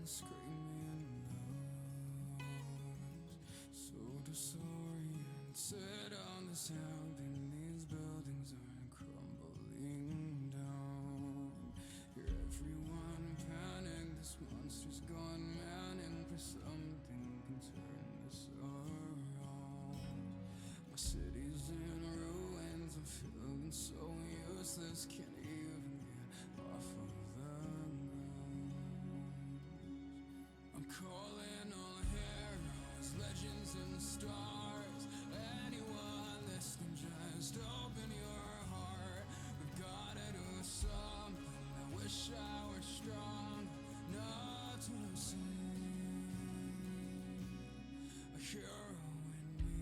screaming noise, so disoriented on the sound, and these buildings are crumbling down. Hear everyone panic, this monster's gone manic, for something can turn this around. My city's in ruins, I'm feeling so useless, can't even get off of the ground. I'm calling all heroes, legends and stars. Anyone listening, just open your heart. We've gotta do something. I wish I were strong, not to see a hero in me.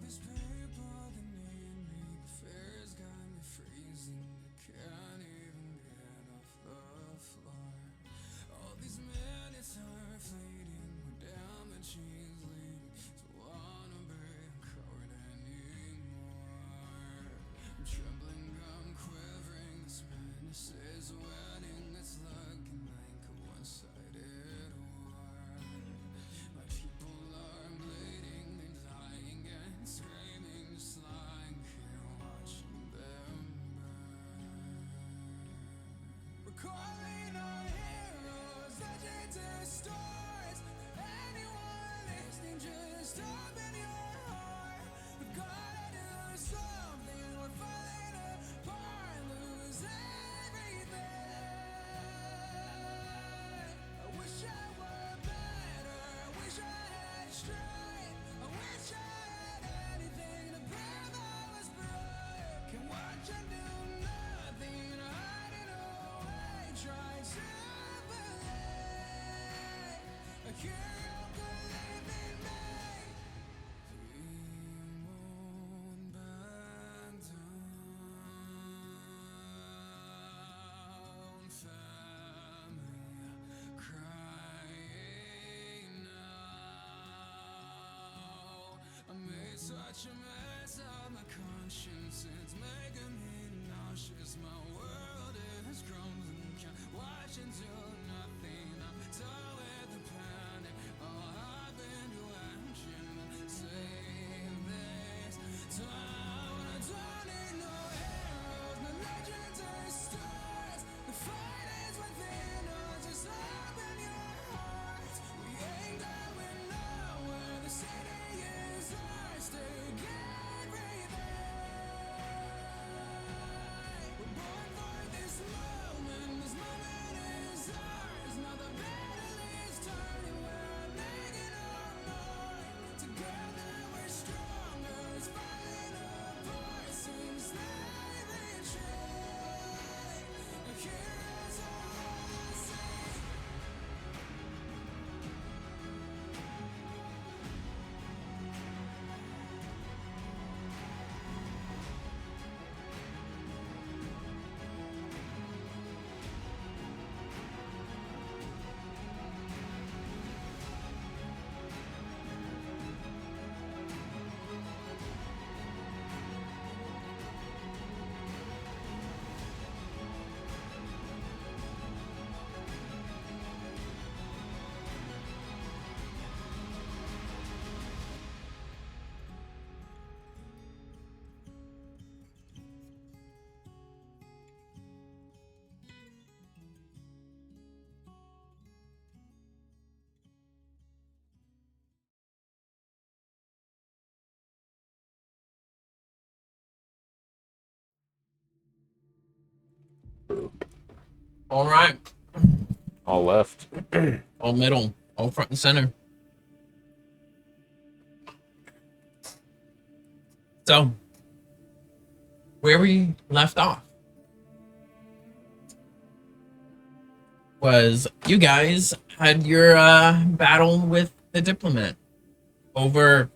These people that need me, the fear's got me freezing. I can't even get off the floor. All these minutes are fleeting, we're damaged, she's leading. Don't wanna break heart anymore. I'm trembling, I'm quivering, this madness is winning. It's looking like a one-sided war. My people are bleeding, they're dying and screaming, just lying here watching them burn. We're calling on heroes, legends and stars. Anyone listening, just open your heart. We've gotta do something, we're falling apart, lose everything. I wish I were better, I wish I had strength, I wish I had anything to prove I was broken. Watch I do nothing, hiding away, trying to believe a hero could live in me. We won't back down, family crying now. I made such a mess of my conscience, it's making me nauseous. My world is crumbling, can't watch until nothing. I'm done with the panic, I'll hop into action and save this town. I don't need no heroes, no legends or stars. The fight is within us, just open your hearts. We ain't going nowhere, the city is ours to get everything. We're born for this moment is ours. Now the battle is turning, we're making our mark. Together we're stronger, it's falling apart, seems they retreat. A hero's all I see. All right. All left. All middle. All front and center. So, where we left off was you guys had your battle with the diplomat over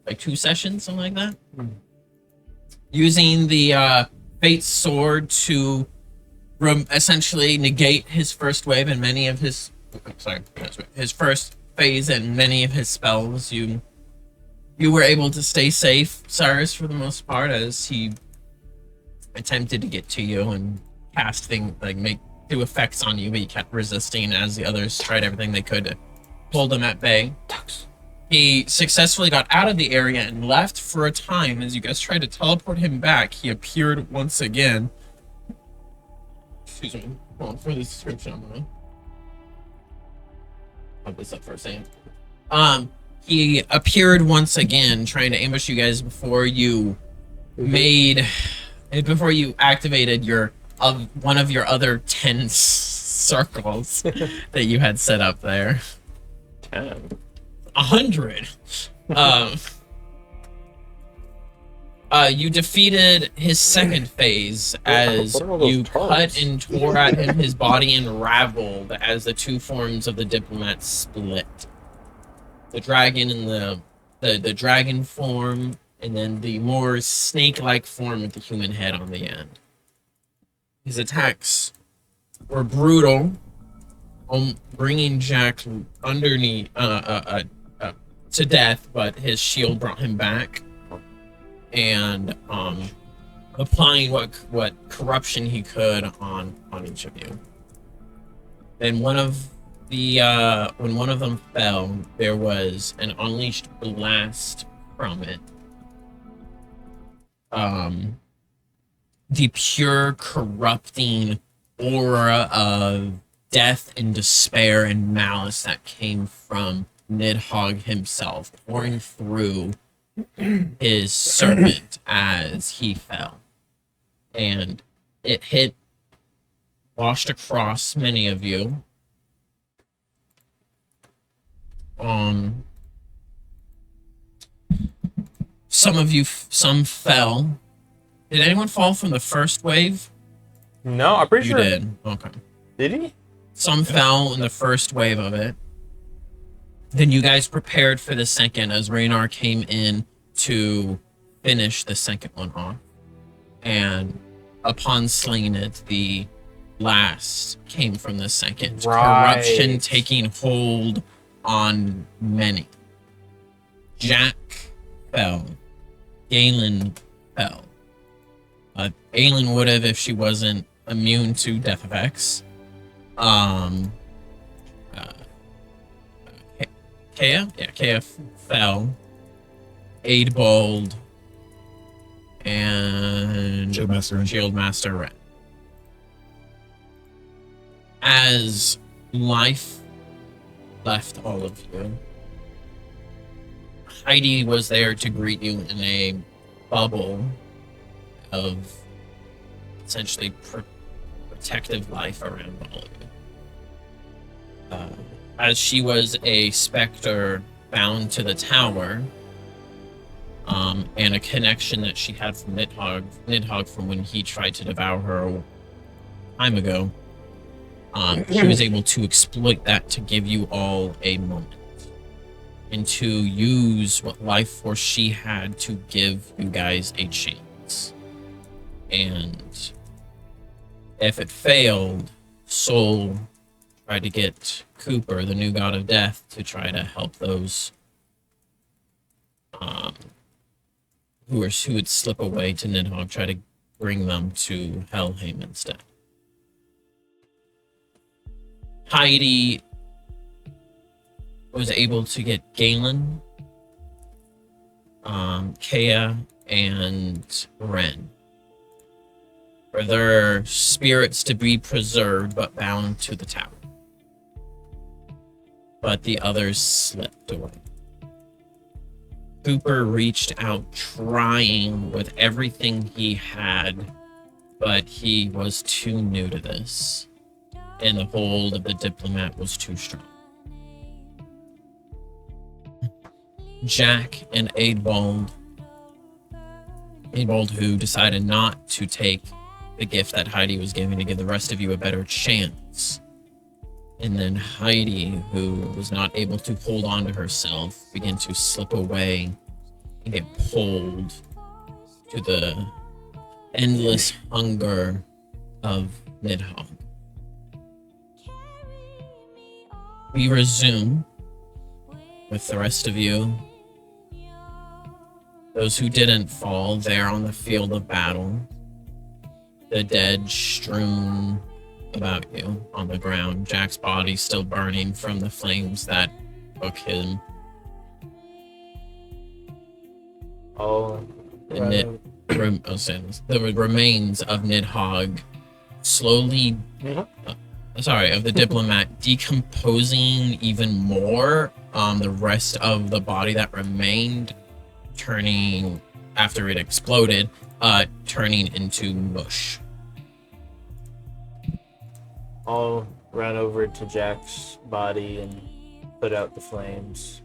like 2 sessions, something like that. Using the Fate's sword to essentially negate his first wave and many of his his first phase and many of his spells. You were able to stay safe, Cyrus, for the most part, as he attempted to get to you and cast things do effects on you, but you kept resisting as the others tried everything they could to hold him at bay. He successfully got out of the area and left for a time. As you guys tried to teleport him back, he appeared once again. Excuse me. Hold on, for the description, I'm gonna put this up for a second. He appeared once again, trying to ambush you guys before you activated one of your other 10 circles that you had set up there. 10. 100. You defeated his second phase as you cut and tore at him. His body unraveled as the two forms of the diplomat split. The dragon and the dragon form, and then the more snake-like form with the human head on the end. His attacks were brutal, bringing Jack underneath to death, but his shield brought him back, and applying what corruption he could on each of you. Then when one of them fell, there was an unleashed blast from it. The pure corrupting aura of death and despair and malice that came from Nidhogg himself, pouring through his servant as he fell. And it washed across many of you. Some fell. Did anyone fall from the first wave? No, I'm pretty You sure. did. Okay. Did he? Some fell in the first wave of it. Then you guys prepared for the second as Raynar came in to finish the second one off. And upon slaying it, the last came from the second. Right. Corruption taking hold on many. Jack fell. Galen fell. Aelin would have if she wasn't immune to death effects. Kea? Yeah, Kea fell. Aidbold and Shieldmaster Ren. As life left all of you, Heidi was there to greet you in a bubble of essentially protective life around all of you. As she was a specter bound to the tower, and a connection that she had from Nidhogg from when he tried to devour her a time ago, she was able to exploit that to give you all a moment and to use what life force she had to give you guys a chance. And if it failed, Soul tried to get Cooper, the new god of death, to try to help those who would slip away to Nidhogg, try to bring them to Helheim instead. Heidi was able to get Galen, Kea, and Ren for their spirits to be preserved but bound to the tower. But the others slipped away. Cooper reached out trying with everything he had, but he was too new to this, and the hold of the diplomat was too strong. Jack and Aidbold, who decided not to take the gift that Heidi was giving to give the rest of you a better chance. And then Heidi, who was not able to hold on to herself, began to slip away and get pulled to the endless hunger of Nidhogg. We resume with the rest of you. Those who didn't fall there on the field of battle. The dead strewn about you on the ground. Jack's body still burning from the flames that took him. Oh, The remains of Nidhogg slowly, of the diplomat decomposing even more. The rest of the body that remained turning, after it exploded, turning into mush. I'll run over to Jack's body and put out the flames.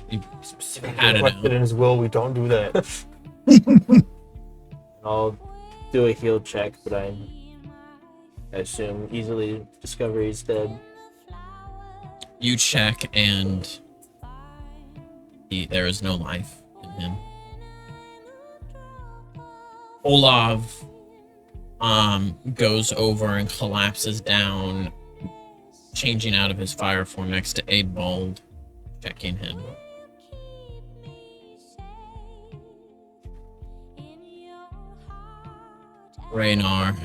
You specifically had it reflected out. in his will. We don't do that. I'll do a heal check, but I assume easily discover he's dead. You check and there is no life in him. Olav goes over and collapses down, changing out of his fire form next to Aidbald, checking him. Raynar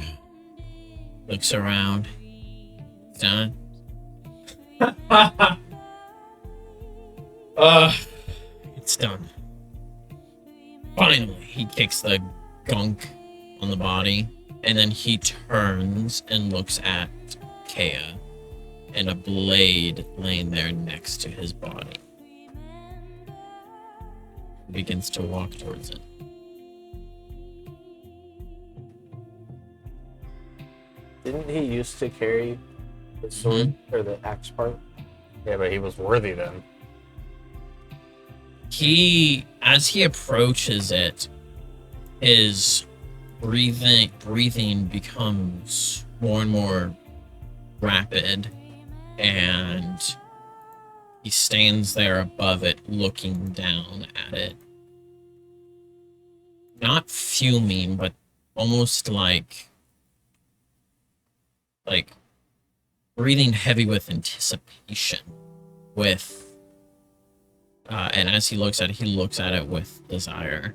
looks around. Done. It's done. Finally, he kicks the gunk on the body, and then he turns and looks at Kea and a blade laying there next to his body. He begins to walk towards it. Didn't he used to carry the sword or the axe part? Yeah, but he was worthy then. As he approaches it, his breathing becomes more and more rapid, and he stands there above it, looking down at it. Not fuming, but almost like breathing heavy with anticipation, and as he looks at it with desire.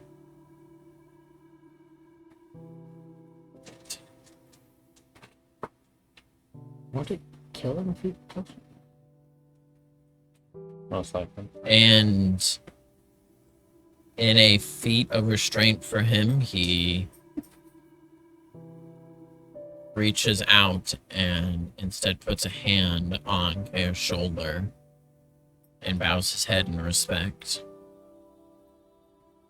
Want to kill him if he touches him? Most likely. And in a feat of restraint for him, he reaches out and instead puts a hand on Kea's shoulder and bows his head in respect.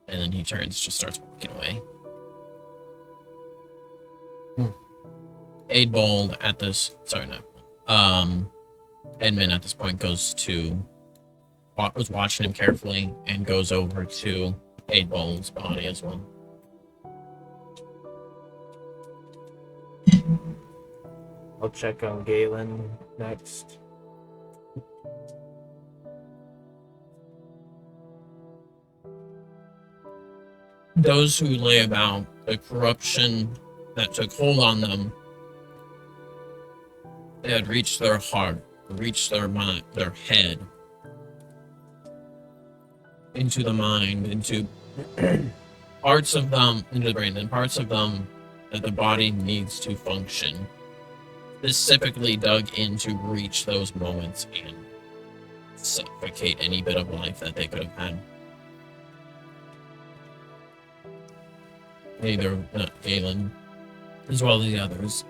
And then he turns, just starts walking away. Aidbald at this, Edmund at this point was watching him carefully and goes over to Aidbald's body as well. I'll check on Galen next. Those who lay about, the corruption that took hold on them, they had reached their heart, reached their mind, their head, into the mind, into parts of them, into the brain, and parts of them that the body needs to function. Specifically dug in to reach those moments and suffocate any bit of life that they could have had. Neither Galen, as well as the others.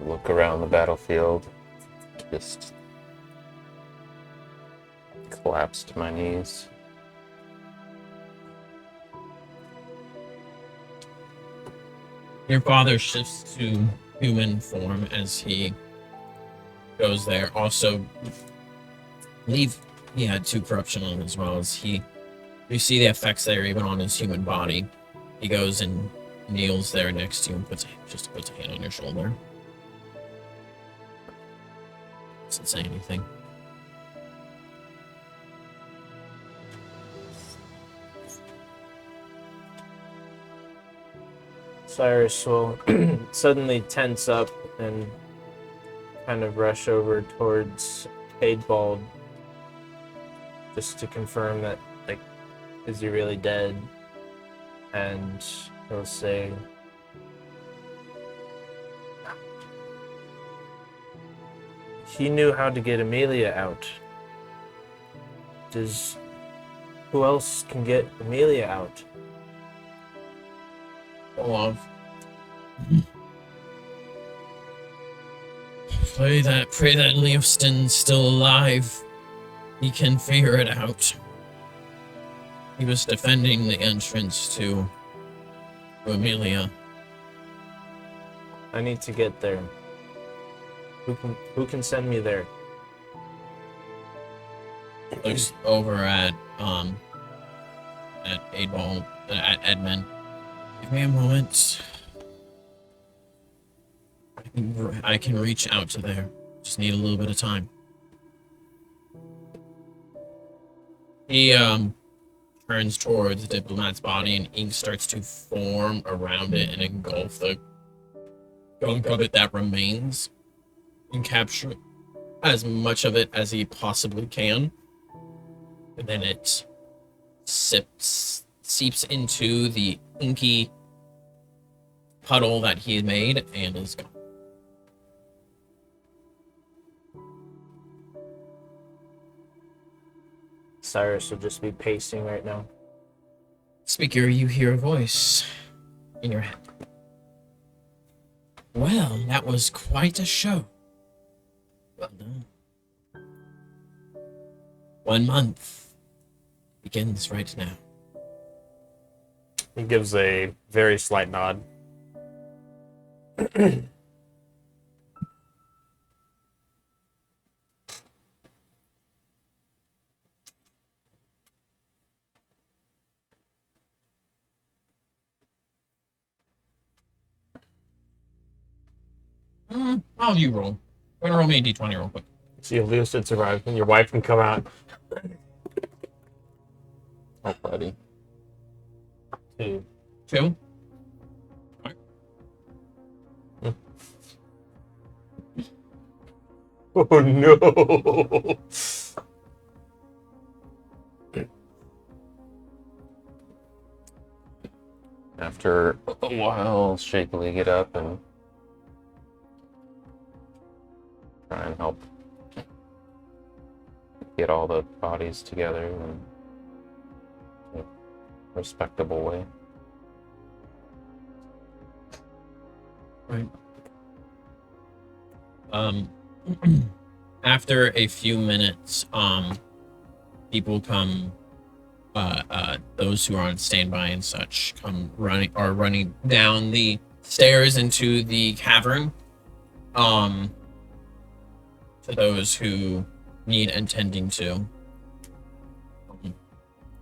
Look around the battlefield. Just collapse to my knees. Your father shifts to human form as he goes there. Also, he had 2 corruption on him as well as you see the effects there even on his human body. He goes and kneels there next to you and puts a hand on your shoulder. Doesn't say anything. Cyrus will suddenly tense up and kind of rush over towards Hadebald just to confirm that, like, is he really dead? And he'll say, he knew how to get Amelia out. Who else can get Amelia out? Olaf. Pray that Leofston's still alive. He can figure it out. He was defending the entrance to Amelia. I need to get there. Who can send me there? Looks over at Adbald, at Edmund. Give me a moment. I can reach out to there. Just need a little bit of time. He turns towards the diplomat's body, and ink starts to form around it and engulf the gunk of it that remains, and capture as much of it as he possibly can. And then it seeps into the inky puddle that he had made and is gone. Cyrus will just be pacing right now. Speaker, you hear a voice in your head. Well, that was quite a show. Well done. 1 month begins right now. He gives a very slight nod. I'll you roll. Go and roll me a d20 real quick. See if Leofston survives, and your wife can come out. Oh, buddy. 2. 2. Oh no! After a while, shakily get up and try and help get all the bodies together in a respectable way. Right. After a few minutes, people come, those who are on standby and such come running down the stairs into the cavern. To those who need attending to.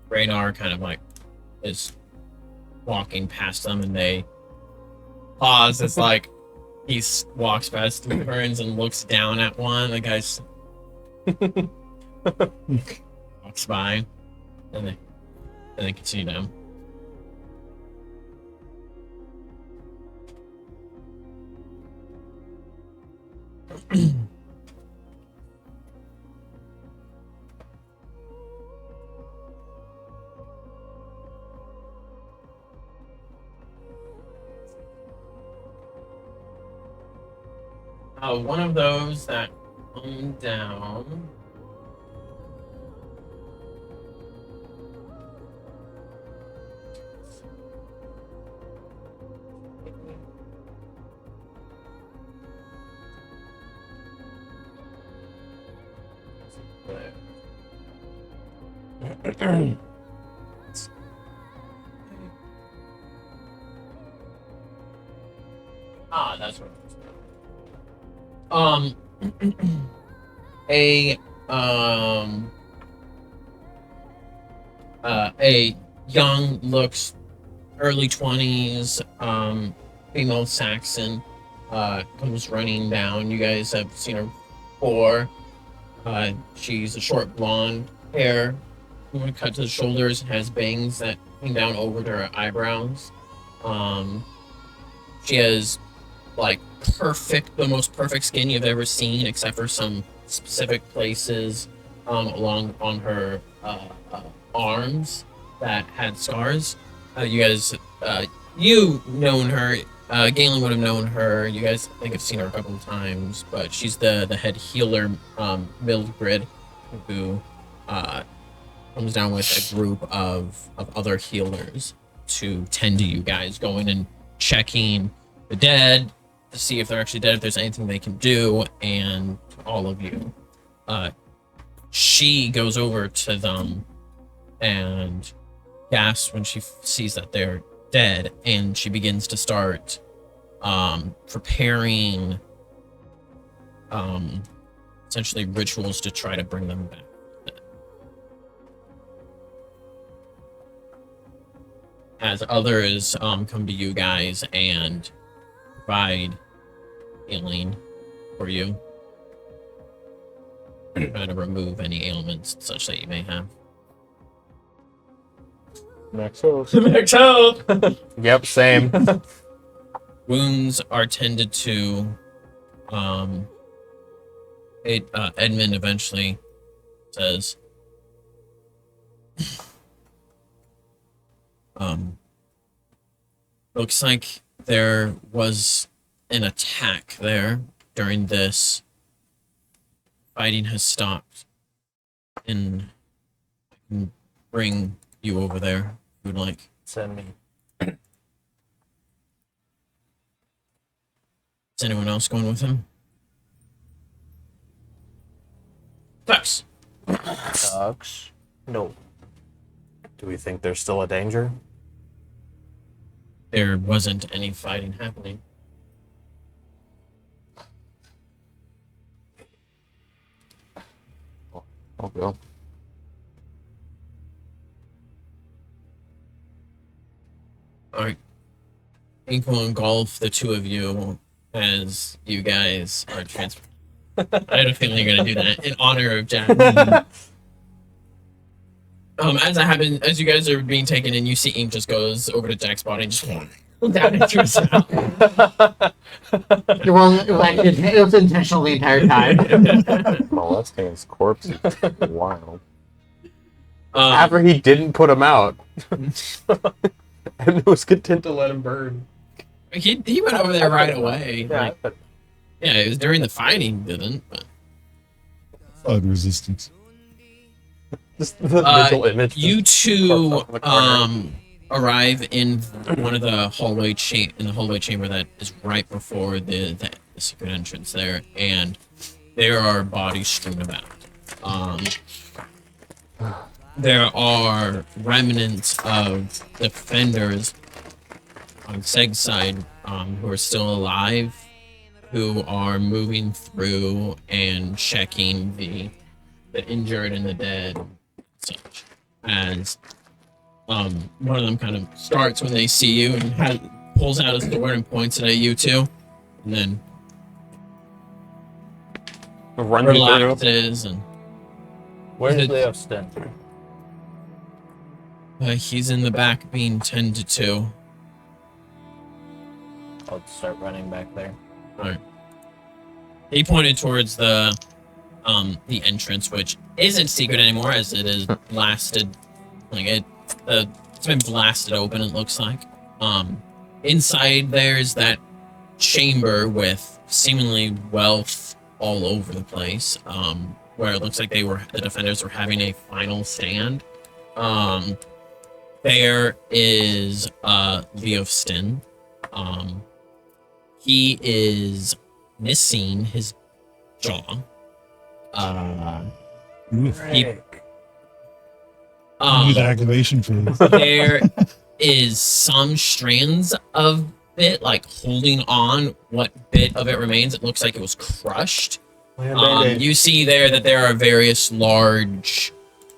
Radar kind of like is walking past them, and they pause. It's like he walks past, turns, and looks down at one. The guy's walks by, and they continue down. One of those that come down. That's what it is. A young, looks early 20s, female Saxon, comes running down. You guys have seen her before. She's a short blonde hair, cut to the shoulders, has bangs that hang down over to her eyebrows. She has like the most perfect skin you've ever seen, except for some specific places along on her arms that had scars. You guys, you known her. Galen would have known her. You guys, I think, have seen her a couple of times, but she's the head healer, Mildred, who comes down with a group of other healers to tend to you guys, going and checking the dead to see if they're actually dead, if there's anything they can do, and all of you. She goes over to them and gasps when she sees that they're dead, and she begins to start preparing essentially rituals to try to bring them back. As others come to you guys and provide healing for you, try to remove any ailments such that you may have. Max health. Max health. Yep, same. Wounds are tended to. Edmund eventually says, looks like there was an attack there during this. Fighting has stopped, and I can bring you over there if you would like. Send me. Is anyone else going with him? Tux. Sucks. No. Do we think there's still a danger? There wasn't any fighting happening. I'll go. Alright. Ink will engulf the two of you as you guys are transferred. I had a feeling you're gonna do that in honor of Jack. As you guys are being taken in, you see Ink just goes over to Jack's body and just down into his mouth. It was intentional the entire time. Molestane's corpse is wild. After he didn't put him out. And was content to let him burn. He went over there right away. Yeah, but Yeah, it was during the fighting, didn't. But Flood resistance. just the mental image. you two corpse in the corner. arrive in one of the hallway chamber that is right before the secret entrance there, and there are bodies strewn about. There are remnants of defenders on Seg's side who are still alive, who are moving through and checking the injured and the dead, and such. As one of them kind of starts when they see you and pulls out his sword and points it at you two, and then Run me through. relaxes and Where's Is it- Leostin? he's in the back being tended to. I'll start running back there. He pointed towards the entrance, which isn't secret anymore, as it is blasted. Like it's been blasted open. It looks like. Inside there's that chamber with seemingly wealth all over the place. Where it looks like the defenders were having a final stand. There is Leostin. He is missing his jaw. Good activation for this. There is some strands of it, like holding on. What bit of it remains, it looks like it was crushed. You see that there are various large,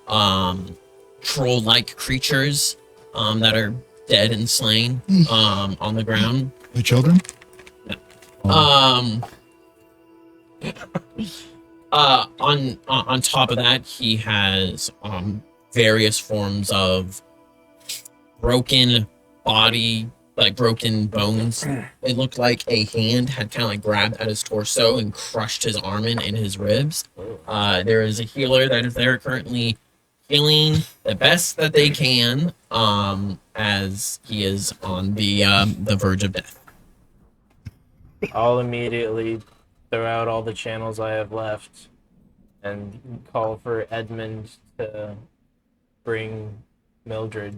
troll-like creatures, that are dead and slain, on the ground. The children? On top of that, he has various forms of broken body like broken bones. It looked like a hand had kind of like grabbed at his torso and crushed his arm in his ribs. There is a healer that is there currently healing the best that they can, as he is on the verge of death. I'll immediately throw out all the channels I have left and call for Edmund to bring Mildred.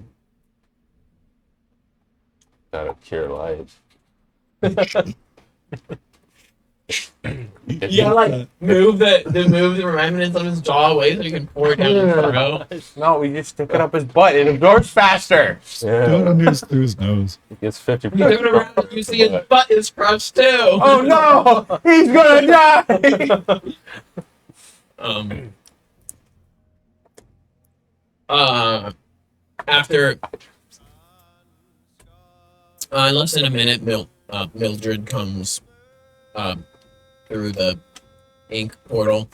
Gotta cure lives. You gotta like move the remnants of his jaw away so you can pour it down his throat. No, we just stick it up his butt. It absorbs faster. Go Yeah, under through his nose. he gets 50. You turn around, you see his butt is crushed too. Oh no! He's gonna die! After less than a minute, Mildred comes through the ink portal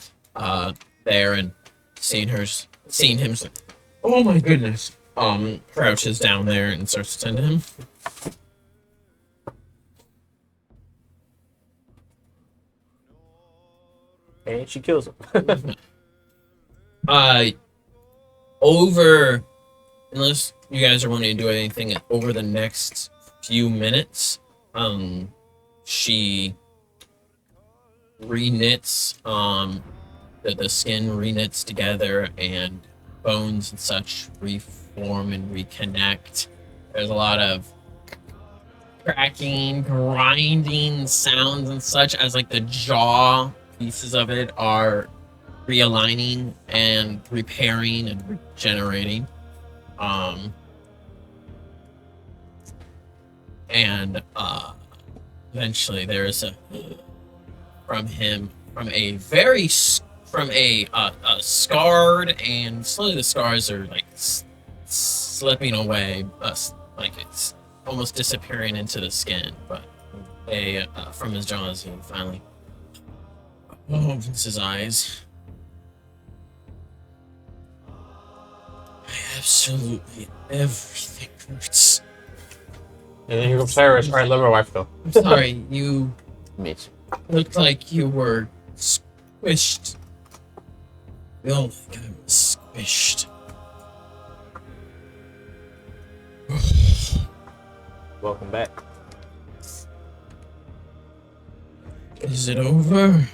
there, and seeing him, oh my goodness, crouches down there and starts to tend to him. And she kills him. Unless you guys are wanting to do anything over the next few minutes, she reknits, the skin reknits together and bones and such reform and reconnect. There's a lot of cracking, grinding sounds and such as like the jaw pieces of it are realigning and repairing and regenerating. Eventually there's from a scarred, and slowly the scars are like slipping away, like it's almost disappearing into the skin, but from his jaws he finally opens his eyes. Absolutely everything hurts. And then here comes Cyrus. Alright, let my wife go. I'm sorry, you Meat. looked like you were squished. Feel like I was squished. Welcome back. Is it over?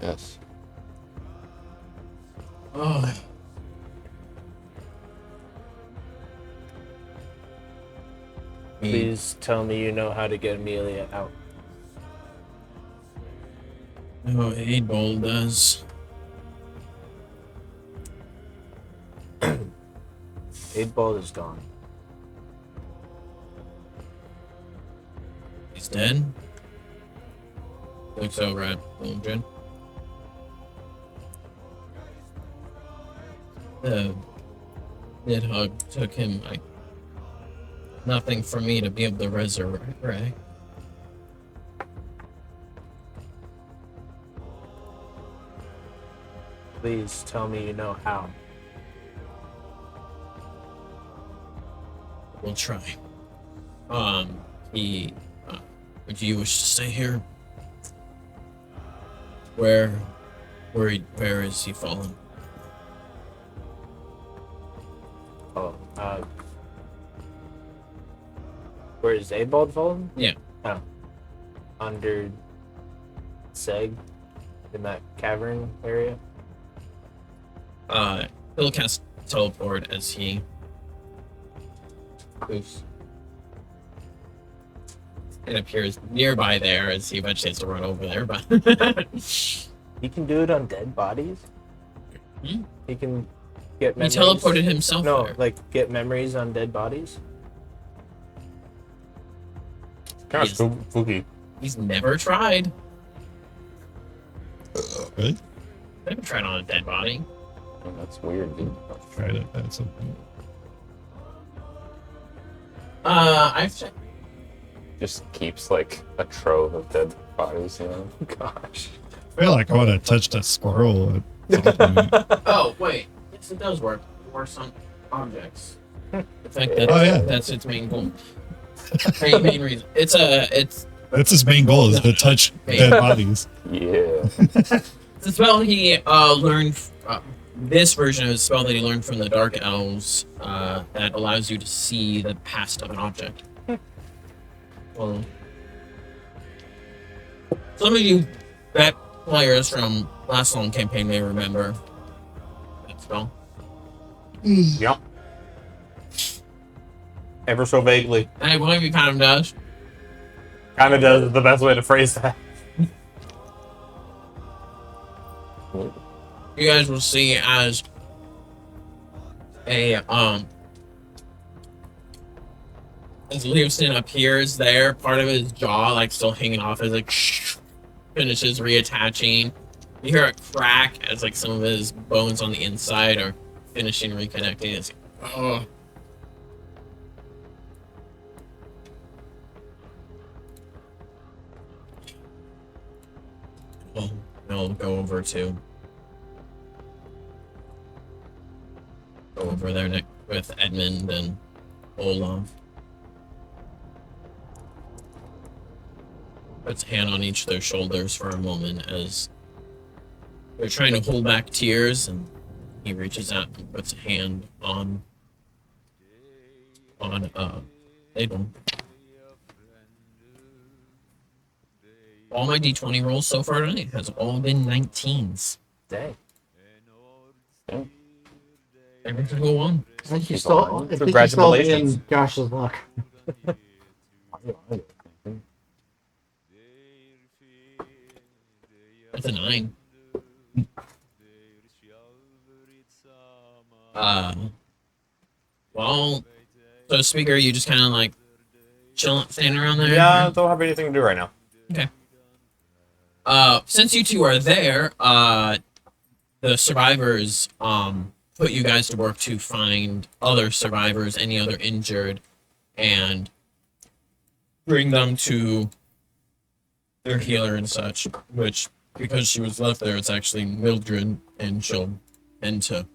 Yes. Oh. Please tell me you know how to get Amelia out. No, 8-Ball does. 8-Ball is gone. He's dead? Looks over at Lundgren. The Nidhogg took him like nothing for me to be able to resurrect, right? Please tell me you know how. We'll try. If you wish to stay here, where is he fallen? Oh, where is Abald fallen? Yeah. Oh. Under Seg, in that cavern area? He'll cast teleport as he moves. It appears nearby there as he eventually has to run over there, but He can do it on dead bodies? Hmm? He can get he memories? teleported himself No, there. like get memories on dead bodies? Kind Yes. of spooky. He's never tried. Really? Never tried on a dead body. Oh, that's weird, dude. Tried it at some point. I've checked. Just keeps like a trove of dead bodies, you know? Gosh. I feel like I would have touched a squirrel at some point. Oh wait, yes, it does work. Or some objects. In fact, that's, Oh, yeah. that's its main goal. Main reason. It's That's his main goal is to touch dead bodies. Yeah. it's a spell he learned. This version of the spell that he learned from the Dark Elves that allows you to see the past of an object. Well, some of you bet players from last long campaign may remember that spell. Yep. Ever so vaguely. I believe he kind of does. Kind of does the best way to phrase that. You guys will see as as Leosin appears there, part of his jaw like still hanging off as like finishes reattaching. You hear a crack as like some of his bones on the inside are finishing reconnecting. It's like, oh. Well, I'll go over there with Edmund and Olaf. Puts a hand on each of their shoulders for a moment as they're trying to hold back tears, and he reaches out and puts a hand on Abel. All my D20 rolls so far tonight has all been 19s. Dang. Every single one. I think you stole. I think you stole Congratulations. in Josh's luck. That's a 9. Well, so speaker, you just kind of like chilling, standing around there? Yeah, don't have anything to do right now. Okay. Since you two are there, the survivors, put you guys to work to find other survivors, any other injured, and bring them to their healer and such, which, because she was left there, it's actually Mildred, and she'll tend to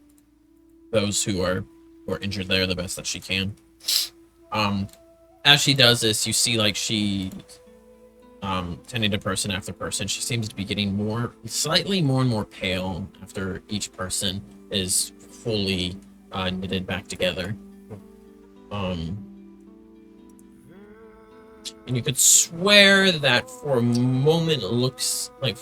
those who are injured there the best that she can. As she does this, you see like she tending to person after person. She seems to be getting slightly more and more pale after each person is fully knitted back together. And you could swear that for a moment it looks like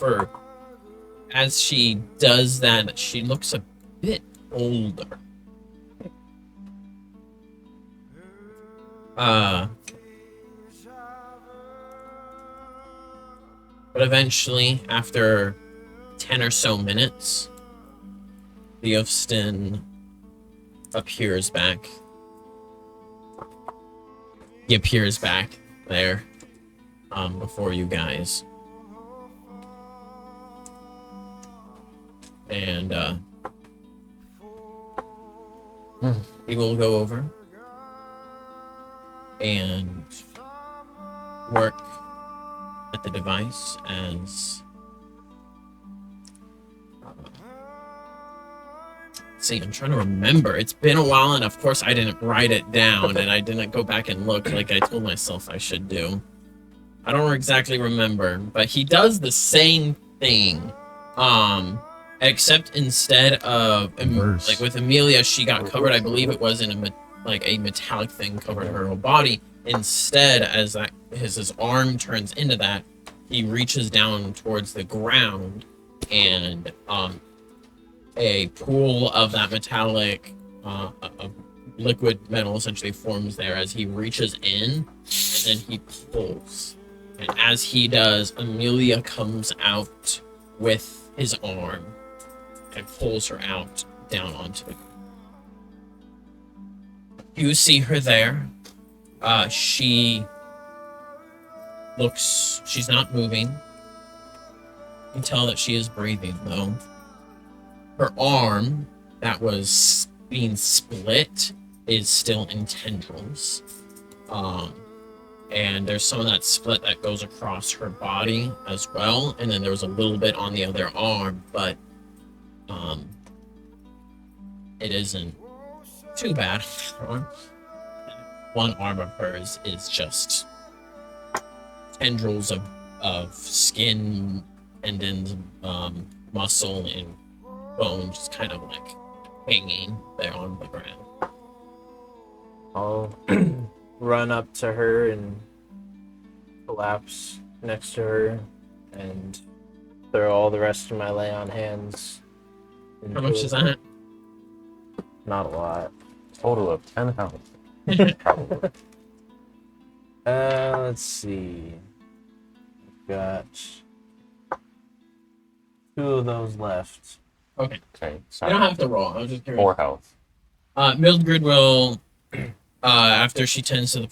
as she does that, she looks a bit older. But eventually, after 10 or so minutes, Leofstin appears back. He appears back there, before you guys. And, he will go over and work at the device as see, I'm trying to remember. It's been a while, and of course I didn't write it down, and I didn't go back and look like I told myself I should do. I don't exactly remember, but he does the same thing, except instead of Reverse. like with Amelia, she got covered. I believe it was in a metallic thing covered her whole body. Instead, as his arm turns into that, he reaches down towards the ground, and a pool of that metallic liquid metal essentially forms there as he reaches in, and then he pulls. And as he does, Amelia comes out with his arm and pulls her out down onto the ground. You see her there. She's not moving. You can tell that she is breathing though. Her arm that was being split is still in tendrils. And there's some of that split that goes across her body as well. And then there was a little bit on the other arm, but it isn't too bad. One arm of hers is just tendrils of skin, tendons, muscle, and bone just kind of like hanging there on the ground. I'll run up to her and collapse next to her and throw all the rest of my lay on hands. How much is that? Not a lot. Total of 10 health. Probably. Let's see. I've got 2 of those left. Okay. Okay, You sorry. don't have to roll. I was just curious. 4 health. Mildred will, after she tends to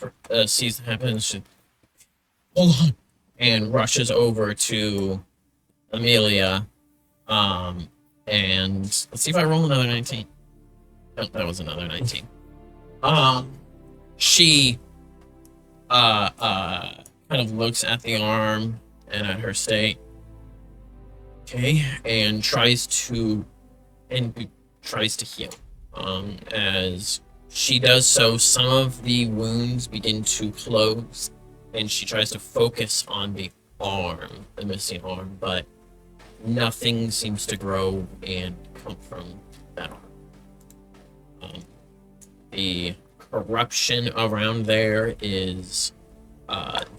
sees what happens, she hold on and rushes over to Amelia. And let's see if I roll another 19. Oh, that was another 19. She kind of looks at the arm and at her state. Okay, and tries to heal. As she does so, some of the wounds begin to close, and she tries to focus on the arm, the missing arm, but nothing seems to grow and come from that arm. The corruption around there is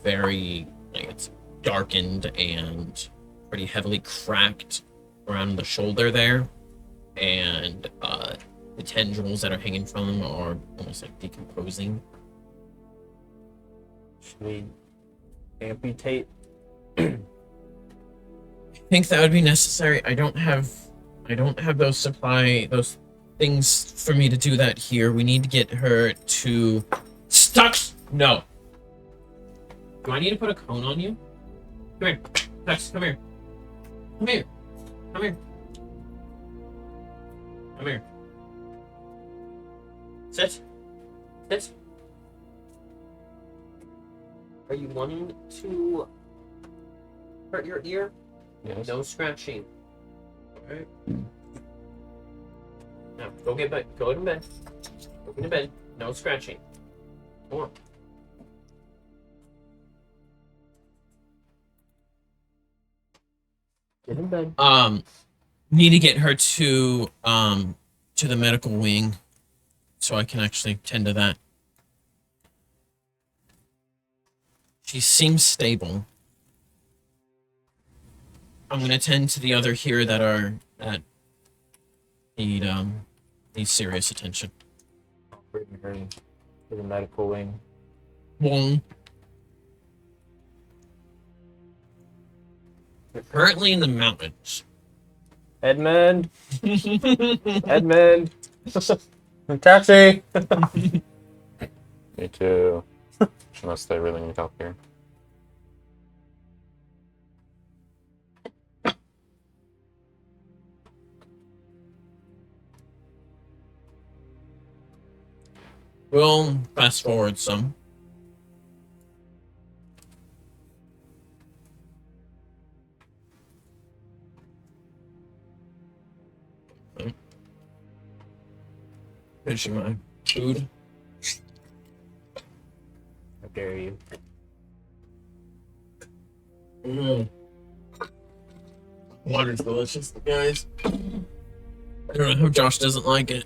very, like, it's darkened and pretty heavily cracked around the shoulder there, and the tendrils that are hanging from them are almost like decomposing. Should we amputate? I think that would be necessary. I don't have those things for me to do that here. We need to get her to Stux. No. Do I need to put a cone on you? Come here, Stux. Come here. Come here. Come here. Come here. Sit. Sit. Are you wanting to hurt your ear? Yes. No scratching. Alright. Now, go get bed. Go to bed. Go to bed. No scratching. Come on. Get in bed. Need to get her to the medical wing so I can actually tend to that. She seems stable. I'm gonna tend to the other here that need serious attention. Bring her to the medical wing. One. We're currently in the mountains. Edmund! Edmund! Taxi! Me too. Unless they really need help here. We'll fast forward some. Finishing my food. How dare you? Water's delicious, guys. I don't know how Josh doesn't like it.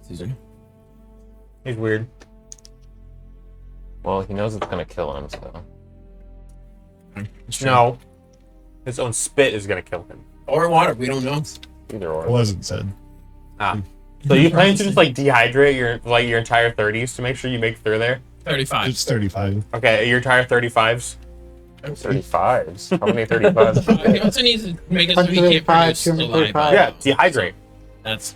Caesar. He's weird. Well, he knows it's gonna kill him, so. No. His own spit is gonna kill him. Or water, we don't know. Either It or. wasn't said. So you plan to just like dehydrate your entire 30s to make sure you make it through there? 35. It's 35. Okay, your entire 35s. 35s? How many 35s? He also needs to make it so he can't 135, produce saliva. 235. Yeah, dehydrate. That's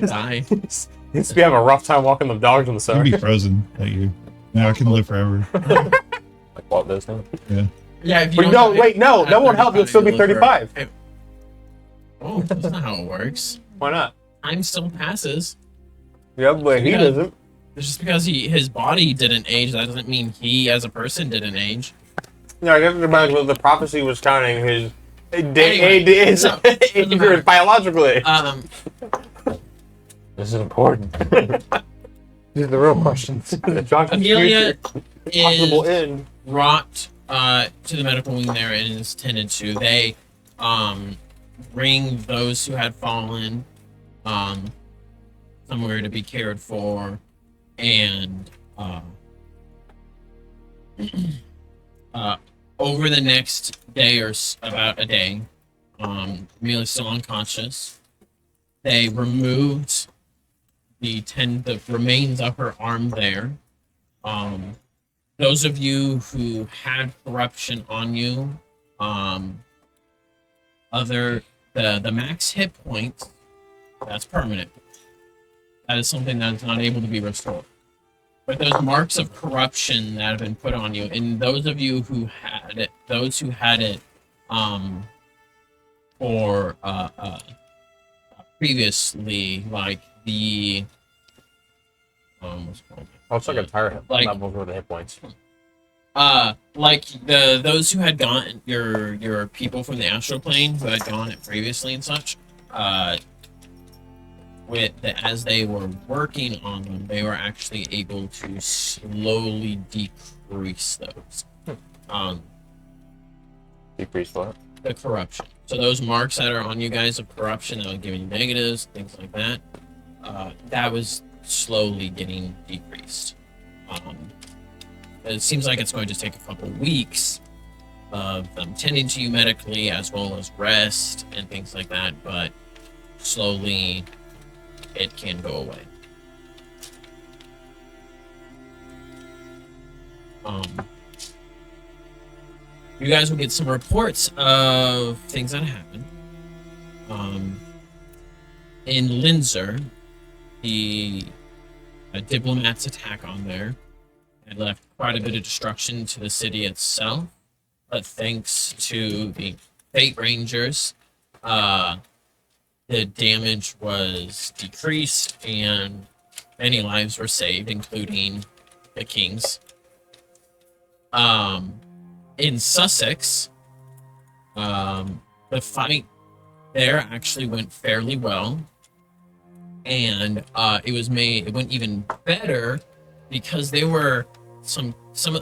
die. He used to be having a rough time walking the dogs on the You'd side. be frozen that year. Now I can live forever. Like Walt Disney? Yeah, if you But don't no, have- wait, no, have that won't help. You'll still be 35, 35. Oh, that's not how it works. Why not? Time still passes. Yeah, but he Yeah. doesn't. Just because his body didn't age, that doesn't mean he as a person didn't age. No, I guess the prophecy was counting his It's so, doesn't injured matter. biologically. This is important. These are the real questions. The doctor's Amelia future possible is end. brought to the medical wing there and is tended to. They bring those who had fallen somewhere to be cared for, and over the next day or about a day, Amelia's still unconscious. They removed the remains of her arm there. Those of you who had corruption on you, the max hit points, that's permanent. That is something that is not able to be restored. But those marks of corruption that have been put on you, and those of you who had it, for previously, like the what's it called? Oh, it's like a tire Like- level for the hit points. Like those who had gone your people from the astral plane who had gone it previously and such, as they were working on them, they were actually able to slowly decrease those. Decrease what? The corruption. So those marks that are on you guys of corruption that would give you negatives, things like that, that was slowly getting decreased. It seems like it's going to take a couple weeks of them tending to you medically as well as rest and things like that, but slowly it can go away. You guys will get some reports of things that happened. In Linzer, the diplomats' attack on there had left quite a bit of destruction to the city itself, but thanks to the Fate Rangers, the damage was decreased and many lives were saved, including the king's. In Sussex, the fight there actually went fairly well, and it went even better because there were a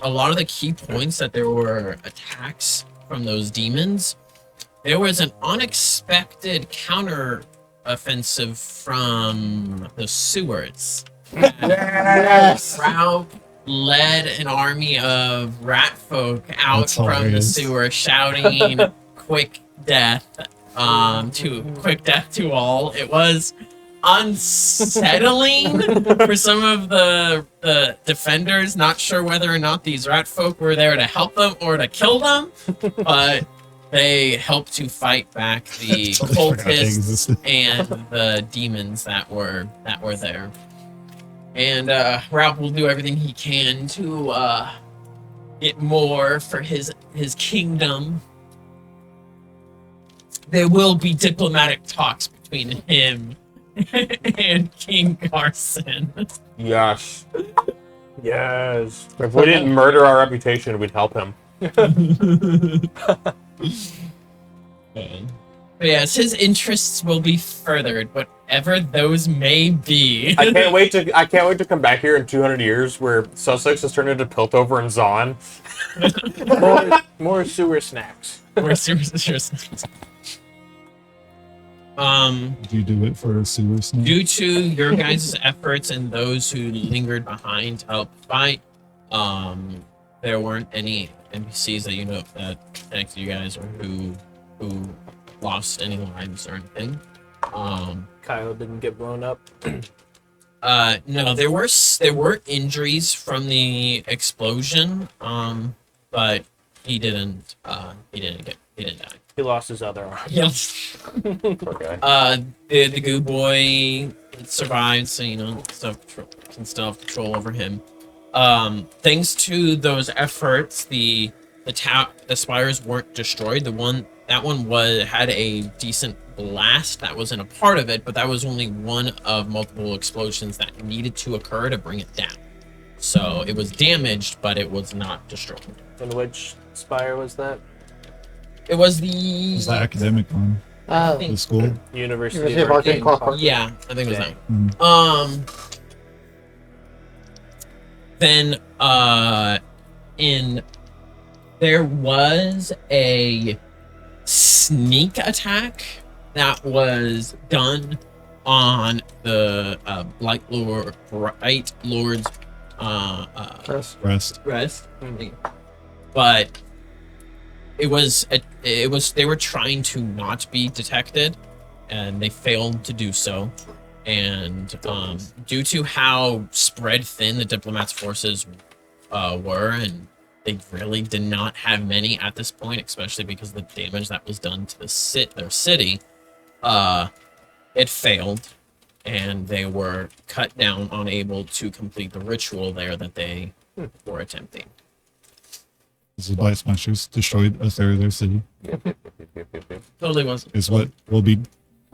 lot of the key points that there were attacks from those demons. There was an unexpected counter offensive from the sewers. Yes! Ralph led an army of rat folk out That's from the hilarious. sewer shouting quick death to all. It was unsettling for some of the defenders, not sure whether or not these rat folk were there to help them or to kill them, but they helped to fight back the Totally forgot they cultists existed. and the demons that were there. And Ralph will do everything he can to get more for his kingdom. There will be diplomatic talks between him and King Carson. Yes. Yes. If we didn't murder our reputation, we'd help him. But yes, his interests will be furthered, whatever those may be. I can't wait to come back here in 200 years where Sussex has turned into Piltover and Zahn. More sewer snacks. We're serious. Do you do it for a sewer snake? Due to your guys' efforts and those who lingered behind to help fight, there weren't any NPCs that you know that connected you guys or who lost any lives or anything. Kyle didn't get blown up. No, there were injuries from the explosion, but he didn't die. He lost his other arm. Yes. Poor guy. The goo boy survived, so can still have control over him. Thanks to those efforts, the spires weren't destroyed. That one had a decent blast that wasn't a part of it, but that was only one of multiple explosions that needed to occur to bring it down. So it was damaged, but it was not destroyed. And which spire was that? It was It's the the academic one. The school. University University of of Arcane Arcane. Clockwork. yeah, I think it was Mm. that. Then in there was a sneak attack that was done on the Blight Lord's Yes. Rest. rest, but it was they were trying to not be detected, and they failed to do so. And due to how spread thin the diplomats' forces were, and they really did not have many at this point, especially because of the damage that was done to their city, it failed, and they were cut down, unable to complete the ritual there that they were attempting. The Blight Smashers destroyed a third of their city. Totally wasn't. Is what will be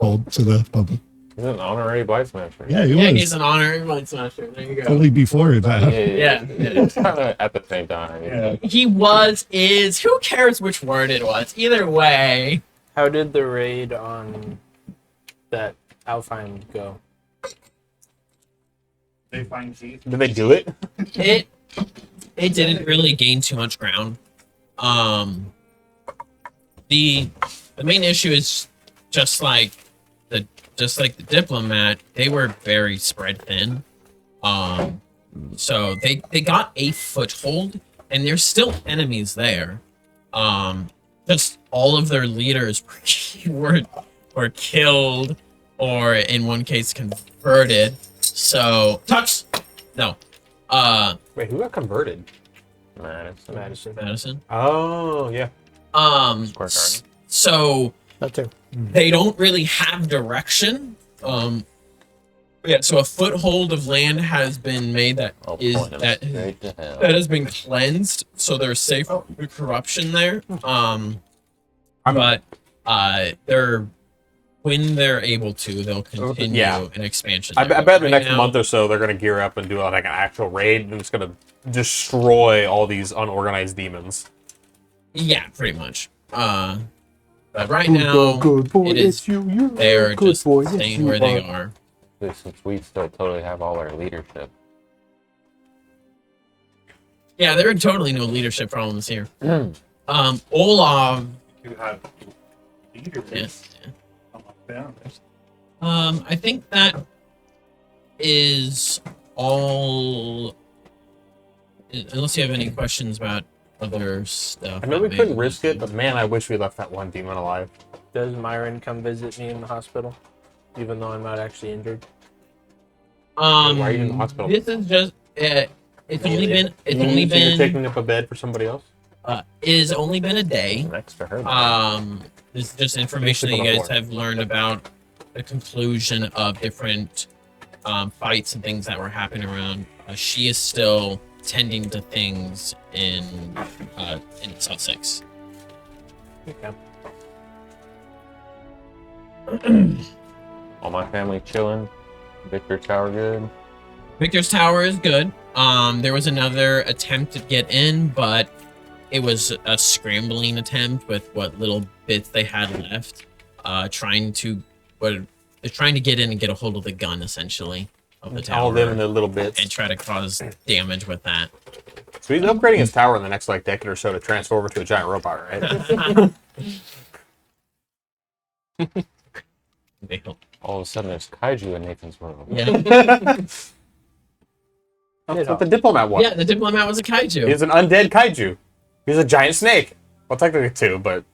told to the public. He's an honorary Blight Smasher. Yeah, he Yeah, was. he's an honorary Blight Smasher. There you go. Only before that. Yeah. At the same time. Yeah. He was, is, who cares which word it was? Either way, How did the raid on that Alfheim go? Did they do it? it didn't really gain too much ground. The main issue is just like the diplomat, they were very spread thin. So they got a foothold, and there's still enemies there. Just all of their leaders were killed, or in one case converted. So Tux, no, Wait, who got converted? Madison. Madison. Oh, yeah. Square Garden. So That too. they don't really have direction. Yeah, so a foothold of land has been made that I'll is point him that straight to hell. that has been cleansed, so they're safe from corruption there. But they're when they're able to, they'll continue Yeah. an expansion. I there. bet the Right next now- month or so they're going to gear up and do like an actual raid, and it's going to destroy all these unorganized demons. Yeah, pretty much. But right now, it is they're just staying where they are. Since we still totally have all our leadership. Yeah, there are totally no leadership problems here. Olaf. You have leaders. Yes. Yeah. I think that is all. Unless you have any questions about other stuff. I know we that couldn't may- risk it, but man, I wish we left that one demon alive. Does Myron come visit me in the hospital, even though I'm not actually injured? Why are you in the hospital? This is just. It's only been. It's You only mean you're been. taking up a bed for somebody else. It has only been a day. Next to her. This is just information that you guys have learned about the conclusion of different fights and things that were happening around. She is still tending to things in Sussex. Okay. All my family chilling. Victor Tower good. Victor's Tower is good. There was another attempt to get in, but it was a scrambling attempt with what little bits they had left. Trying to get in and get a hold of the gun, essentially, of the tower. All them in their little bits. And try to cause damage with that. So he's upgrading his tower in the next like decade or so to transfer over to a giant robot, right? All of a sudden there's kaiju in Nathan's room. Yeah, That's what the diplomat was. yeah. The diplomat was a kaiju. He's an undead kaiju. He's a giant snake. Well, technically two, but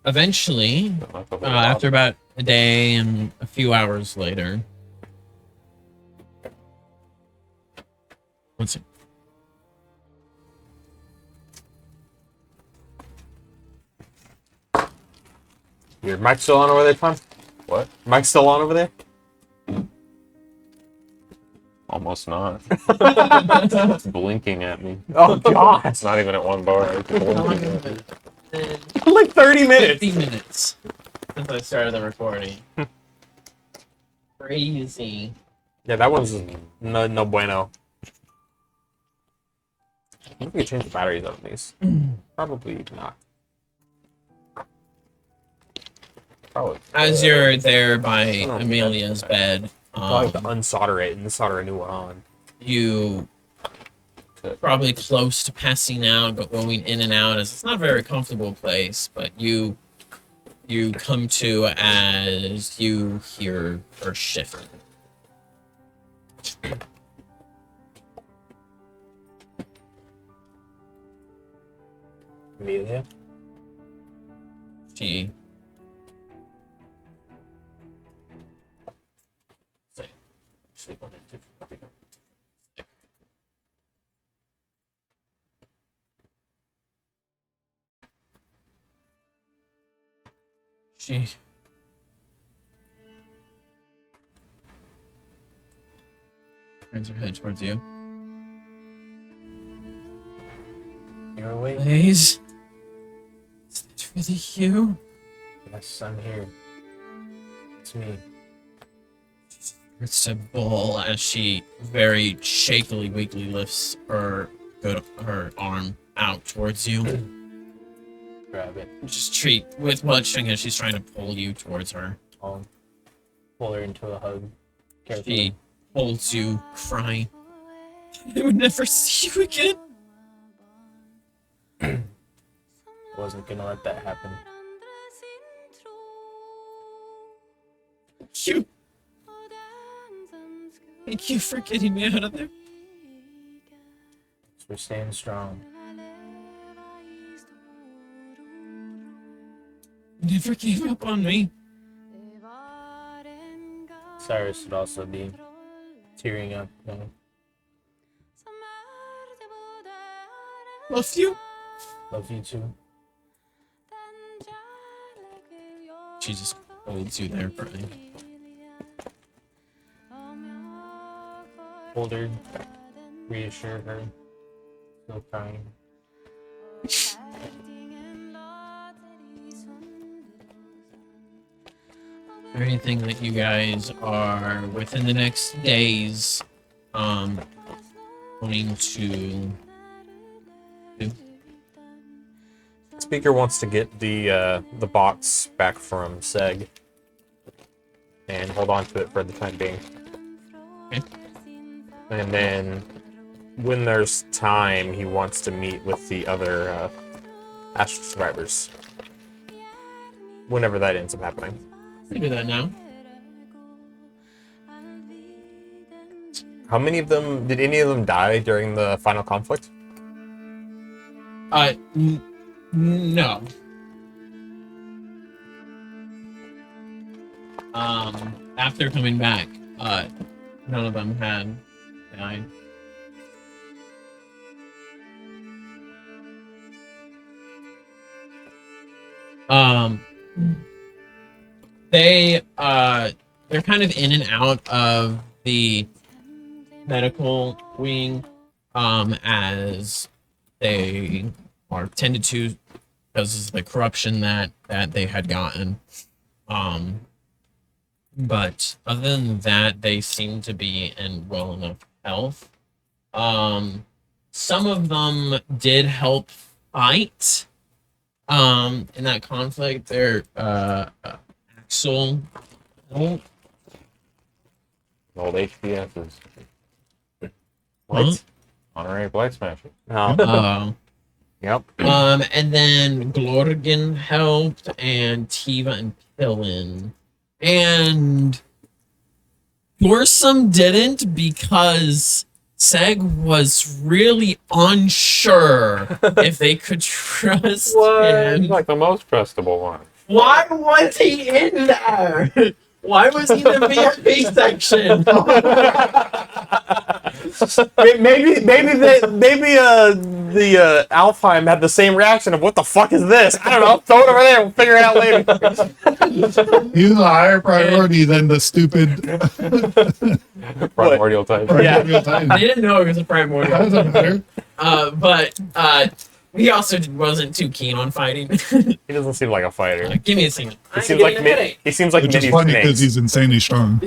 Eventually, after about a day and a few hours later, let's see. your mic's still on over there, Tom? What? Mic's still on over there? Almost not. It's blinking at me. Oh god! It's not even at one bar. It's blinking at me. Like 30 minutes. 50 minutes since I started the recording. Crazy. Yeah, that one's no bueno. I think we could change the batteries on these. Probably not. Probably. As you're there by Oh, Amelia's bed, Probably have to unsolder it and solder a new one on. you probably close to passing out, but going in and out as it's not a very comfortable place, but you come to as you hear her shifting. Amelia? She She turns her head towards you. You're awake? Blaze? Is that really you? Yes, I'm here. It's me. It's a bull as she very shakily, weakly lifts her arm out towards you. Grab it. Just treat with bloodshed as she's trying to pull you towards her. I'll pull her into a hug. She Carefully. holds you, crying. I would never see you again. Wasn't gonna let that happen. You. Thank you for getting me out of there. So we're staying strong. You never gave up on me. Cyrus would also be tearing up. You know. Love you. Love you too. She just holds you there, crying. Hold her. Reassure her. Still crying. Is there anything that you guys are within the next days going to do? Speaker wants to get the box back from Seg and hold on to it for the time being. Okay. And then when there's time, he wants to meet with the other Astral survivors. Whenever that ends up happening. We do that now. How many of them, did any of them die during the final conflict? No. After coming back, none of them had died. They're kind of in and out of the medical wing, as they are tended to because of the corruption that they had gotten. But other than that, they seem to be in well enough health. Some of them did help fight in that conflict. They're Axel. Old HBS is Huh? honorary Blight Smasher. No. Yep. And then Glorgan helped, and Tiva and Pillin. And Dorsum didn't because Seg was really unsure if they could trust him. He's like the most trustable one. Why was he in there? Why was he in the VIP section? maybe the Alfheim had the same reaction of what the fuck is this? I don't know. Throw it over there. We'll figure it out later. He was a higher priority than the stupid Primordial type. primordial titan. I didn't know it was a That primordial. doesn't matter. But he also wasn't too keen on fighting. He doesn't seem like a fighter. Give me a second. He seems like he seems like Which is Minnie's funny because snakes. he's insanely strong.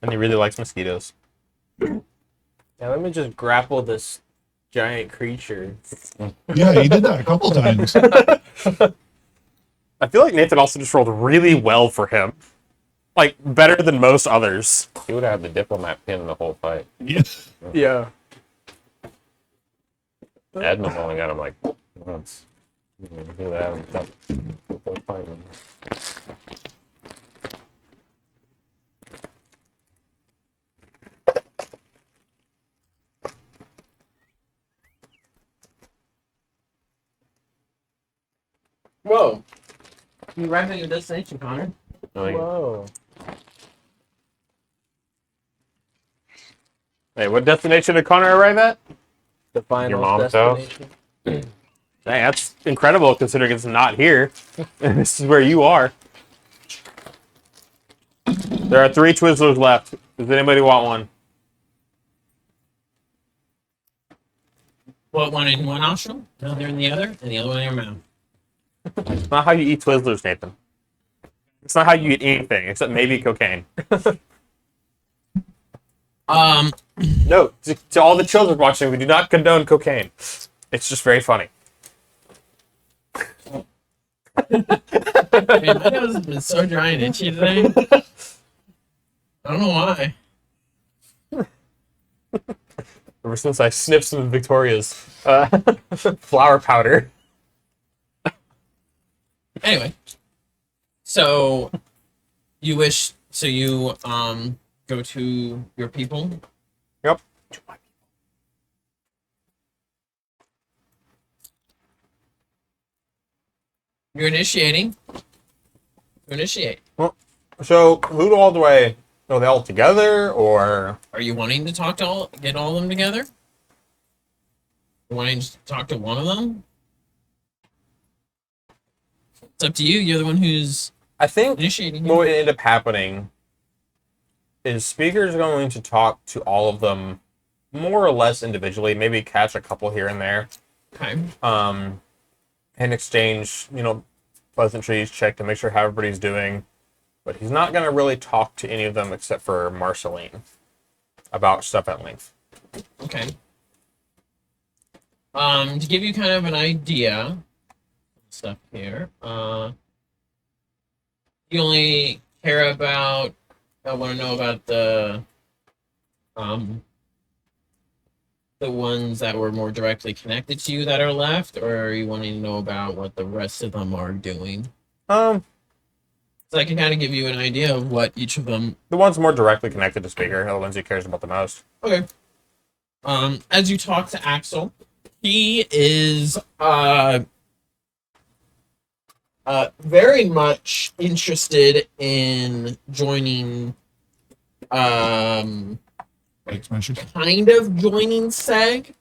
And he really likes mosquitoes. Yeah, let me just grapple this giant creature. Yeah, he did that a couple times. I feel like Nathan also just rolled really well for him. Like, better than most others. He would have the diplomat pin the whole fight. Yeah. Yeah. Edmund only got him like once. He would have him the whole fight. Whoa. You arrived at your destination, Connor. Whoa. Hey, what destination did Connor arrive at? The final mom's house? destination. Dang, that's incredible considering it's not here. And this is where you are. There are 3 Twizzlers left. Does anybody want one? What, one in one nostril? Another in the other? And the other one in your mouth. It's not how you eat Twizzlers, Nathan. It's not how you eat anything, except maybe cocaine. No, to all the children watching, we do not condone cocaine. It's just very funny. Man, my nose has been so dry and itchy today. I don't know why. Ever since I sniffed some of Victoria's flour powder. Anyway, so you go to your people. Yep. You're initiating. You initiate. So, who all the way? Are they all together, or? Are you wanting to get all of them together? You wanting to talk to one of them? It's up to you. You're the one who's I think initiating. what would end up happening is Speaker's going to talk to all of them more or less individually, maybe catch a couple here and there, Okay. and exchange, pleasantries, check to make sure how everybody's doing. But he's not going to really talk to any of them except for Marceline about stuff at length. Okay. To give you kind of an idea, stuff here. You only care about. I want to know about the ones that were more directly connected to you that are left, or are you wanting to know about what the rest of them are doing? So I can kind of give you an idea of what each of them. The ones more directly connected to Speaker are the ones he cares about the most. Okay. As you talk to Axel, he is very much interested in joining Like Smashers. kind of joining SEG.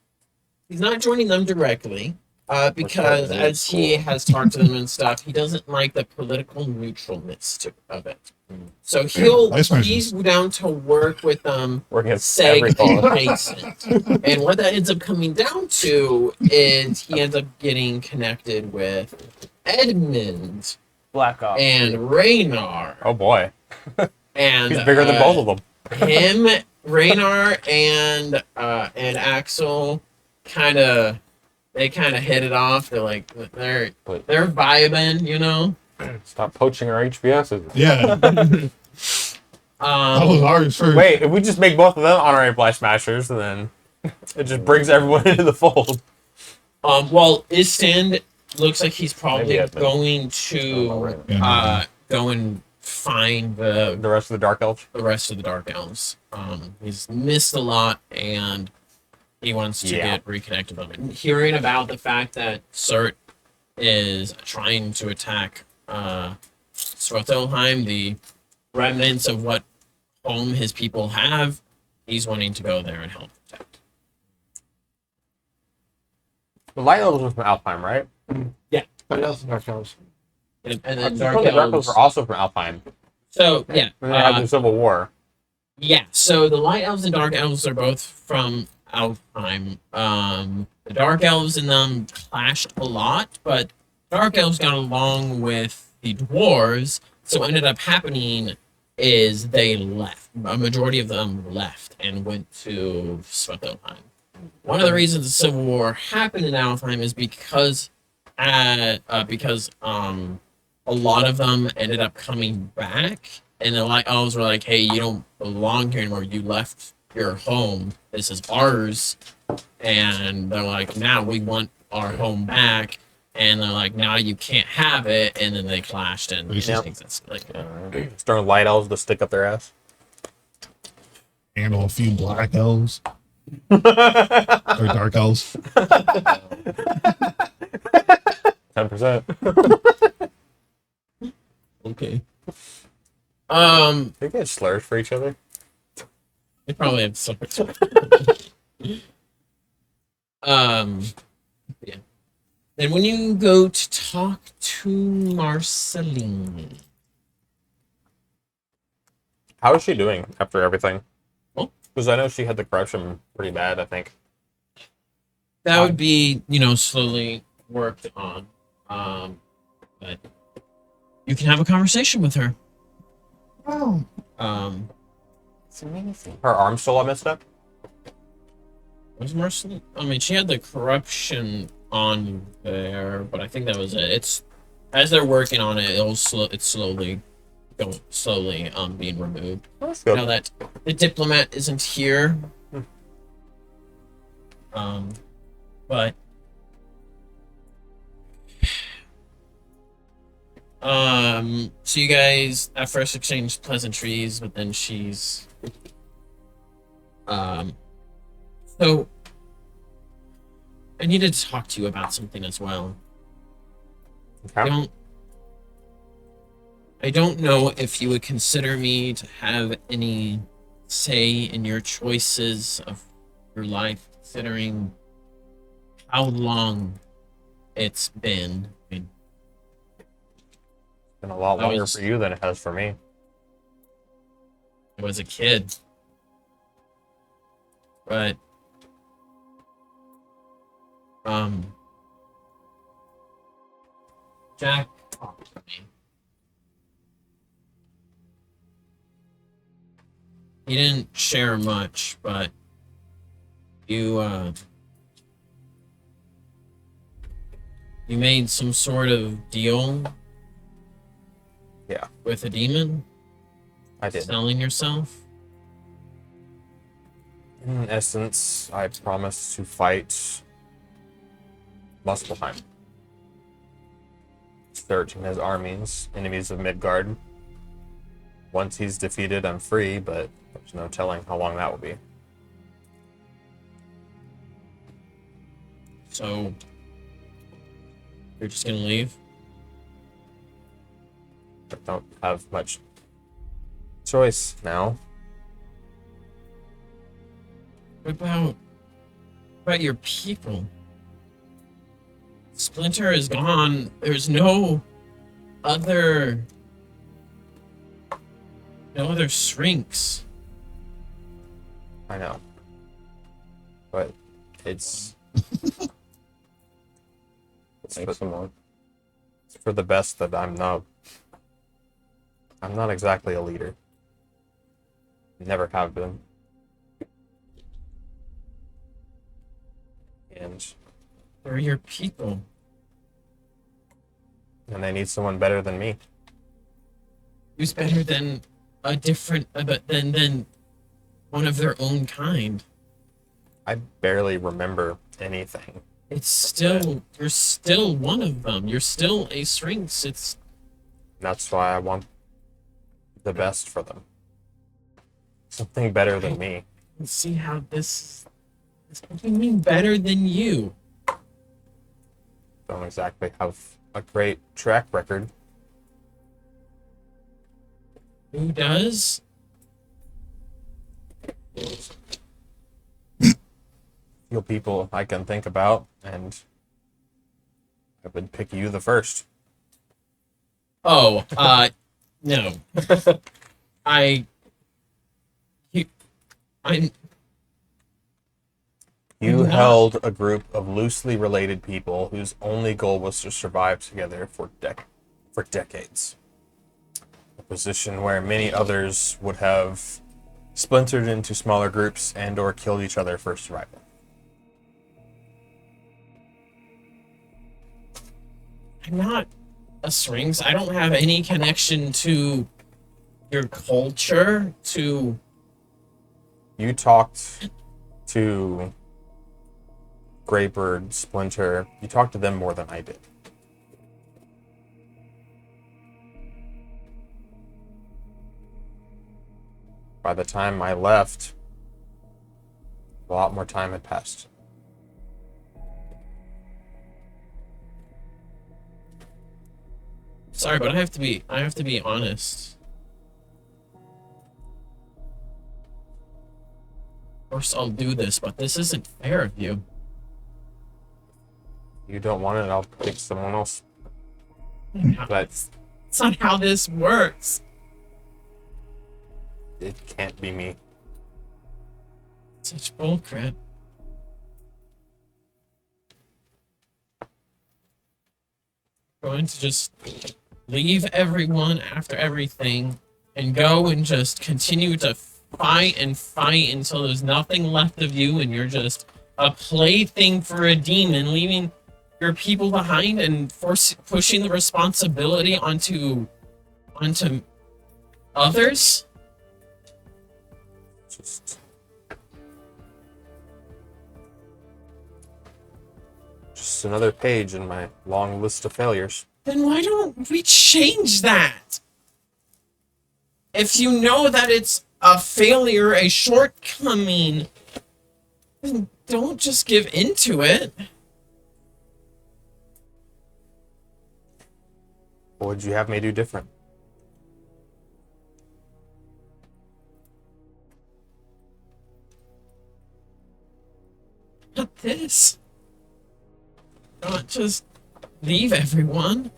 He's not joining them directly, because as he has talked to them and stuff, he doesn't like the political neutralness of it. So he's down to work with them, Working at SEG every call. adjacent. And what that ends up coming down to is he ends up getting connected with Edmund Black Ops. and Raynar. Oh boy. And He's bigger than both of them. him, Raynar, and Axel kind of hit it off. They're like they're vibing, Stop poaching our HBSs. Yeah. That was ours first. Wait, if we just make both of them honorary Flash Smashers, then it just brings everyone into the fold. Well, Istand looks like he's probably Maybe Edmund. going to go and find The rest of the Dark Elves. the rest of the Dark Elves. He's missed a lot, and he wants to get reconnected with them. And hearing about the fact that Cert is trying to attack Svartalheim, the remnants of what home his people have, he's wanting to go there and help protect. The Light Elves are from Alfheim, right? What else in Dark Elves? And The then Dark Elves are also from Alfheim. So yeah, And they had the Civil War. yeah. So the Light Elves and Dark Elves are both from Alfheim. The Dark Elves and them clashed a lot, but Dark Elves got along with the Dwarves. So what ended up happening is they left. A majority of them left and went to Svartalfheim. One of the reasons the Civil War happened in Alfheim is because a lot of them ended up coming back, and the Light Elves were like, "Hey, you don't belong here anymore. You left your home. This is ours." And they're like, "Now we want our home back." And they're like, "Now you can't have it." And then they clashed, and Yep. Starting light elves to stick up their ass. Handle a few black elves or dark elves. 10%. Okay. They get slurs for each other. They probably have separate. Yeah. Then when you go to talk to Marceline, How is she doing after everything? Oh. Because I know she had the corruption pretty bad, I think. that would be, slowly worked on. But you can have a conversation with her. Oh, It's amazing. Her arm's still all messed up? Was Marceline? I mean, she had the corruption on there, but I think that was it. It's as they're working on it, it's slowly being removed. That's good. Now that the diplomat isn't here. But so you guys at first exchanged pleasantries, but then she's so I needed to talk to you about something as well. Okay. I don't know if you would consider me to have any say in your choices of your life, considering how long it's been. I mean, It's been a lot I longer was- for you than it has for me. I was a kid. But Jack talked to me. He didn't share much, but you made some sort of deal. Yeah. With a demon, I did. selling yourself. In essence, I promised to fight Muspelheim. Search in his armies, enemies of Midgard. Once he's defeated, I'm free, but there's no telling how long that will be. So you're just gonna leave? I don't have much choice now. What about your people? Splinter is gone. There's no other shrinks. I know. But it's Make some more. it's for the best that I'm not exactly a leader. Never have been. And They're your people. they need someone better than me. Who's better than than one of their own kind? I barely remember anything. You're still one of them. You're still a Sphinx. That's why I want the best for them. Something better than me. Let's see how this what do you mean better than you? Don't exactly have a great track record. Who does? Few people I can think about, and I would pick you the first. Oh, no. I'm You Not- held a group of loosely related people whose only goal was to survive together for decades. position where many others would have splintered into smaller groups and or killed each other for survival. I'm not a Strings. I don't have any connection to your culture, to... You talked to Greybird, Splinter. You talked to them more than I did. By the time I left, a lot more time had passed. Sorry, but I have to be honest. Of course I'll do this, but this isn't fair of you. You don't want it, I'll pick someone else. But It's not how this works. it can't be me. Such bullcrap. Going to just leave everyone after everything and go and just continue to fight and fight until there's nothing left of you and you're just a plaything for a demon, leaving your people behind and pushing the responsibility onto others? Just another page in my long list of failures. Then why don't we change that? If you know that it's a failure, a shortcoming, then don't just give into it. What would you have me do different? Not this. Not just leave everyone.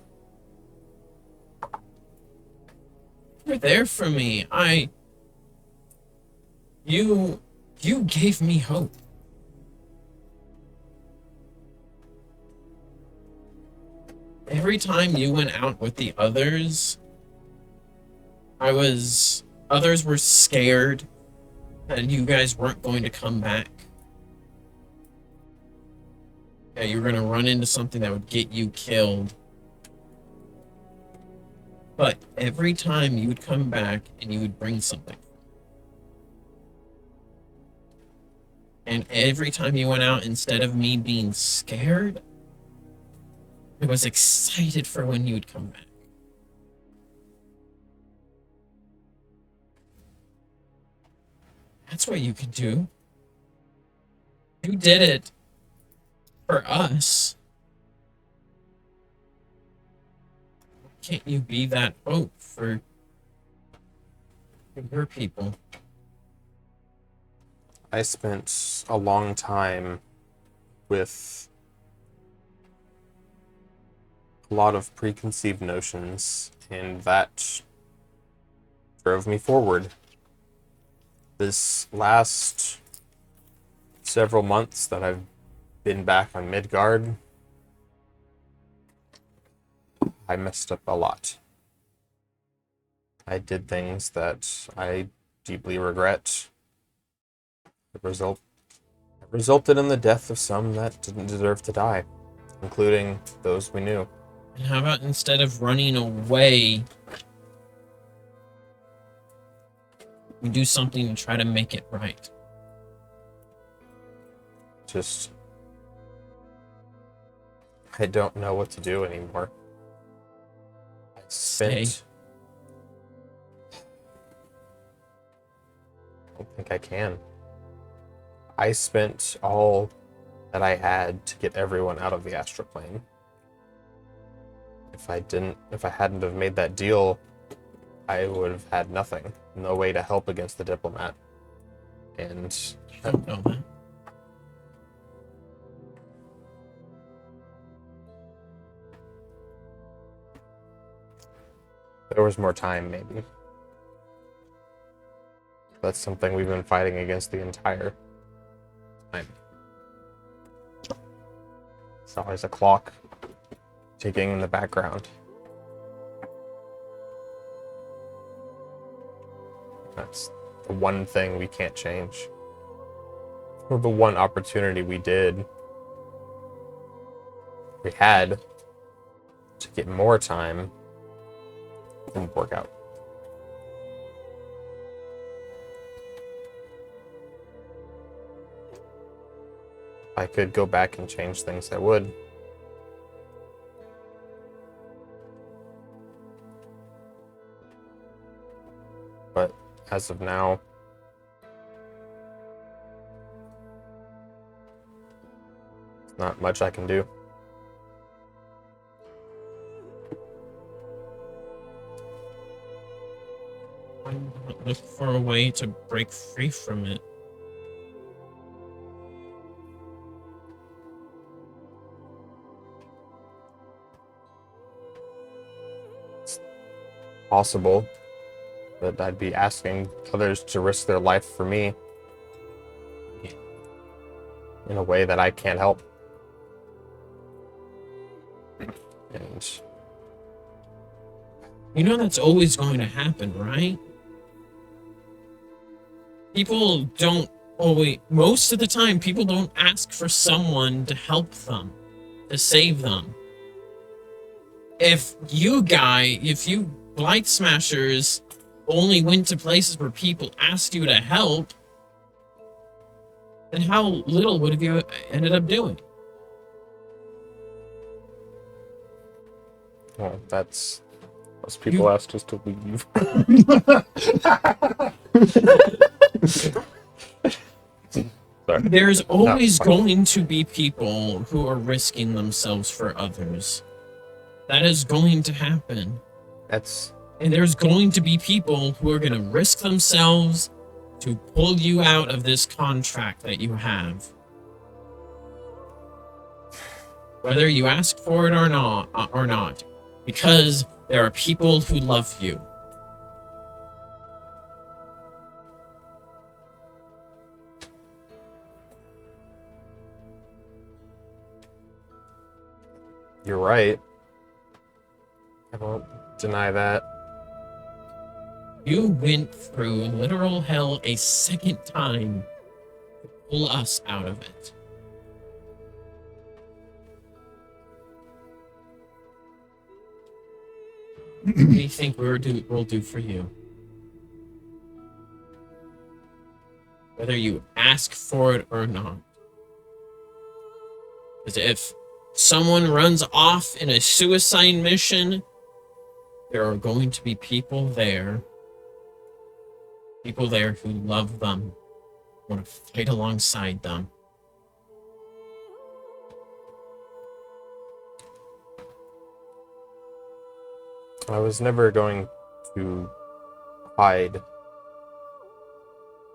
You're there for me. You gave me hope. Every time you went out with the others, others were scared that you guys weren't going to come back. Yeah, you were going to run into something that would get you killed. But every time you would come back and you would bring something. And every time you went out, instead of me being scared, I was excited for when you would come back. That's what you could do. You did it for us. Can't you be that hope for your people? I spent a long time with a lot of preconceived notions, and that drove me forward. This last several months that I've been back on Midgard, I messed up a lot. I did things that I deeply regret. It resulted in the death of some that didn't deserve to die, including those we knew. And how about instead of running away, we do something to try to make it right? Just, I don't know what to do anymore. I spent... I don't think I can. I spent all that I had to get everyone out of the astral plane. If I hadn't have made that deal, I would have had nothing. No way to help against the diplomat. And I don't know that. there was more time, maybe. That's something we've been fighting against the entire time. There's always a clock ticking in the background. That's the one thing we can't change. Or the one opportunity we had to get more time, didn't work out. If I could go back and change things, I would. But as of now, not much I can do. Why not look for a way to break free from it? Possible, but I'd be asking others to risk their life for me in a way that I can't help. And You know that's always going to happen, right? People don't always, most of the time, people don't ask for someone to help them, to save them. If you Blight Smashers only went to places where people asked you to help, then how little would have you ended up doing? well, that's most people asked us to leave. Sorry. There's always fine. going to be people who are risking themselves for others. That is going to happen. And there's going to be people who are going to risk themselves to pull you out of this contract that you have. Whether you ask for it or not, because there are people who love you. You're right. I won't deny that. You went through literal hell a second time to pull us out of it. What do you think we'll do for you? Whether you ask for it or not. Because if someone runs off in a suicide mission, there are going to be people there who love them, want to fight alongside them. I was never going to hide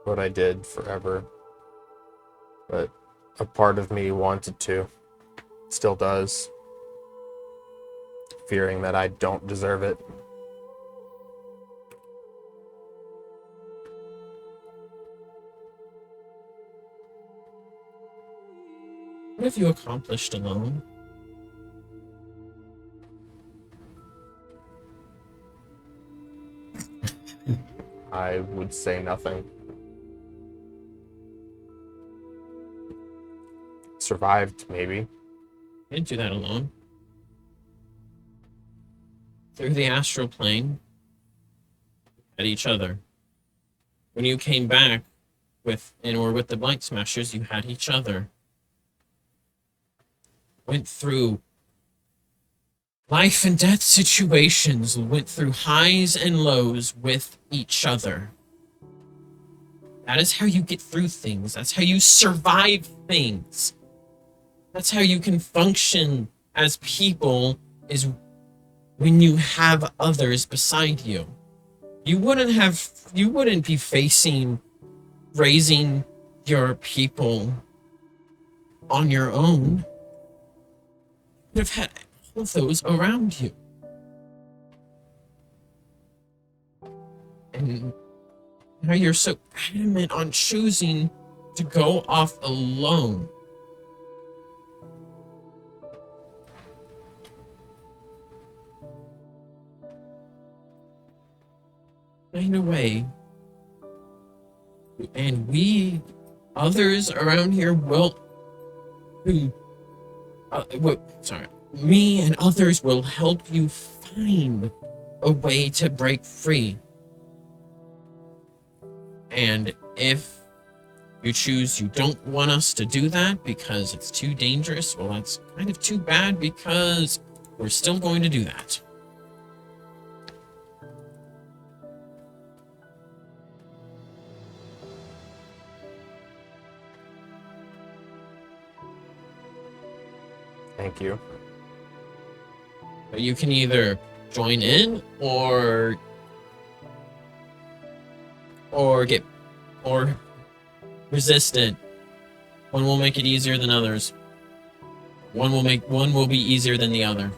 what I did forever, but a part of me wanted to. Still does. Fearing that I don't deserve it. What have you accomplished alone? I would say nothing. Survived, maybe. You didn't do that alone. Through the astral plane, at each other. When you came back with the Blight Smashers, you had each other. Went through life and death situations, went through highs and lows with each other. That is how you get through things. That's how you survive things. That's how you can function as people, is when you have others beside you. You wouldn't be raising your people on your own. You would have had all of those around you. And now you're so adamant on choosing to go off alone. In a way, And we, others around here will, sorry, me and others will help you find a way to break free. And if you choose you don't want us to do that because it's too dangerous, well, that's kind of too bad because we're still going to do that. Thank you. But you can either join in or resist it. One will make it easier than others. One will be easier than the other.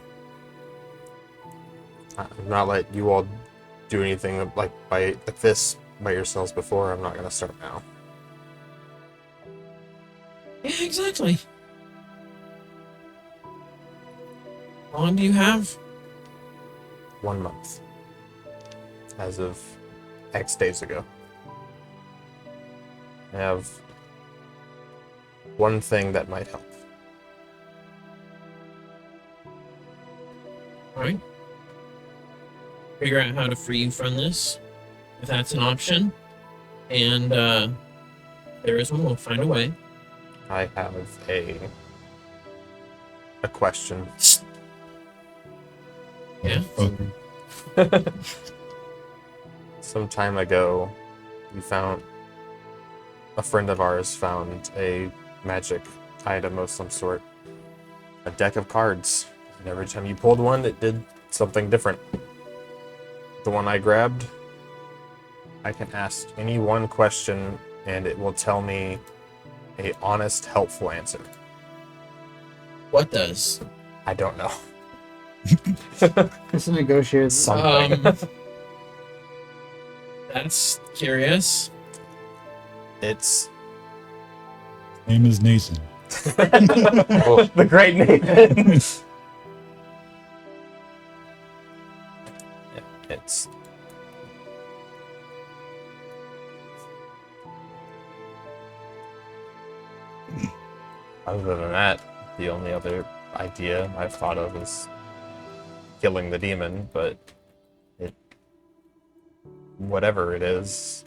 I'm not let you all do anything like this by yourselves before. I'm not gonna start now. Yeah, exactly. How long do you have? 1 month. As of X days ago. I have one thing that might help. Alright. Figure out how to free you from this, if that's an option. And there is one, we'll find a way. I have a question. Yeah. Some time ago, a friend of ours found a magic item of some sort. A deck of cards. And every time you pulled one, it did something different. The one I grabbed, I can ask any one question and it will tell me a honest, helpful answer. What does? I don't know. It's a negotiated. Something. That's curious. It's Name is Nathan. the great Nathan. It's other than that, the only other idea I've thought of is killing the demon, but whatever it is,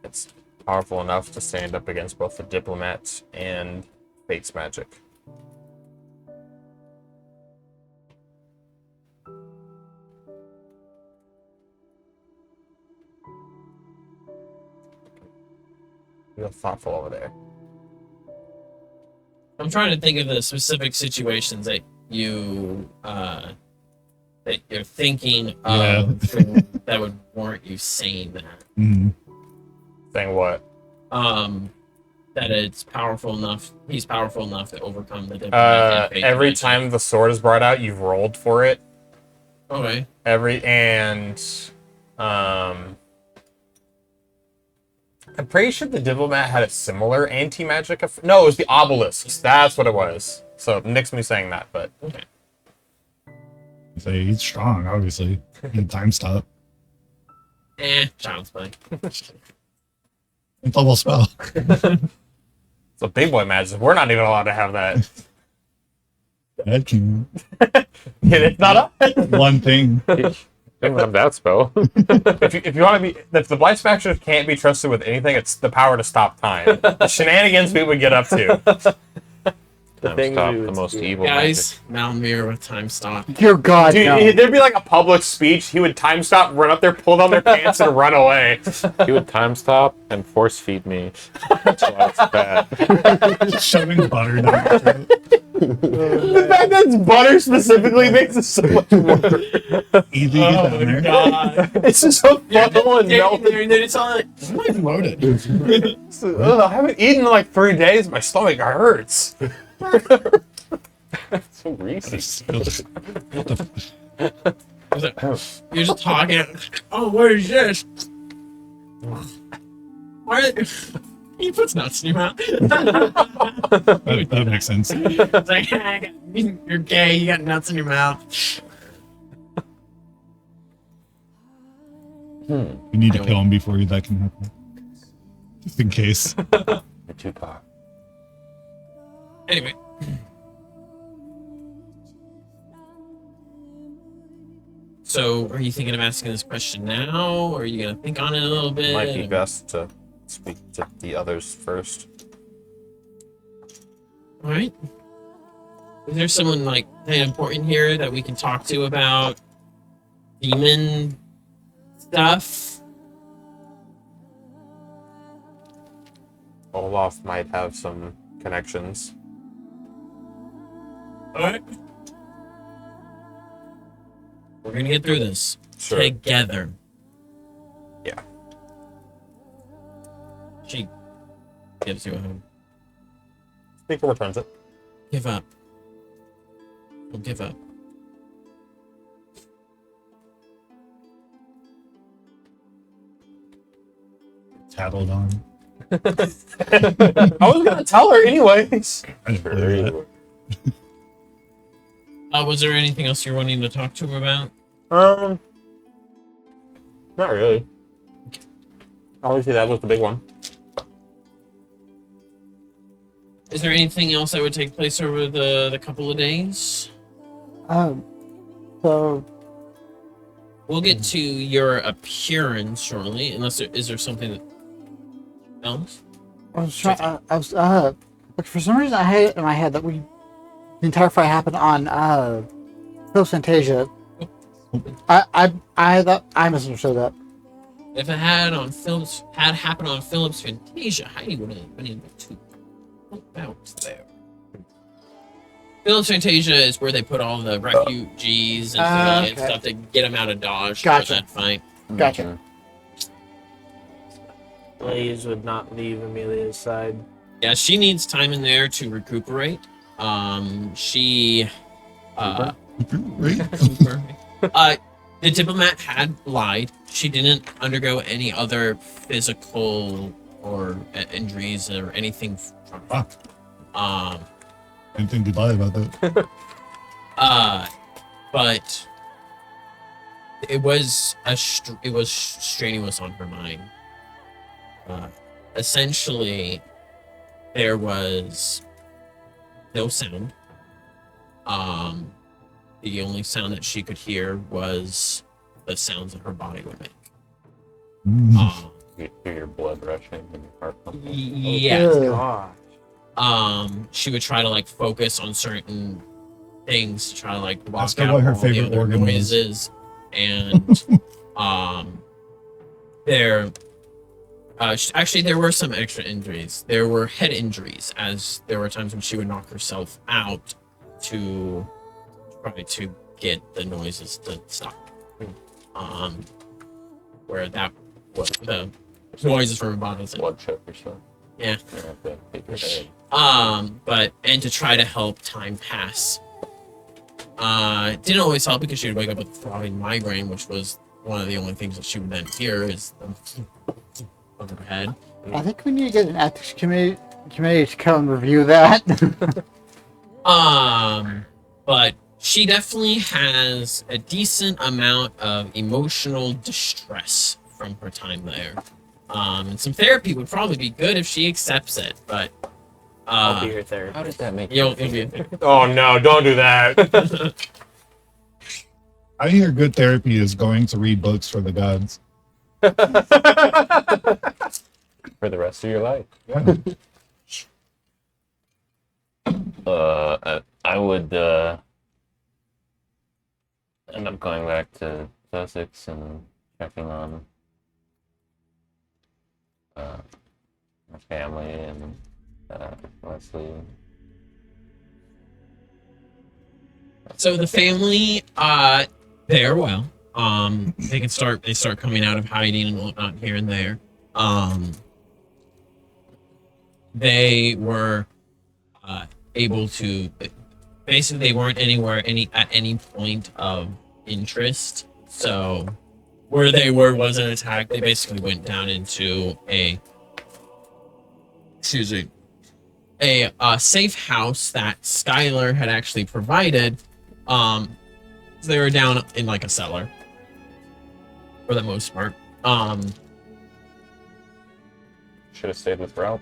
it's powerful enough to stand up against both the diplomats and Fate's magic. Real thoughtful over there. I'm trying to think of the specific situations that you're thinking of that would warrant you saying that. Mhm. Saying what? That it's powerful enough. He's powerful enough to overcome the diplomat. Every time the sword is brought out, you've rolled for it. Okay. I'm pretty sure the diplomat had a similar anti-magic effect. No, it was the obelisks. That's what it was. So nix me saying that, but Okay. Say he's strong, obviously. And time stop. Child's play. And double spell. it's a big boy magic. We're not even allowed to have that. That can It's not up. one thing. Don't have that spell. If you want to be, if the Blight Spectre can't be trusted with anything, it's the power to stop time. The shenanigans we would get up to. The things Stop we the would most see. evil Guys, Mount Mirror with time stop. Dear God, Dude, no. there'd be like a public speech. He would time stop, run up there, pull down their pants, and run away. magic. He would time stop and force feed me. That's why it's bad. Shoving butter down your throat. The fact that it's butter specifically makes it so much worse. Easy to get down there. God. It's just so funnel and melted. It's all like, it's loaded. Ugh, I haven't eaten in like 3 days. My stomach hurts. So greasy. What the You're just talking. Oh, what is this? Why? He puts nuts in your mouth. that makes sense. It's like, you're gay. You got nuts in your mouth. You need to kill him before that can happen. Just in case. The Tupac. Anyway. So, are you thinking of asking this question now, or are you gonna think on it a little bit? It might be best to speak to the others first. All right. Is there someone like important here that we can talk to about demon stuff? Olaf might have some connections. All right. We're gonna get through this together. Yeah. She gives you a hug. Speaker returns it. Give up. Don't give up. Tattled on. I was gonna tell her anyways. I didn't believe that. Was there anything else you're wanting to talk to her about? Not really. Obviously, that was the big one. Is there anything else that would take place over the couple of days? So We'll get to your appearance shortly, unless is there something else? I was trying. But for some reason, I had it in my head that the entire fight happened on Phil's Fantasia. I thought I misunderstood that. If it had happened on Philip's Fantasia, Heidi would have been able to help out there. Philip's Fantasia is where they put all the refugees and civilian okay. stuff to get them out of Dodge Gotcha. for that fight. Gotcha. Blaze would not leave Amelia's side. Yeah, she needs time in there to recuperate. She Right? the diplomat had lied. She didn't undergo any other physical or injuries or anything from it. I didn't think you'd lie about that. But it was strenuous on her mind. Essentially, there was no sound. The only sound that she could hear was the sounds that her body would make. You hear your blood rushing and your heart pumping. Yeah. Gosh. She would try to like focus on certain things to try to like block Ask her out what her all the favorite other organ was. noises, and there. Actually, there were some extra injuries. There were head injuries, as there were times when she would knock herself out to try to get the noises to stop. Where that was the noises from her body. Blood choke or something. Yeah. You have to hit your head. And to try to help time pass. It didn't always help because she would wake up with a throbbing migraine, which was one of the only things that she would then hear is the of her head. I think we need to get an ethics committee to come and review that. But she definitely has a decent amount of emotional distress from her time there. And some therapy would probably be good if she accepts it, but I'll be her therapist. How did that make you'll you be Oh no, don't do that. I hear good therapy is going to read books for the gods. for the rest of your life? Yeah. I would end up going back to Sussex and checking on my family and Leslie. So the family, they're well. They start coming out of hiding and whatnot here and there. They were able to, basically they weren't at any point of interest. So where they were wasn't attacked. They basically went down into a safe house that Skylar had actually provided. They were down in like a cellar for the most part. Should have stayed with Ralph.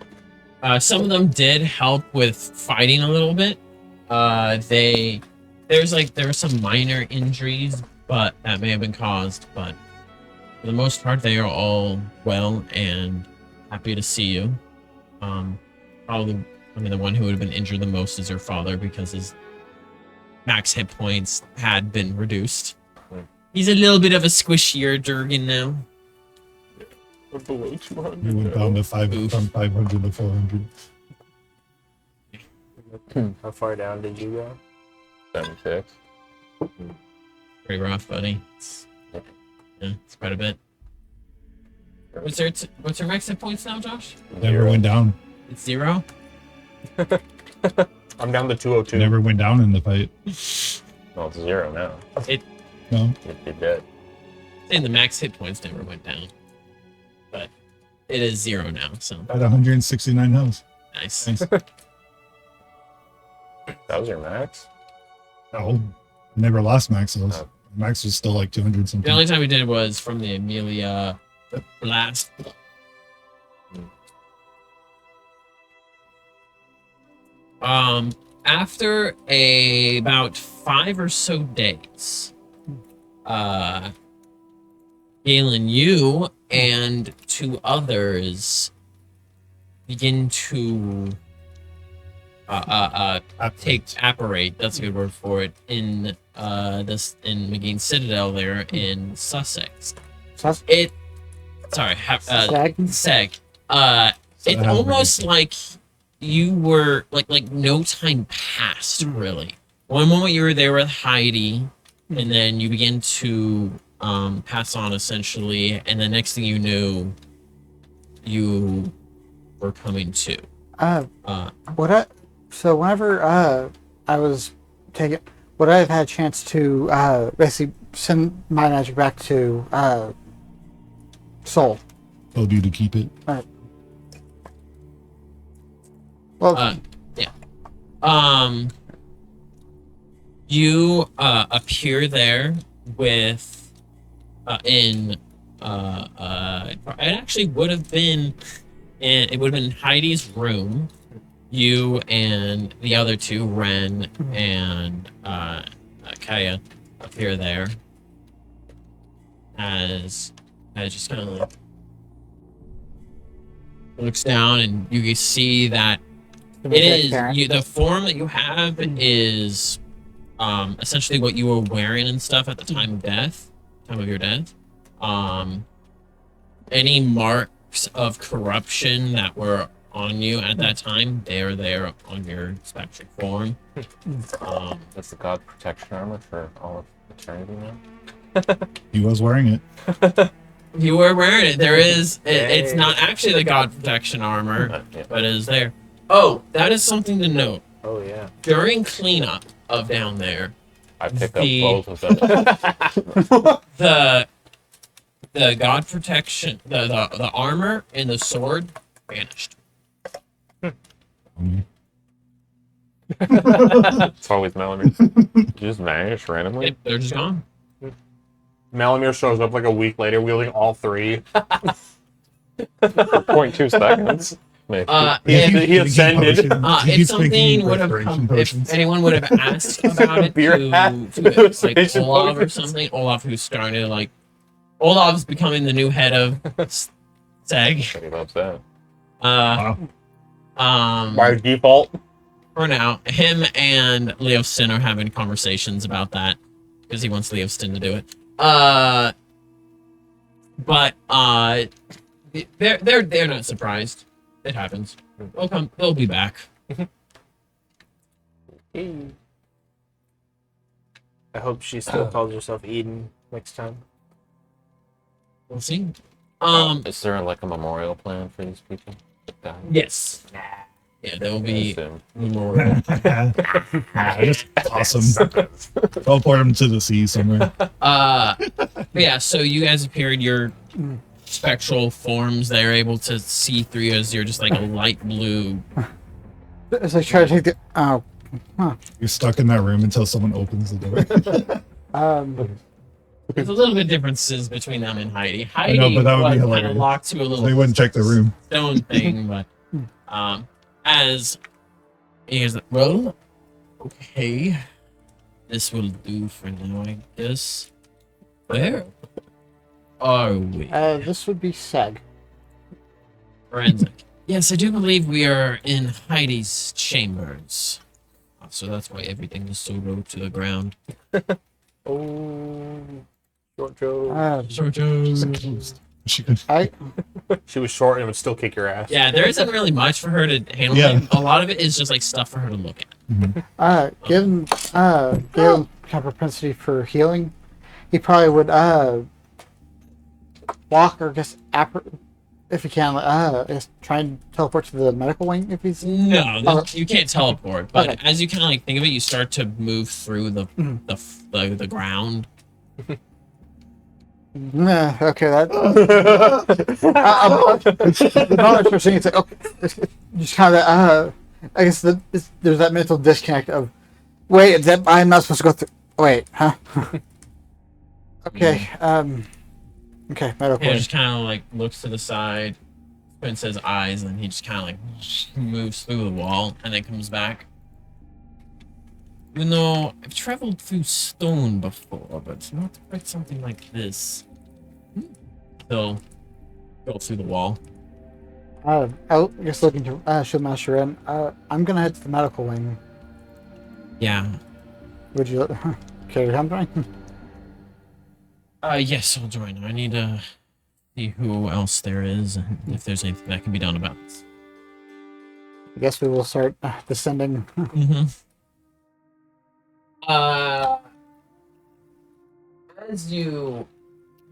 Some of them did help with fighting a little bit. There were some minor injuries, but that may have been caused. But for the most part, they are all well and happy to see you. Probably, the one who would have been injured the most is your father because his max hit points had been reduced. He's a little bit of a squishier Durgan now. We're below 200. We went down to from 500 to 400. How far down did you go? 76. Pretty rough, buddy. Yeah, it's quite a bit. What's your max hit points now, Josh? Never went down. It's 0? I'm down to 202. Never went down in the fight. Well, it's 0 now. No. You're dead. Saying the max hit points never went down. But it is 0 now, so At 169 health. nice. That was your max? No. I never lost max health. Oh. Max was still like 200 The something. only time we did it was from the Amelia blast. After about 5 or so days, Galen, you and 2 others begin to apparate. That's a good word for it in McGean Citadel there in Sussex. Seg? Seg. It's almost like you were like no time passed really. One moment you were there with Heidi, and then you begin to pass on essentially, and the next thing you knew, you were coming to. Whenever I was taking, would I have had a chance to basically send my magic back to Soul? Told you to keep it. Well, Yeah. You appear there with it actually would have been in Heidi's room. You and the other 2, Ren and Kaya, appear there as just kind of like looks down, and you can see that the form that you have is essentially what you were wearing and stuff at the time of your death. Any marks of corruption that were on you at that time, they are there on your spectral form. That's the god protection armor for all of eternity now. He was wearing it. You were wearing it. There is. It's not actually the god protection armor, Yeah. but it is there. Oh, that is something to note. Oh yeah. During cleanup of down there, I picked up The- both of them. the god protection, the armor and the sword vanished. It's always Melamir. Just vanish randomly. They're just gone. Malamir shows up like a week later wielding all 3. 0.2 seconds. Maybe. He ascended. If something would have come, if anyone would have asked about it Beer to hat. like Olaf or something, Olaf who's starting to like, Olaf's becoming the new head of Seg. He loves that. Wow. By default. For now, him and Leofstin are having conversations about that because he wants Leofstin to do it. But they're not surprised. It happens. They'll be back. I hope she still calls herself Eden next time. We'll see. Is there like a memorial plan for these people? that died? Yes. Yeah, there will I be assume. memorial. That's awesome. Teleport him to the sea somewhere. But yeah, so you guys appear in your spectral forms. They're able to see through you as you're just like a light blue. as I try to take the You're stuck in that room until someone opens the door. There's a little bit differences between them and Heidi. Heidi know, but that would be was kind of hilarious. locked to a little They wouldn't check the room. stone thing, but as here's the well, okay, this will do for now, I guess. Where are we? This would be Seg. Forensic. Yes, I do believe we are in Heidi's chambers. So that's why everything is so low to the ground. Oh, short Joe. Short Joe. She could. She was short and would still kick your ass. Yeah, there isn't really much for her to handle. Yeah. A lot of it is just like stuff for her to look at. Given Galen's kind of propensity for healing, he probably would walk or just if he can, just try and teleport to the medical wing if he's. No, Oh. you can't teleport. But Okay. as you kind of like think of it, you start to move through the ground. Okay, that. The knowledge for saying it's like okay, just kind of I guess there's that mental disconnect of, wait, that I'm not supposed to go through. Wait, huh? Okay, okay, medical. He wing. just kind of like looks to the side, squints his eyes, and he just kind of like moves through the wall and then comes back. You know, I've traveled through stone before, but not quite something like this. So, go through the wall. I guess looking to Shieldmaster in. I'm gonna head to the medical wing. Yeah. Would you care to come join? Yes, I'll join. I need to see who else there is and if there's anything that can be done about this. I guess we will start descending. As you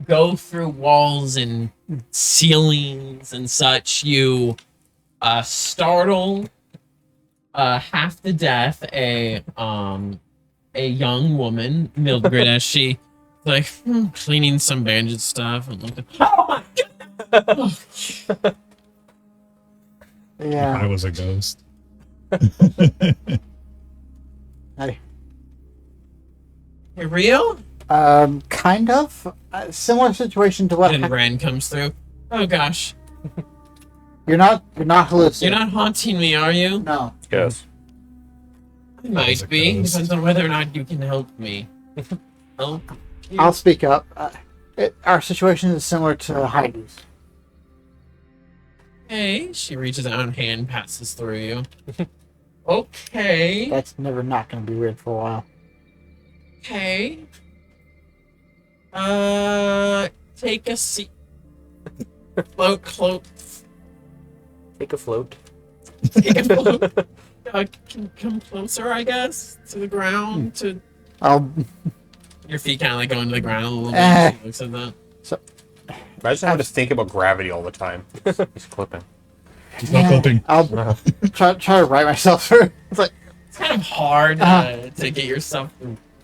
go through walls and ceilings and such, you startle half to death a young woman, Mildred, as she like cleaning some bandage stuff and looked. Oh my god! Yeah. I was a ghost. Hey. You're real? Kind of. Similar situation to what And Ren comes through. Oh gosh, you're not hallucinating. you're not haunting me, are you? No. Yes. I might be. ghost. Depends on whether or not you can help me. Help you? I'll speak up. Our situation is similar to Heidi's. Hey, she reaches out and hand passes through you. Okay. That's never not going to be weird for a while. Okay. Take a seat. Float. Take a float. Take a float. Can come closer, I guess, to the ground. To I'll. your feet, kind of like going to the ground a little bit. Eh. She looks at that. Imagine having to think about gravity all the time. He's clipping. He's not clipping. I'll try to write myself through. It's like It's kind of hard to get yourself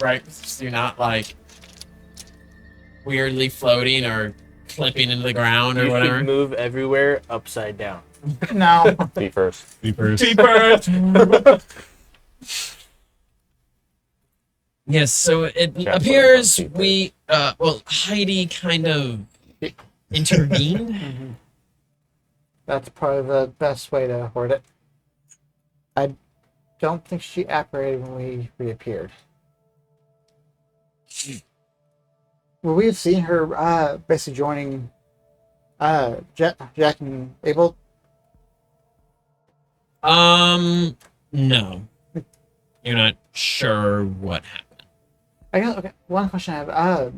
right, so you're not like weirdly floating or clipping into the ground or You whatever. should move everywhere upside down. no. Feet first. Beepers. Yes, so it Yeah, appears but- we, Heidi kind of intervened. That's probably the best way to word it. I don't think she apparated when we reappeared. Well, we had seen her basically joining Jack and Abel. No. You're not sure what happened. I guess, okay, one question I have.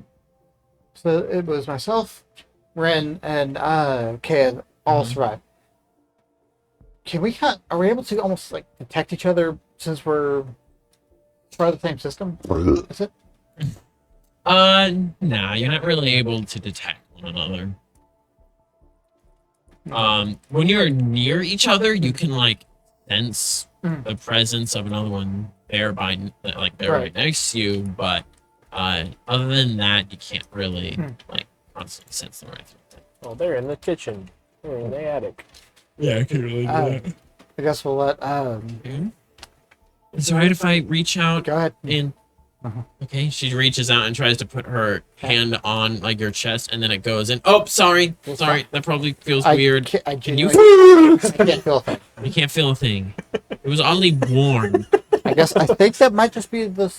So it was myself, Ren, and Kay all survived. Can we are we able to almost like detect each other since we're part of the same system? Is it? Nah, you're not really able to detect one another. When you're near each other, you can like sense the presence of another one there by like they're right next to you, but other than that, you can't really like constantly sense them right through. Oh, they're in the kitchen. They're in the attic. Yeah, I can't really do that. I guess we'll let Is it alright if I reach out go ahead. and Okay, she reaches out and tries to put her hand on like your chest, and then it goes in. Oh, sorry. That probably feels weird. Can you? I can't feel a thing. You can't feel a thing. It was oddly warm. I think that might just be the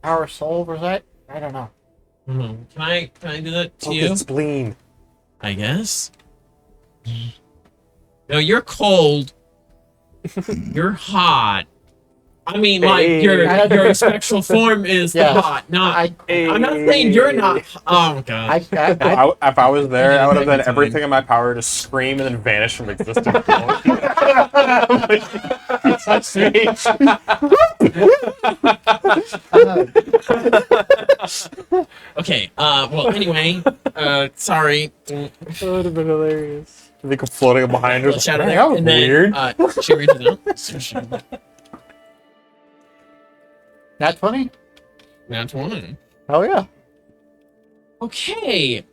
power soul, was that? I don't know. Can I do that to Oh, you? the spleen. I guess. No, you're cold. You're hot. I mean, like Hey. your spectral form is Yeah. hot. Not. Hey. I'm not saying you're not. Oh my god. If I was there, I would have done Every time. everything in my power to scream and then vanish from existence. Touch me. Okay. Well, anyway. Sorry. That would have been hilarious. I think I'm floating behind her. Let's shout out That there. was And then weird. she reaches out. So she- That's funny. That's one. Oh yeah. Okay.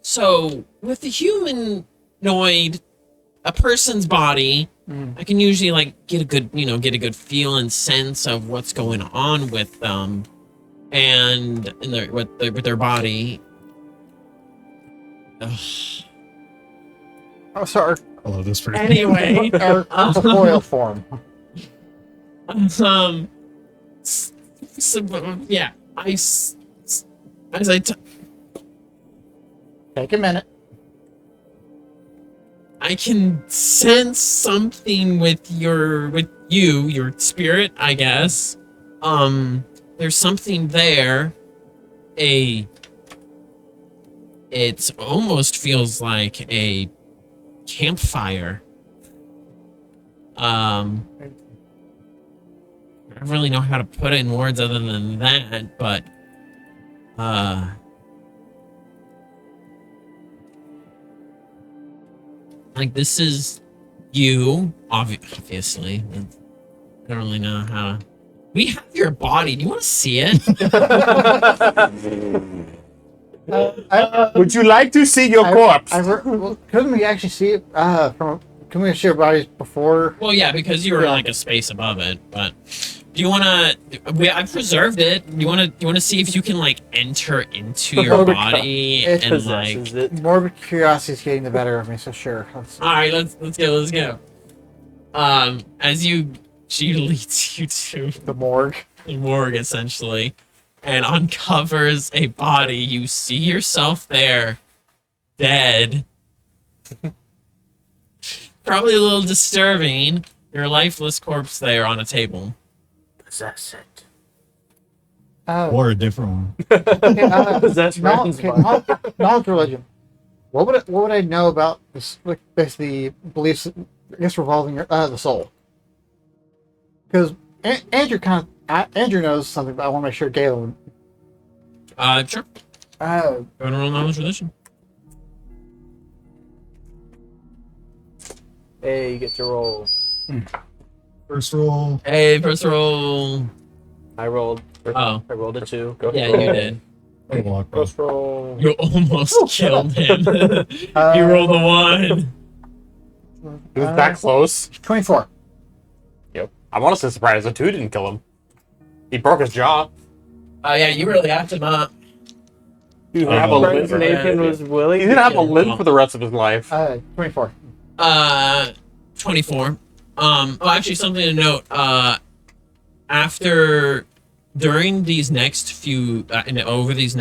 So with the humanoid, a person's body, I can usually like get a good feel and sense of what's going on with them, and in with their body. Ugh. Oh, sorry. I love this pretty. Anyway, Our corporeal form. yeah, as I Take a minute. I can sense something with your spirit, I guess. There's something there. It almost feels like a campfire. I don't really know how to put it in words other than that, but like this is you, obviously. I don't really know how. We have your body. Do you want to see it? Would you like to see your corpse? Couldn't we actually see it from? Can we see our bodies before? Well, yeah, because you were like a space above it. But do you want to? I've preserved it. Do you want to see if you can like enter into your body It and like? Possesses it. Morbid curiosity is getting the better of me, so sure. All right, let's go. As she leads you to The morgue. the morgue essentially, and uncovers a body. You see yourself there, dead. Probably a little disturbing. Your lifeless corpse there on a table. Possess it. Or a different one. Possess Ren's body. Knowledge religion. What would I know about this? Like basically beliefs, I guess revolving the soul. Because Andrew Andrew knows something, but I want to make sure Galen. Sure. Oh, Go to roll knowledge religion. Hey, you get to roll. First roll. Hey, first roll. I rolled. Oh, I rolled a 2. yeah, you did. Oh, walk roll. First roll. You almost killed him. You rolled a 1. He was that close. 24. Yep. I'm honestly surprised the 2 didn't kill him. He broke his jaw. Oh yeah, you really act him up. He's gonna have a Friends limp. for- Nathan was willing. He's gonna have a kill him. limp for the rest of his life. 24. 24. Actually, something to note. During these next few, over these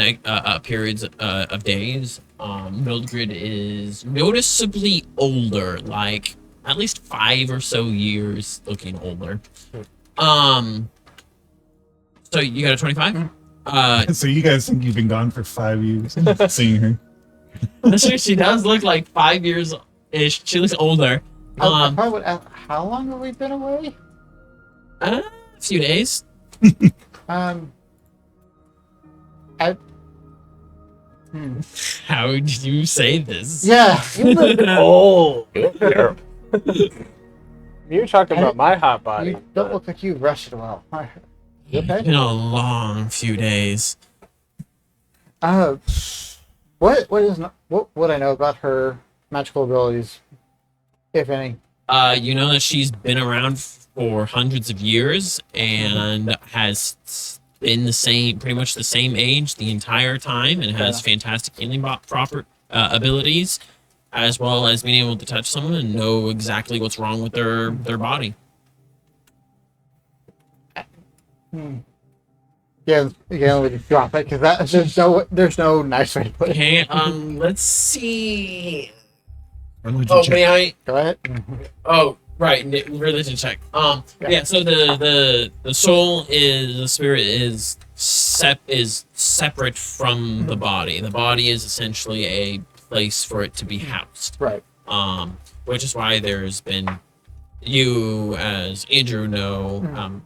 periods of days, Mildred is noticeably older, like at least 5 or so years looking older. So you got a 25? So you guys think you've been gone for 5 years seeing her? She does look like 5 years-ish. She looks older. I probably would ask, how long have we been away? A few days. I. How did you say this? Yeah. You look, Oh, Yeah. you're talking about my hot body. you don't look like you rested well. You It's okay? been a long few days. What would I know about her magical abilities, if any? You know that she's been around for hundreds of years and has been pretty much the same age the entire time, and has fantastic healing proper abilities, as well as being able to touch someone and know exactly what's wrong with their body. Yeah, we can drop it because there's no nice way to put it. Okay, let's see. Religion Oh, check. may I? Go ahead. Oh, right, religion check. Yeah. So the soul is the spirit is separate from the body. The body is essentially a place for it to be housed. Right. Which is why there's been, you as Andrew know,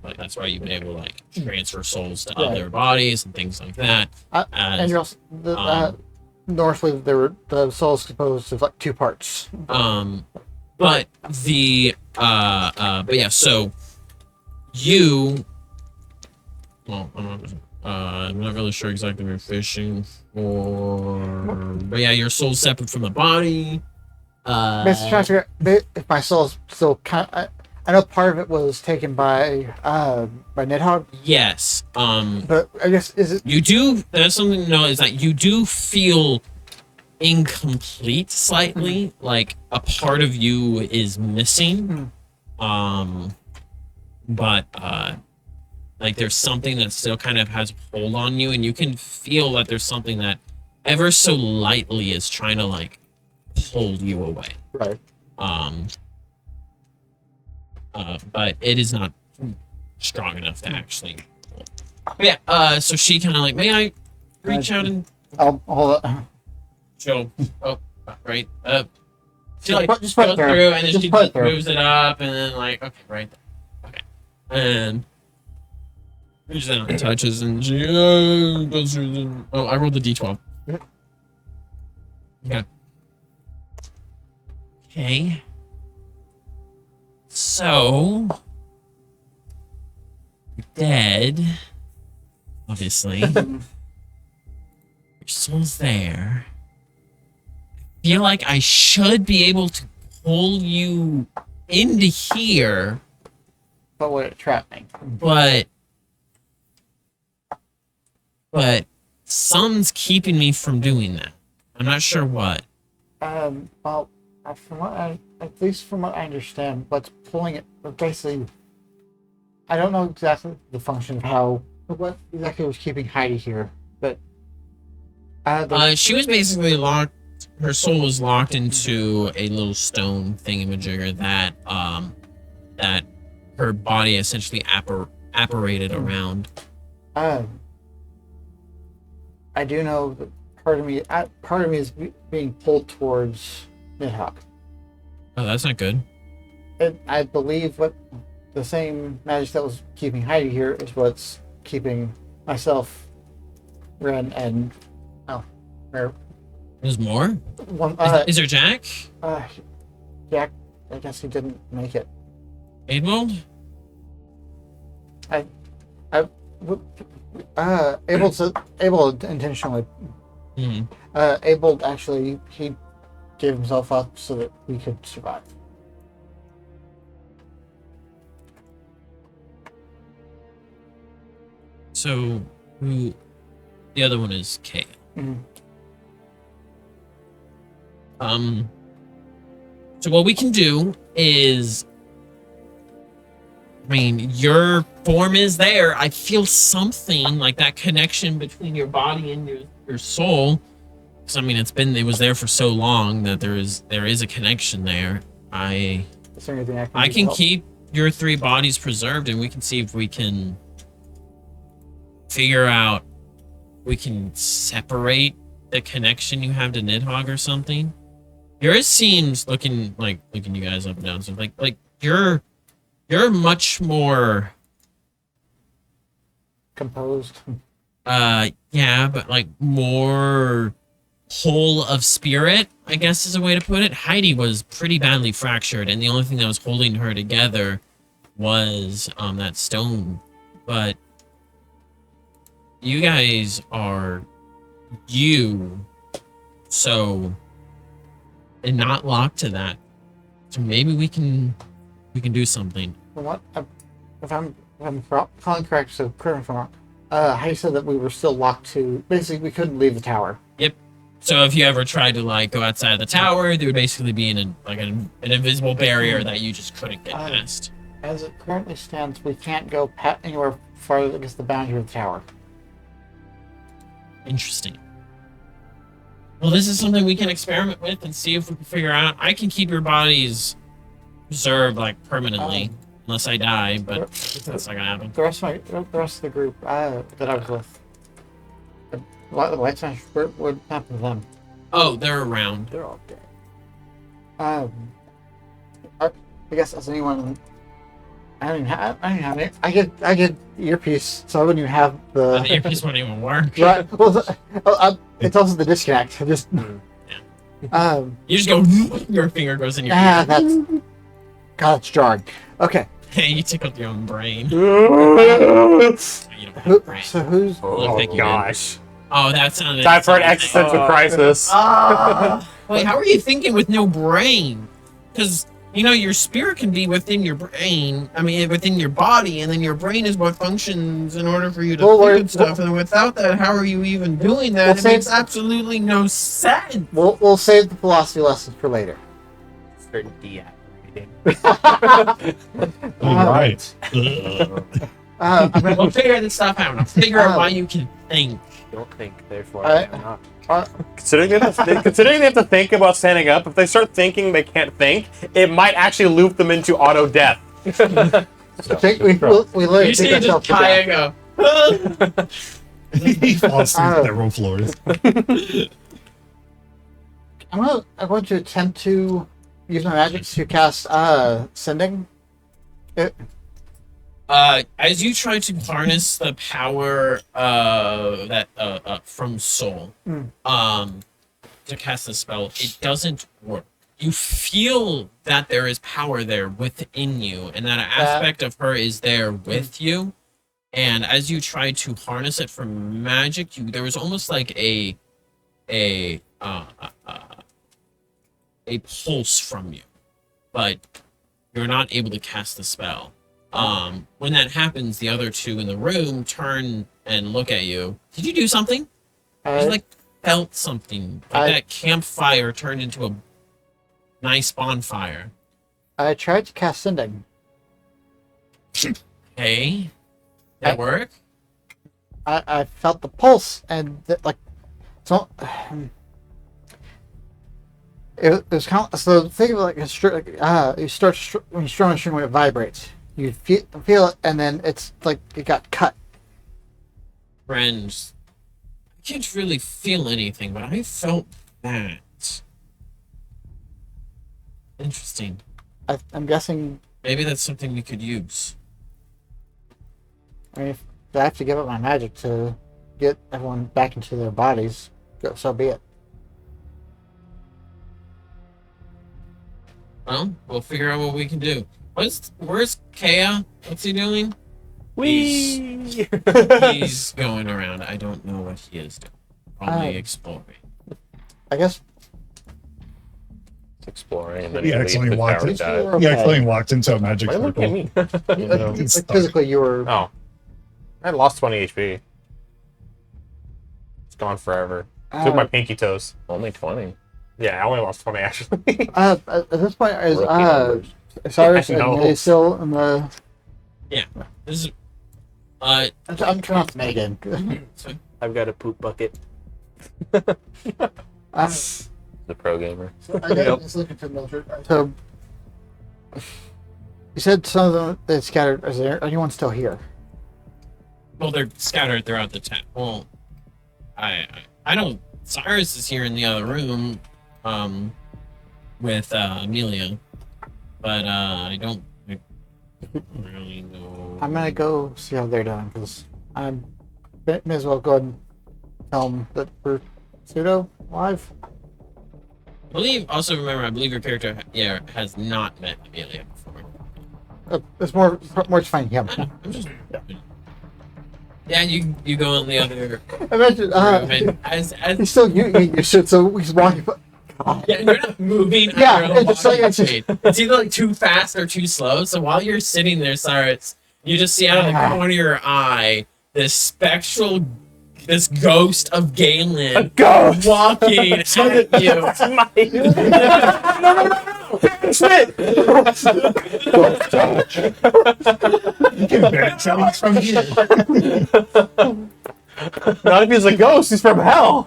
like that's why you've been able to like transfer souls to other bodies and things like that. And you're also Northleaf, the soul is composed of like two parts. But yeah, so you, well, I'm not really sure exactly what you're fishing for, but yeah, your soul's separate from the body. Basically, trying to figure out if my soul's still kind of, I know part of it was taken by Nidhogg, Yes. but I guess That's something to know, is that you do feel incomplete slightly, like a part of you is missing. But like there's something that still kind of has a hold on you, and you can feel that there's something that ever so lightly is trying to like pull you away. right. But it is not strong enough to actually. But yeah. So she kind of like, may I reach out and I'll hold it. she'll right she like Just put goes it there. through, and then Just she put it just there. moves it up, and then like right there. Okay, and reaches out and touches, and she goes through the. Oh, I rolled the d12. Okay. Okay. So dead, obviously. Your soul's there. I feel like I should be able to pull you into here, But would it trap me? but something's keeping me from doing that. I'm not sure what. Well, at least from what I understand, what's pulling it, basically, I don't know exactly the function of what exactly was keeping Heidi here, but She was basically locked. Her soul was locked into a little stone thingamajigger that her body essentially apparated around. I do know that part of me is being pulled towards Nidhogg. Oh, that's not good. I believe what the same magic that was keeping Heidi here is what's keeping myself, Ren, and There's more? one. Is there Jack? Jack. I guess he didn't make it. Adewald? Able intentionally. Hmm. Able actually, he gave himself up so that we could survive. So, who? The other one is Kale. Mhm. So what we can do is, I mean, your form is there. I feel something like that connection between your body and your soul. So I mean, it was there for so long that there is a connection there. Is there anything I can I do to can help? keep your three bodies preserved, and we can see if we can figure out. We can separate the connection you have to Nidhogg or something. Yours seems looking you guys up and down. So like you're much more composed. yeah, but like more whole of spirit, I guess is a way to put it. Heidi was pretty badly fractured, and the only thing that was holding her together was that stone. But you guys are you, so and not locked to that So maybe we can do something. From what, if I'm calling correct, so correct me if I'm wrong. How you said that we were still locked to, basically we couldn't leave the tower. Yep. So if you ever tried to like go outside of the tower, there would basically be an invisible barrier that you just couldn't get past. As it currently stands, we can't go anywhere farther against the boundary of the tower. Interesting. Well, this is something we can experiment with and see if we can figure out. I can keep your bodies preserved like permanently, unless I die, but that's not gonna happen. The rest of the group that I was with, the light smash, what happened to them? Oh, they're around. They're all dead. I guess as anyone, I don't even have any. I get earpiece, so I wouldn't even have the. The earpiece won't even work. Right. Well, it's also the disconnect. I just. Yeah. You just go. Your finger goes in your Ah, ear. that's. God, it's jarring. Okay. Hey, you tickled your own brain. You don't have a brain. So who's? Oh thank you, gosh. Oh, that sounded. Time for an existential crisis. Wait, how are you thinking with no brain? Because your spirit can be within your brain. I mean, within your body, and then your brain is what functions in order for you to think of stuff. And without that, how are you even doing that? It makes absolutely no sense. We'll save the philosophy lessons for later. Certain deactivating. Right. We'll figure this stuff out. I'll figure out why you can think. Don't think, therefore I am not. Considering they have to think about standing up, if they start thinking they can't think, it might actually loop them into auto death. We literally You see take just ourselves to death. Kaya go. He falls through the room floors. I'm going to attempt to use my magic to cast sending. As you try to harness the power that from Soul, to cast the spell, it doesn't work. You feel that there is power there within you, and that aspect of her is there with you. And as you try to harness it from magic, there was almost like a pulse from you, but you're not able to cast the spell. When that happens, the other two in the room turn and look at you. Did you do something? You like felt something. Like that campfire turned into a nice bonfire. I tried to cast sending. Hey, did it work? I felt the pulse and so. It was kind of, so think of it like a string. You start when you strum a string when it vibrates. You feel it, and then it's like it got cut. Friends, I can't really feel anything, but I felt that. Interesting. I'm guessing. Maybe that's something we could use. I mean, if I have to give up my magic to get everyone back into their bodies, so be it. Well, we'll figure out what we can do. Where's Kea? What's he doing? Whee! He's going around. I don't know what he is doing. Probably exploring. I guess. It's exploring. And then He he leaves accidentally the walked tower in. dive. Okay. He actually walked into a magic Why look at circle. me? It's Like stuck. physically, you were. Oh. I lost 20 HP. It's gone forever. Took my pinky toes. Only 20. Yeah, I only lost 20 actually. At this point, is Rookie numbers. Cyrus and No. May still in the? This is. I'm turning off the minigame. I've got a poop bucket. The pro gamer. I got just looking for military. So, you said some of them they scattered. Is there anyone still here? Well, they're scattered throughout the town. Well, I don't. Cyrus is here in the other room, with Amelia, but I don't really know. I'm gonna go see how they're doing because I may as well go ahead and tell them that we're pseudo live. I believe your character has not met Amelia before. It's more to find him. I'm just. Yeah, you go in the other I mentioned room, and as he's still using your shit, so he's walking. Yeah, you're not moving. At Yeah, your own it's just like- body it's just- speed. It's either like too fast or too slow. So while you're sitting there, Cyrus, you just see out of the corner of your eye this ghost of Galen Ghost! walking at you. It's from here. Not if he's a ghost, he's from hell.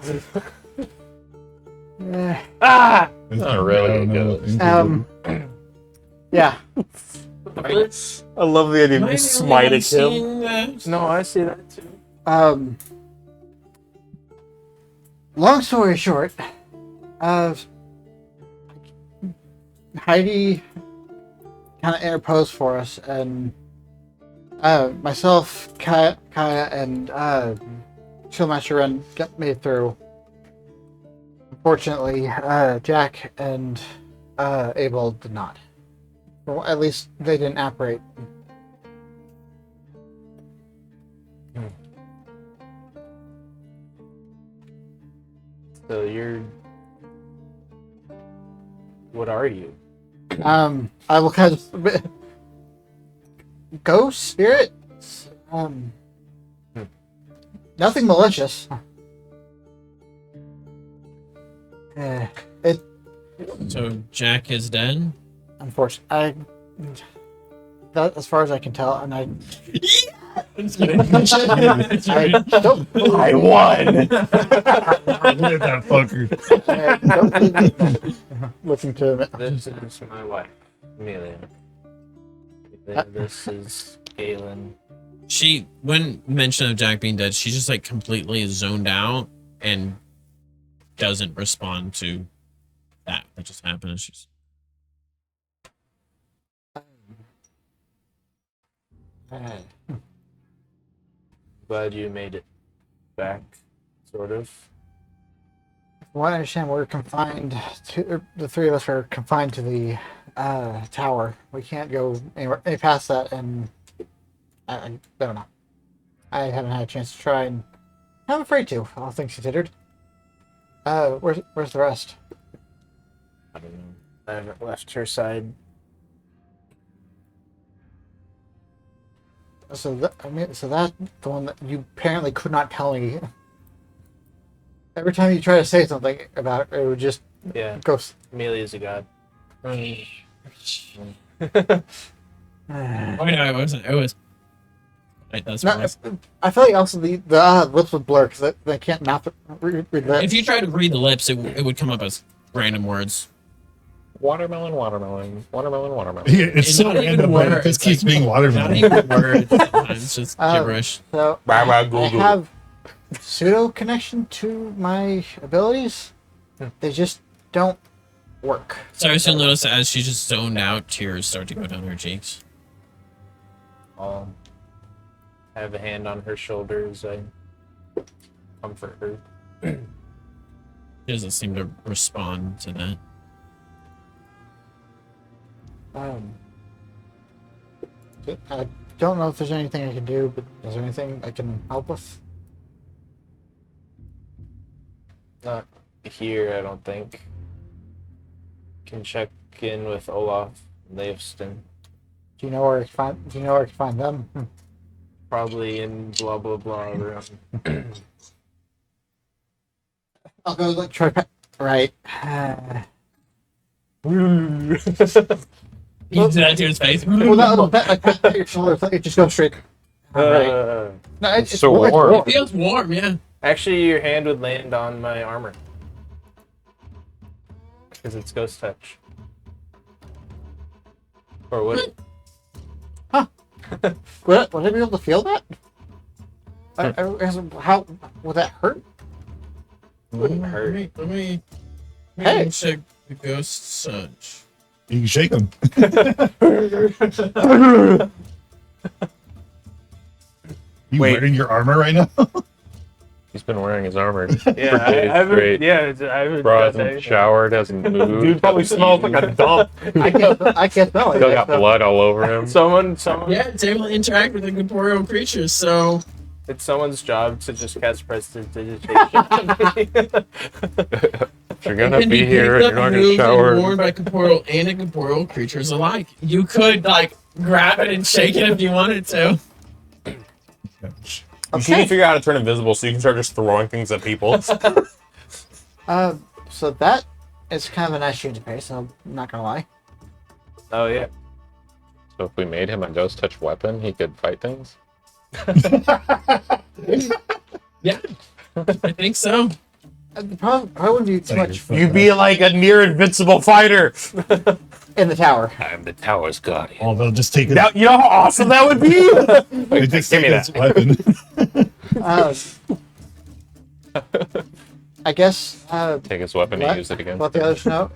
Eh, Ah! Not really a ghost. Yeah. I love the idea Am of I you the only one smiting him. seeing that? No, I see that too. Long story short, Heidi kind of interposed for us, and myself, Kaya, and Chillmaster Ren got made through. Unfortunately, Jack and Abel did not. Well, at least they didn't apparate. So you're. What are you? I will kind of ghost spirits. Nothing malicious. It So Jack is dead. unfortunately, that as far as I can tell, and I don't. I won! Look at that fucker. Listen to him. This is my wife, Amelia. This is Galen. She, when mention of Jack being dead, she just like completely zoned out and doesn't respond to that just happened. She's Glad you made it back, sort of. From what I understand, we're confined to the three of us are confined to the tower. We can't go anywhere any past that, and I don't know. I haven't had a chance to try, and I'm afraid to. All things considered. Where's the rest? I don't know. I haven't left her side. So that the one that you apparently could not tell me. Every time you try to say something about it, it would just Yeah, go. Amelia's a god. oh no, it wasn't. It was. Right, that's what it was. I feel like also the lips would blur because they can't map it. Read that. If you tried to read the lips, it would come up as random words. Watermelon, watermelon, watermelon, watermelon. Yeah, it's so not even random, but it words, just keeps like, being Not watermelon. even words. Sometimes just gibberish. So Bah, bah, I Google. have pseudo connection to my abilities. They just don't work. Cyrus, you'll notice that as she just zoned out, tears start to go down her cheeks. I'll have a hand on her shoulder as I comfort her. She doesn't seem to respond to that. I don't know if there's anything I can do, but is there anything I can help with? Not here, I don't think. Can check in with Olaf and Leifston. Do you know where I can find? Do you know where I can find them? Probably in blah blah blah room. I'll go like try. Right. He did that to his face. Well, that little bit like pat your shoulder, it's like it just goes straight. Right. No, it's so it's warm. It feels warm, yeah. Actually, your hand would land on my armor. Because it's ghost touch. Or would it? Would I be able to feel that? How would that hurt? Wouldn't hurt. Let me Hey. check the ghost touch. You can shake them. You Wait. wearing your armor right now? He's been wearing his armor. Yeah, for days I haven't. straight. Yeah, I haven't. Bro done hasn't anything. showered, hasn't moved. Dude probably hasn't smells like eaten. a dump. I can't smell it. Still got blood all over him. Someone. Yeah, it's able to interact with incorporeal creatures, so It's someone's job to just cast prestidigitation. If you're gonna Can be picked here, up, you're not gonna moved, and shower. worn by corporeal and incorporeal creatures alike. You could like grab it and shake it if you wanted to. You can't figure out how to turn invisible, so you can start just throwing things at people. So that is kind of a nice change of pace. I'm not gonna lie. Oh yeah. So if we made him a ghost touch weapon, he could fight things. Yeah, I think so. Probably wouldn't be too much You'd be like a near invincible fighter. in the tower. I'm the tower's guardian. Oh, they'll just take it. Now, you know how awesome that would be? They just Give take me his weapon. I guess Take his weapon and use it again. let the others know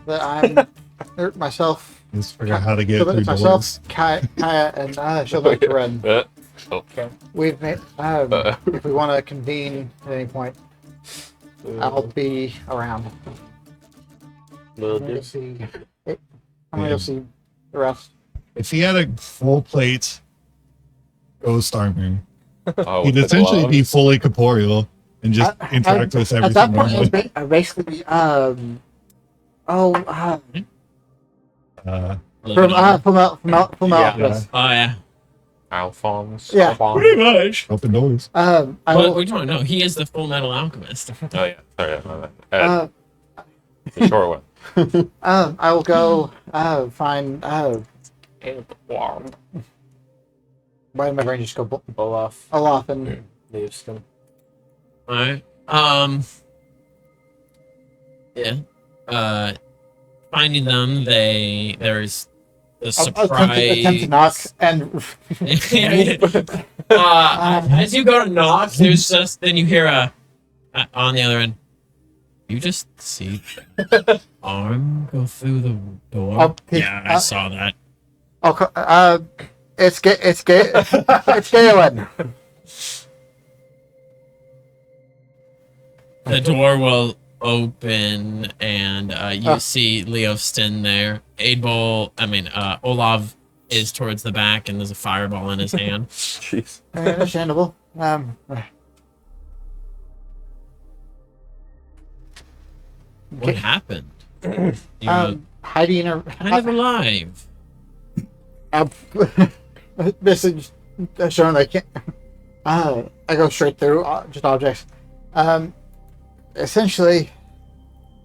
that I'm myself, Just figure out how to get through myself, doors. Kaya, and she'll like to run. Okay. We've made. If we want to convene at any point, I'll be around. Will I'm gonna do. go see. I'm gonna go see the rest. If he had a full plate ghost armor, Oh, he'd with the essentially be gloves. fully corporeal and just interact with At that everything point, normally. it's basically from Alchemist. Oh yeah. Alphonse. Yeah. Alphonse. Pretty much. Open doors. I What will, we don't know. He is the Full Metal Alchemist. Oh yeah. Sorry, my bad. The short one. I will go find why did my brain just go Olaf. Olaf and Leaves them. Alright. Yeah. Finding them, there's the attempt to knock surprise. and As you go to knock, there's just then you hear on the other end. You just see the arm go through the door. Yeah, I saw that. it's it's Galen. The door will open, and you see Leofstin there. Olav is towards the back, and there's a fireball in his hand. Jeez. Understandable. What happened? You Hiding or kind of alive. message showing they can't. I go straight through just objects. Essentially,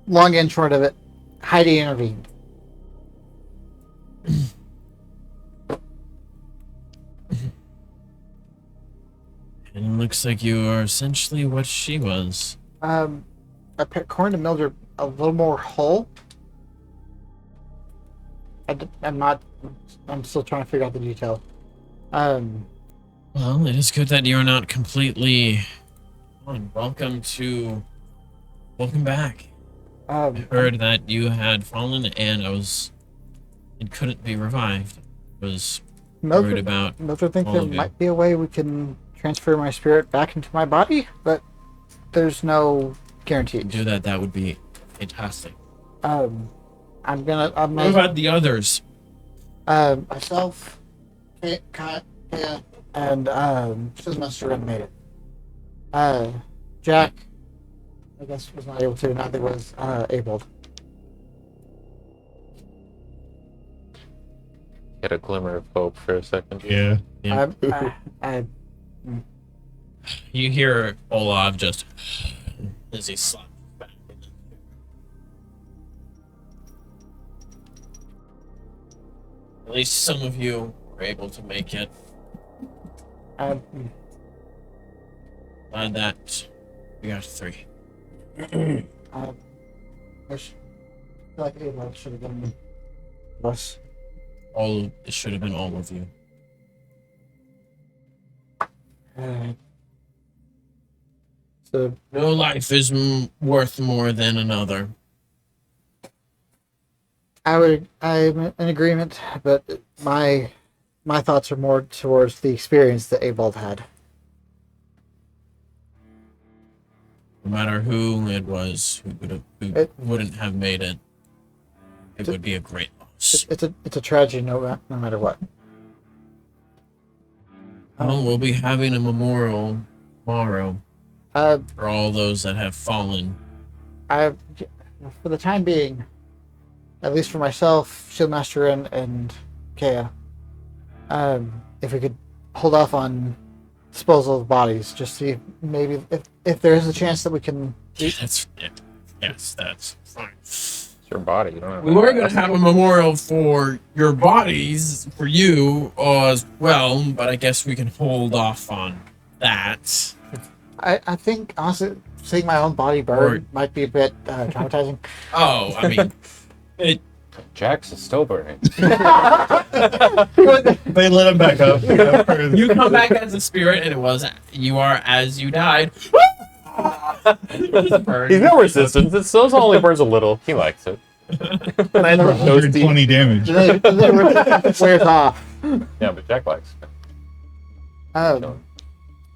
long and short of it, Heidi intervened. And it looks like you are essentially what she was. According to Mildred, a little more whole. I'm not. I'm still trying to figure out the detail. Well, it is good that you're not completely. Welcome back. I heard that you had fallen and it couldn't be revived. I was worried about. Mildred thinks all there of you. might be a way we can transfer my spirit back into my body, but there's no guarantee. Do that would be fantastic. I'm What gonna about the others? myself, Kaya, and Shizmaster made it. Jack, I guess was not able to. Neither was Abled. Get a glimmer of hope for a second. Yeah. Yeah. I You hear Olav just as he slaps back. At least some of you were able to make it. Glad that we got 3. I feel like Abled should have been us. It should have been all of you. So No life is worth more than another. I'm in agreement, but my thoughts are more towards the experience that Abled had. No matter who it was who wouldn't have made it, it would be a great loss. It's a tragedy, no matter what. Well, we'll be having a memorial tomorrow Uh, for all those that have fallen. I for the time being, at least for myself, Shieldmaster, and Kea, if we could hold off on disposal of bodies, just see maybe if there is a chance that we can. That's it. Yes, that's fine. It's your body. You don't have We were going to have a memorial for your bodies, for you as well, but I guess we can hold off on that. I think honestly, seeing my own body burn might be a bit traumatizing. Oh, I mean, Jax is still burning. They lit him back up. you come back as a spirit, and you are as you died. He's no resistance. It still only burns a little. He likes it. And I never knows 120 damage. Wears off. Yeah, but Jack likes it.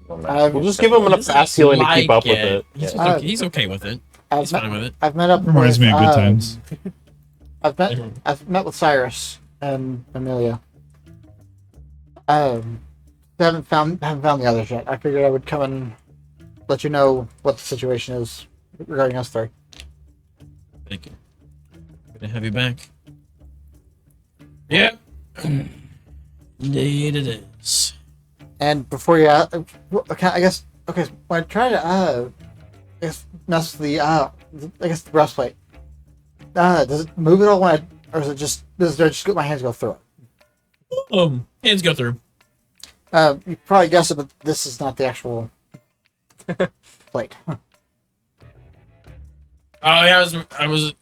We'll just give him enough fast healing to keep up with it. He's okay with it. He's fine with it. I've met up. Reminds with, me of good times. I've met with Cyrus and Amelia. Haven't found the others yet. I figured I would come and let you know what the situation is regarding us three. Thank you. Good to have you back. Yeah. Indeed it is. And before you, I guess, okay, when I try to, I guess, mess with the breastplate, does it move at all or is it just, does my hands go through it? Hands go through. You probably guessed it, but this is not the actual plate. Oh yeah,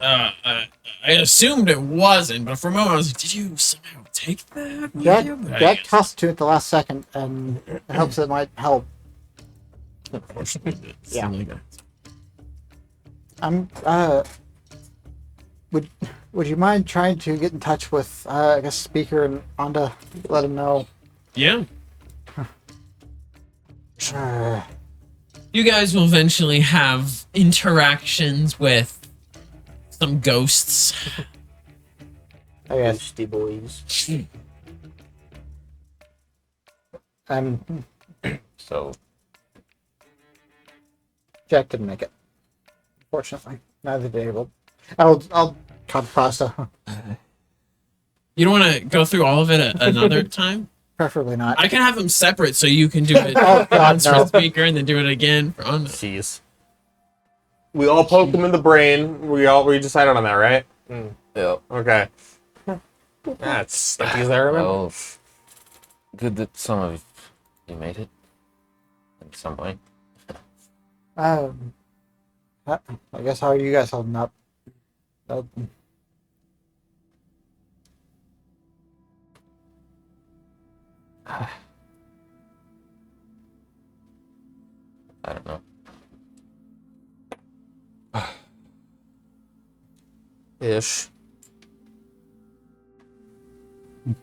I assumed it wasn't, but for a moment I was like, did you somehow take that with you? Jack tossed it to it at the last second, and it helps it might help. Unfortunately, it's Yeah. like that. I'm would you mind trying to get in touch with I guess Speaker and Onda, let him know? Yeah. Uh, You guys will eventually have interactions with some ghosts. I guess Ghosty boys. So, Jack didn't make it. Fortunately, neither did Abel. I'll cut pasta. You don't want to go through all of it another time? Preferably not. I can have them separate so you can do it Oh, God, once no. for speaker and then do it again for on. Jeez. We all poke him in the brain. We decided on that, right? yeah. Okay. That's as I remember. Well, good that some of you made it. In some way. I guess how are you guys holding up? I don't know. Ish. You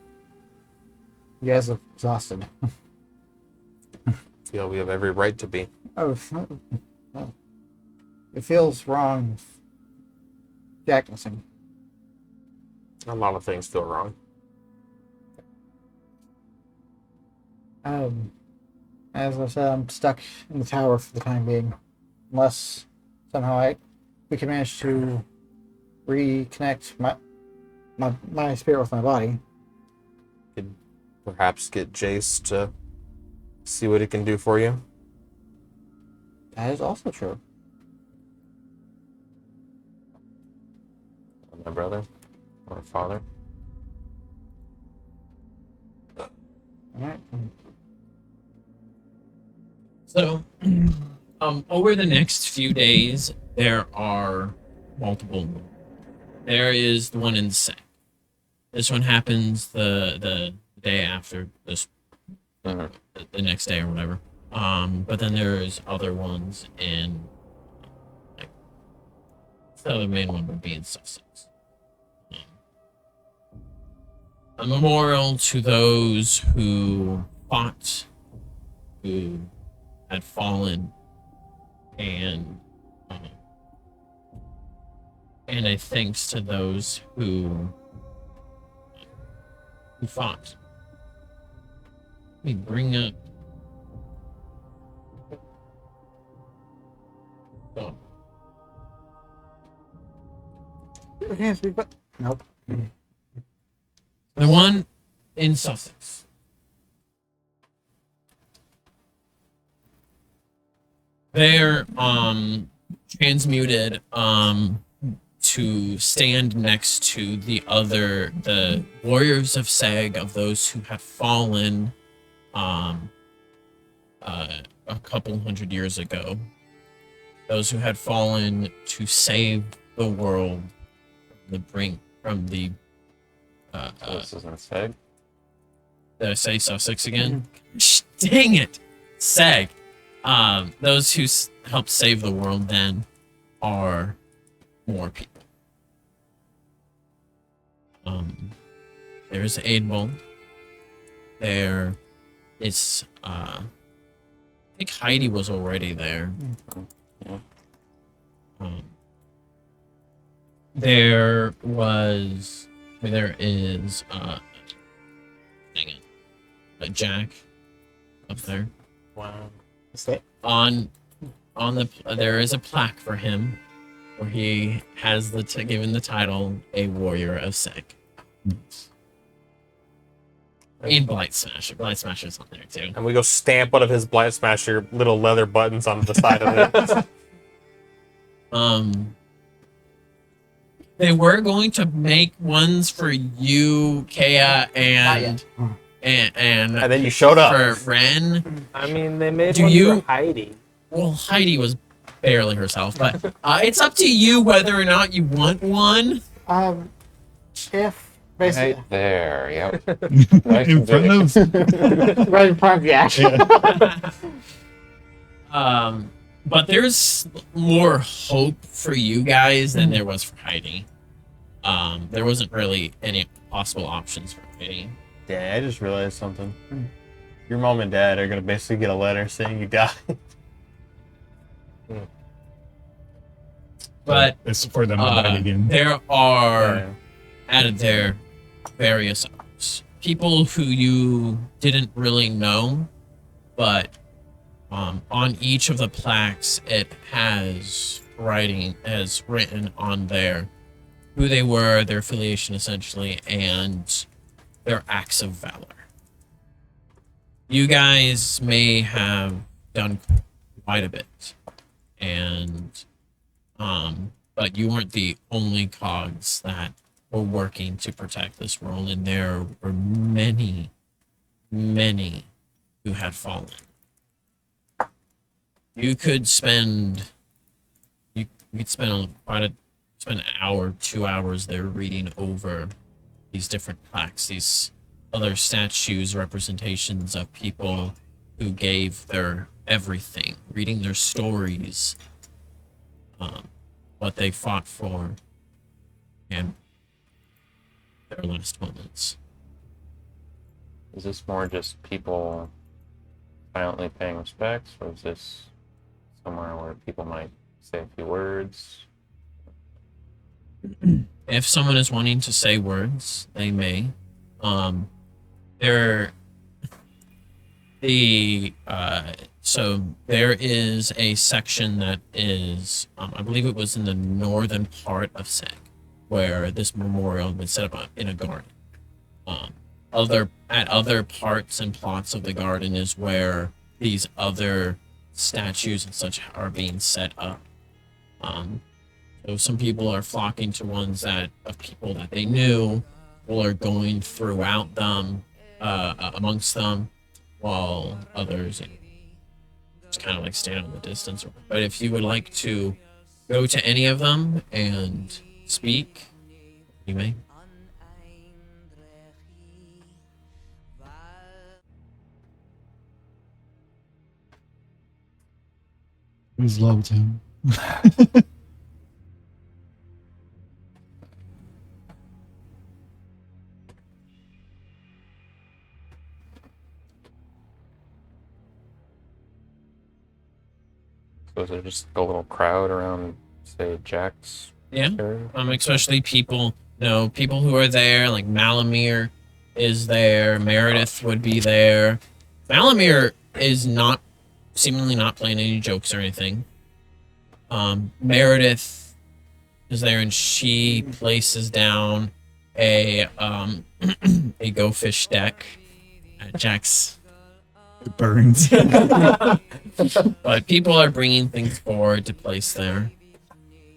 guys look exhausted. Feel we have every right to be. Oh, no. It feels wrong. Jack missing. A lot of things feel wrong. As I said, I'm stuck in the tower for the time being, unless somehow we can manage to reconnect my spirit with my body. Could perhaps get Jace to see what he can do for you. That is also true. My brother or father. All right. So, over the next few days, there are multiple. There is the one in the sack. This one happens the day after this, Mhm. the next day or whatever. But then there's other ones in. Like, so the main one would be in Sussex. A memorial to those who fought, who had fallen, and a thanks to those who fought. Let me bring up. Oh. I can't speak, but nope. The one in Sussex. They're transmuted to stand next to the warriors of Seg, of those who had fallen a couple hundred years ago. Those who had fallen to save the world from the This isn't Seg. did I say Sussex again? Dang it! Seg. Those who helped save the world then are more people. There's Aidbold. There is I think Heidi was already there. There is dang it. Jack up there. Wow. On the there is a plaque for him where he has given the title a warrior of Seg. And Blight Smasher. Blight Smasher's on there too. And we go stamp one of his Blight Smasher little leather buttons on the side of it. They were going to make ones for you, Kea, and And then you showed up. for Ren. I mean, they made Do one you- for Heidi. Well, Heidi was barely herself, but it's up to you whether or not you want one. If basically Right there, yep. In front of. right in front of you, actually. But there's more hope for you guys than there was for Heidi. There wasn't really any possible options for Heidi. Yeah, I just realized something. Your mom and dad are gonna basically get a letter saying you died. But It's for them to die again. there are Yeah. added there various others. People who you didn't really know, but on each of the plaques it has written on there who they were, their affiliation essentially, and their acts of valor. You guys may have done quite a bit, and but you weren't the only cogs that were working to protect this world, and there were many who had fallen. You could spend spend an hour, 2 hours there reading over these different plaques, these other statues, representations of people who gave their everything, reading their stories, what they fought for, and their last moments. Is this more just people silently paying respects, or is this somewhere where people might say a few words? If someone is wanting to say words, they may. So there is a section that is, I believe it was in the northern part of Seg, where this memorial had been set up in a garden. At other parts and plots of the garden is where these other statues and such are being set up. So some people are flocking to ones of people that they knew, people are going throughout them, amongst them, while others just kind of like stand on the distance. But if you would like to go to any of them and speak, you may. Who's loved him? So is there just a little crowd around, say, Jack's Yeah. area? Especially people who are there, like Malamir is there, Meredith would be there. Malamir is seemingly not playing any jokes or anything. Meredith is there, and she places down a a Go Fish deck at Jack's. It burns. But people are bringing things forward to place there.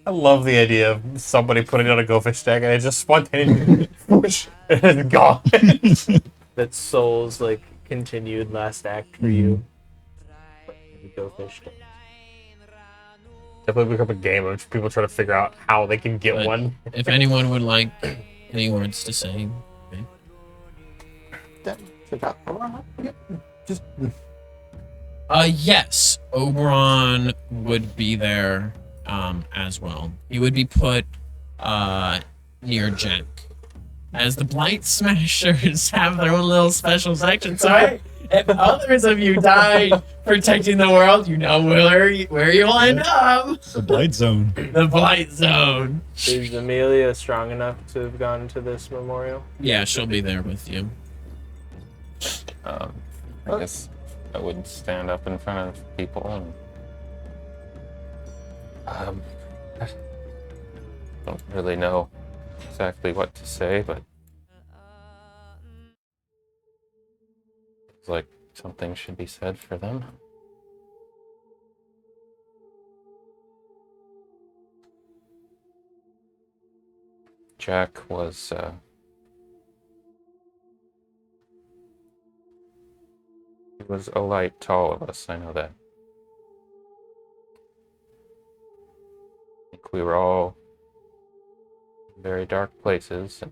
I love the idea of somebody putting on a Go Fish deck and it just spontaneously whoosh, and it's gone. That's Soul's like continued last act for you. The Go Fish. Definitely become a game of people trying to figure out how they can get But one. if anyone would like any words to say, okay. Just Yes, Oberon would be there as well. He would be put near Jack. As the Blight Smashers have their own little special section. So if others of you died protecting the world, you know where you'll end up. The Blight Zone. The Blight Zone. Is Amelia strong enough to have gone to this memorial? Yeah, she'll be there with you. I guess I would stand up in front of people and I don't really know exactly what to say, but it's like something should be said for them. Jack was he was a light to all of us, I know that. I think we were all in very dark places and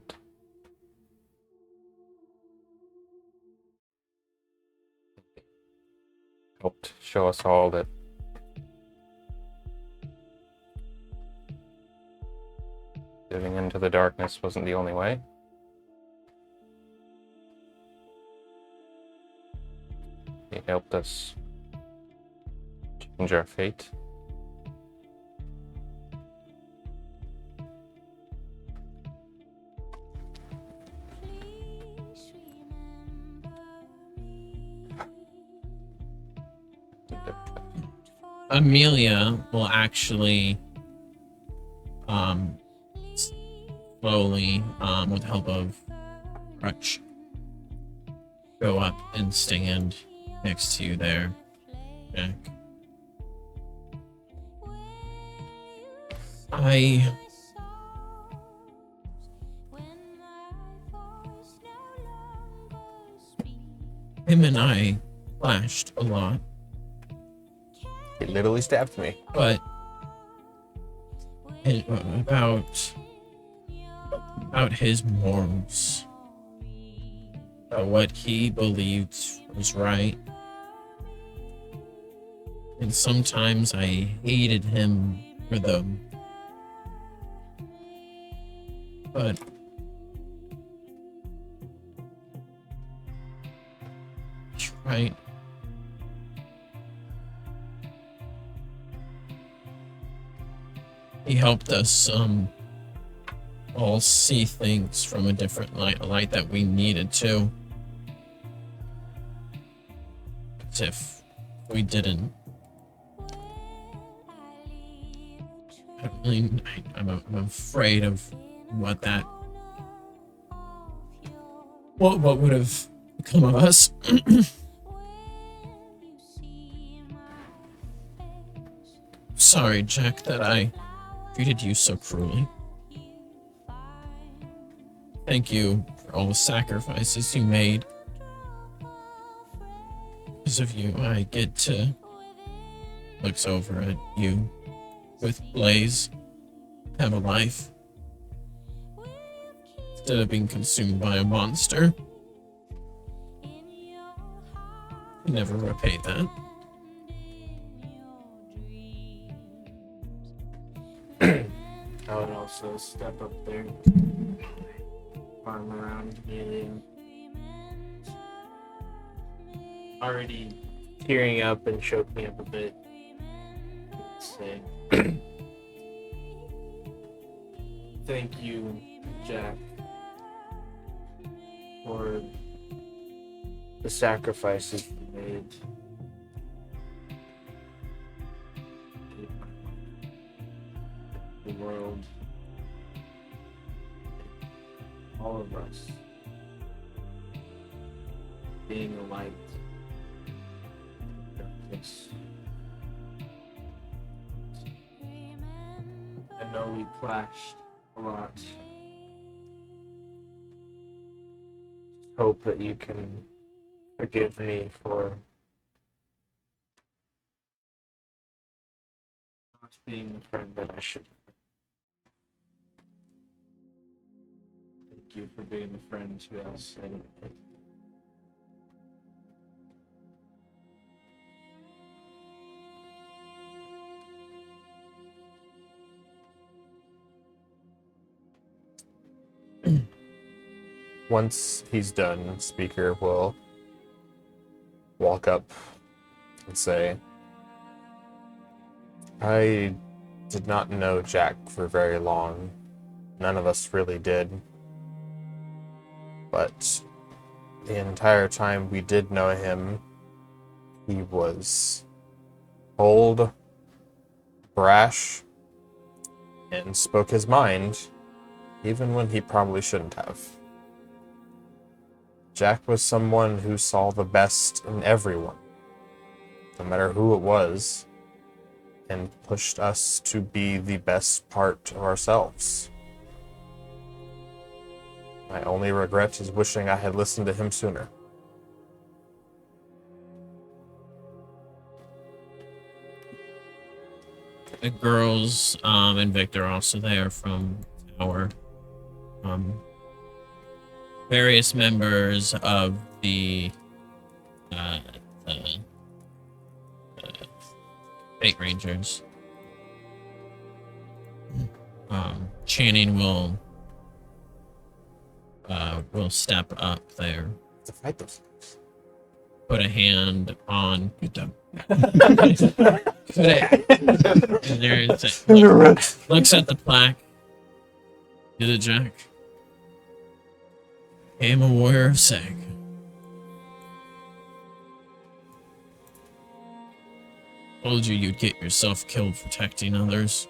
helped show us all that giving into the darkness wasn't the only way. He helped us change our fate. Amelia will actually slowly with the help of Crutch go up and stand next to you there, Jack. Him and I clashed a lot, He literally stabbed me. but about his morals, about what he believed was right. And sometimes I hated him for them. But right. He helped us all see things from a different light, a light that we needed to. As if we didn't. I'm afraid of what would have become of us. Sorry, Jack, that I treated you so cruelly. Thank you for all the sacrifices you made. Because of you, I get to look over at you with Blaze, have a life, instead of being consumed by a monster. You never repaid that. I would also step up there, arm around Amelia. Already tearing up and choking up a bit. Say, thank you, Jack, for the sacrifices you made. The world all of us being a light. Darkness. I know we clashed a lot. Hope that you can forgive me for not being the friend that I should. Thank you for being the friend to us. And Once he's done, Speaker will walk up and say, I did not know Jack for very long. None of us really did. But the entire time we did know him, he was bold, brash, and spoke his mind, even when he probably shouldn't have. Jack was someone who saw the best in everyone, no matter who it was, and pushed us to be the best part of ourselves. My only regret is wishing I had listened to him sooner. The girls and Victor are also there from our various members of the Fate Rangers. Channing will step up there, To fight those things. put a hand on. Good job. Looks at the plaque. Did it, Jack? I am a warrior of Sag. Told you you'd get yourself killed protecting others.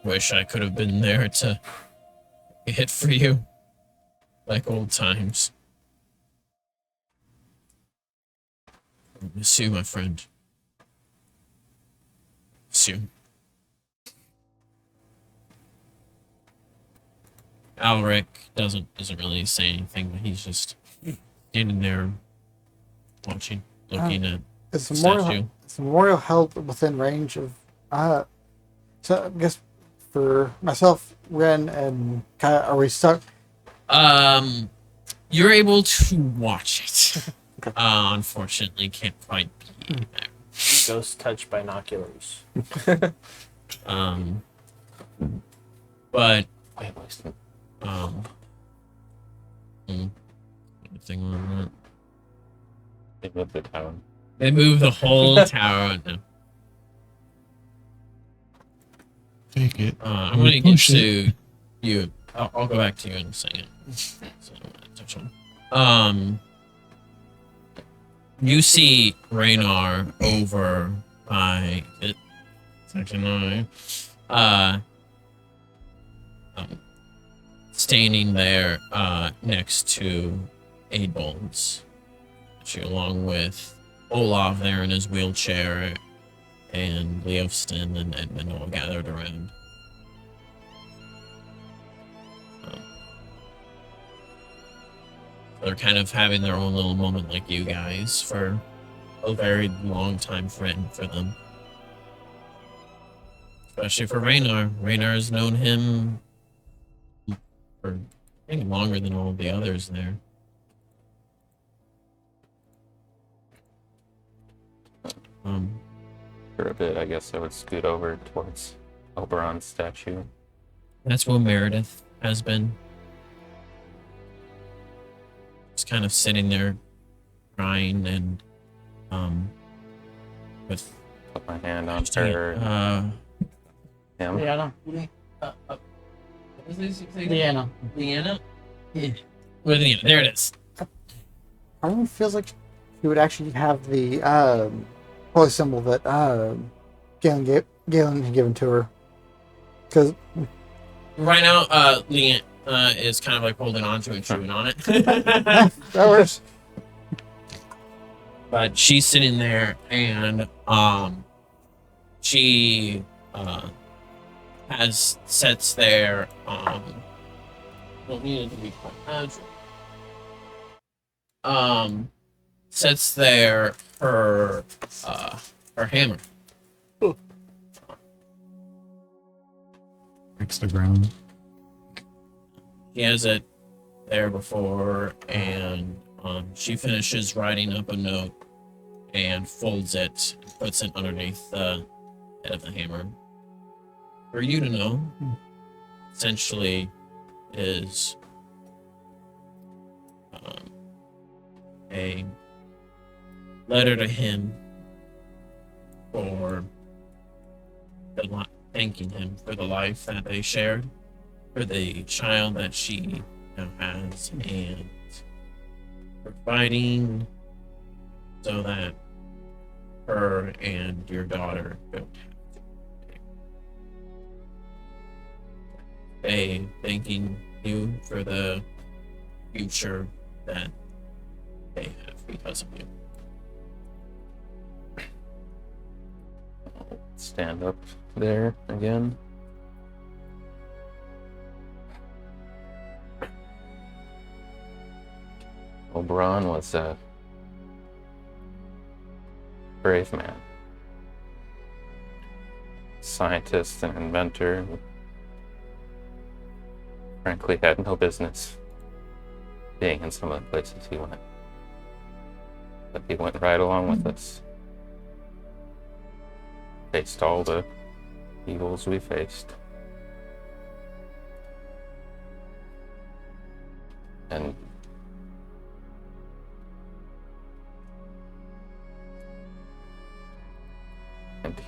Wish I could have been there to hit for you, like old times. I miss you, my friend. Miss you. Alric doesn't really say anything, but he's just standing there, watching, looking at Is the the statue. memorial held within range of? So I guess for myself, Ren, and Kaya, are we stuck? You're able to watch it. Unfortunately, can't quite be there. ghost touch binoculars. But Wait, listen. anything on that? They moved the town. They move the whole tower. No. Take it. I'm gonna get to you. I'll go back to you in a second. So, touch on. You see Raynar over by it. Section 9. Standing there next to Aidbolds. Along with Olaf there in his wheelchair and Leofston and Edmund all gathered around. They're kind of having their own little moment like you guys for a very long time friend for them. Especially for Raynar. Raynar has known him for I think longer than all the others there. For a bit, I guess I would scoot over towards Oberon's statue. That's what Meredith has been. Just kind of sitting there crying and with Put my hand on her. Him. Leanna. What is this? Leanna. Leanna? Yeah. With Leanna. There it is. Part of me feels like he would actually have the holy symbol that Galen had given to her. Because Right now, Leanne is kind of like holding on to and chewing on it. That works. But she's sitting there, and she sits there. Don't need it to be quite natural. Sets there her hammer. Breaks the ground. She has it there before, and she finishes writing up a note and folds it, puts it underneath the head of the hammer. For you to know, essentially, is a letter to him for thanking him for the life that they shared, for the child that she now has, and for fighting so that her and your daughter don't have to. They thanking you for the future that they have because of you. Stand up there again. Oberon was a brave man, scientist and inventor who frankly had no business being in some of the places he went. But he went right along with us. Faced all the evils we faced. And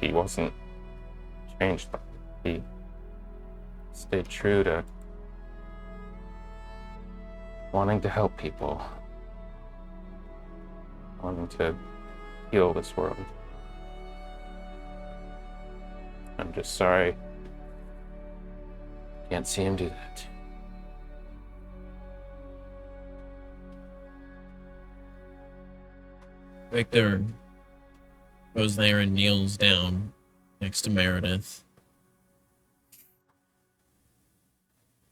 he wasn't changed by it. He stayed true to wanting to help people, wanting to heal this world. I'm just sorry can't see him do that. Victor goes there and kneels down next to Meredith.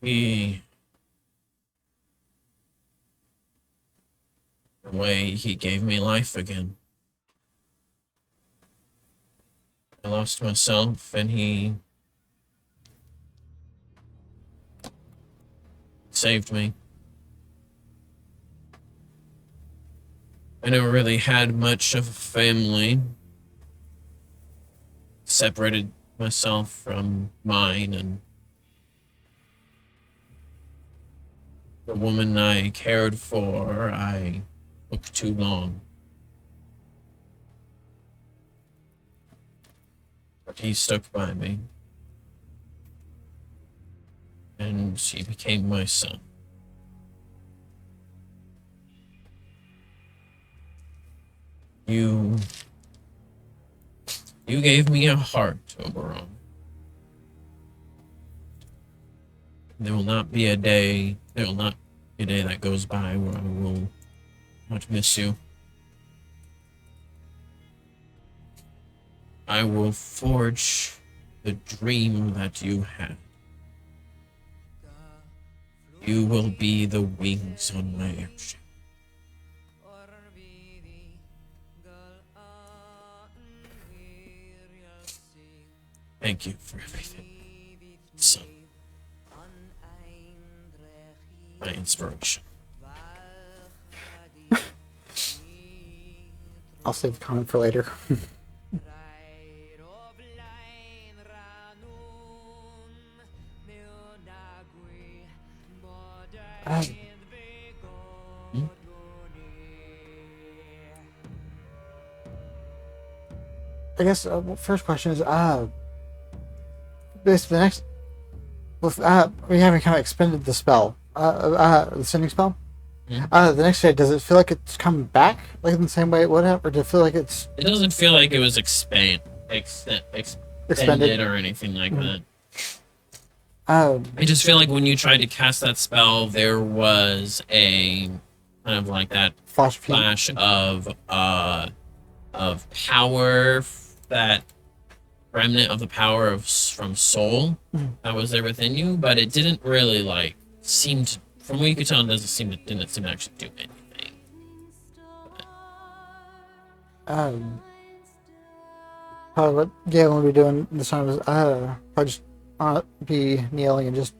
The way he gave me life again. I lost myself, and he saved me. I never really had much of a family. Separated myself from mine, and the woman I cared for, I took too long. But he stuck by me, and he became my son. You gave me a heart, Oberon. There will not be a day that goes by where I will not miss you. I will forge the dream that you had. You will be the wings on my airship. Thank you for everything, son. My inspiration. I'll save the comment for later. I guess first question is basically the next with we haven't kind of expended the spell, the sending spell. Yeah. The next day, does it feel like it's coming back like in the same way it would have, or does it feel like it's It doesn't feel like it was expanded expended? or anything like that. I just feel like when you tried to cast that spell, there was a kind of like that flash of power, that remnant of the power of from soul that was there within you, but it didn't really like seem to. From what you could tell, it didn't seem to actually do anything. Probably what Galen will be doing this time is probably just be kneeling and just.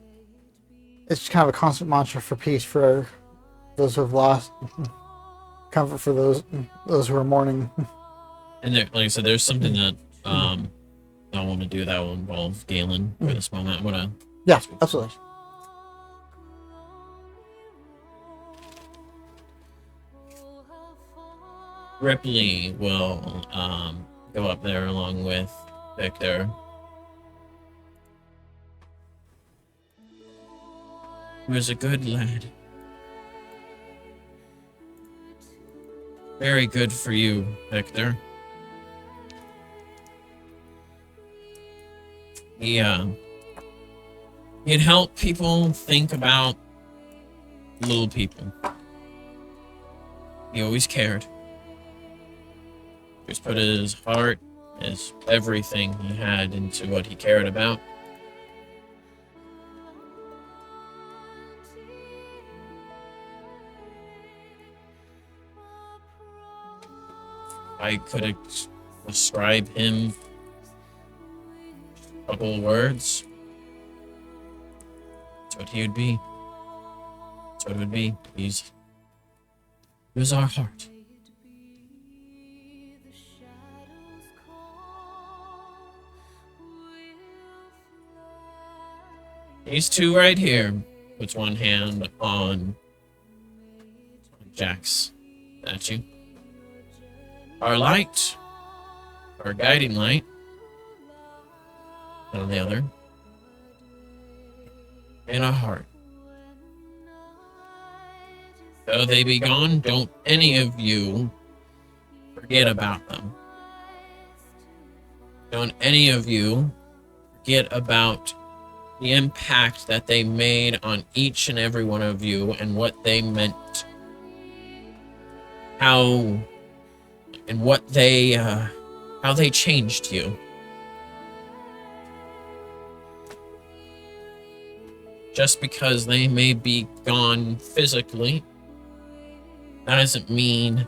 It's just kind of a constant mantra for peace for those who have lost, comfort for those who are mourning. And there, like I said, there's something that I want to do that will involve Galen for this moment. I'm gonna. Yeah, absolutely. Ripley will go up there along with Victor. He was a good lad. Very good for you, Victor. He'd help people think about little people. He always cared. He just put his heart, his everything he had into what he cared about. I could describe him a couple of words. That's what he would be. That's what it would be. He was our heart. These two right here. Puts one hand on Jack's statue. Our light, our guiding light, and on the other, and our heart. Though they be gone, don't any of you forget about them. Don't any of you forget about the impact that they made on each and every one of you and what they meant. How they changed you. Just because they may be gone physically, that doesn't mean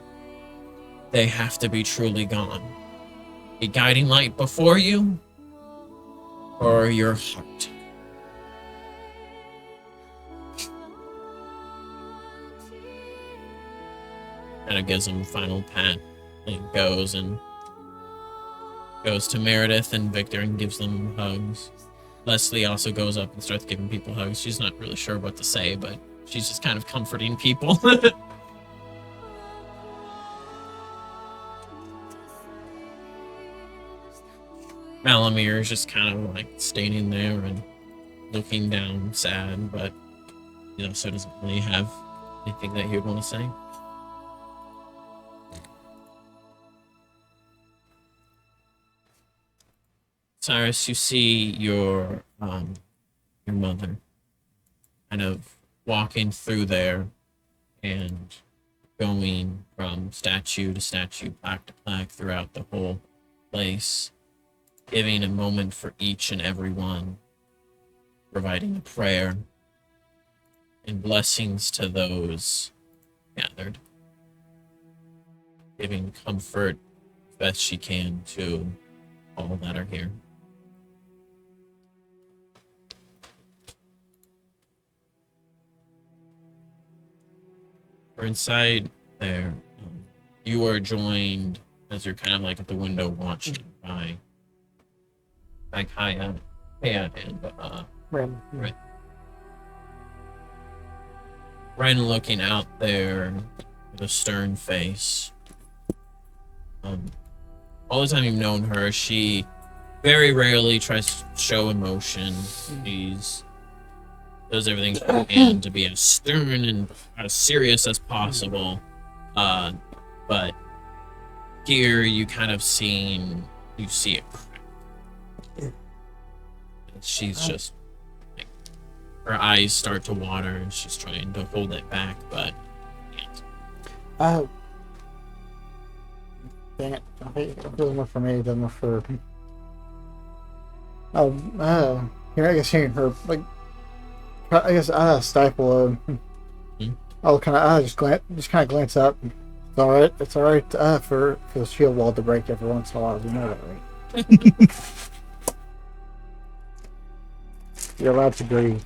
they have to be truly gone. A guiding light before you, or your heart. Kind of gives him a final pat. And goes to Meredith and Victor and gives them hugs. Leslie also goes up and starts giving people hugs. She's not really sure what to say, but she's just kind of comforting people. Malamir is just kind of like standing there and looking down sad, but so doesn't really have anything that he would want to say. Cyrus, you see your mother kind of walking through there and going from statue to statue, plaque to plaque throughout the whole place, giving a moment for each and every one, providing a prayer and blessings to those gathered, giving comfort as best she can to all that are here. We're inside there. You are joined as you're kind of like at the window watching by Kaya and Ren. Ren looking out there with a stern face. All the time you've known her, she very rarely tries to show emotion. She's does everything she can to be as stern and as serious as possible. But here you kind of see it crack. She's just like her eyes start to water, and she's trying to hold it back, but can't. Dang it. I think it doesn't work for me, it doesn't work for... Here, I guess hearing her, like... I guess, stifle, I'll kind of, just kind of glance up. It's alright, for the shield wall to break every once in a while, you know that, right? You're allowed to grieve.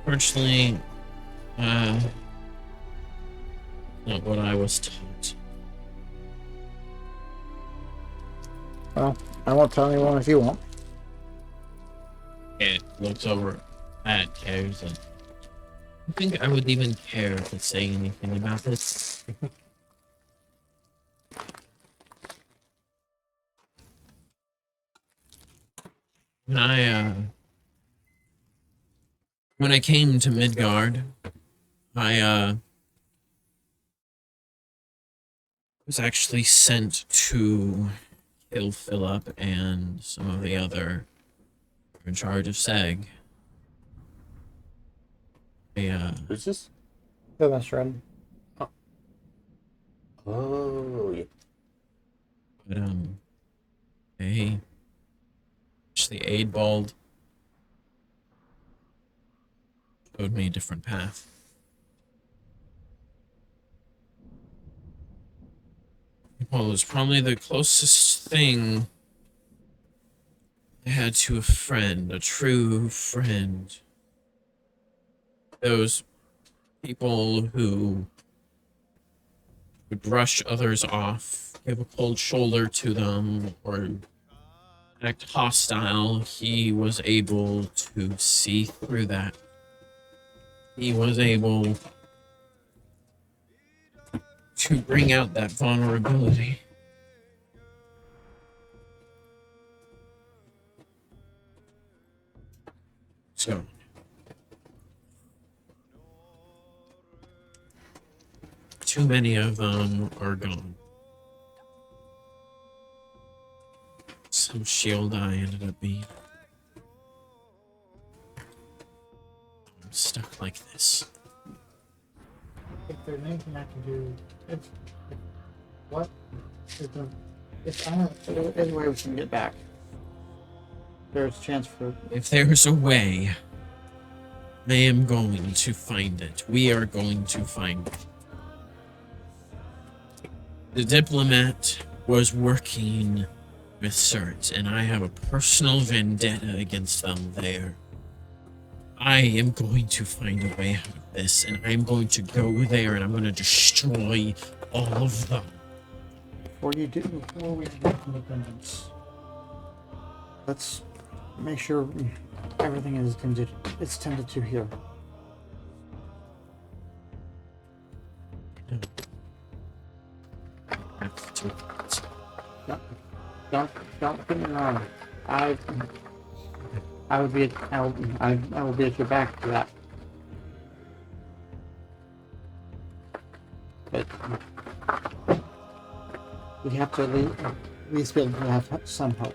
Unfortunately, not what I was taught. Well, I won't tell anyone if you won't. It looks over at Cares and I think I would even care to say anything about this. When I came to Midgard, I was actually sent to kill Philip and some of the other in charge of Seg. Who's this? The best friend. Oh, yeah. But actually Aidbald showed me a different path. Well, it was probably the closest thing I had to a friend, a true friend. Those people who would brush others off, give a cold shoulder to them, or act hostile, he was able to see through that. He was able to bring out that vulnerability. So, too many of them are gone. Some shield I ended up being. I'm stuck like this. If there's anything I can do, what? There's a way we can get back. There's a chance for... If there's a way, I am going to find it. We are going to find it. The diplomat was working with Cert, and I have a personal vendetta against them there. I am going to find a way out of this, and I'm going to go there, and I'm going to destroy all of them. Before we get independence, let's make sure everything is tended to here. Don't get me wrong. I will be at your back for that. But we have to at least be able to have some hope.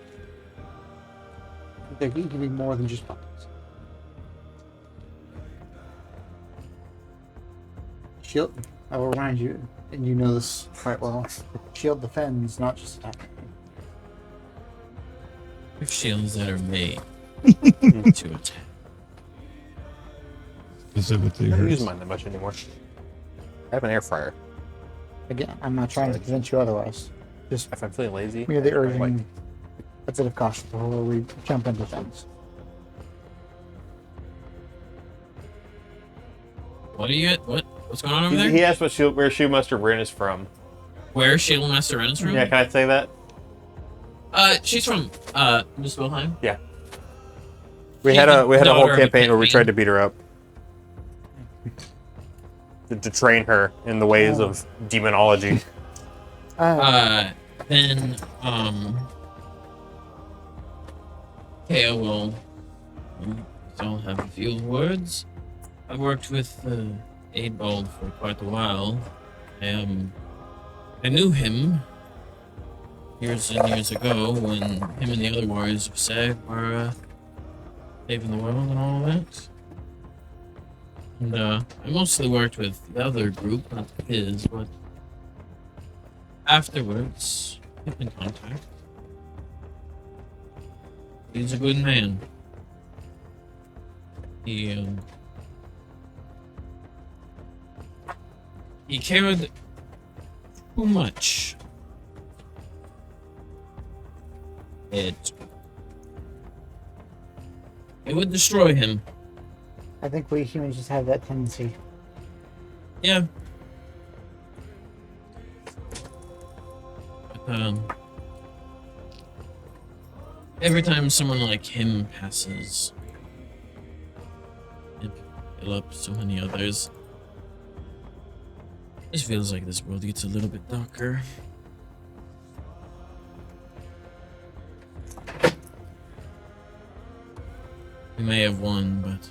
There can be more than just buttons. Shield, I will remind you, and you know this quite well, shield defends, not just attack. With shields that are made to attack. Specifically I don't hers. use mine that much anymore. I have an air fryer. Again, I'm not trying to convince you otherwise. Just If I'm feeling lazy, merely I like- urging a bit of caution before we jump into things. What do you? What's going on over He there? asked where Shoemaster Bryn is from. Where is Shieldmaster Ren's from? Yeah, can I say that? She's from Miss Wilhelm. We She's had the a whole daughter of a campaign where we pit tried to beat her up. To train her in the ways of demonology. Then Kea will I'll have a few words. I've worked with Aidbald for quite a while. I knew him years and years ago when him and the other warriors of Seg were saving the world and all of that. And I mostly worked with the other group, not his, but afterwards, kept in contact. He's a good man. He cared too much. It would destroy him. I think we humans just have that tendency. Yeah. But, every time someone like him passes, and Philip, so many others, it just feels like this world gets a little bit darker. We may have won, but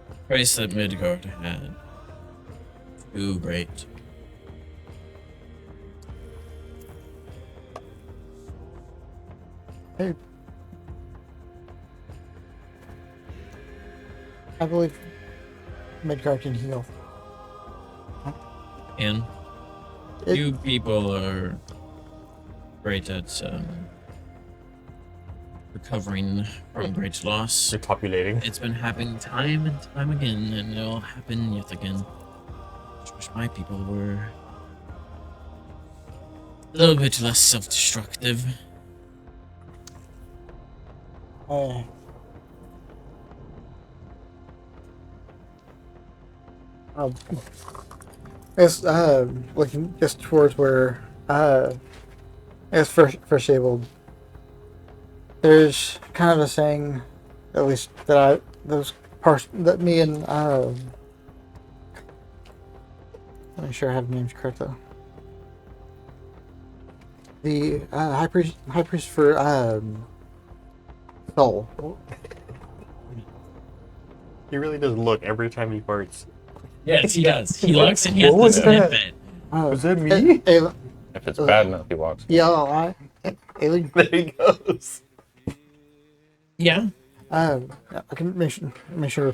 the price that Midgard had, too great. Hey. I believe Midgard can heal. And you people are great at recovering from great loss. Repopulating. It's been happening time and time again, and it'll happen yet again. I wish my people were a little bit less self-destructive. It's looking just towards where it's first able. There's kind of a saying, at least that that me and let me sure I have names correct though. The high priest for Soul. He really does look every time he farts. Yes, he does. He looks and he has What to was sniff that? it. Was that me? If it's bad enough, he walks. Yellow eye. Alien. There he goes. Yeah. I can make sure.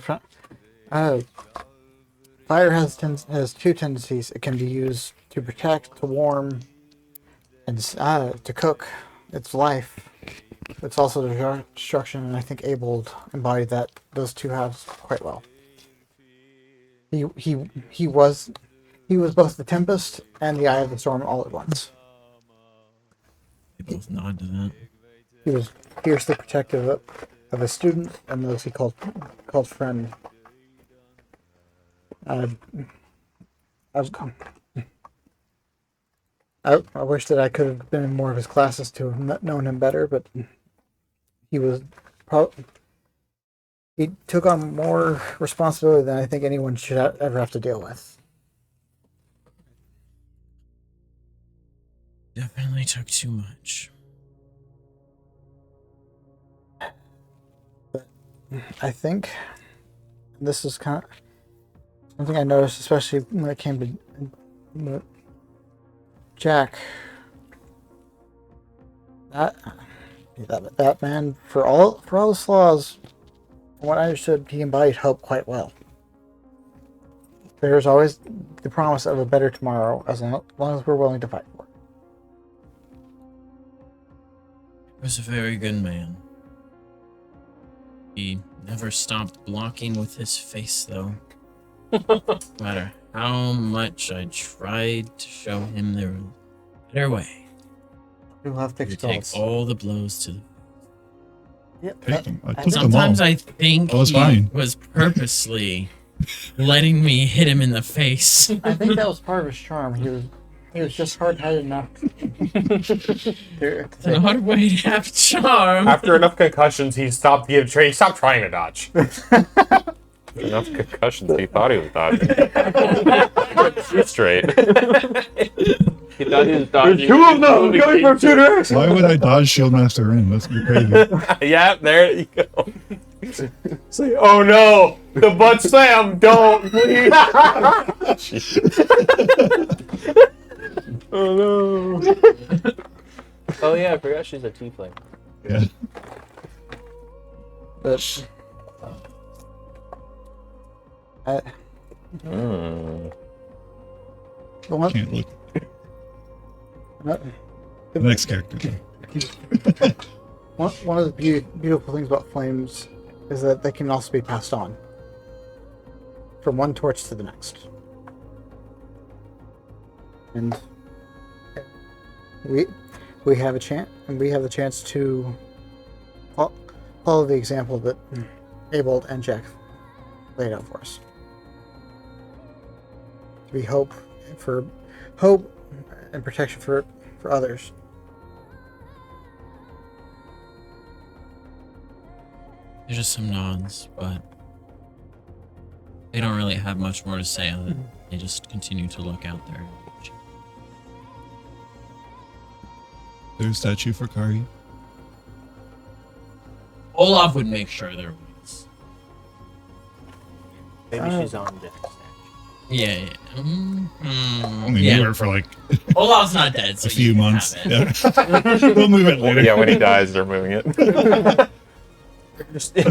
Fire has two tendencies. It can be used to protect, to warm, and to cook. It's life. It's also destruction, and I think Abel embodied those two halves quite well. He was both the Tempest and the Eye of the Storm all at once. They both nod to that. He was fiercely protective of a student and those he called friend. I wish that I could have been in more of his classes to have known him better, but he took on more responsibility than I think anyone should ever have to deal with. Definitely took too much. I think this is kind of something I noticed, especially when it came to Jack. That man, for all his flaws, from what I understood, he embodied hope quite well. There's always the promise of a better tomorrow, as long as we're willing to fight for it. He was a very good man. He never stopped blocking with his face, though. No matter how much I tried to show him there was a better way. We'll have He thick would take skulls. all the blows to the... Yep. Take them. I took them all. Sometimes I think That was he fine. was purposely letting me hit him in the face. I think that was part of his charm. He was just hard-headed enough. It's a hard way to have charm. After enough concussions, he stopped trying to dodge. Enough concussions, he thought he was dodging. Shoot straight. He thought he was dodging. Two of them going from two directions. Why would I dodge Shieldmaster in? That's crazy. Yeah, there you go. Say, oh no, the butt slam, don't please. Oh no. yeah, I forgot she's a tiefling. Yeah. But Hmm. the one, Can't look. uh, The next character. one of the beautiful things about flames is that they can also be passed on from one torch to the next. And we have a chance, and we have the chance to follow the example that Abel and Jack laid out for us. To be hope and protection for others. There's just some nods, but they don't really have much more to say on it. They just continue to look out there. There's a statue for Kari. Olaf would make sure there was. Maybe she's on deck. Yeah, yeah. Only Yeah. knew her for like Olaf's not dead, so a few you can months. have it. Yeah. We'll move it later. Yeah, when he dies, they're moving it. They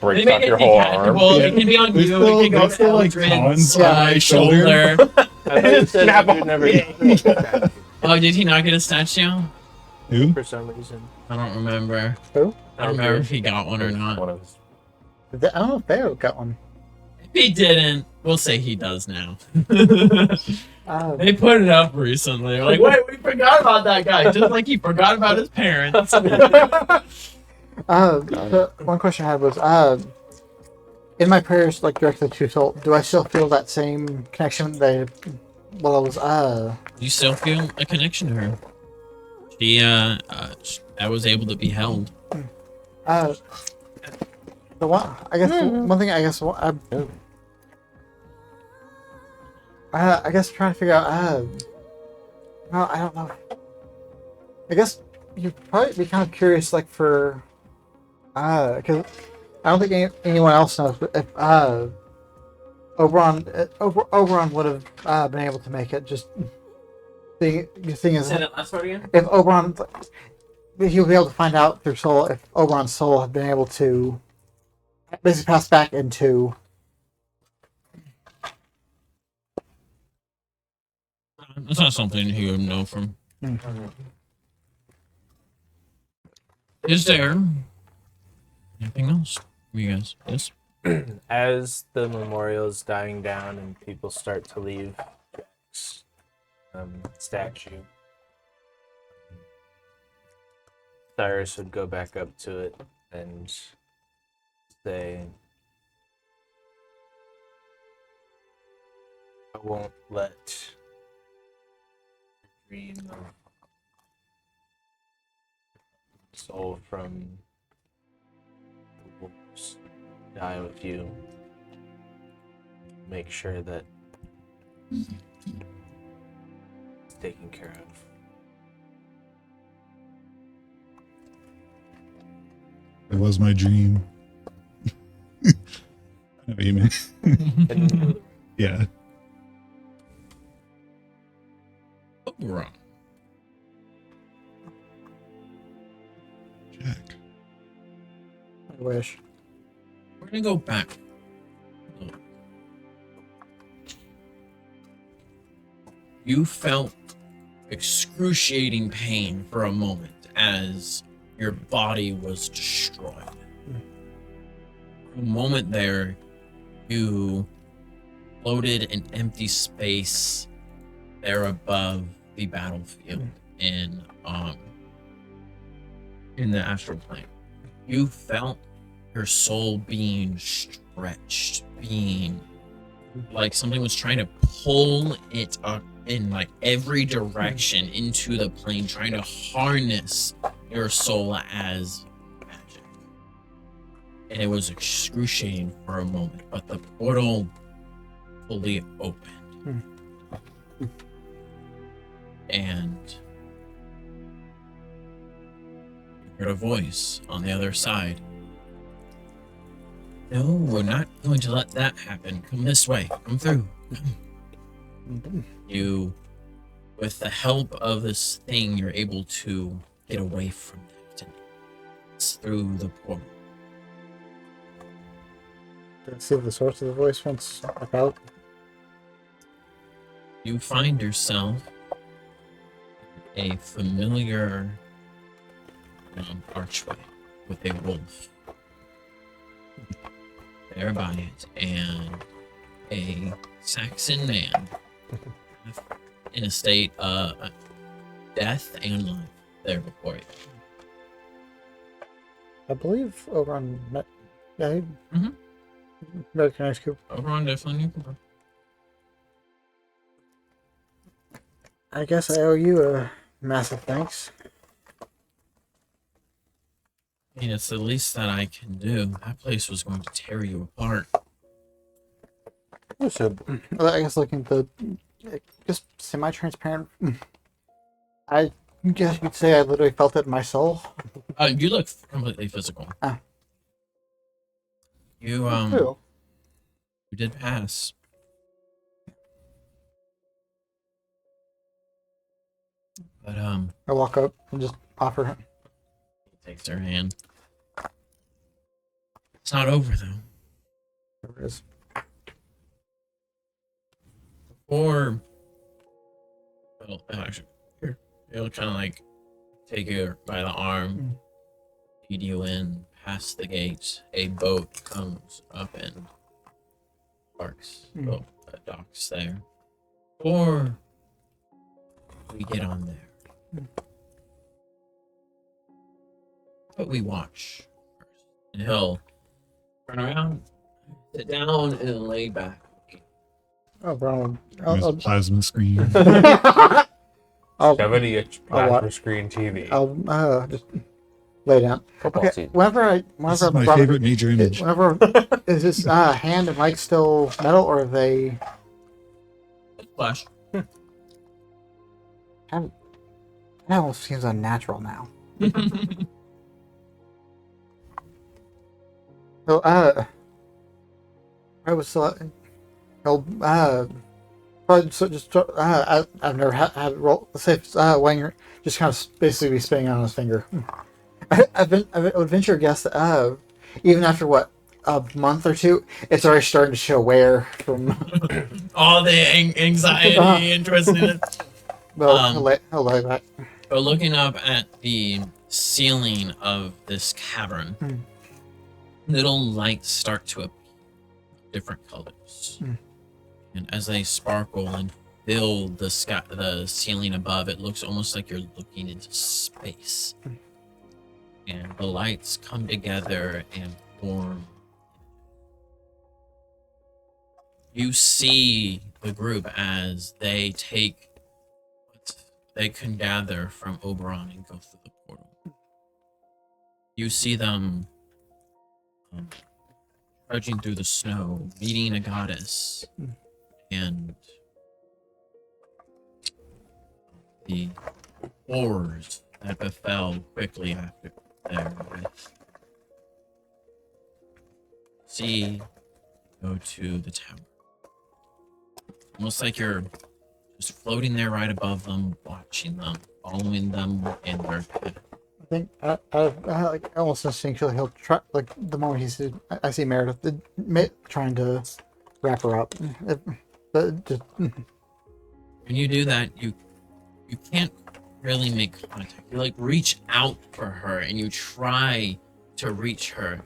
Breaks make off it your whole arm. detachable. Yeah. It can be on There's you. still- It can go there's still, like, Eldrid's, Collins on my shoulder. shoulder. I thought you said Snap you'd never Oh, did he not get a statue? Who? for some reason. I don't remember. Who? I don't remember if he got one or not. One of his I don't know if they got one. If he didn't, we'll say he does now. Uh, They put it up recently. Like, wait, we forgot about that guy. Just like he forgot about his parents. the one question I had was, in my prayers, like directly to Soul, do I still feel that same connection that while I was, You still feel a connection to her. She, that was able to be held. the one, I guess, one thing, I guess, I guess trying to figure out, no, I don't know. I guess you'd probably be kind of curious, like, for, because I don't think anyone else knows, but if, Oberon would have been able to make it. Just the thing is, Say that last part again? if Oberon, he would be able to find out through Soul if Oberon's soul had been able to basically pass back into. That's not something he would know from. Is there anything else for you guys? Yes? As the memorial is dying down and people start to leave Jack's statue, Cyrus would go back up to it and say, I won't let your dream of soul from the wolves die with you. Make sure that it's taken care of. It was my dream. I know what you mean. And Yeah. Wrong. Jack. I wish. We're gonna go back. You felt excruciating pain for a moment as your body was destroyed. For a moment there, you floated in empty space there above the battlefield in the astral plane. You felt your soul being stretched, being like something was trying to pull it up in like every direction into the plane, trying to harness your soul as magic. And it was excruciating for a moment, but the portal fully opened. And you heard a voice on the other side. No, we're not going to let that happen. Come this way. Come through. You with the help of this thing, you're able to get away from that. And it's through the portal. Let's see if the source of the voice wants about. You find yourself a familiar archway with a wolf there by it, and a Saxon man in a state of death and life there before you. I believe over on. Yeah. Mhm. American Ice Cube. Over on definitely. I guess I owe you a massive thanks. I mean, it's the least that I can do. That place was going to tear you apart. Well, I guess looking at the just semi-transparent. I guess you could say I literally felt it in my soul. You look completely physical. Ah. You Cool. you did pass. But I walk up and just offer him. he takes her hand. It's not over though. Whatever it is. Or well, actually, here he'll kind of like take you by the arm, lead you in past the gate. A boat comes up and parks. Well, docks there. Or we get on there. But we watch first. And he'll turn around, sit down, and lay back. Oh, bro. There's a plasma screen. I'll 70-inch I'll plasma wa- screen TV. just lay down. Football Okay. season. Whenever This is my favorite major image. Whenever is this hand and leg still metal, or are they? Flash. That almost seems unnatural now. So, I was probably so just I've never had roll. Let's say Wanger just kind of basically be spinning on his finger. I would venture a guess that even after what a month or two, it's already starting to show wear from. All the anxiety and twisting it. Well, he'll lay back. But looking up at the ceiling of this cavern, little lights start to appear, different colors. And as they sparkle and fill the sky, the ceiling above, it looks almost like you're looking into space. And the lights come together and form. You see the group as they take what they can gather from Oberon and go through the portal. You see them trudging through the snow, meeting a goddess, and the horrors that befell quickly after their death. See, go to the tower. Almost like you're just floating there right above them, watching them, following them in their path. I think like almost instinctually he'll try. Like the moment he sees, I see Meredith trying to wrap her up, but just When you do that, you can't really make contact. You like reach out for her and you try to reach her,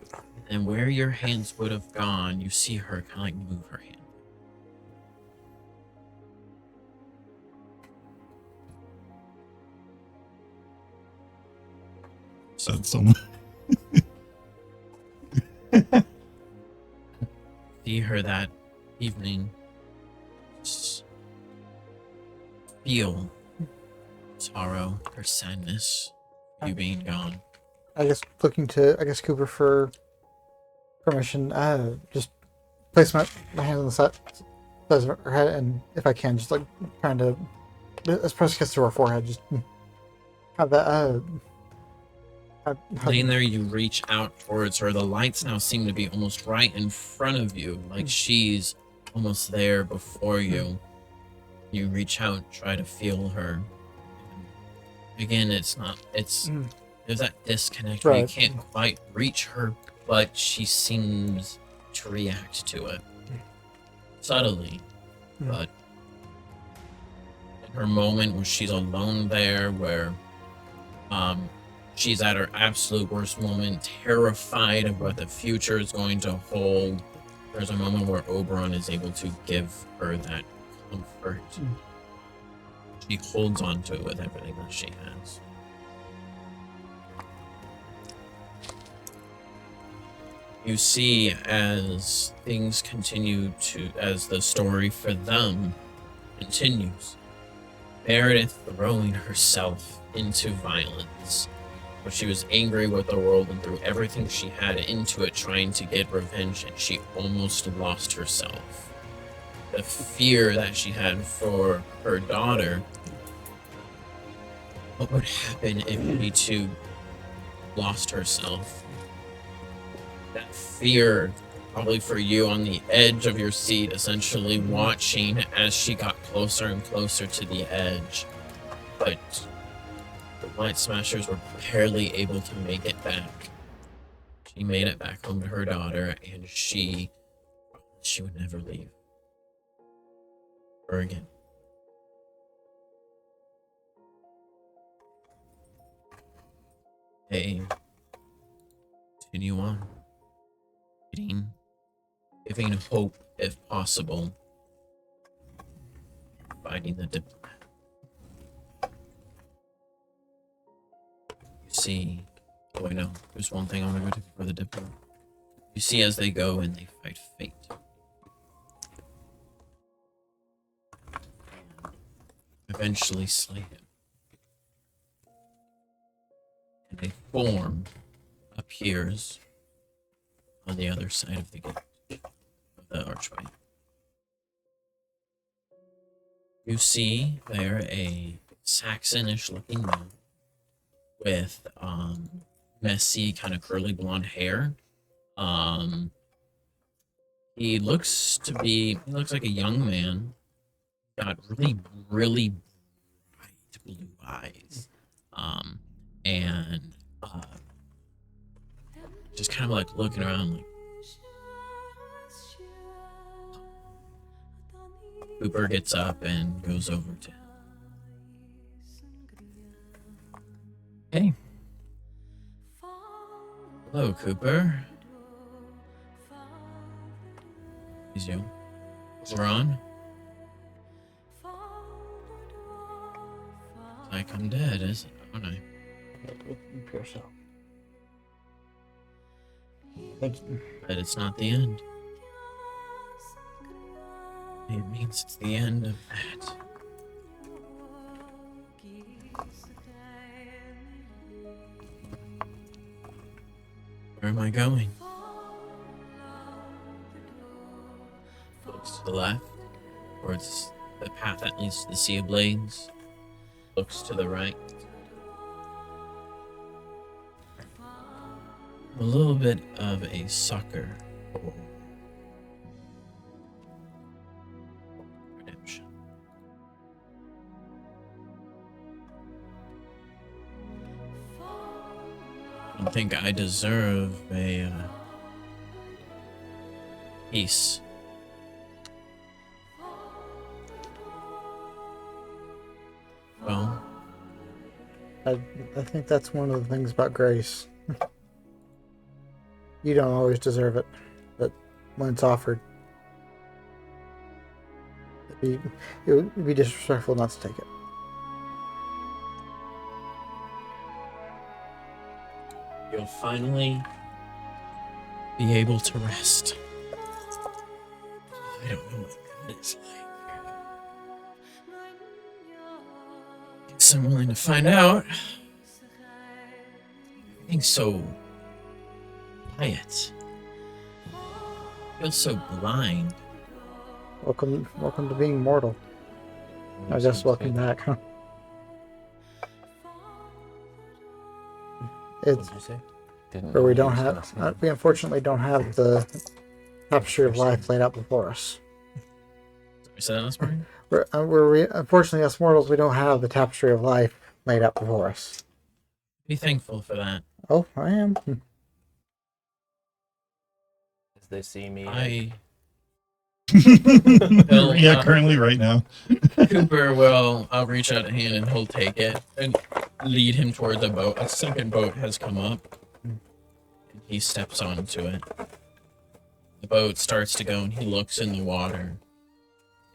and where your hands would have gone, you see her kind of like move her hand. Said someone. See her that evening. Just feel sorrow, her sadness, you being gone. I guess looking to Cooper for permission. Just place my hand on the side of her head, and if I can, just like trying to as press kiss to her forehead. Just have that. Laying there, you reach out towards her. The lights now seem to be almost right in front of you, like she's almost there before you. You reach out, try to feel her. Again, it's not. There's that disconnect where you Right. can't quite reach her, but she seems to react to it subtly. Mm. But in her moment where she's alone there, where she's at her absolute worst moment, terrified of what the future is going to hold, there's a moment where Oberon is able to give her that comfort. She holds on to it with everything that she has. You see, as things continue as the story for them continues, Meredith throwing herself into violence. When she was angry with the world and threw everything she had into it trying to get revenge, and she almost lost herself. The fear that she had for her daughter. What would happen if she too lost herself? That fear, probably for you on the edge of your seat, essentially watching as she got closer and closer to the edge. But the White Smashers were barely able to make it back. She made it back home to her daughter, and she would never leave her again. They continue on. Giving hope, if possible, fighting the diplomat. You see, oh wait, no, there's one thing I want to go to before the diplomat. You see as they go and they fight fate. Eventually slay him. And a form appears on the other side of the gate, of the archway. You see there a Saxonish looking man with messy, kind of curly blonde hair. He looks like a young man. Got really, really bright blue eyes. And just kind of like looking around like Cooper gets up and goes over to him. Hey. Hello, Cooper. He's you. We're on. Like I'm dead, aren't I? Yourself. Thank you. But it's not the end. It means it's the end of that. Where am I going? Looks to the left, towards the path that leads to the Sea of Blades. Looks to the right. A little bit of a sucker for redemption. I don't think I deserve a peace. Well, I think that's one of the things about grace. You don't always deserve it, but when it's offered, it would be disrespectful not to take it. you'll finally be able to rest. I don't know what good is like. Guess I'm willing to find out. Everything's so quiet. I feel so blind. Welcome to being mortal. I guess welcome back, huh? It's Did you say? Didn't where we know don't he was have. gonna say We unfortunately don't have the tapestry of life laid out before us. You said that last part? Unfortunately, us mortals, we don't have the tapestry of life laid out before us. Be thankful for that. Oh, I am. As they see me, Yeah, currently right now. Cooper will reach out a hand and he'll take it and lead him toward the boat. A second boat has come up. And he steps onto it. The boat starts to go and he looks in the water.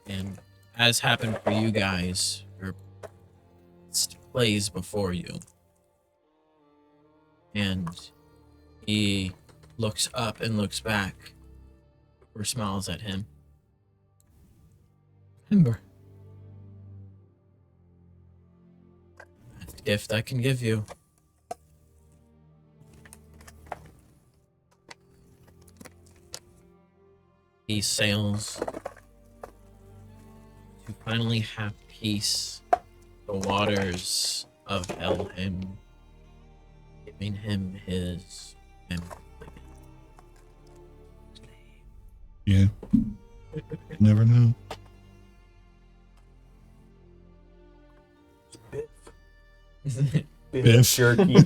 And as happened for you guys, your plays before you. And he looks up and looks back. Cooper smiles at him. Remember, that's the gift I can give you. He sails to finally have peace, the waters of Elham, giving him his memory. Yeah. Never know. Biff. Jerky.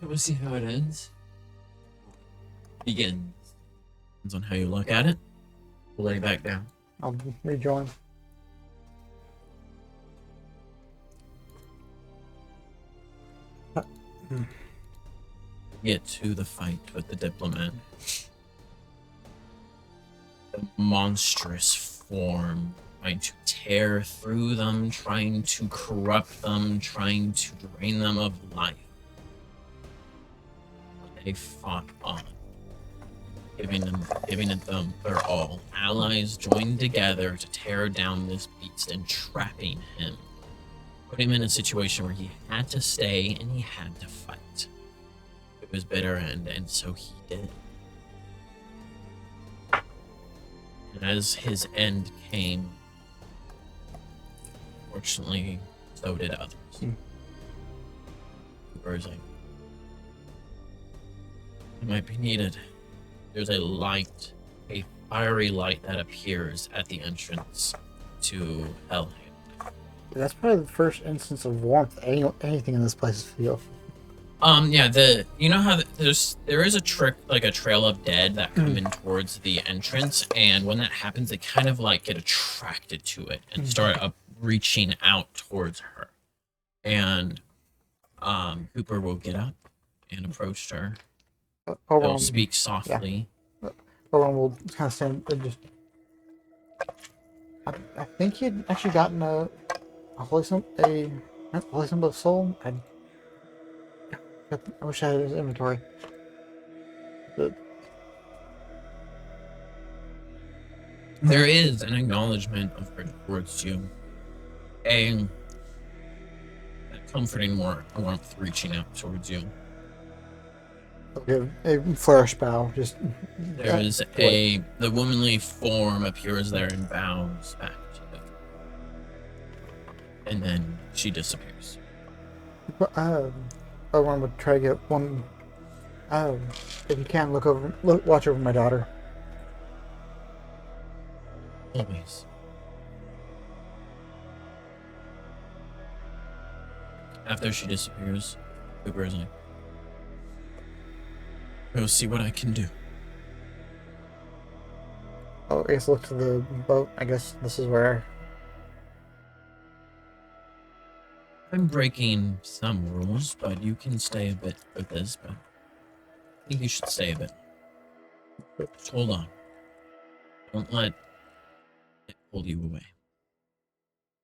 We'll see how it ends. Begins. Depends on how you look at it. We'll lay back down. I'll rejoin. Get to the fight with the diplomat. The monstrous form trying to tear through them, trying to corrupt them, trying to drain them of life. They fought on, giving it them their all. Allies joined together to tear down this beast and trapping him. Put him in a situation where he had to stay and he had to fight. It was bitter end, and so he did. And as his end came, fortunately, so did others. Cooper's like, it might be needed. There's a light, a fiery light that appears at the entrance to Helheim. That's probably the first instance of warmth anything in this place feels. Yeah, you know how there is a trick, like a trail of dead that come in towards the entrance, and when that happens, they kind of like get attracted to it and start up reaching out towards her. And Cooper will get up and approach her. He'll speak softly. Oberon will kind of stand and just. I think he'd actually gotten a holy symbol of soul. I wish I had his inventory. But There is an acknowledgement of her towards you. A comforting warmth reaching out towards you. okay, a flourish bow. Just There is the womanly form appears there and bows back to you. And then she disappears. Oberon would try to get one. If you can, watch over my daughter. Always. After she disappears, Cooper is like, go see what I can do. Oh, I guess look to the boat. I guess this is where. I'm breaking some rules, but you can stay a bit with this, but I think you should stay a bit. Just hold on. Don't let it pull you away.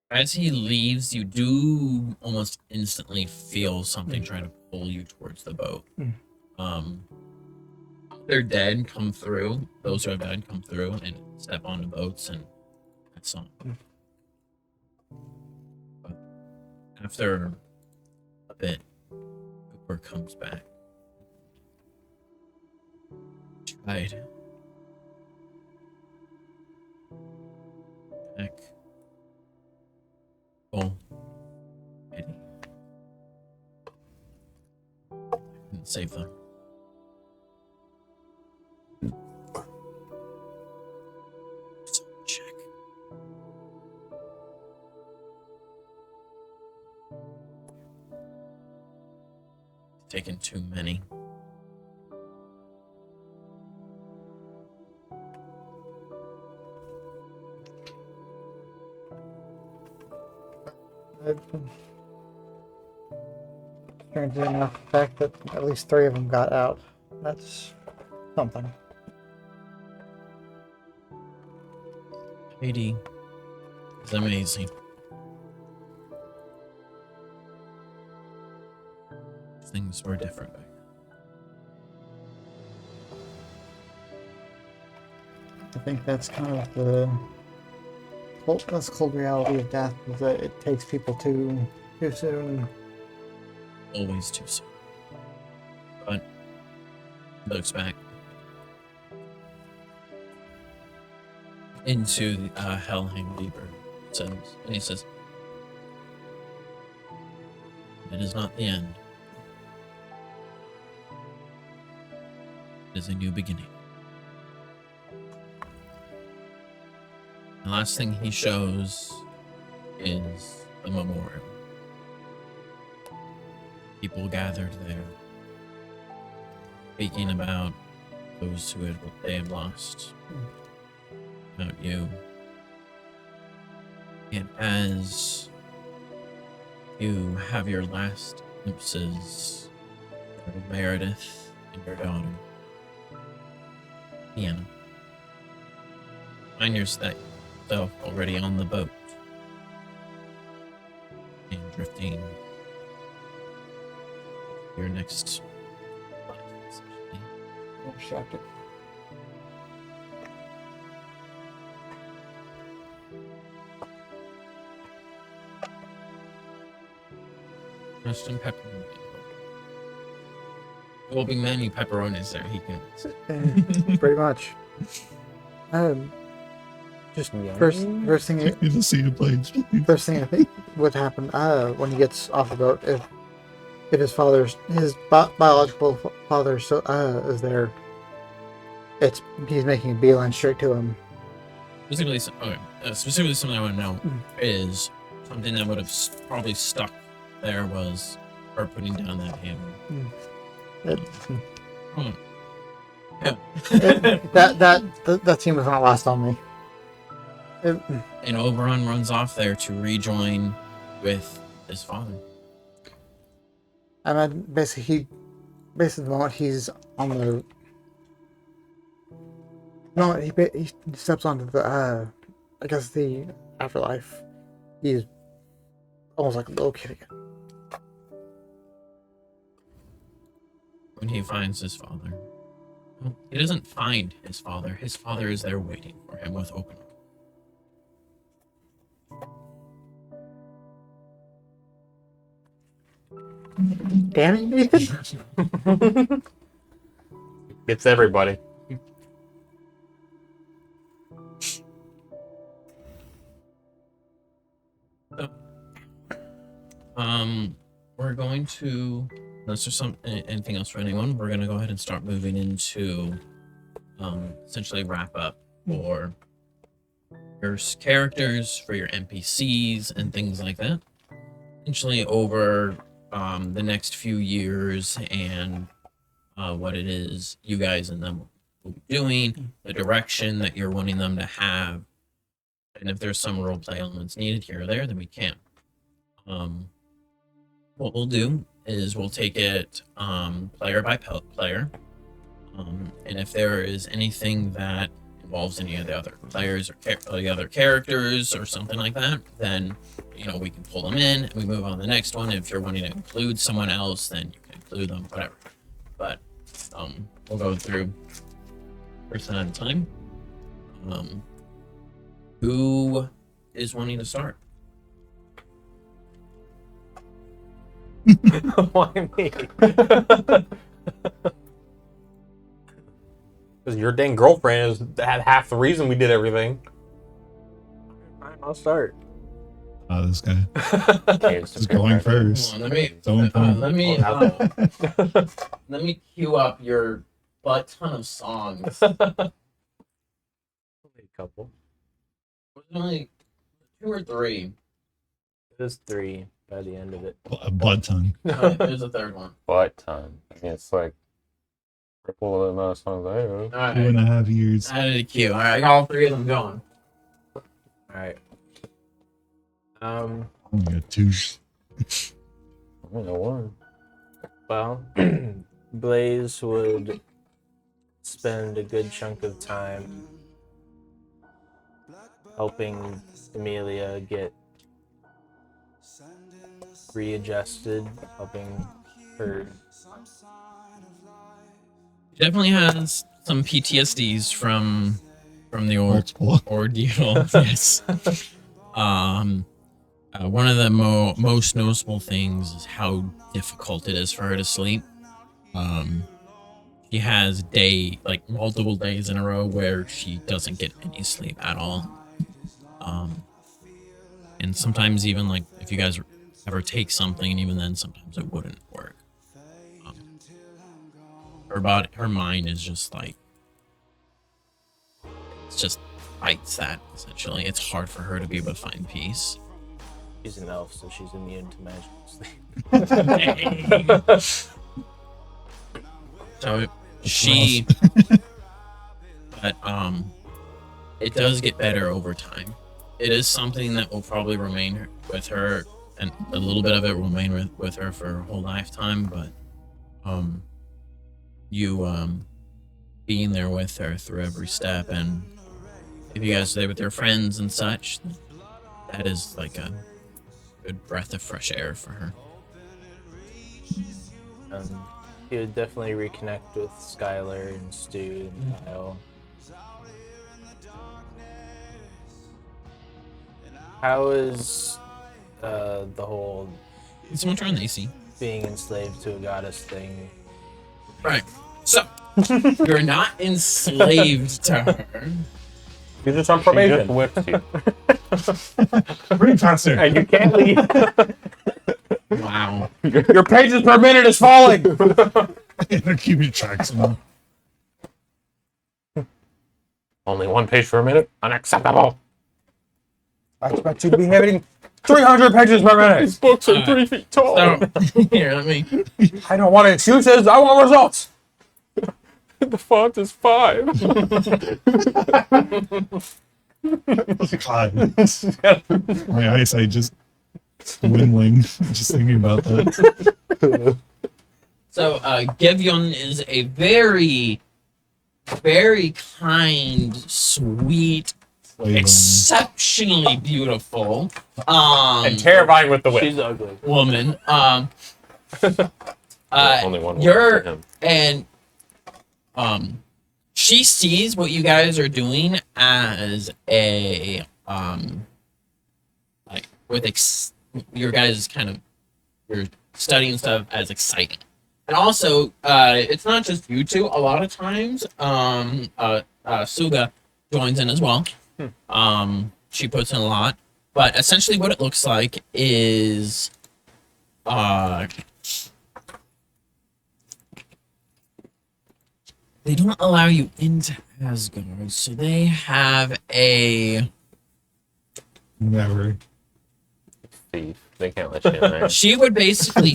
As he leaves, you do almost instantly feel something trying to pull you towards the boat. They're dead, come through. Those who have died come through and step onto boats, and that's all. But after a bit, Cooper comes back. Tried. Back. Oh. Eddie. I couldn't save them. taken too many. Strangely enough, the fact that at least 3 of them got out, that's something. Katie is amazing. Things were different back then. I think that's kind of that's cold reality of death, is that it takes people too soon. Always too soon. But he looks back into the Helheim Deeper and he says, "It is not the end. It is a new beginning." The last thing he shows is the memorial. People gathered there, speaking about those who they had lost, about you. And as you have your last glimpses of Meredith and your daughter, Deanna, find yourself already on the boat and drifting your next life, essentially. I'm distracted. Just in pepperoni. Well, big menu pepperonis there. He can. Pretty much. Just first thing, Take me to see a place, please. first thing I think would happen when he gets off the boat, if his biological father is there, he's making a beeline straight to him. Specifically, something I want to know is something that would have probably stuck there was her putting down that hammer. That scene was not lost on me. And Oberon runs off there to rejoin with his father. I mean, basically the moment he's on the he steps onto the I guess the afterlife, he's almost like a little kid again. When he finds his father, well, he doesn't find his father. His father is there waiting for him with open arms. Damn it, Nathan! It's everybody. We're going to, unless there's anything else for anyone, we're going to go ahead and start moving into essentially wrap up for your characters, for your NPCs, and things like that. Essentially over the next few years and what it is you guys and them will be doing, the direction that you're wanting them to have, and if there's some roleplay elements needed here or there, then we can. What we'll do is we'll take it player by player, and if there is anything that involves any of the other players or the other characters or something like that, then we can pull them in and we move on to the next one. If you're wanting to include someone else, then you can include them, whatever. But we'll go through person at a time. Who is wanting to start? Why me? Because your dang girlfriend is half the reason we did everything. Fine, I'll start. This guy Okay, is going first. Hold on, let me So important. let me cue up your butt ton of songs. A couple. Was it only 2 or 3? It was 3. by the end of it. A butt ton. There's a third one. Butt ton. I mean, it's like triple the amount of songs I have. All 2.5 years. Added a queue. All right, I got all three of them going. All right. Oh my god, two. I don't know one. Well, Blaze would spend a good chunk of time helping Amelia get readjusted, helping her. Definitely has some PTSDs from the Multiple. ordeal. Yes. One of the most noticeable things is how difficult it is for her to sleep. She has multiple days in a row where she doesn't get any sleep at all. And sometimes even like if you guys ever take something, and even then sometimes it wouldn't work. Her mind is just like, it's just fights that essentially. It's hard for her to be able to find peace. She's an elf, so she's immune to magical sleep. So but it does get better over time. It is something that will probably remain with her, and a little bit of it will remain with her for her whole lifetime. But you being there with her through every step, and if you guys stay with your friends and such, that is like a good breath of fresh air for her. He would definitely reconnect with Skylar and Stu and Kyle. How is the whole Can someone turn on the AC? being enslaved to a goddess thing? Right. So you're not enslaved to her. You're just on She probation. just whipped you. Pretty faster. And you can't leave. Wow. Your pages per minute is falling. Keep your tracks on. Only one page per minute? Unacceptable. I expect you to be having 300 pages per minute. These books are 3 feet tall. So here, let me. I don't want excuses. I want results. The font is 5. God. My eyesight just dwindling just thinking about that. So Gevion is a very, very kind, sweet, exceptionally beautiful And terrifying with the whip. She's ugly. woman. Only one you're for him. and she sees what you guys are doing as a like with your guys kind of you're studying stuff as exciting. And also, it's not just you two. A lot of times, Suga joins in as well. She puts in a lot. But essentially what it looks like is they don't allow you into Asgard, so they have a Never. Thief. They can't let you in there. she would basically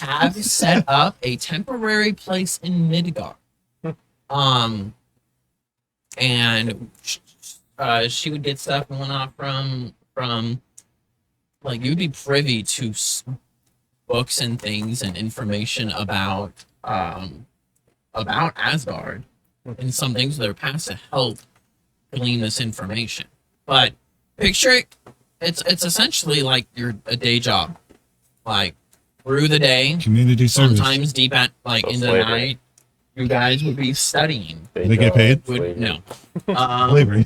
have set up a temporary place in Midgard. And she would get stuff and whatnot from like you'd be privy to books and things and information about Asgard and some things that are past to help glean this information. But picture it, it's essentially like a day job, like through the day, Community service. sometimes deep at like So into the slavery. night. You guys would be studying. They get paid? Would no. Slavery.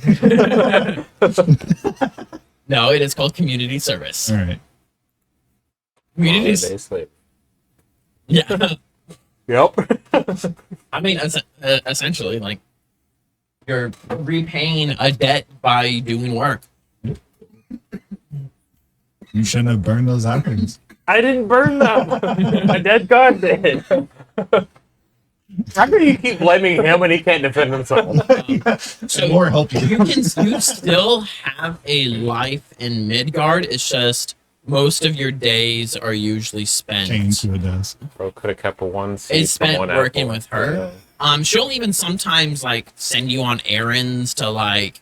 No, it is called community service. All right. Communities. Basically. Yeah. Yep. I mean, essentially, like you're repaying a debt by doing work. You shouldn't have burned those apples. I didn't burn them. A dead god did. How can you keep blaming him when he can't defend himself? So Or help you. you still have a life in Midgard. It's just most of your days are usually spent. Chained to a desk. Bro could have kept one seed It's from spent one working apple. with her. She'll even sometimes like send you on errands to like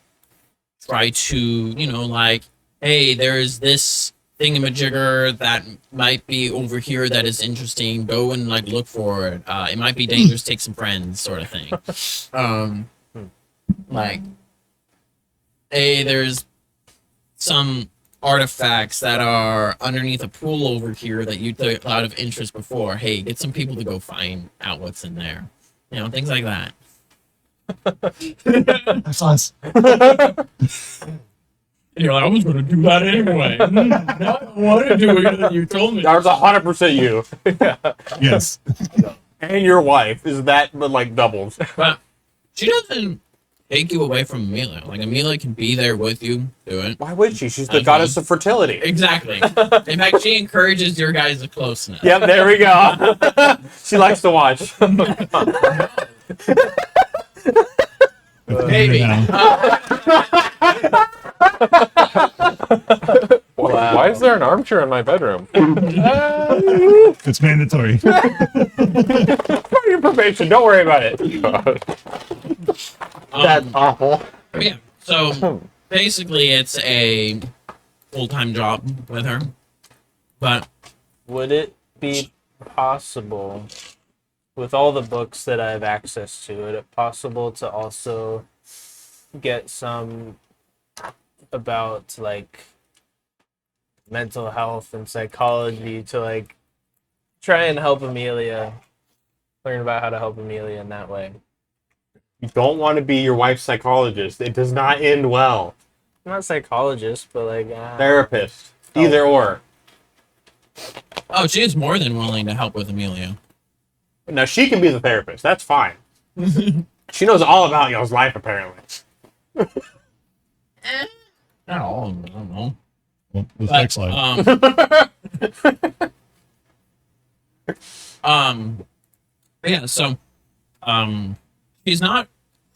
try to, you know, like, hey, there's this thingamajigger that might be over here that is interesting. Go and like look for it. It might be dangerous. Take some friends, sort of thing. Like, hey, there's some artifacts that are underneath a pool over here that you took a lot of interest before. Hey, get some people to go find out what's in there. You know, things like that. That's us. You're like, I was going to do that anyway. I don't want to do it. You told me. That was 100% you. Yes. And your wife. Is that, but like doubles? But she doesn't take you away from Amelia. Like, Amelia can be there with you. Do it. Why would she? She's the Okay. goddess of fertility. Exactly. In fact, she encourages your guys' closeness. Yep, there we go. She likes to watch. Maybe. Why is there an armchair in my bedroom? It's mandatory. Your probation. Don't worry about it. That's awful. Yeah. So basically, it's a full-time job with her. But Would it be possible, with all the books that I have access to, would it possible to also get some about like mental health and psychology to like try and help Amelia, learn about how to help Amelia in that way? You don't want to be your wife's psychologist. It does not end well. I'm not a psychologist, but like Therapist. Either or. oh, she is more than willing to help with Amelia. Now, she can be the therapist. That's fine. She knows all about y'all's life, apparently. Not all of them. I don't know. Well, the But, sex life. Yeah, so she's not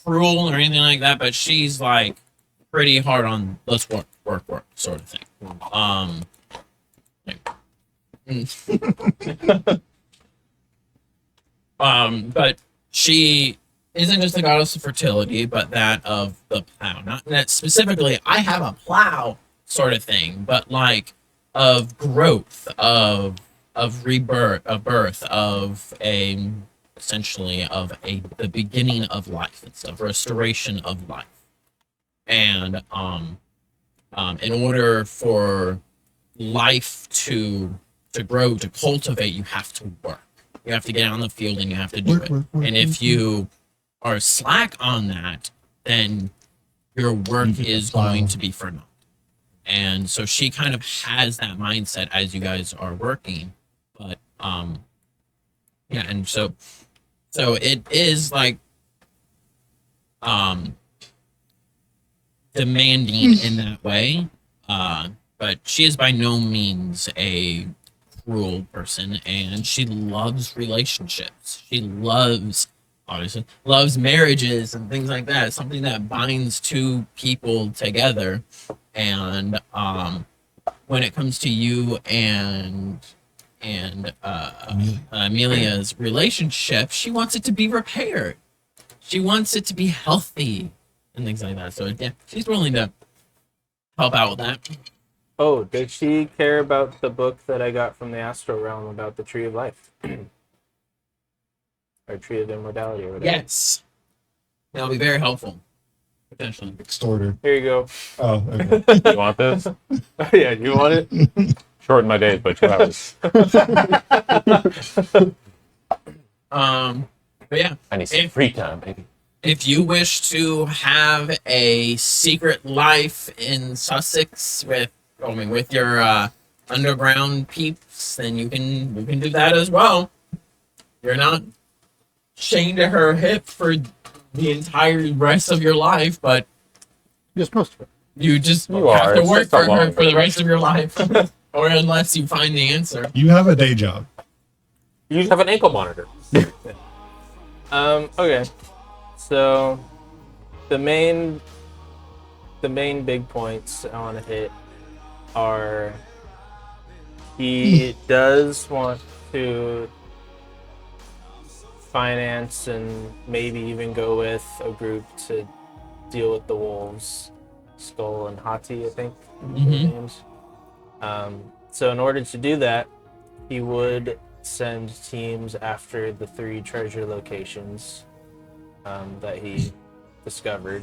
cruel or anything like that, but she's like pretty hard on let's work sort of thing. But she isn't just the goddess of fertility, but that of the plow. Not that specifically I have a plow sort of thing, but like of growth, of rebirth, of birth, of a essentially of the beginning of life and stuff, restoration of life. And in order for life to grow, to cultivate, you have to work. You have to get out in the field and you have to do it. And if you are slack on that, then your work You get the is plow. going to be for naught. And so she kind of has that mindset as you guys are working. But yeah, and so it is like demanding in that way. But she is by no means a cruel person, and she loves relationships. She obviously loves marriages and things like that. It's something that binds two people together. And when it comes to you and Amelia's relationship, she wants it to be repaired. She wants it to be healthy and things like that. So yeah, she's willing to help out with that. Oh, did she care about the book that I got from the Astro Realm about the Tree of Life? Or Tree of Immortality or whatever? Yes, that'll be very helpful potentially. Extorter. Here you go. Oh, okay. You want this? Yeah, you want it? Shorten my days by 2 hours. But yeah, I need some If- free time, baby. if you wish to have a secret life in Sussex with your underground peeps, then you can do that as well. You're not chained to her hip for the entire rest of your life, but Just most of it. you just You have are. to It's work just a for her long for the rest of your life, or unless you find the answer. You have a day job. You just have an ankle monitor. Okay. So the main big points I want to hit are He does want to finance and maybe even go with a group to deal with the wolves. Skull and Hati, I think, are their names. So in order to do that, he would send teams after the 3 treasure locations that he discovered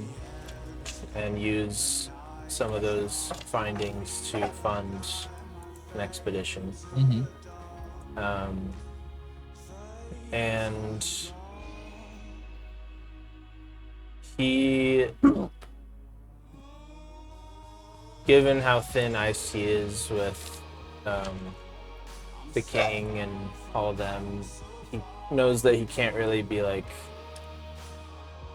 and use some of those findings to fund an expedition. And he, given how thin Ice-T is with the king and all of them, he knows that he can't really be like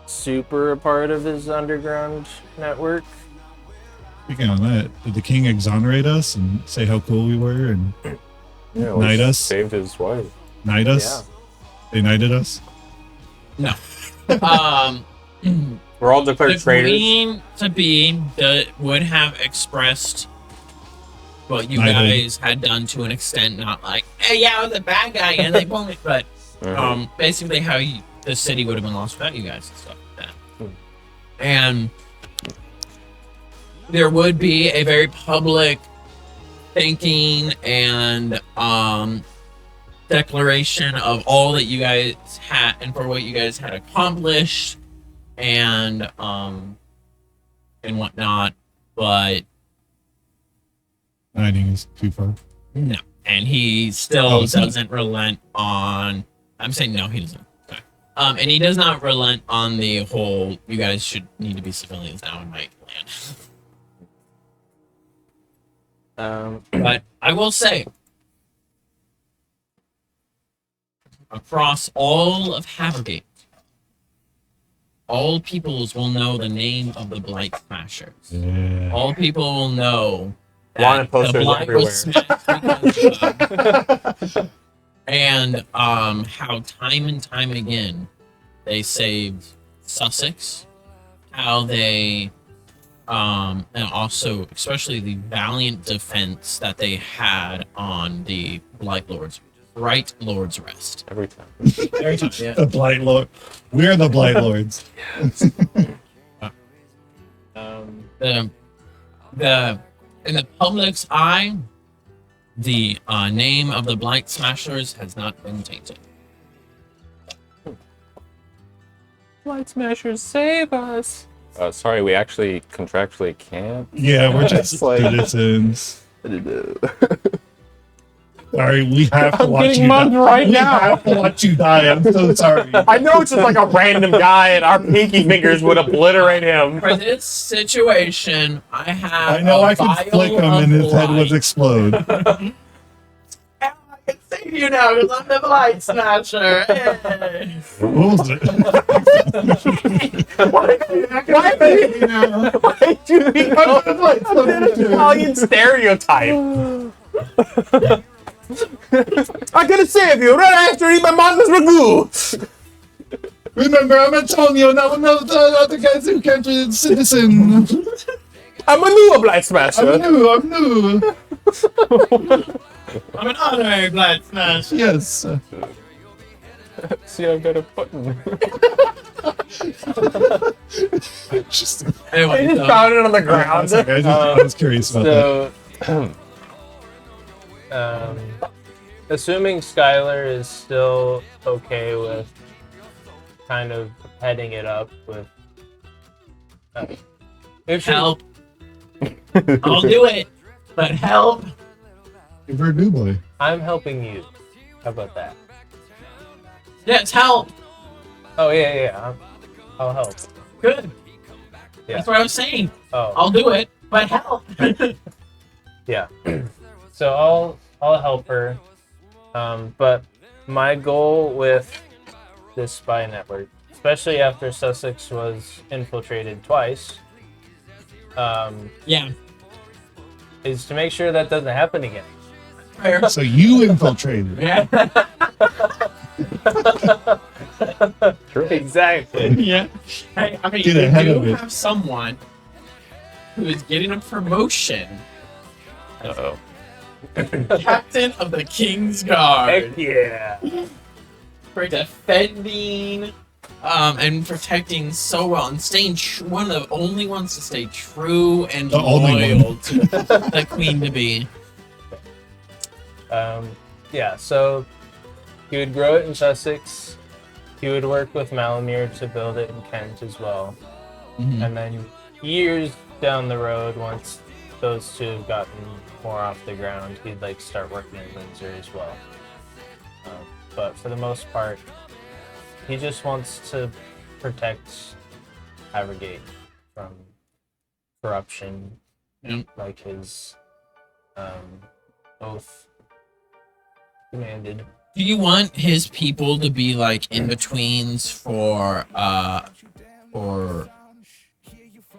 super a part of his underground network. Speaking on that, did the king exonerate us and say how cool we were and Yeah, knight us? saved his wife. Knight us? They knighted us? No. We're all declared The traitors. Queen Sabine would have expressed what you Knighthood. guys had done to an extent, not like, hey, yeah, I was a bad guy and they pulled me, but basically how the city would have been lost without you guys and stuff like that. And there would be a very public thinking and declaration of all that you guys had and for what you guys had accomplished and whatnot, but Knighting is too far. no. And he still Oh, it's not- doesn't relent on. I'm saying no, he doesn't. Okay. And he does not relent on the whole. You guys should need to be civilians now in my land. But I will say, across all of Havergate, all peoples will know the name of the Blight Smashers. Yeah. All people will know Wanted that the posters Blight was smashed because of, and how time and time again they saved Sussex, how they and also especially the valiant defense that they had on the Blight Lord's Rest. Every time. Every time, yeah. The Blight Lord. We're the Blight Lords. The in the public's eye, the name of the Blight Smashers has not been tainted. Blight Smashers, save us! Sorry, we actually contractually can't. Yeah, we're just It's like- citizens. Sorry, we have to I'm watch getting you mugged die. right We now. have to watch you die. I'm so sorry. I know it's just like a random guy, and our pinky fingers would obliterate him. For this situation, I have. I know a I could vial flick him of and his head would light. explode. I can save you now because I'm the Blight Smasher. Hey. What was it? Why do you an Italian stereotype? I'm gonna save you right after I eat my mama's ragu. Remember, I'm Antonio, now another other guys who can't be a citizen. I'm a new Blight Smasher. I'm new. I'm an honorary Blight Smasher. Yes. See, I've got a button. Just, Anyway, I just so- found it on the I'm ground. sorry, I was curious about that. So, assuming Skylar is still okay with kind of heading it up with. If she, help. I'll do it, but help. Give her a new boy. I'm helping you. How about that? Yes, help. Oh yeah. I'll help. Good. Yeah. That's what I was saying. Oh I'll do it, but help. yeah. So I'll help her. But my goal with this spy network, especially after Sussex was infiltrated twice, Yeah. is to make sure that doesn't happen again. Fair. So you infiltrated. Yeah. Exactly. Yeah. Hey, I mean, Get you ahead of do it. have someone who is getting a promotion Uh-oh. Captain of the King's Guard. Heck yeah. For defending and protecting so well and staying one of the only ones to stay true and The only loyal to the queen to be. Yeah, so he would grow it in Sussex. He would work with Malamir to build it in Kent as well. Mhm. And then years down the road, once those two have gotten more off the ground, he'd like start working in Windsor as well. But for the most part, he just wants to protect Havergate from corruption, Yep. like his oath demanded. Do you want his people to be like in betweens for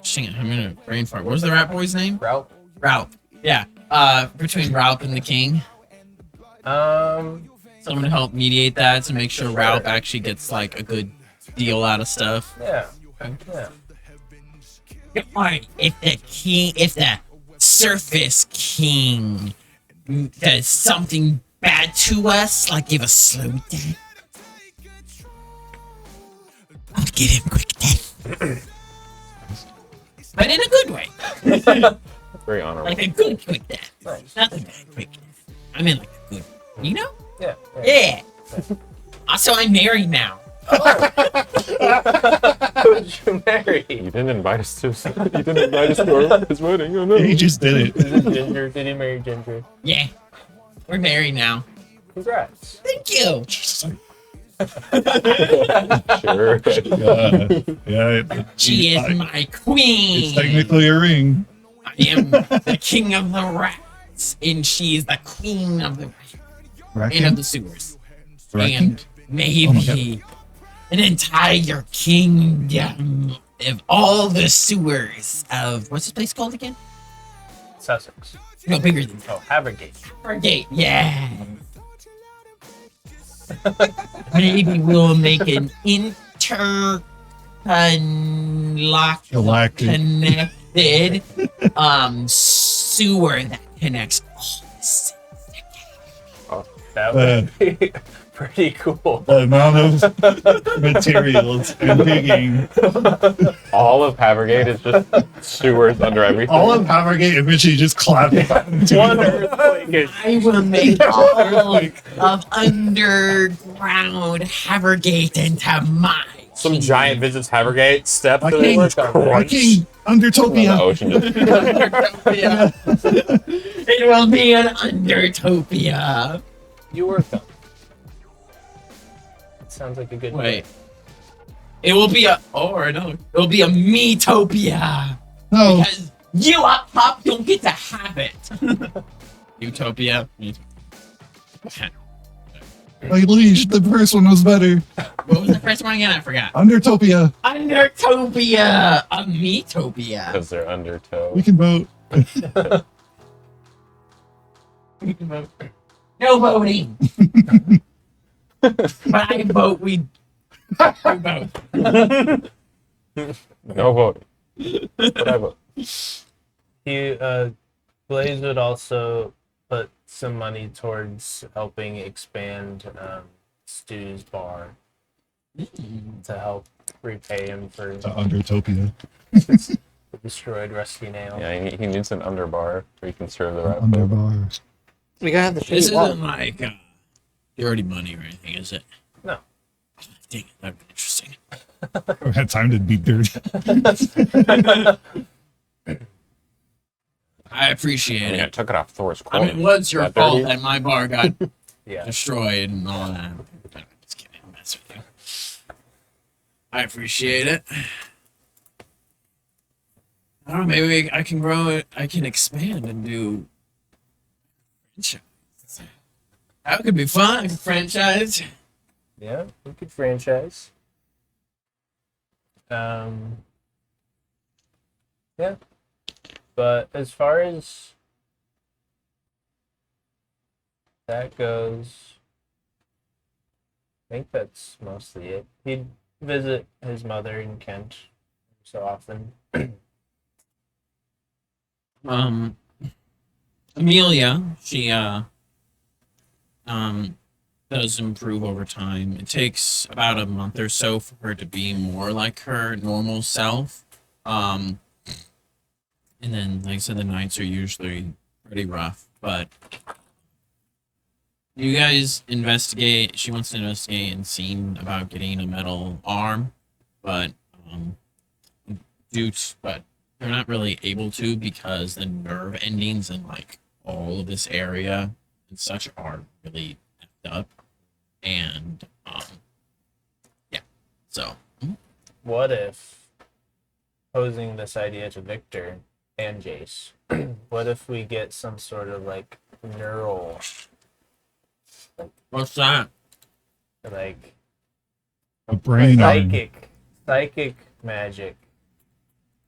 shit, I'm gonna brain fart. What was the rat boy's name? Route? Ralph. Yeah. Between Ralph and the king. Someone to help mediate that to make sure Ralph actually gets like a good deal out of stuff. Yeah. Yeah. Alright, if the surface king does something bad to us, like give us slow death, I'll give him quick death. But in a good way. Very honorable. Like a good quick death. Nice. Not the bad quick death. I mean like a good, you know? Yeah. Yeah. Also, I'm married now. Who'd you marry? You didn't invite us to. You didn't invite us to his wedding. Oh no. He just did it. Is it Ginger? Did he marry Ginger? Yeah. We're married now. Congrats. Thank you. Sure. Yeah. She is my It's queen. technically a ring. I am the king of the rats, and she is the queen of the and of the sewers. And maybe an entire kingdom of all the sewers of what's this place called again? Sussex. No, bigger than Oh, Havergate. Fargate. Yeah. Maybe we'll make an Galactic. connected sewer that connects all the cities. That would be pretty cool. The amount of materials and digging. All of Havergate is just sewers under everything. All of Havergate eventually just collapsed into One earthquake is I will make all of underground Havergate into mine. Some giant visits Havergate, steps I that they can't- work on. I king The Undertopia. ocean just It will be an Undertopia. You worked on. It sounds like a good Wait. It will be a it will be a Metopia. No, Because you up top don't get to have it. Utopia. like Leash, the first one was better. What was the first one again? I forgot. Undertopia. Undertopia. A Metopia. because they're undertow. We can vote. No voting. But I vote we vote. No voting. But I vote. He Blaze would also put some money towards helping expand Stu's bar to help repay him for To Undertopia. the destroyed Rusty Nail. Yeah, he needs an underbar where he can serve the rat folk. Underbar. We gotta have the This shitty wall. isn't like dirty money or anything, is it? No. Dang it, that'd be interesting. I had time to be dirty. I appreciate I mean, I it. took it off Thor's I quote. mean, it was your That fault dirty? that my bar got Yeah. destroyed and all that. Just kidding, I'm messing with you. I appreciate it. I don't know, maybe I can grow it. I can expand and do franchise. That could be fun. Franchise. Yeah, we could franchise. Yeah. But as far as that goes, I think that's mostly it. He'd visit his mother in Kent so often. Amelia, she does improve over time. It takes about a month or so for her to be more like her normal self. And then, like I said, the nights are usually pretty rough. But you guys investigate. She wants to investigate and see about getting a metal arm, but but they're not really able to because the nerve endings in like all of this area and such are really effed up. And yeah, so What if, posing this idea to Victor and Jace, what if we get some sort of like neural, what's that? like A brain on. psychic magic,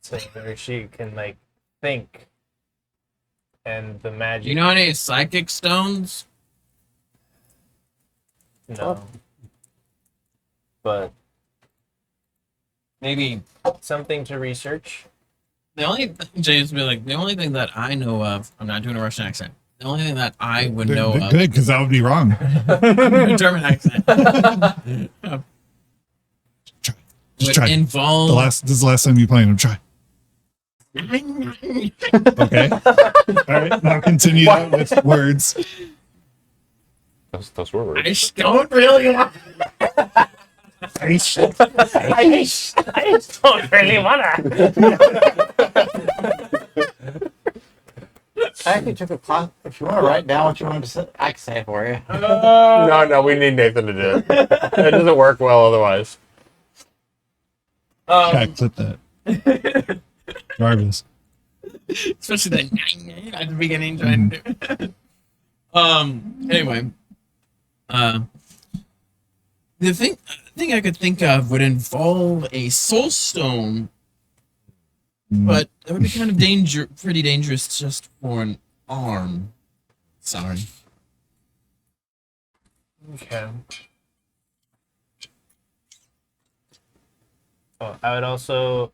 so where she can like think, and the magic. You know any psychic stones? No. But Maybe something to research. the only James be like the only thing that I know of. I'm not doing a Russian accent. The only thing that I would know of. Good, because that would be wrong. German accent. Just would try. involve. This is the last time you playing him. Try. Okay. All right. Now continue that with words. Those were words. I just don't really want. I just don't really wanna. I actually took a class. If you want to write down what you wanted to say, I can say it for you. No, we need Nathan to do it. It doesn't work well otherwise. Jack, clip that. Jarvis. Especially that at the beginning trying to do. Anyway. The thing I could think of would involve a soul stone, but that would be kind of pretty dangerous just for an arm. Sorry. Okay. Oh, I would also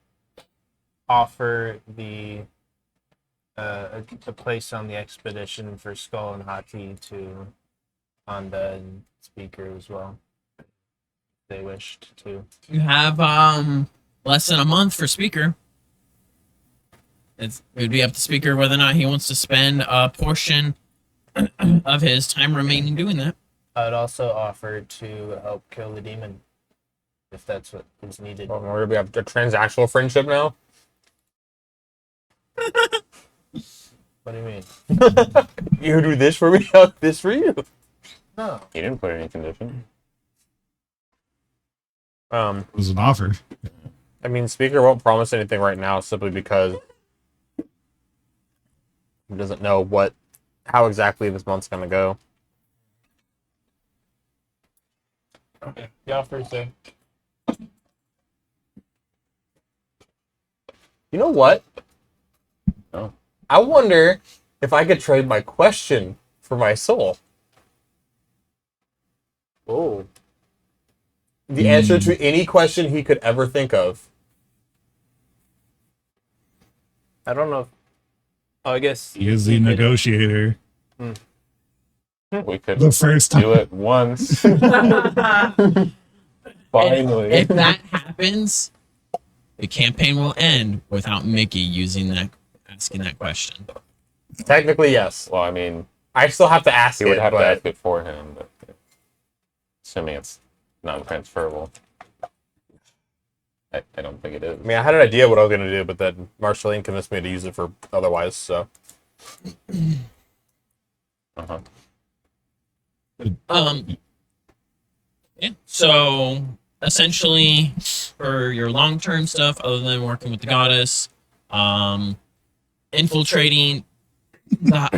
offer the a place on the expedition for Skull and Hati to Honda and Speaker as well. If they wished to. You have less than a month for Speaker. It would be up to Speaker whether or not he wants to spend a portion of his time remaining doing that. I would also offer to help kill the demon, if that's what is needed. Well, we're gonna have a transactional friendship now. What do you mean? You do this for me, I'll do this for you. No. He didn't put any condition. It was an offer. I mean, Speaker won't promise anything right now simply because he doesn't know how exactly this month's gonna go. Okay. The offer's there. You know what? Oh. I wonder if I could trade my question for my soul. Oh. The answer to any question he could ever think of. I don't know. Oh, I guess. He is the negotiator. We could The first time. do it once. Finally. If that happens, the campaign will end without Mickey asking that question. Technically, yes. Well, I mean, I still have to ask he would it, have to but ask it for him, but assuming it's non-transferable. I don't think it is. I mean, I had an idea what I was gonna do, but then Marceline convinced me to use it for otherwise. So Uh-huh. Yeah. So essentially, for your long-term stuff, other than working with the goddess, infiltrating the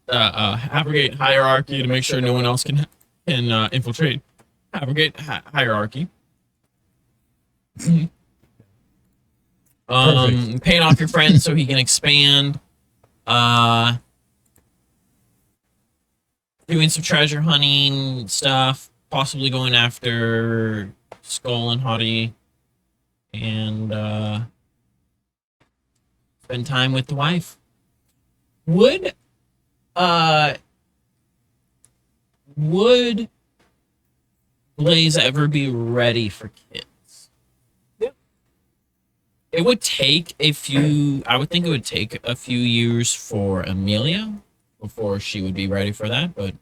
Havergate hierarchy to make sure no one else can infiltrate Havergate hierarchy. Paying off your friend so he can expand. Doing some treasure hunting stuff, possibly going after Skull and Hottie, and spend time with the wife. Would Would Blaze ever be ready for kids? Yeah. It would take a few. I would think it would take a few years for Amelia before she would be ready for that, but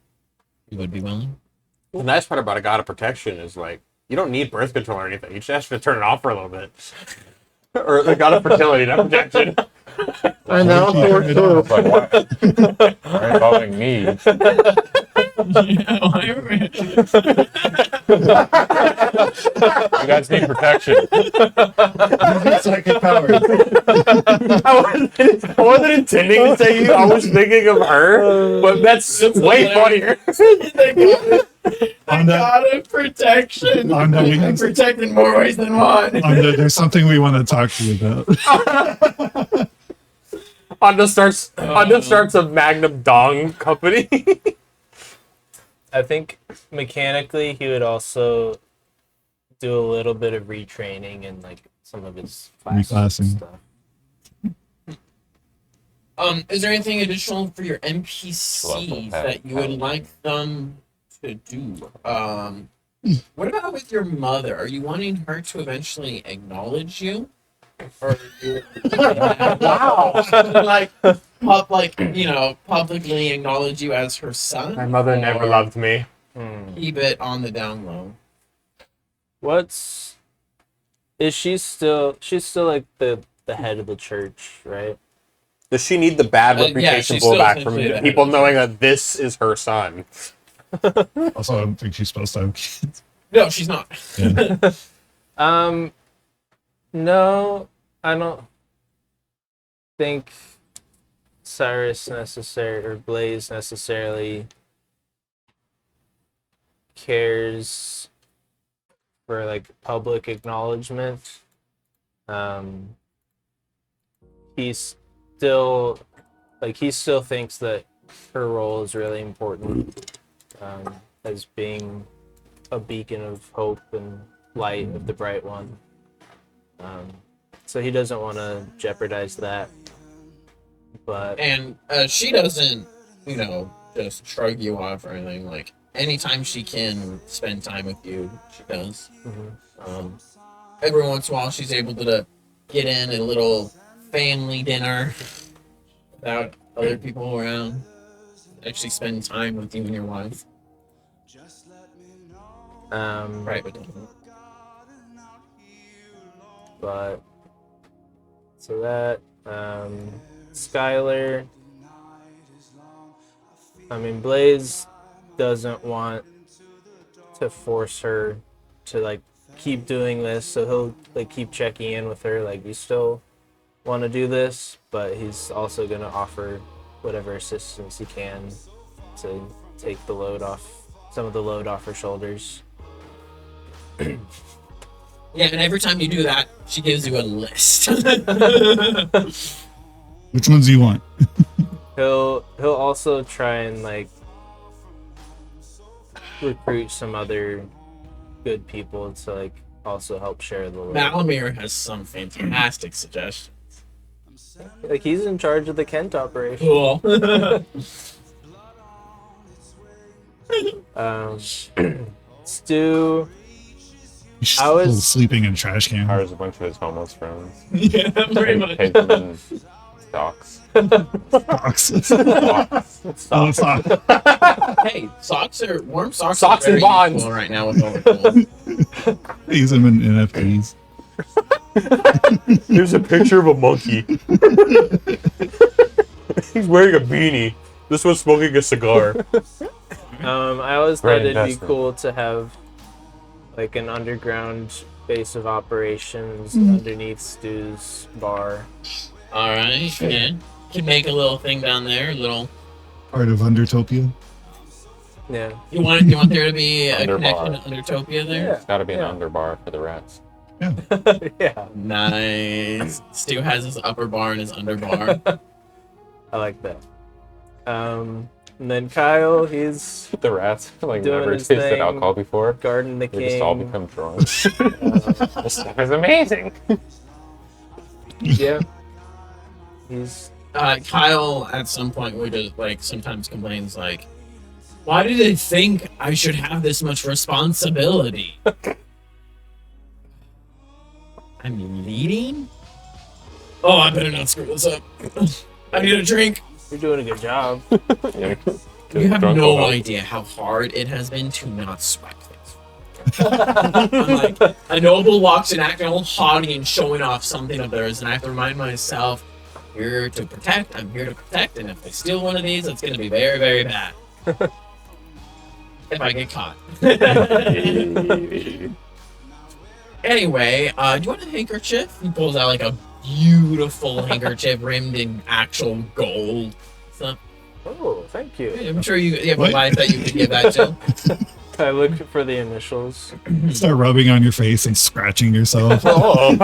he would be willing. The nice part about a god of protection is like you don't need birth control or anything. You just have to turn it off for a little bit. Or the god of fertility, not protection. I know. It's Like, why? Why involving me? You guys need protection. Psychic powers. I wasn't intending to say you. I was thinking of her, but that's way funnier. On that, God of protection. on that, we have, Protect in more ways than one. on that, there's something we want to talk to you about. Honda starts a Magnum Dong company. I think mechanically he would also do a little bit of retraining and like some of his classes and Reclassing. stuff. Is there anything additional for your NPCs that you would like them to do? What about with your mother? Are you wanting her to eventually acknowledge you? Or wow, like publicly acknowledge you as her son? My mother never Or loved me. Keep it on the down low. She's still like the head of the church, right? Does she need the bad Yeah, reputation she's still blowback from essentially the head people of the knowing that this is her son? Also, I don't think she's supposed to have kids. No, she's not. Yeah. No, I don't think Cyrus or Blaze necessarily cares for like public acknowledgement. He still thinks that her role is really important, as being a beacon of hope and light of the bright one. So he doesn't want to jeopardize that. But And she doesn't, just shrug you off or anything. Like, anytime she can spend time with you, she does. Every once in a while, she's able to get in a little family dinner without other people around. Actually spend time with you and your wife. Right, but so that Skylar, I mean, Blaze doesn't want to force her to like keep doing this, so he'll like keep checking in with her, like, you still want to do this, but he's also going to offer whatever assistance he can to take some of the load off her shoulders. Yeah, and every time you do that, she gives you a list. Which ones do you want? He'll also try and like recruit some other good people to like also help share the load. Malamir has some fantastic suggestions. Like, he's in charge of the Kent operation. Cool. Stu, He's I was- still sleeping in a trash can. Hires a bunch of his homeless friends. Yeah, pretty much. Pays them in stocks. Socks. Oh, it's not. Hey, warm socks. Socks are and very bonds. useful right now with all the cold. Use them in NFTs. There's a picture of a monkey. He's wearing a beanie. This one's smoking a cigar. I always Great thought it'd be investment. cool to have like an underground base of operations underneath Stu's bar. All right, yeah. Can make a little thing down there. Part of Undertopia. Yeah. You want there to be a Underbar. connection to Undertopia there? It's got to be an Yeah. underbar for the rats. Yeah. Nice. Stu has his upper bar and his under bar. I like that. And then Kyle, he's The rats like Doing never his tasted thing. alcohol before. guarding the They just all king. become drunk. This stuff is amazing. Yeah. He's Kyle at some point would just like sometimes complains like, why do they think I should have this much responsibility? I'm leading? Oh, I better not screw this up. I need a drink. You're doing a good job. Yeah, You have drunk no almost. idea how hard it has been to not sweat things. I'm like, a noble walks in acting all haughty and showing off something of theirs, and I have to remind myself, I'm here to protect, and if they steal one of these, it's going to be very, very bad. If I get caught. Anyway, do you want a handkerchief? He pulls out like a beautiful handkerchief rimmed in actual gold. So, Oh, thank you. I'm sure you have a What? wife that you could give that to. I looked for the initials. Start rubbing on your face and scratching yourself. Oh,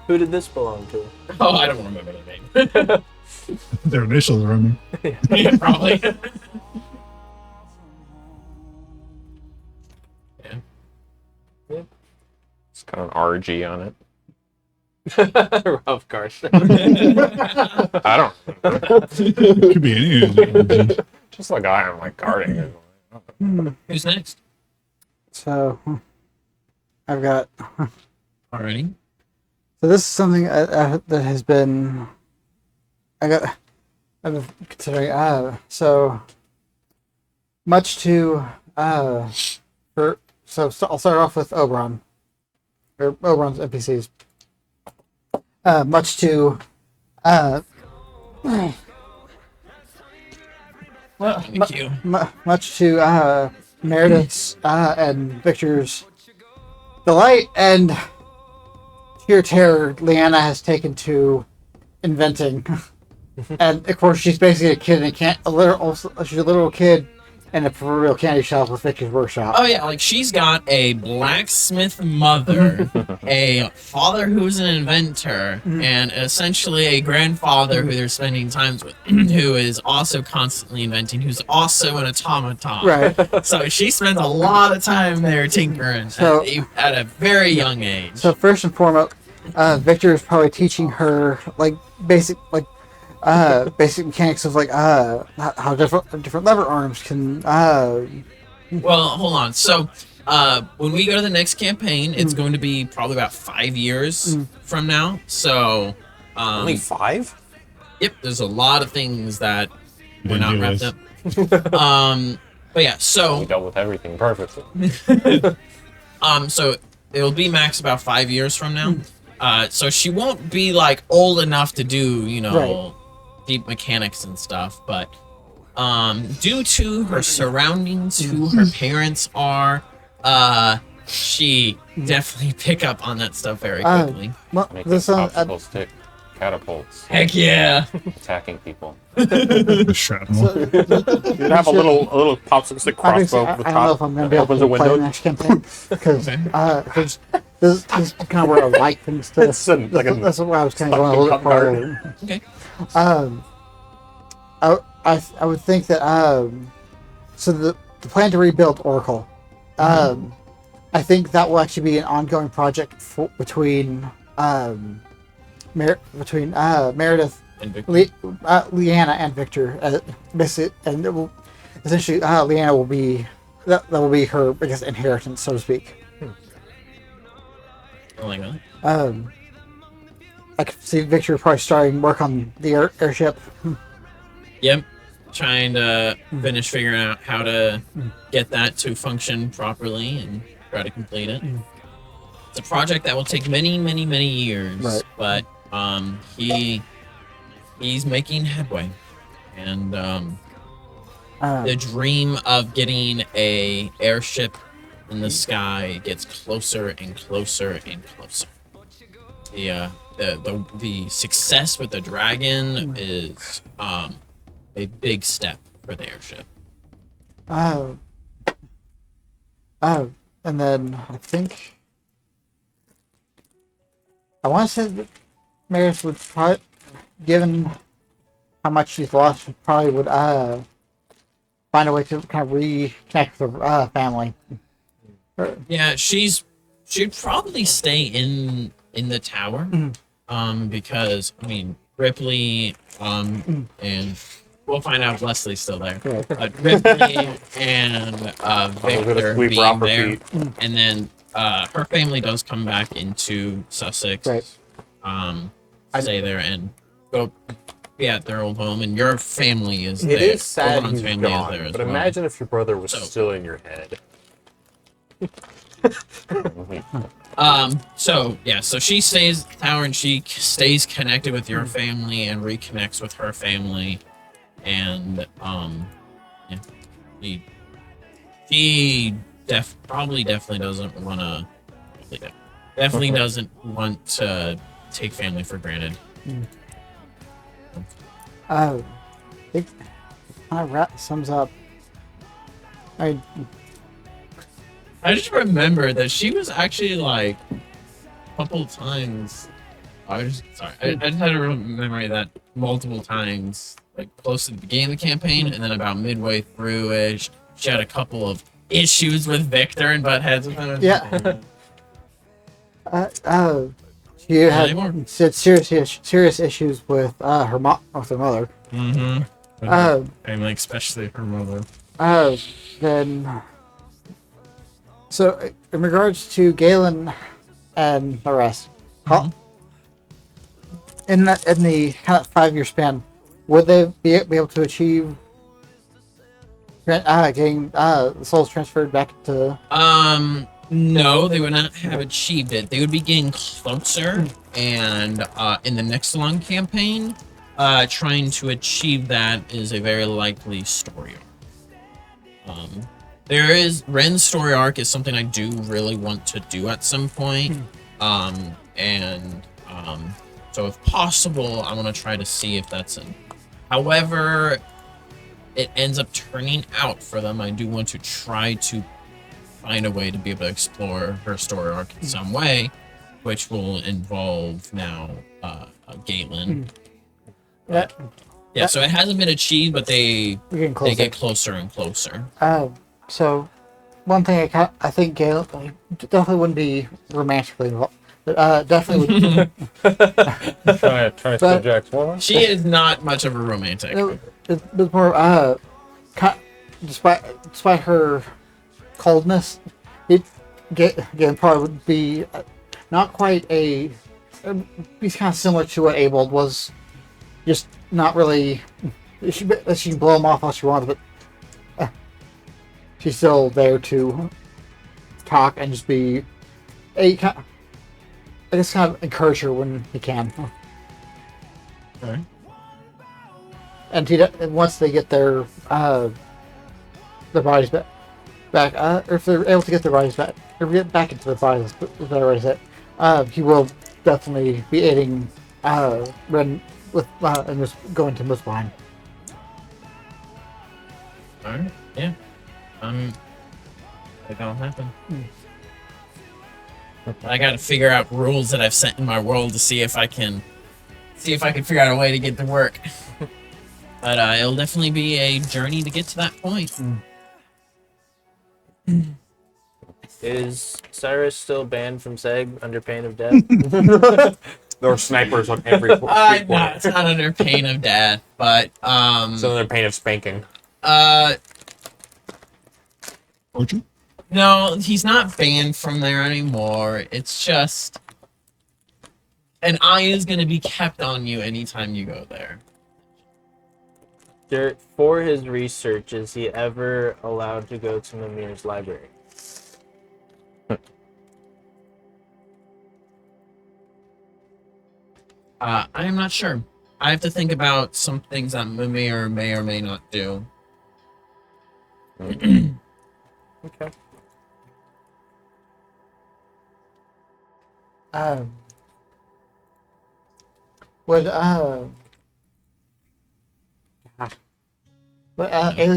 Who did this belong to? Oh, I don't remember the name. Their initials are on me. Yeah, probably. Yeah. It's got an RG on it. Rough card. I don't remember. Could be any of them. Just like I am like guarding it. Who's next? So I've got. Alrighty. So this is something that has been. I've been considering. So much to I'll start off with Oberon, or Oberon's NPCs. Much to Thank you. much to Meredith's and Victor's delight and sheer terror, Leanna has taken to inventing. And of course, she's basically a kid and she's a literal kid in a proverbial candy shop with Victor's workshop. Oh yeah, like she's got a blacksmith mother, a father who's an inventor, and essentially a grandfather who they're spending times with, who is also constantly inventing, who's also an automaton. Right. So she spends a lot of time there tinkering So- at a very young age. So first and foremost, Victor is probably teaching her basic mechanics of how different lever arms can. Well, hold on. So, when we go to the next campaign, it's going to be probably about 5 years from now. So, only 5? yep, there's a lot of things that were Didn't not do wrapped this. up. But yeah, We so dealt with everything perfectly. so it'll be max about 5 years from now. So she won't be like old enough to do, Right. deep mechanics and stuff, but due to her surroundings, who her parents are, she definitely pick up on that stuff very quickly. Well, Making this popsicle stick catapults, Heck yeah! attacking people. The shrapnel. You'd have a little popsicle stick obviously, crossbow at the I don't know if top. I'm going to be able opens to a play the window. next campaign because Okay. this is kind of where I like things to. It's like a That's why I was kind of going a little bit fucking farther. Okay. I would think that so the plan to rebuild Oracle, I think that will actually be an ongoing project between Meredith, And Victor. Leanna, and Victor. And it will essentially Leanna will be that will be her biggest inheritance, so to speak. I like that. I could see Victor probably starting work on the airship. Yep. Trying to finish figuring out how to get that to function properly and try to complete it. It's a project that will take many, many, many years, Right. but he's making headway, and the dream of getting a airship in the sky gets closer and closer and closer. The success with the dragon is a big step for the airship. And then I think I want to say that Meredith would probably, given how much she's lost, probably would find a way to kind of reconnect with her family. Yeah, she'd probably stay in the tower, because I mean Ripley, and we'll find out if Leslie's still there. Yeah. But Ripley and I'm gonna Victor sweep her off being her there, feet. and then her family does come back into Sussex. Right. Stay there and go be at their old home, and your family is It there. is sad Oberon's he's family gone, is there as but well. imagine if your brother was So- still in your head. So she stays at the tower and she stays connected with your family and reconnects with her family, and she definitely doesn't want to. Definitely doesn't want to take family for granted. I think sums up. I I just remember that she was actually like a couple times. I just had a memory that multiple times, like close to the beginning of the campaign, and then about midway through it, she had a couple of issues with Victor and butt heads with him. Yeah. She Anymore? had serious issues with her mother. Mm-hmm. Family, especially her mother. Then, so in regards to Galen and the rest, in the kind of 5-year span, would they be able to achieve getting the souls transferred back to? No, they would not have achieved it. They would be getting closer, and in the next long campaign, trying to achieve that is a very likely story arc. There is Ren's story arc is something I do really want to do at some point, so if possible, I want to try to see if that's in. However, it ends up turning out for them, I do want to try to find a way to be able to explore her story arc in some way, which will involve now Galen. Yeah, so it hasn't been achieved, but they We're getting closer. get closer and closer. So one thing I think Galen definitely wouldn't be romantically involved, but definitely would. Trying to steal Jack's woman. She is not much of a romantic. It was more despite her coldness, Galen probably would be not quite a. He's kind of similar to what Abold was, just not really. She can blow him off all she wants, but she's still there to talk and just be I guess kind of encourage her when he can. Okay. And once they get their bodies back, or if they're able to get their bodies back, or get back into their bodies, is better way to say it, he will definitely be aiding Ren with and just going to Muspelheim. Alright, yeah. That'll happen. I gotta figure out rules that I've set in my world to see if I can figure out a way to get to work. But it'll definitely be a journey to get to that point. Is Cyrus still banned from Seg under pain of death? There were snipers on every street No, it's corner. not under pain of death, but So they're pain of spanking. Fortune? no, he's not banned from there anymore. It's just an eye is gonna be kept on you anytime you go there. For his research, is he ever allowed to go to Mimir's library? I am not sure. I have to think about some things that Mimir may or may not do. Okay. Would Ailey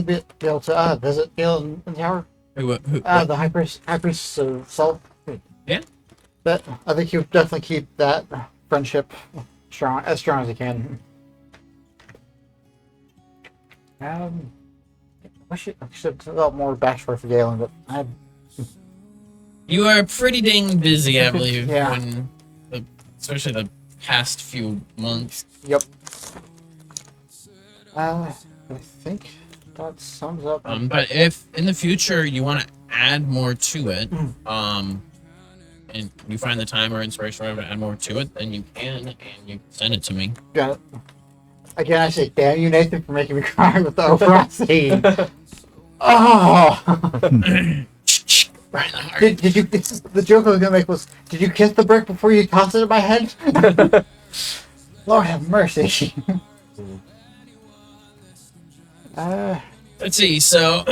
be able to visit Galen in the tower? Who The high priest of Salt. Yeah. But I think he would definitely keep that friendship strong as he can. I should develop more backstory for Galen, but You are pretty dang busy, I believe, Yeah. when especially the past few months. Yep. I think that sums up. But if in the future you want to add more to it, and you find the time or inspiration or whatever to add more to it, then you can, and you send it to me. Got it. Again, I say, damn you, Nathan, for making me cry with the Oberon scene. Oh! Right in the heart. Did you? The joke I was gonna make was, did you kiss the brick before you tossed it at my head? Lord have mercy. Let's see. So,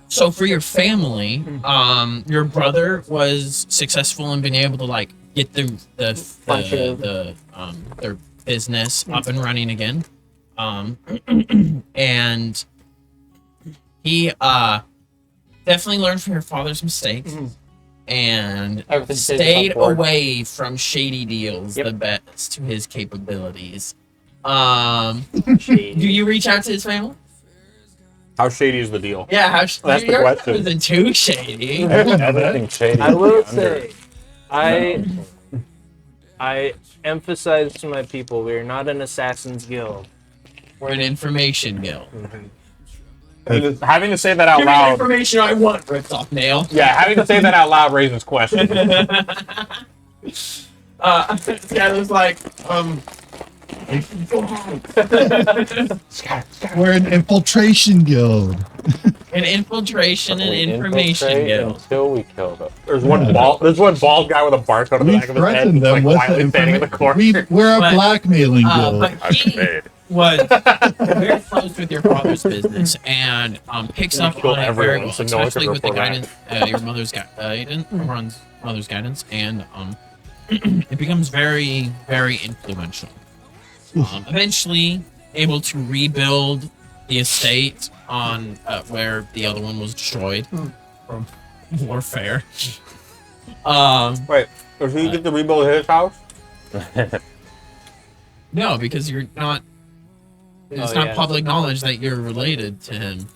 so for your family, your brother was successful in being able to like get their business up and running again, and he definitely learned from your father's mistakes. And Everything stays stayed on board. away from shady deals Yep. the best to his capabilities. Do Shady. you reach out to his family? How shady is the deal? Yeah, how That's the your question. wasn't too shady. Everything shady. I will under- say, I emphasize to my people, we are not an assassin's guild. We're an information guild. Having to say that out Give me the loud. information I want, ripped off nail. Yeah, having to say that out loud raises questions. This guy was like, We're an infiltration guild. an infiltration and We information infiltrate guild. until we kill them. There's one bald guy with a barcode on the We back of his head, threatened them like with quietly the standing in the corner. information. We're a But- blackmailing guild. But he was very close with your father's business and picks You up kill on it very everyone, well, so no one can especially with the report guidance, your mother's guidance, Ron's mother's guidance, and it becomes very, very influential. Eventually, able to rebuild the estate on where the other one was destroyed from warfare. Wait, does he get to rebuild his house? No, because you're not. It's Oh, not yeah. public knowledge that you're related to him.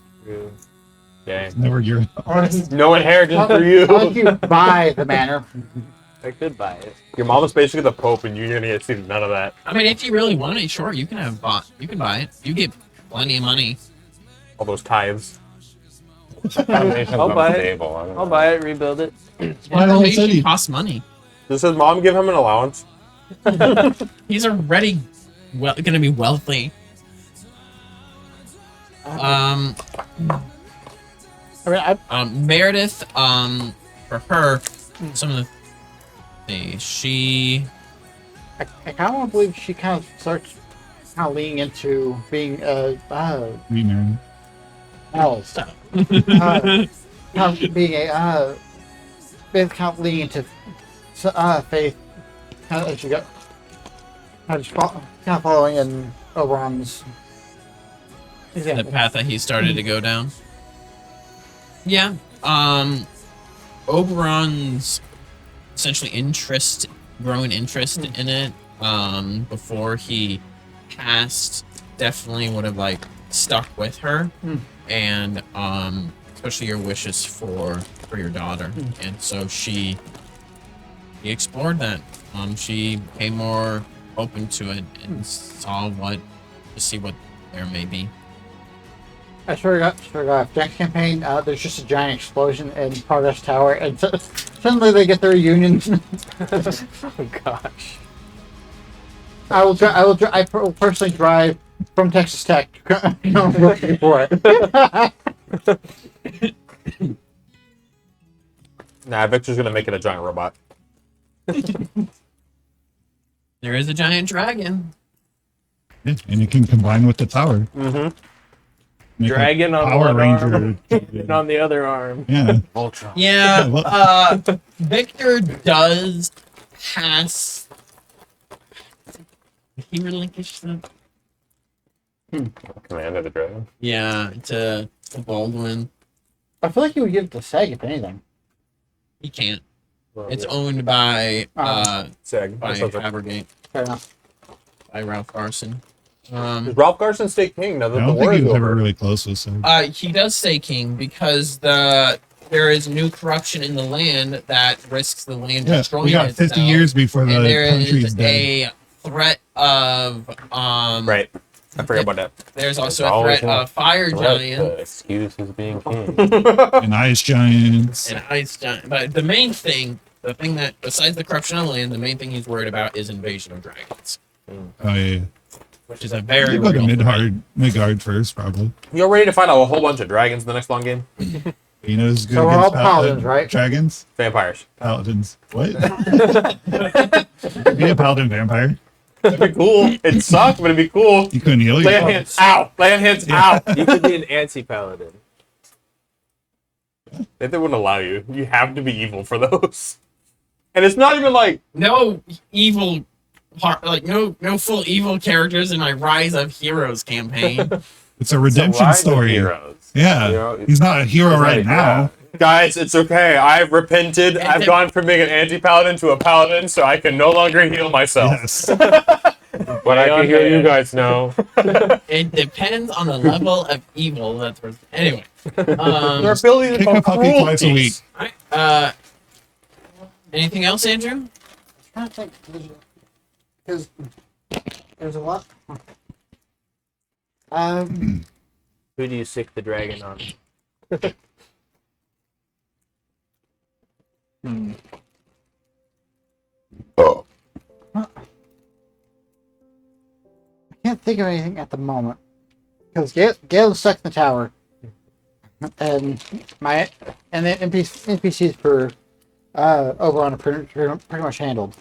Dang. Never your No inheritance How for you. about you buy the manor? I could buy it. Your mom is basically the Pope, and you're gonna get to see none of that. I mean, if you really want it, sure, you can you can buy it. You get plenty of money. All those tithes. Foundation's I'll buy it. unstable, I don't I'll know. buy it, rebuild it. My whole Information city. costs money. Does his mom give him an allowance? He's already going to be wealthy. I mean, Meredith, for her, some of the she I kind of want to believe she kind of starts kind of leaning into being remarried. oh, stop. Kind of being a kind of leaning into faith, kind of as you got kind of following in Oberon's the example. path that he started to go down. Yeah. Oberon's essentially growing interest in it, before he passed, definitely would have like stuck with her, and especially your wishes for your daughter, and so he explored that. She became more open to it and saw to see what there may be. I swear to God, next campaign, there's just a giant explosion in Progress Tower, and suddenly they get their reunion. Oh gosh. I will personally drive from Texas Tech to looking for it. Nah, Victor's gonna make it a giant robot. There is a giant dragon. Yeah, and it can combine with the tower. Mm-hmm. Make a Dragon on Power one Ranger. arm and on the other arm. Yeah. Ultron. Yeah, Yeah, Victor does pass. He relinquished the Command of the Dragon. to Baldwin. I feel like you would give it to Seg if anything. He can't. It's owned by Seg. by That sounds right. Havergate, Fair enough. by Ralph Garson. Is Ralph Garson state king now that I the don't war think is he was ever over? really close with so. He does stay king because the there is new corruption in the land that risks the land Yeah, destroying we got itself. 50 years before the And there country's is dead. a threat of Right. I forgot about that. There's also There's a always threat a of fire Threat giant to excuse his being king. And ice giants. and ice giant. But the main thing, the thing that besides the corruption of the land, the main thing he's worried about is invasion of dragons, Oh yeah. which is a very You go to real threat. Midgard first, probably. You're ready to fight a whole bunch of dragons in the next long game? You know, it's good So we're against all paladins, right? Dragons, Vampires. paladins. What? Be a paladin vampire. That'd be cool. It'd suck, but it'd be cool. You couldn't heal Lay on yourself. hands. Ow! Lay on hands. Ow! You could be an anti-paladin. They wouldn't allow you. You have to be evil for those. And it's not even like No evil, like no full evil characters in my Rise of Heroes campaign. It's a redemption Rise of story. Heroes. Yeah. You know, He's not a hero right now. guys, it's okay. I've repented. And I've the- gone from being an anti-paladin to a paladin, so I can no longer heal myself. Yes. But I can hear you guys know. It depends on the level of evil that's anyway. Their ability to Kick a puppy twice a week. Alright, anything else, Andrew? I'm trying to think because there's a lot. Who do you sick the dragon on? I can't think of anything at the moment because Galen's stuck in the tower, and the NPCs for Oberon are pretty much handled.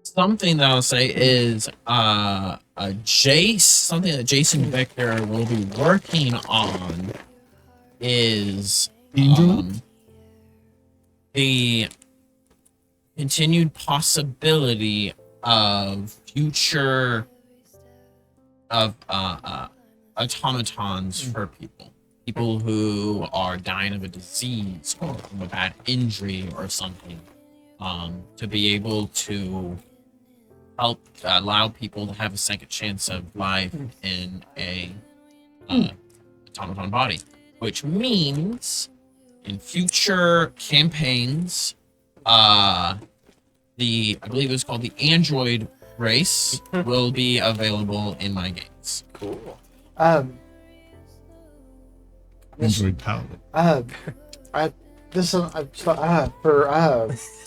Something that I'll say is a Jace, something that Jason Victor will be working on is Angel? the continued possibility of future of automatons for people who are dying of a disease or from a bad injury or something, to be able to help allow people to have a second chance of life in a automaton body, which means in future campaigns, I believe it was called the Android race will be available in my games. Cool. Android paladin. This is for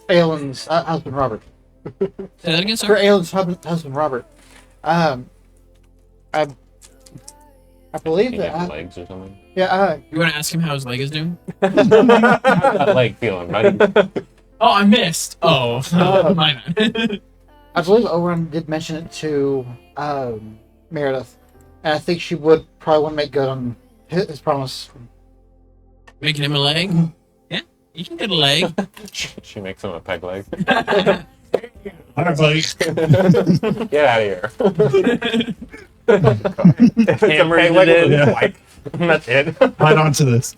Aelin's husband Robert. Say that again, For sir. Aelin's husband Robert. I believe You that. have legs or something. Yeah. You want to ask him how his leg is doing? How's that leg feeling, buddy? Oh, I missed. Oh, my bad. I believe Oberon did mention it to Meredith, and I think she would probably want to make good on his promise. Making him a leg? Yeah, you can get a leg. She makes him a peg leg. All right, buddy. Get out of here. If it's a Hammers peg it leg in. with a Yeah. spike, that's it. Right on to this.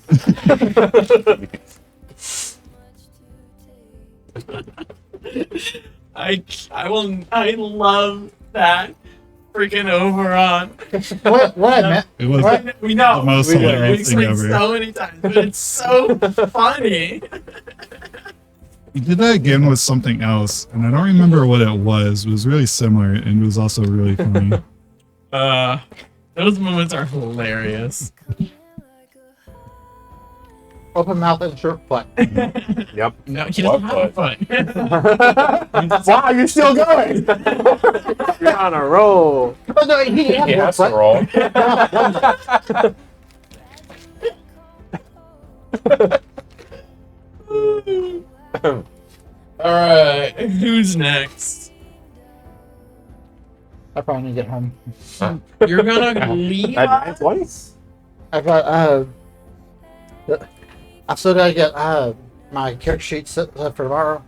I love that freaking Oberon. What I meant. It was What? We know. The most we hilarious thing explained ever. so many times, but it's so funny. He did that again with something else, and I don't remember what it was. It was really similar, and it was also really funny. Those moments are hilarious. Open mouth and short butt. Yep. No, he doesn't have a foot. Wow, you're still going. You're on a roll. Oh, no, he He has to roll. Alright, who's next? I probably need to get home. You're gonna leave us? twice. I've got I've still got to get my character sheet set for tomorrow,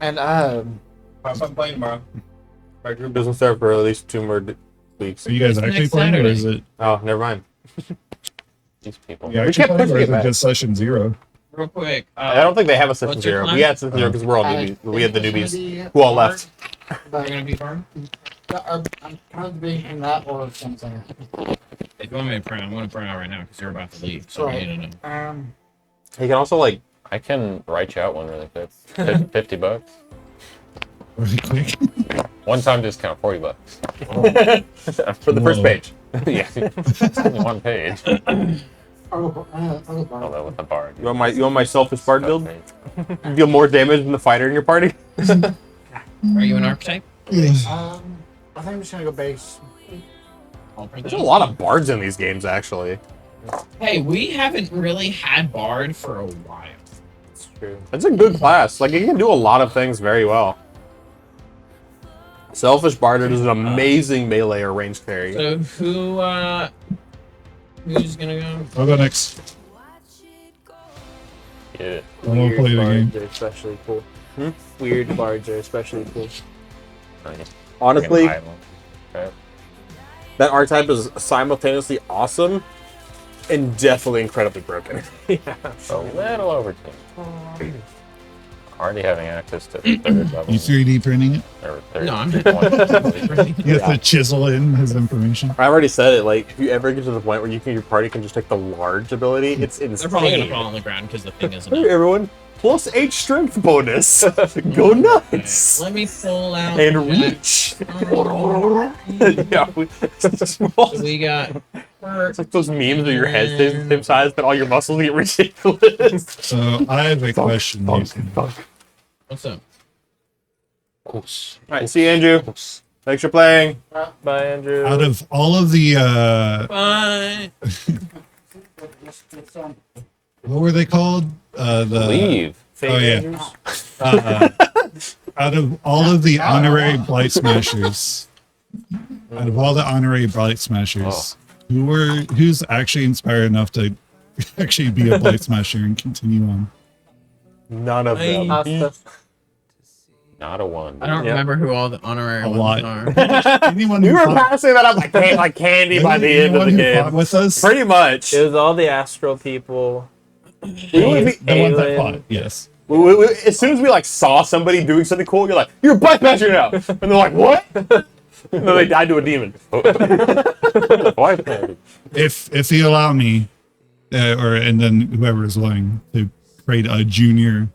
and I'm playing tomorrow. My group doesn't start for at least 2 more weeks. Are you guys actually Next playing, or Saturday. is it? Oh, never mind. These people. You We actually can't playing, push or it is it back. just session 0? Real quick. I don't think they have a session what's your 0. plan? We had session 0 because we're all newbies. We had the newbies who all left. You're gonna be firm? I'm kind of being in that or something. If you want me to print, I'm going to print out right now because you're about to leave. So I Right. need to know. You can also like I can write you out one really quick. $50. Really quick. One-time discount, $40. for the first Whoa. page. Yeah, it's only one page. I'll go buy it. Although with the bard. You want my selfish bard build? Okay. Deal more damage than the fighter in your party. Are you an archetype? I think I'm just gonna go base. I'll print There's that a out. lot of bards in these games, actually. Hey, we haven't really had Bard for a while. It's true. It's a good class. Like, it can do a lot of things very well. Selfish Bard is an amazing melee or range carry. So who's gonna go? I'll go next. Yeah. I won't play the game. bards are especially cool. Hmm? Weird bards are especially cool. Oh, yeah. Honestly, Fucking island. Okay. that archetype is simultaneously awesome and definitely incredibly broken. A little overkill. Already having access to the third level. You 3D printing it? Or third No, I'm one. You have to chisel in his information. I already said it. Like, if you ever get to the point where your party can just take the large ability, it's insane. They're probably gonna fall on the ground because the thing isn't Hey, up. everyone, plus 8 strength bonus. Go nuts Let me pull out. and Jack. reach. Yeah, We got. it's like those memes where your head stays the same size, but all your muscles get ridiculous. So I have a question. Nathan. What's up? All right, see you, Andrew. Thanks for playing. Bye, Andrew. Out of all of the Bye. what were they called? The Leave. Fake Oh, yeah. Andrews? Out of all of the honorary Blight Smashers, out of all the honorary Blight Smashers, who's actually inspired enough to actually be a Blight Smasher and continue on? None of them. Asta. Not a one. I don't Yep. remember who all the honorary A ones lot. are. Anyone We who were fought- passing that up like candy by the end of anyone the who fought game. with us, Pretty much. It was all the astral people. We would be- the ones that Alien. fought, yes. as soon as we like saw somebody doing something cool, you're like, "You're a Blight Smasher now," and they're like, "What?" And then they died to a demon. Why play? If you allow me, and then whoever is willing to create a junior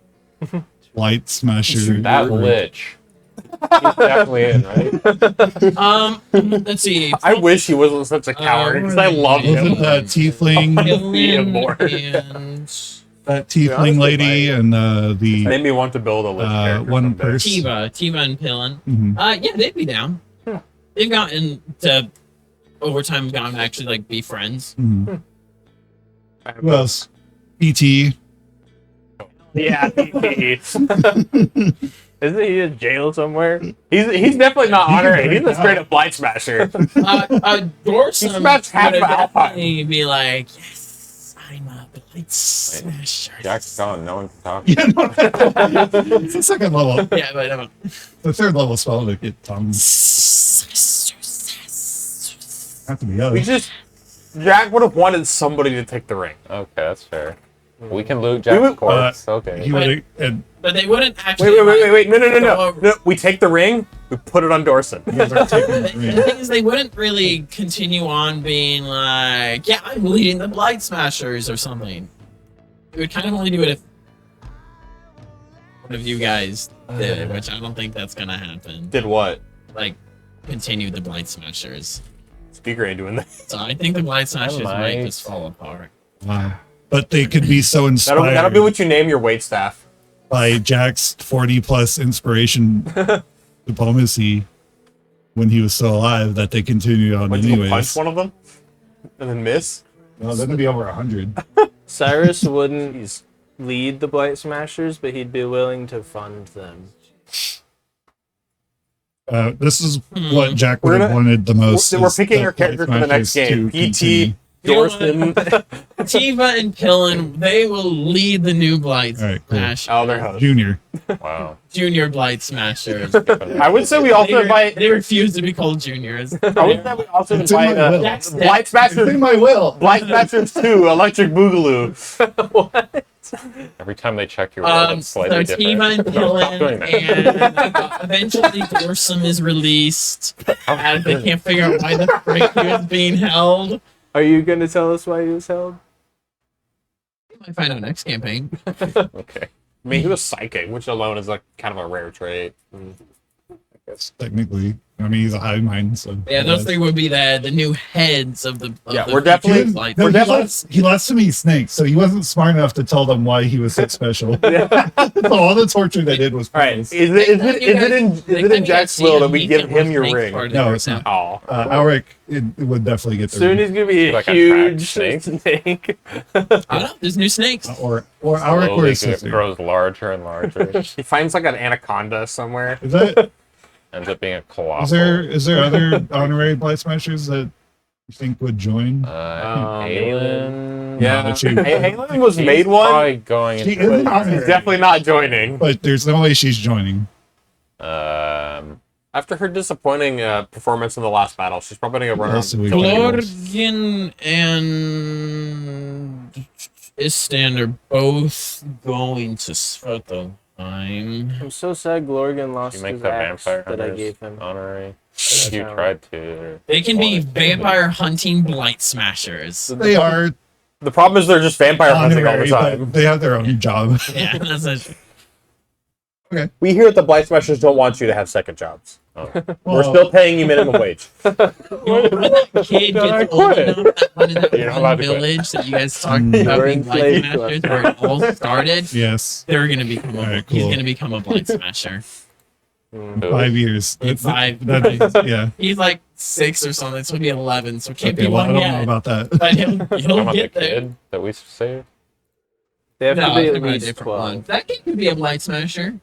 Blight Smasher. That lich. He's definitely in, right? Let's see. I wish he wasn't such a coward because I love Wasn't him. the tiefling, Alien more. and that tiefling honestly, lady, and the Made me want to build a lich character one someday. person. Tiva and Pillin. Mhm. Yeah, they'd be down. They've gotten to over time gotten to actually like be friends. Mhm. Who else? E.T. Yeah, isn't he in jail somewhere? He's definitely not honorary. He's a straight up Blight Smasher. Dorsum He smashed half would of Alpine. definitely be like, yes, I'm a Blight Smasher. Jack's gone. No one can talk. Yeah, no. It's the second level. Yeah, but The third level spell to get tongue. Have to be We others. just Jack would have wanted somebody to take the ring. Okay, that's fair. We can loot We Jack's would- corpse. Okay. He would have. but they wouldn't actually. Wait! No! Go over- No! We take the ring. We put it on Dorson. The thing is, they wouldn't really continue on being like, yeah, I'm leading the Blight Smashers or something. It would kind of only do it if one of you guys did it, which I don't think that's gonna happen. Did what? Like, continue the Blight Smashers. Speaker ain't doing that. So I think the Blight Smashers might might. just fall apart. Wow. But they could be so That'll inspired be what you name your wait staff. by Jack's 40 plus inspiration diplomacy when he was still alive that they continued on Like you punch anyways. one of them and then miss. Well, that'd be over 100. Cyrus wouldn't lead the Blight Smashers, but he'd be willing to fund them. This is what Jack would We're have gonna- wanted the most. We're is picking the our character for the next Smashers game. to PT, continue. Dorson, Tiva and Pillin, they will lead the new Blight All right, cool. Smashers. Elder Host. Junior. Wow. Junior Blight Smashers. I would say we also invite. They refuse to be called juniors. I would say we also It's in invite my will. Blight It's in Smashers. my will. Blight Smashers 2, Electric Boogaloo. Every time they check your will, it's So slightly different. Tiva and Stop doing Pillin, that. and eventually Dorsum is released, as they can't figure out why the frick he was being held. Are you gonna tell us why he was held? You might find out next campaign. Okay. I mean, he was psychic, which alone is like kind of a rare trait. Technically, I mean, he's a hive mind, so Yeah, those three would be the new heads of the. Of Yeah, the we're definitely- future light. No, We're definitely- he lost to me snakes, so he wasn't smart enough to tell them why he was so special. So all the torture they did was All right. pointless. Is it in Jack's will that we give him your ring? No, it's not. Oh. Alric, it would definitely get the Soon ring. he's gonna be a Like a huge tracked snake. I don't know. There's new snakes. Or Alric or Slowly his it sister. grows larger and larger. He finds like an anaconda somewhere. Is that Ends up being a colossal. is there other honorary Blight Smashers that you think would join? Aelin. Yeah. No, she- Halen was She's made one. Probably going She into is it. an honorary. He's definitely not joining. But there's no way she's joining. After her disappointing performance in the last battle, she's probably gonna run around. else do we killing got? people. Glorgan and Istan are both going to Svartalheim. I'm so sad Glorgan lost You make his the axe vampire that I hunters gave him. honorary. You tried to. They can be vampire hunting blight smashers. They are The problem is they're just vampire hunting all honorary, the time. but they have their own job. Yeah, that's it. We here at the Blight Smashers don't want you to have second jobs. We're Well, still paying you minimum wage. When that kid gets old enough that hunted that You're not one allowed to quit. village that you guys talked about You're being in blight slave smashers, club. where it all started, yes, they're gonna become Alright, he's cool. gonna become a blight smasher. 5 years. In five That's, yeah. He's like 6 or something, so he'll be 11, so can't Okay, be well, I one don't know yet. about that. But he'll Talking about the get there. kid that we saved. They have No, to be it's at gonna be a least different 12. one. That kid could be a blight smasher.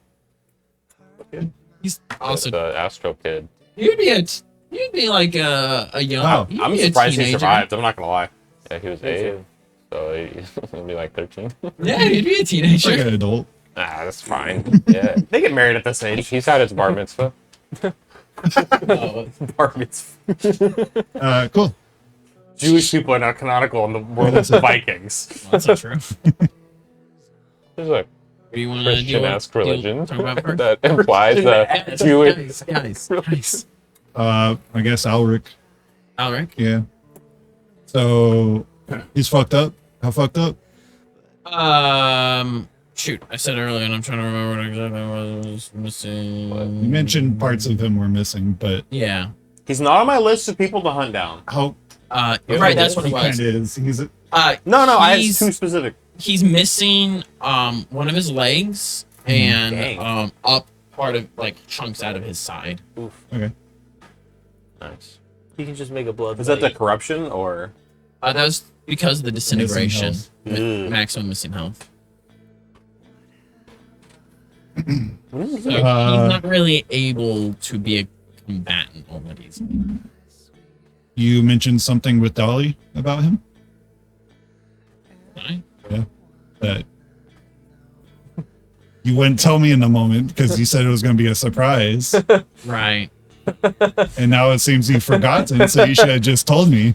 He's also The Astro kid. you'd be like a young. Wow. you'd I'm be a surprised he teenager. survived. I'm not gonna lie. Yeah, he was Me 8. too. So he'll be like 13. Yeah, he'd be a It's like teenager. an adult. Ah, that's fine. Yeah. They get married at this age. He's had his bar mitzvah. Oh, Barbie's Cool. Jewish people are now canonical in the world of Vikings. that's not true. There's a Do you want to Christian-esque religion talk about first? that implies a Jewish. Guys. I guess Alric. Alric. Yeah. So he's fucked up. How fucked up? Shoot, I said earlier, and I'm trying to remember what exactly I was missing. You mentioned parts of him were missing, but Yeah. He's not on my list of people to hunt down. how? Right, that's what it he was. kind of is. He's a, No, I had He's- too specific. He's missing one of his legs and Dang. up part of like chunks out of his side. okay. Nice. You can just make a blood. Is that the lake. corruption or? That was because of the disintegration. health. With maximum missing health. So he's Uh, not really able to be a combatant already. You mentioned something with Dolly about him. Right? That you wouldn't tell me in the moment because you said it was going to be a surprise, Right. and now it seems you've forgotten. So you should have just told me.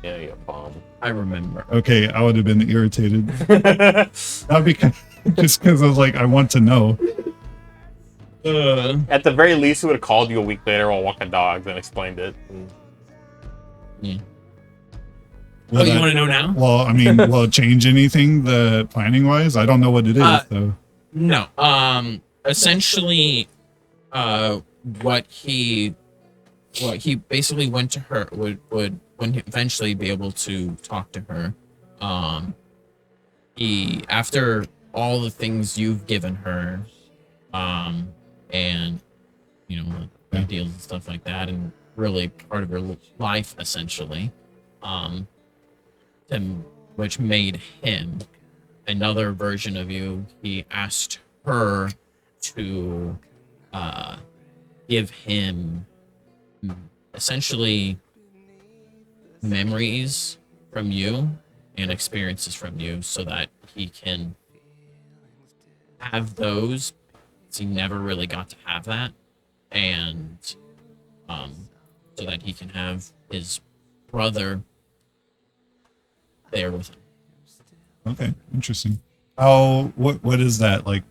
Yeah, you bomb. I remember. Okay, I would have been irritated. Not because just because I was like, I want to know. At the very least, he would have called you a week later while walking dogs and explained it. Yeah. Will Oh, you that- want to know now? Well, I mean, will it change anything the planning wise? I don't know what it is though. No. Essentially, what he basically went to her would when he eventually be able to talk to her. He after all the things you've given her, and you know the deals and stuff like that, and really part of her life essentially, which made him another version of you. He asked her to give him essentially memories from you and experiences from you so that he can have those. He never really got to have that, and so that he can have his brother there with him. Okay, interesting. How? What is that like?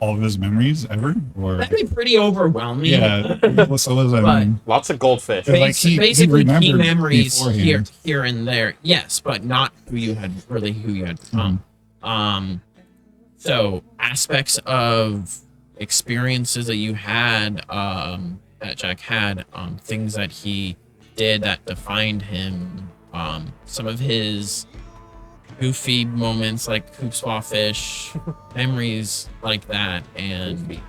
all of his memories ever, or That'd be pretty overwhelming. yeah, what's the But- Lots of goldfish. Yeah, like he basically key remembered memories beforehand. here and there. Yes, but not who you had become. So aspects of experiences that you had, that Jack had, things that he did that defined him, some of his goofy moments like Hoopswa Fish, memories like that, and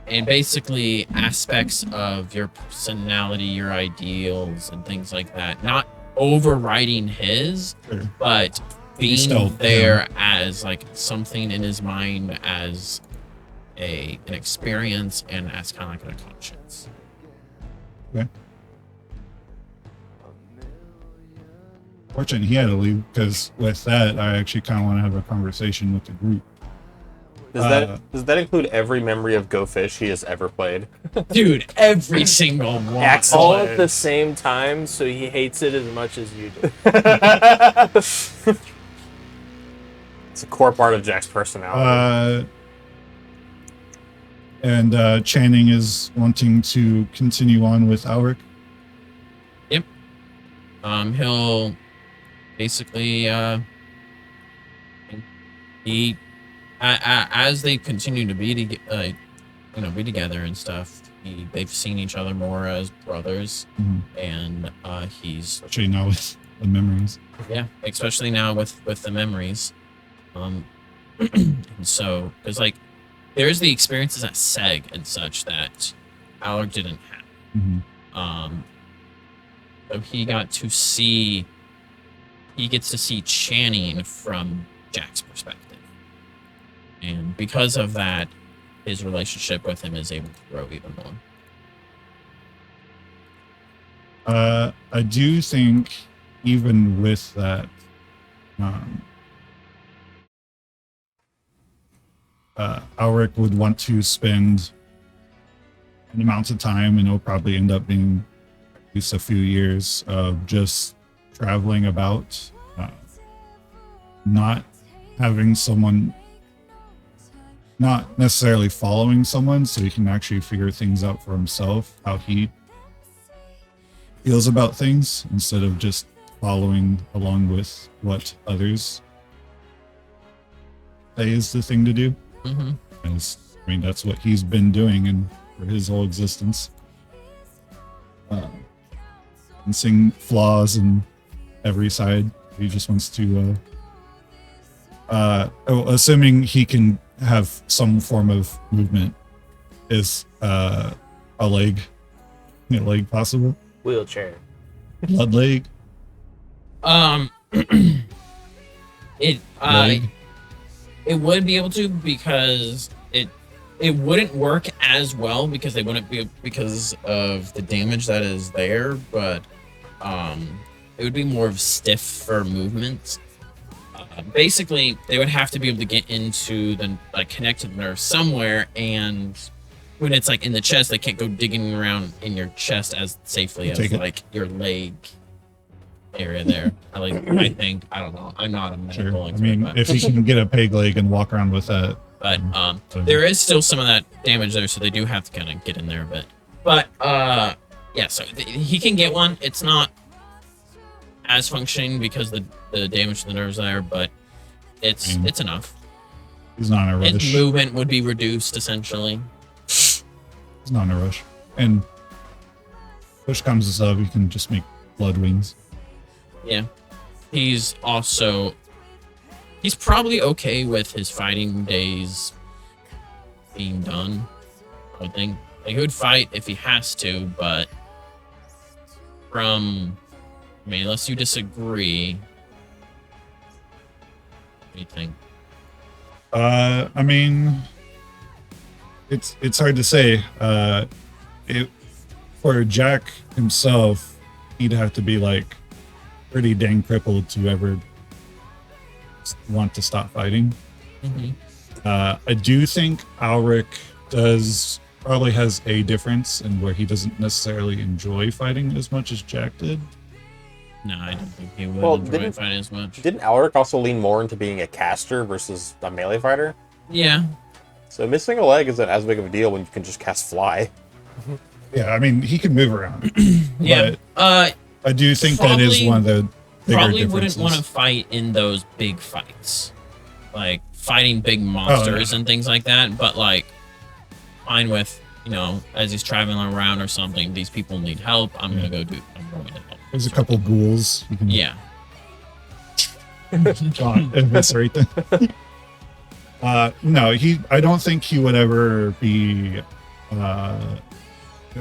and basically aspects of your personality, your ideals, and things like that. Not overriding his, Sure. but being Still, there as like something in his mind as an experience and as kind of like a conscience. Okay. Fortunately, he had to leave because with that, I actually kind of want to have a conversation with the group. Does that include every memory of Go Fish he has ever played? Dude, every single one. Excellent. All at the same time, so he hates it as much as you do. It's a core part of Jack's personality. And Channing is wanting to continue on with Alric. He'll basically he as they continue to be together and stuff. They've seen each other more as brothers, and he's Actually, now with the memories. especially now with the memories. And so because like there's the experiences at Seg and such that Alric didn't have. So he gets to see Channing from Jack's perspective. And because of that, his relationship with him is able to grow even more. I do think even with that, Alric would want to spend an amount of time, and it'll probably end up being at least a few years of just traveling about, not having someone, not necessarily following someone, so he can actually figure things out for himself, how he feels about things, instead of just following along with what others say is the thing to do. As, I mean, that's what he's been doing and for his whole existence. And seeing flaws in every side. He just wants to, assuming he can have some form of movement, is a leg possible? Wheelchair. Blood leg? Leg? It would be able to, because it wouldn't work as well because they wouldn't be because of the damage that is there, but it would be more of stiff for movement. Basically, they would have to be able to get into the connected nerve somewhere, and when it's like in the chest, they can't go digging around in your chest as safely as like your leg area there. I think, I don't know. I'm not a medical Sure. I expert, mean, but, if he can get a peg leg and walk around with that. but there is still some of that damage there, so they do have to kind of get in there a bit. But yeah, so he can get one. It's not as functioning because the damage to the nerves there, but it's enough. He's not in a rush. His movement would be reduced essentially. He's not in a rush. And push comes to shove, he can just make blood wings. Yeah, he's probably okay with his fighting days being done. I would think he would fight if he has to, but unless you disagree, what do you think? I mean, it's hard to say. For Jack himself, he'd have to be like pretty dang crippled to ever want to stop fighting. I do think Alric probably has a difference in where he doesn't necessarily enjoy fighting as much as Jack did. No, I don't think he would Well, enjoy didn't- fighting as much. Didn't Alaric also lean more into being a caster versus a melee fighter? Yeah. So missing a leg isn't as big of a deal when you can just cast fly. Yeah, I mean, he can move around. Yeah. But I do think that is Probably- one of the bigger Probably wouldn't differences. want to fight in those big fights. Like fighting big monsters yeah. and things like that, but like fine with, you know, as he's traveling around or something, these people need help. I'm going to help. There's a couple ghouls. You can Yeah. eviscerate them. No, I don't think he would ever be,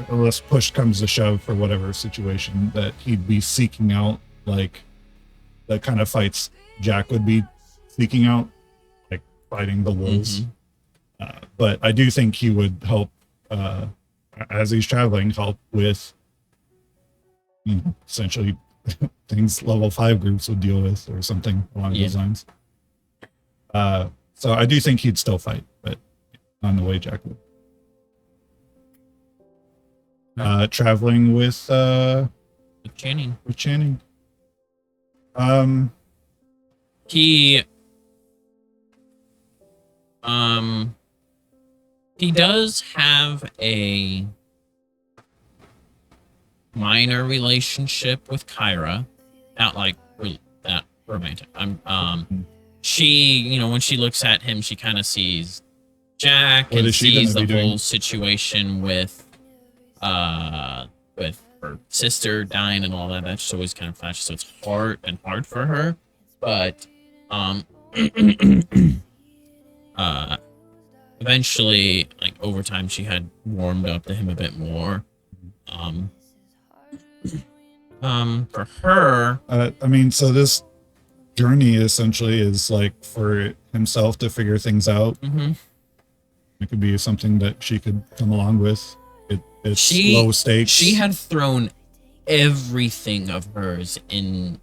unless push comes to shove for whatever situation, that he'd be seeking out like the kind of fights Jack would be seeking out, like fighting the wolves. But I do think he would help, as he's traveling, help with, you know, essentially things level 5 groups would deal with or something along those lines. So I do think he'd still fight, but not the way Jack would. Traveling with Channing. Channing. He does have a minor relationship with Kyra, not like that romantic. She, you know, when she looks at him, she kind of sees Jack What and is she sees gonna the be whole doing? situation with her sister dying and all that. That's always kind of flashes, so it's hard for her. But eventually, like over time, she had warmed up to him a bit more. For her, I mean, so this journey essentially is like for himself to figure things out. It could be something that she could come along with. It's low stakes. She had thrown everything of hers in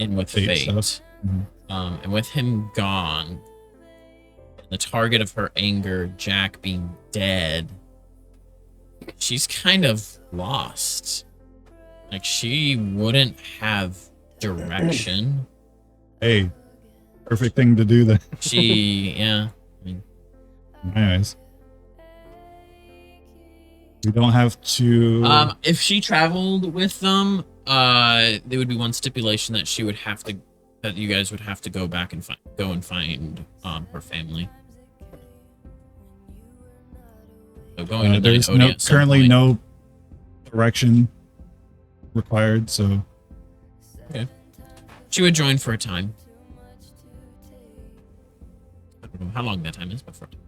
with Fate fate. stuff. And with him gone, the target of her anger, Jack being dead, she's kind of lost. Like she wouldn't have direction. Hey, perfect thing to do then. Yeah. I mean, In my eyes. We don't have to. if she traveled with them, there would be one stipulation that you guys would have to go back and find her family. So going to there's Odie at some currently point. no direction required, so She would join for a time. I don't know how long that time is, but for a time.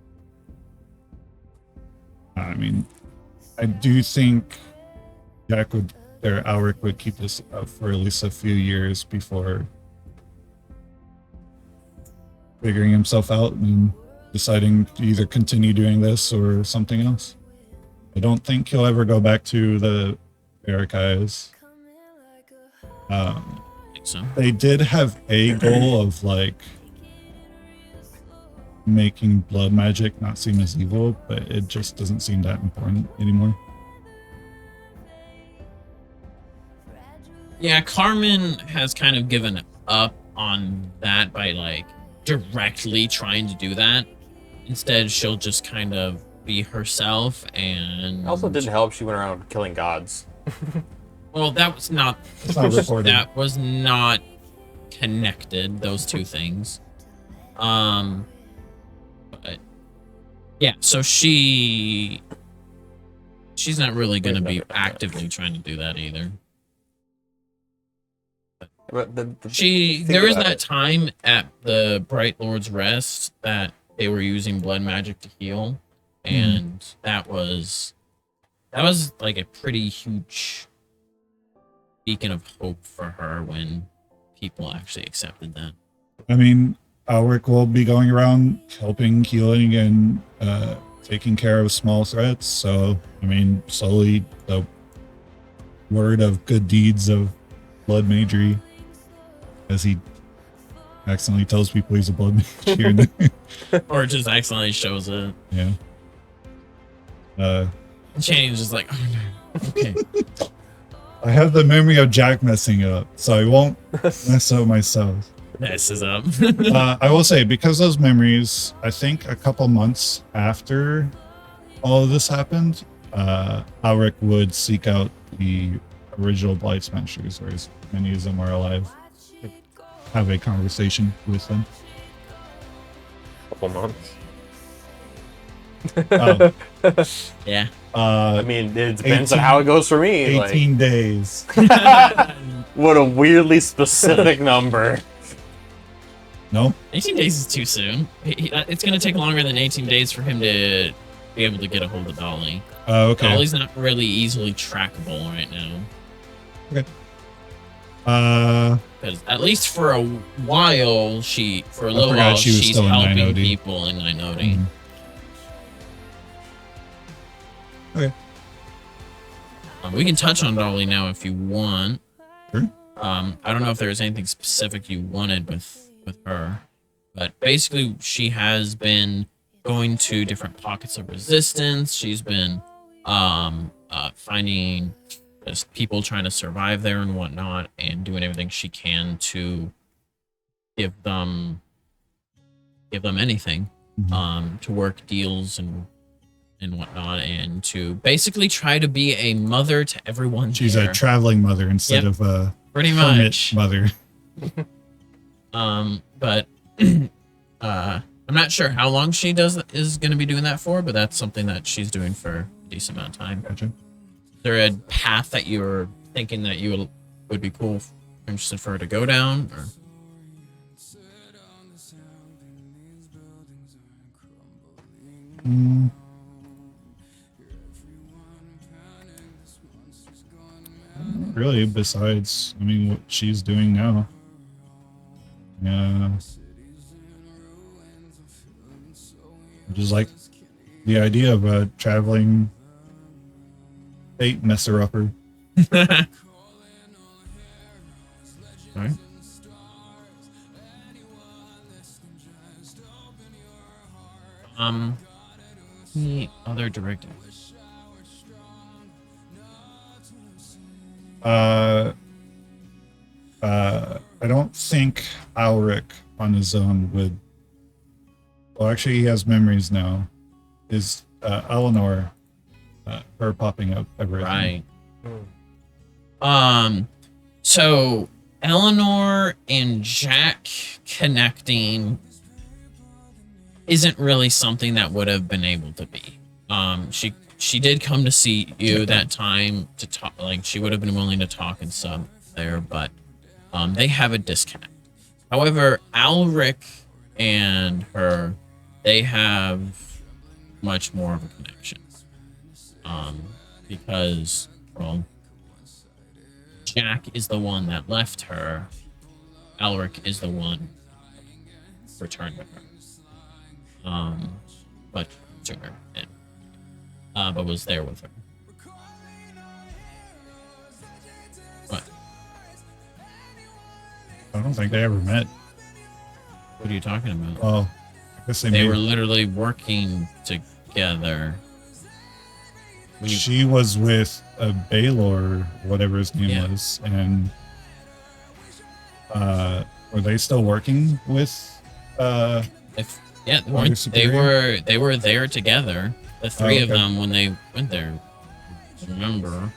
I mean, I do think Alaric would keep this up for at least a few years before figuring himself out and deciding to either continue doing this or something else. I don't think he'll ever go back to the archives. I think so. They did have a goal of like making blood magic not seem as evil, but it just doesn't seem that important anymore. Yeah, Carmen has kind of given up on that by like directly trying to do that. Instead, she'll just kind of be herself and It also didn't help she went around killing gods. Well, that was not It's not recorded. that was not connected, those two things. But yeah, so she's not really going to be actively trying to do that either. But there There was that time at the Bright Lord's Rest that they were using blood magic to heal, and that was like a pretty huge beacon of hope for her when people actually accepted that. I mean, Alaric will be going around helping, healing, and taking care of small threats. So, I mean, slowly the word of good deeds of blood magery, as he accidentally tells people he's a blood mage here and there. Or just accidentally shows it. Yeah. And Channing's just like, oh no, okay. I have the memory of Jack messing up, so I won't mess up myself. Messes up. I will say, because those memories, I think a couple months after all of this happened, Alric would seek out the original Blight Smashers, or as many of them are alive, have a conversation with them. Couple months. Oh, Yeah. I uh, mean, it depends 18 on how it goes for me. 18 days. Like, what a weirdly specific number. No? 18 days is too soon. It's going to take longer than 18 days for him to be able to get a hold of Dolly. Okay. Dolly's not really easily trackable right now. Because at least for a while, for a little forgot while, she was she's still in helping 9OD. people in 9OD. Mhm. Okay. We can touch on Dolly now if you want. Sure. I don't know if there's anything specific you wanted with her, but basically she has been going to different pockets of resistance. She's been finding just people trying to survive there and whatnot, and doing everything she can to give them anything, Mhm. to work deals and whatnot, and to basically try to be a mother to everyone. She's there. a traveling mother instead Yep. of a Pretty hermit much. mother. But I'm not sure how long she is going to be doing that for, but that's something that she's doing for a decent amount of time. Gotcha. Is there a path that you were thinking that you would be cool, interested for her to go down? Or? Mm. Not really, besides, I mean, what she's doing now. Yeah. Just like the idea of a traveling fate messer upper. Right? The other director. I don't think Alric on his own would. Well, actually, he has memories now. Is Eleanor, her popping up everything? Right. So Eleanor and Jack connecting isn't really something that would have been able to be. She did come to see you that time to talk. Like, she would have been willing to talk and stuff there, but they have a disconnect. However, Alric and her, they have much more of a connection. Because, well, Jack is the one that left her. Alric is the one returned with her. But to her, and, but was there with her. What? I don't think they ever met. What are you talking about? Oh, I guess they They made. were literally working together. When you- She was with Baylor, whatever his name Yeah. was, and were they still working with? Yeah, Mother they were there together. The three of okay. them when they went there. Remember?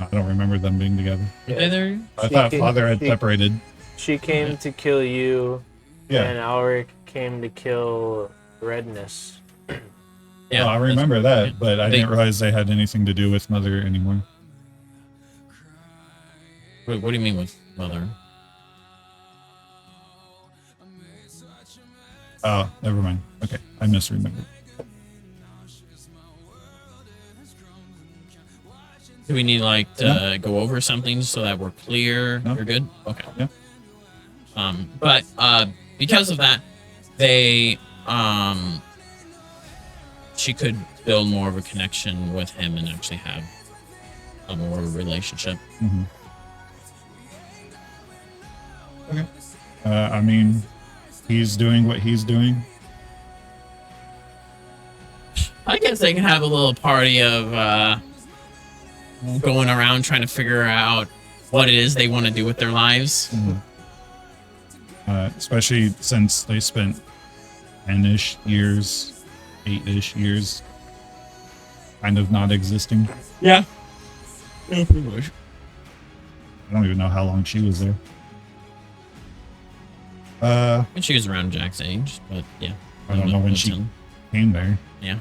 I don't remember them being together. Were they there? I thought She- Father had she- separated. She came to kill you, and Yeah, Alric came to kill Redness. Yeah, oh, I remember that, yeah. but I They- didn't realize they had anything to do with Mother anymore. What do you mean with mother? Oh, never mind. Okay, I misremembered. Do we need like to go over something so that we're clear? No. You're good? Okay. Yeah. But because of that, they she could build more of a connection with him and actually have a more relationship. Hmm. Okay. I mean, he's doing what he's doing. I guess they can have a little party of going around trying to figure out what it is they want to do with their lives. Especially since they spent 10-ish years, 8-ish years, kind of not existing. Yeah. Yeah, pretty much. I don't even know how long she was there. And she was around Jack's age, but yeah. I don't know when she came there. Yeah.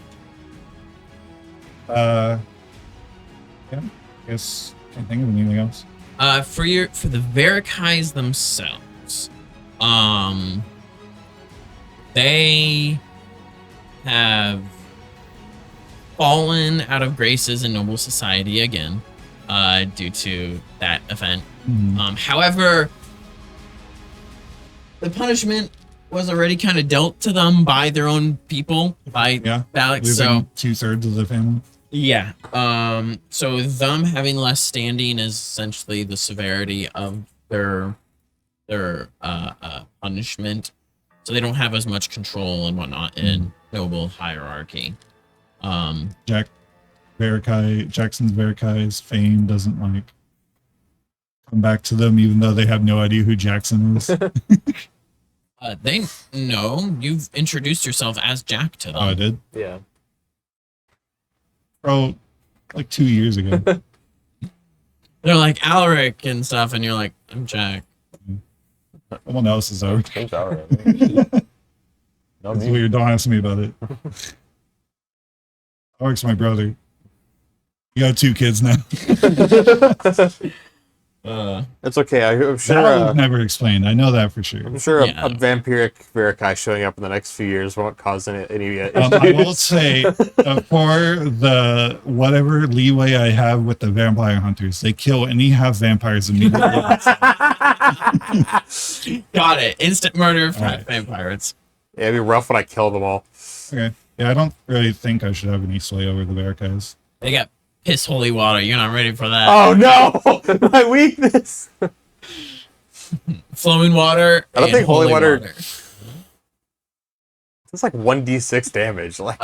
Yeah. I guess can't think of anything else. For the Verikais themselves, they have fallen out of graces in noble society again, due to that event. However, the punishment was already kind of dealt to them by their own people, by Balak. So 2/3 of the family. yeah. So them having less standing is essentially the severity of their punishment. So they don't have as much control and whatnot in noble hierarchy. Jackson's Verikai's fame doesn't like come back to them, even though they have no idea who Jackson is. They know you've introduced yourself as Jack to them. Oh, I did? Yeah. Bro, like 2 years ago. They're like Alaric and stuff, and you're like, I'm Jack. Someone else is over. Seems alright. No, It's me. weird. Don't ask me about it. Alaric's my brother. You got 2 kids now. It's okay. I'm sure. That was never explained. I know that for sure. I'm sure Yeah. a vampiric Verikai showing up in the next few years won't cause any issues. I will say, for the whatever leeway I have with the vampire hunters, they kill any half vampires immediately. Got it. Instant murder for Alright. vampires. Yeah, it'd be rough when I kill them all. Okay. Yeah, I don't really think I should have any sway over the Verikais. They got piss holy water. You're not ready for that. Oh no! My weakness. Flowing water. I don't and think holy water- It's like 1d6 damage. Like,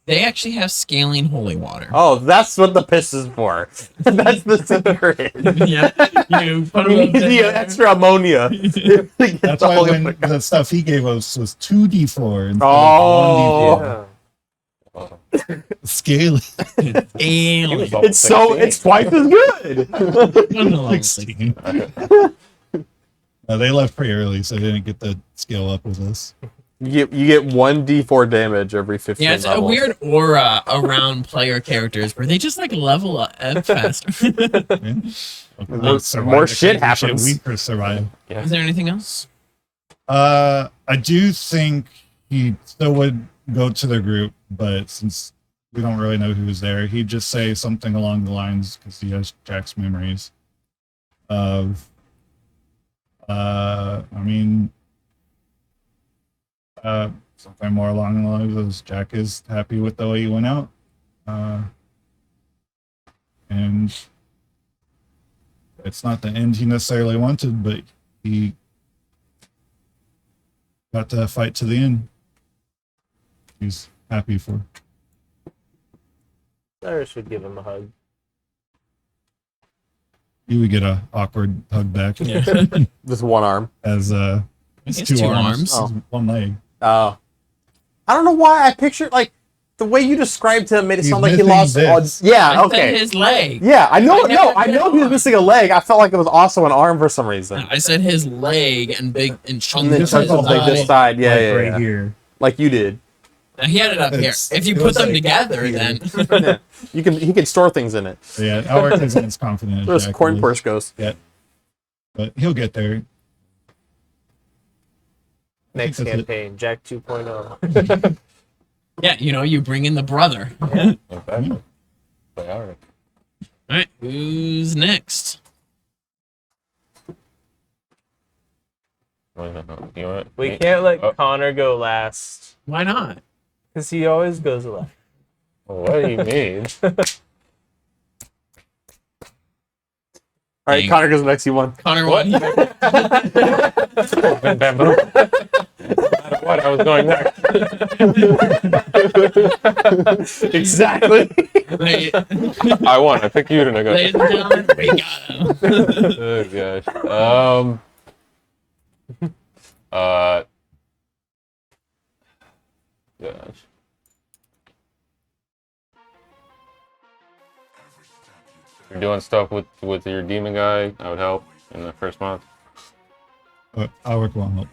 They actually have scaling holy water. oh, that's what the piss is for. That's the secret. Yeah. You put You them need the extra ammonia. That's why when the stuff he gave us was 2d4 instead Oh, of 1d4. Scale. Alien. it's twice as good. 16. They left pretty early, so they didn't get the scale up with us. You get 1d4 damage every 15 Yeah, it's a levels. weird aura around player characters where they just like level up faster. More shit happens. We could survive. Is there anything else? I do think he still would go to the group, but since we don't really know who's there, he'd just say something along the lines, because he has Jack's memories of, something more along the lines of Jack is happy with the way he went out. And it's not the end he necessarily wanted, but he got to fight to the end. He's happy for. Cyrus should give him a hug. You would get a awkward hug back. Yeah. Just one arm. As He it's has 2 2 arms, arms. one leg. Oh. I don't know why I pictured, like, the way you described him made it He's sound like he missing lost. this. Yeah, I said okay. his leg. Yeah, I know. I never I know he was know. missing a leg. I felt like it was also an arm for some reason. I said his leg and big and chunky. And then This chunks is of like all this side. Yeah, like yeah, right yeah. here. Like you did. He had it up here. It's- If you it put was them like together, here. then Yeah. He can store things in it. Yeah, Alaric isn't as confident as Where his Jack corn is, purse goes. but he'll get there. Next that's it. campaign, Jack 2.0. yeah, you bring in the brother. All Exactly. They are. right, who's next? Wait, no, you know what? We can't let Oh. Connor go last Why not? because he always goes last. What do you mean? All right, Dang. Connor goes next. You won. Connor, What? what? Bamboo. What? I was going next. Exactly. Ladies I won. I picked you to go. and gentlemen, we got him. Oh gosh. Gosh. You're doing stuff with your demon guy. I would help in the first month. I'll work one help.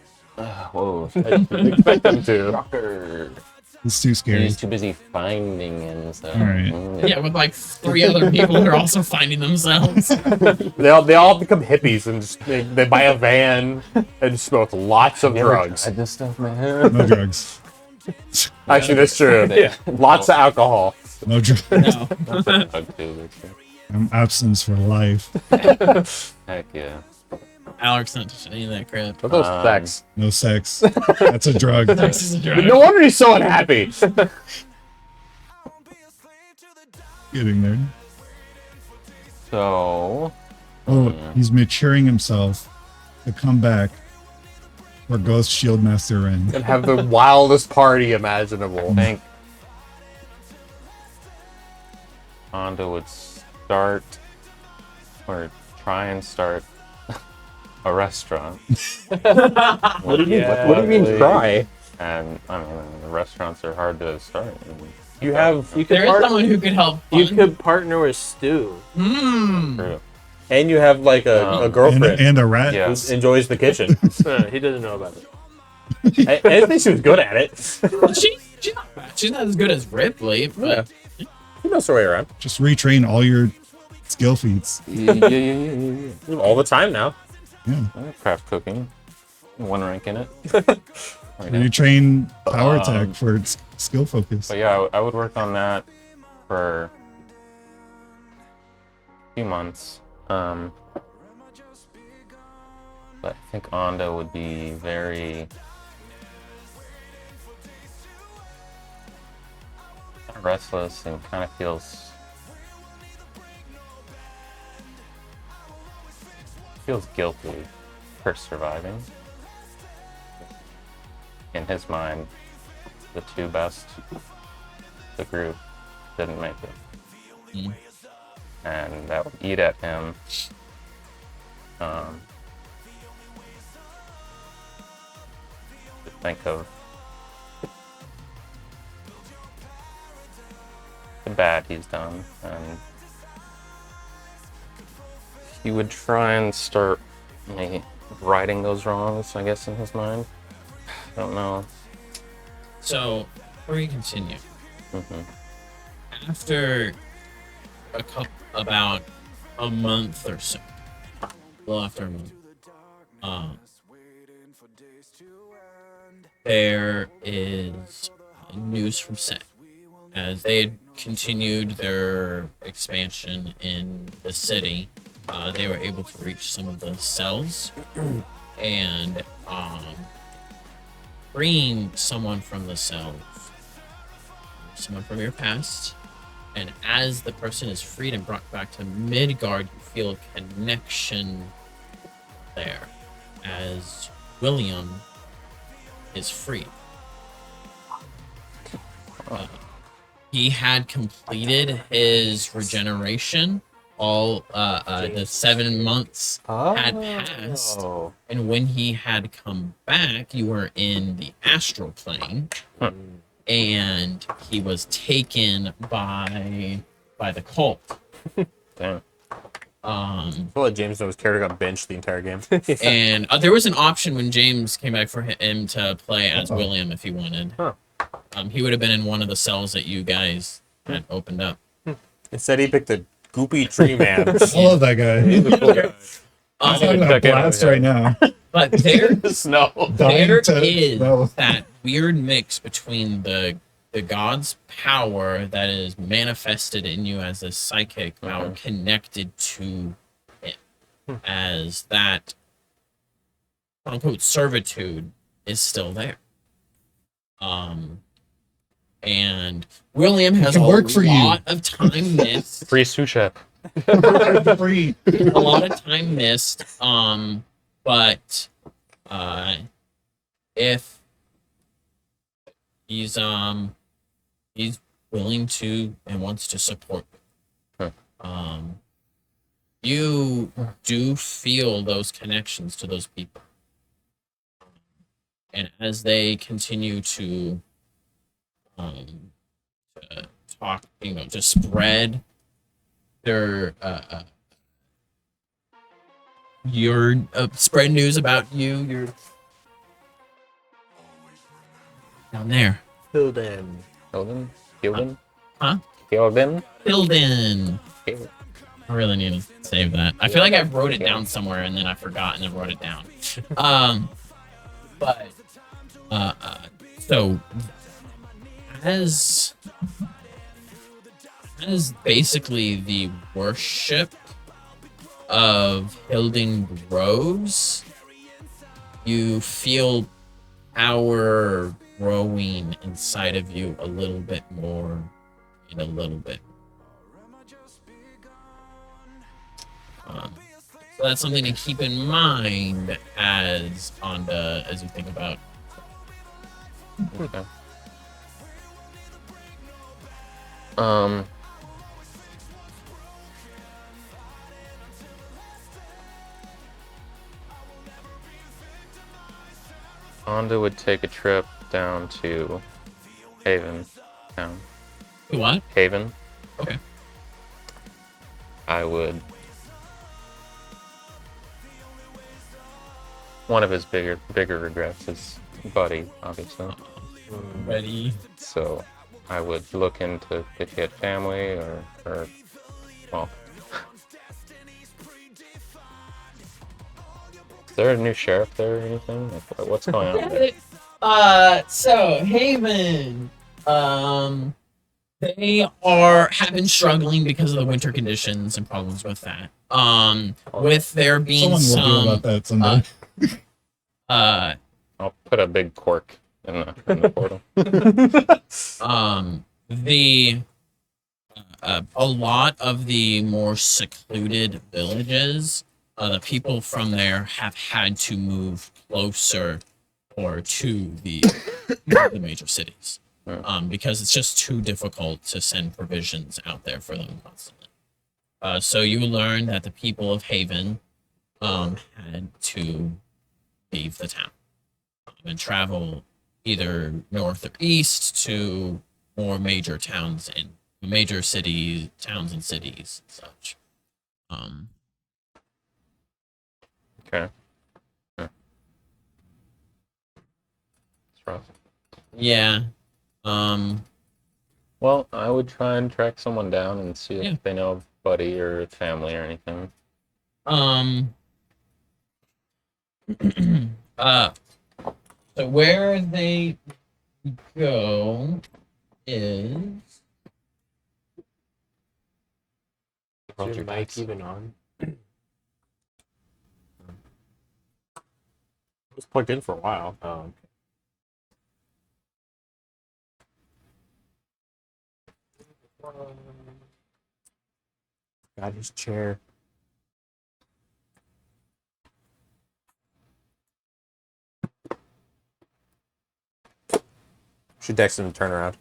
Whoa. I expect them to. Shocker. It's too scary. He's too busy finding him. So. Alright. Yeah, with like 3 other people who are also finding themselves. They all become hippies and just they buy a van and smoke lots of drugs. I just stuff, man. No drugs. Actually, that's true. Yeah. Lots of alcohol. No drugs. No. I'm abstinence for life. Heck yeah. Alex not touching any of that crap. What those sex? No sex. That's a drug. Sex is a drug. No wonder he's so unhappy. Getting there. So. Oh, he's maturing himself to come back for Ghost Shield Master Ren. And have the wildest party imaginable. I think Honda would start or try and start a restaurant. What do you mean try? And I mean, the restaurants are hard to start. You could There is someone who could help. You fund. could partner with Stu, True. and you have like a And, girlfriend and a rat. Yeah. who enjoys the kitchen. He doesn't know about it. I didn't think she was good at it. She's not bad. She's not as good as Ripley, but She knows her way around Just retrain all your skill feats. Yeah. all the time now. Yeah. Craft cooking. One rank in it. Retrain power attack for its skill focus. But yeah, I would work on that for a few months. But I think Onda would be very restless and kind of feels guilty for surviving. In his mind, the 2 best of the group didn't make it. And that would eat at him. To think of the bad he's done, and he would try and start maybe righting those wrongs, I guess, in his mind. I don't know. so before we continue, Mm-hmm. after about a month or so, well, after a month, there is news from Set as they had continued their expansion in the city. They were able to reach some of the cells and freeing someone from the cells, someone from your past. And as the person is freed and brought back to Midgard, you feel a connection there as William is freed. He had completed his regeneration. All the 7 months had passed, Oh. and when he had come back, you were in the astral plane, and he was taken by the cult. Damn. I feel like James knows character got benched the entire game. And there was an option when James came back for him to play as William if he wanted. Huh. He would have been in one of the cells that you guys had opened up. Instead, he picked a goopy tree man. I love that guy. I'm having a check it out, blast yeah. right now. But there Snow. there Dying to is know. that weird mix between the god's power that is manifested in you as a psychic power connected to him, as that quote unquote servitude is still there. And William has can a work for you. lot of time missed. Free sous chef. Free. A lot of time missed. But if He's willing to and wants to support you. You do feel those connections to those people. And as they continue to talk, to spread their your spread news about you, you're down there. Hilden. Hilden? Hilden? Huh? Hilden? Hilden. Hilden. I really need to save that. I feel like I wrote it down somewhere and then I forgot and then wrote it down. But so as basically the worship of Hilden grows, you feel power growing inside of you a little bit more and a little bit. So that's something to keep in mind as you think about. Okay. Onda would take a trip down to Haven town. What? Haven. Okay. I would. One of his bigger regrets is Buddy, obviously. Ready. So I would look into if he had family or well. Is there a new sheriff there or anything? Like, what's going on there? So Haven, they have been struggling because of the winter conditions and problems with that. With there being Someone will do about that someday. I'll put a big cork in the portal. A lot of the more secluded villages, the people from there have had to move closer or to the major cities, because it's just too difficult to send provisions out there for them constantly. So you learn that the people of Haven had to leave the town and travel either north or east to more major towns and major cities, towns and cities and such. Okay. Yeah. It's rough. Yeah. Well, I would try and track someone down and see Yeah. if they know of Buddy or family or anything. So where they go is Is your mic even on? It was plugged in for a while. Oh, got his chair. Should text him to turn around.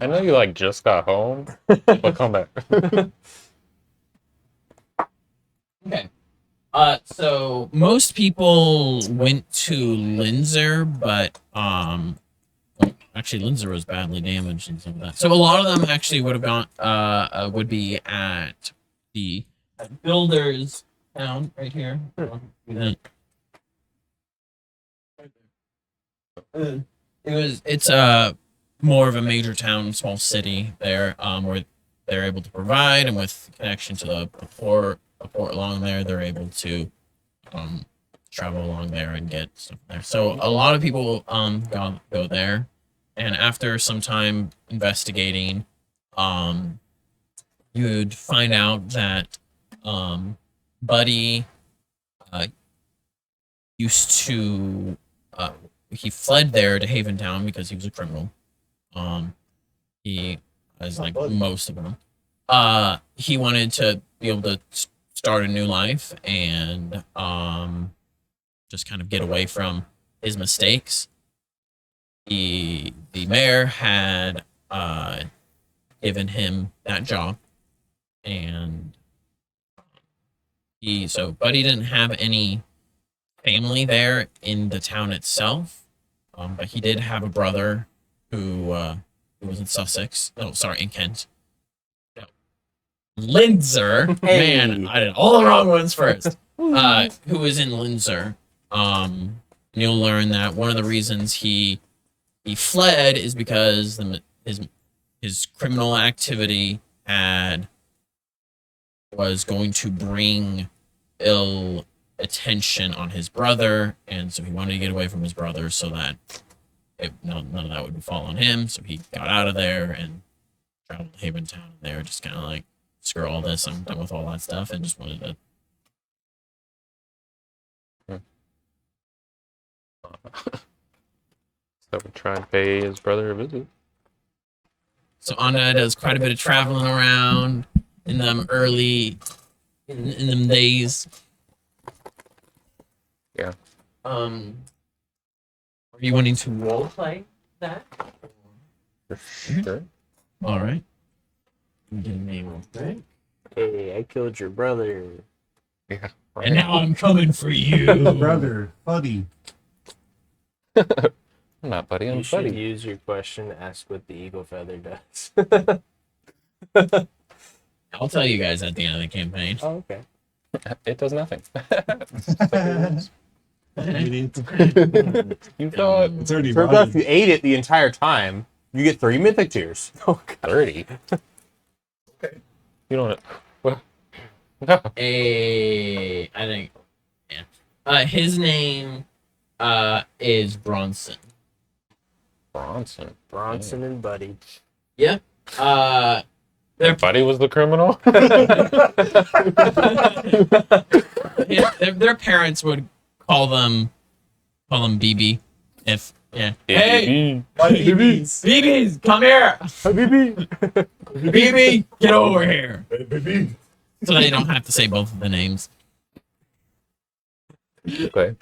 I know you just got home, but come back. okay. So most people went to Linzer, but actually Linzer was badly damaged and some of that. So a lot of them actually would have gone would be at the Builders town right here. It's more of a major town, small city there, where they're able to provide, and with connection to the port along there, they're able to travel along there and get stuff there. So a lot of people go there, and after some time investigating, you'd find out that Buddy used to he fled there to Haven Town because he was a criminal. He, as like most of them, he wanted to be able to start a new life and just kind of get away from his mistakes. the mayor had given him that job, and Buddy didn't have any family there in the town itself, but he did have a brother who was in Sussex. No, sorry, in Kent. No. Lindsay. Man, I did all the wrong ones first. Who was in Lindsay. And you'll learn that one of the reasons he fled is because his criminal activity was going to bring ill attention on his brother, and so he wanted to get away from his brother so that none of that would fall on him. So he got out of there and traveled to Haventown, and they were just kind of like, screw all this, I'm done with all that stuff, and just wanted to. So we try and pay his brother a visit. So Anna does quite a bit of traveling around in them in them days. Yeah. Are you wanting to role play that? Sure. All right. Give me real quick. Hey, I killed your brother. Yeah. And now I'm coming for you. Brother, buddy. I'm not buddy, I'm You should buddy. use your question to ask what the eagle feather does. I'll tell you guys at the end of the campaign. Oh, okay. It does nothing. Idiot. You thought It's already Turns out if rotten. you ate it the entire time, you get 3 mythic tears. Oh, God. 30. You don't. What? No. I think, yeah. His name is Bronson. Bronson. Bronson and Buddy. Yep. Their buddy was the criminal. Yeah, their parents would call them BB. If yeah. Hey, BBs, come here. BB, get over here. So they don't have to say both of the names. Okay.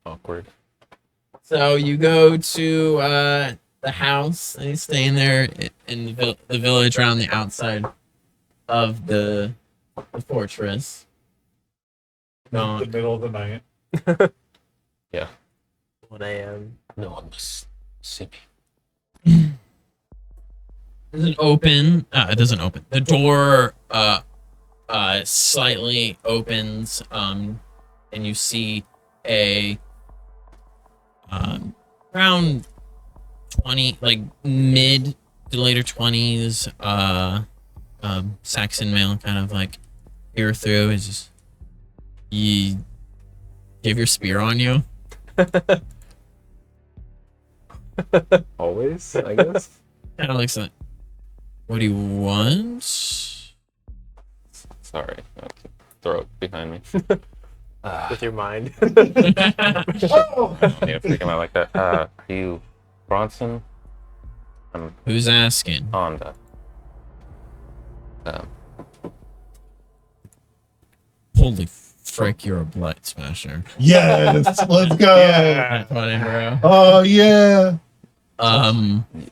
Awkward. So you go to the house and you stay in there in the village around the outside of the fortress. The middle of the night. 1 a.m. No one must see me. It doesn't open. The door slightly opens, and you see a around 20, like mid to later 20s, Saxon male, kind of like peer through. Is just you have your spear on you. Always, I guess. Kind of looks like, what do you want? Sorry. Throw it behind me. With your mind. I need to freak him out like that. Are you Bronson? I'm Who's asking? Honda. Holy frick, you're a blight smasher. Yes, let's go. That's funny, bro. Oh yeah.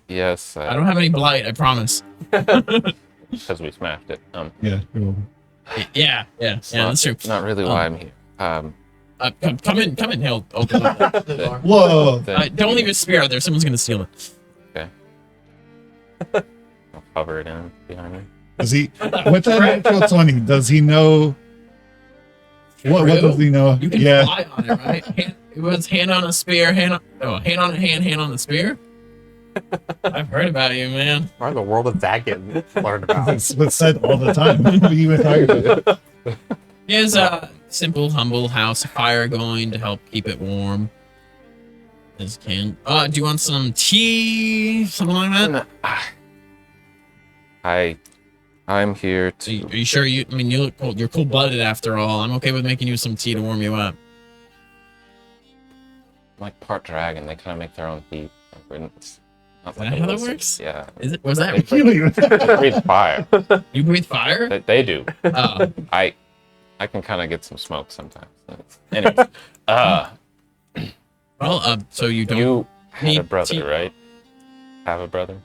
Yes. I don't have any blight, I promise. Because we smashed it. Yeah. Cool. Yeah, that's true. Not really why I'm here. Come in. He'll open up the door. Whoa. Don't leave your spear out there. Someone's gonna steal it. Okay. I'll cover it in behind me. Does he? With that natural 20, does he know? What does he know? You can Yeah. fly on it, right? It was hand on a spear, hand on a hand on the spear. I've heard about you, man. Why in the world did that get learned about? That's what's said all the time. What are you talking about? He has a simple, humble house, a fire going to help keep it warm. As can. Do you want some tea? Something like that? I'm here Are to. you sure you look cold. You're cold-blooded after all. I'm okay with making you some tea to warm you up. I'm like part dragon. They kind of make their own heat. It's not Is that how that illicit- works? Yeah. Was that? You don't even- It breathes fire. You breathe fire? They do. Oh. I can kind of get some smoke sometimes. Anyways, Well, so you don't You had a need brother, to- right? Have a brother?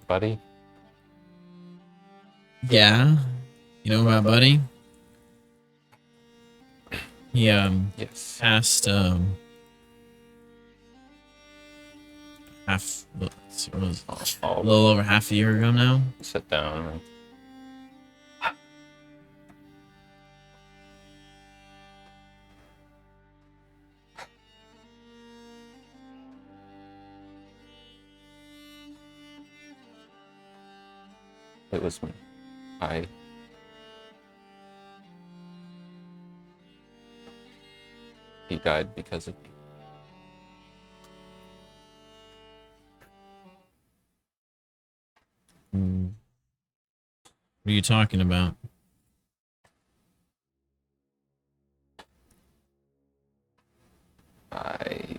Buddy? Yeah. You know about Buddy? He, Yes. passed, half, let's see, what was it? A I'll little over half a year ago now. sit down. And... It was me. He died because of me. What are you talking about? I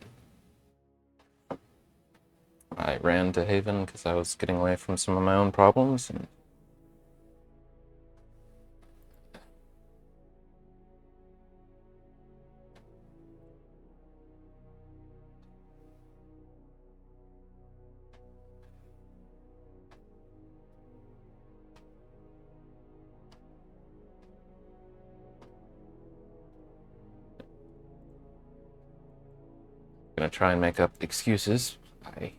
ran to Haven because I was getting away from some of my own problems, and gonna try and make up excuses. I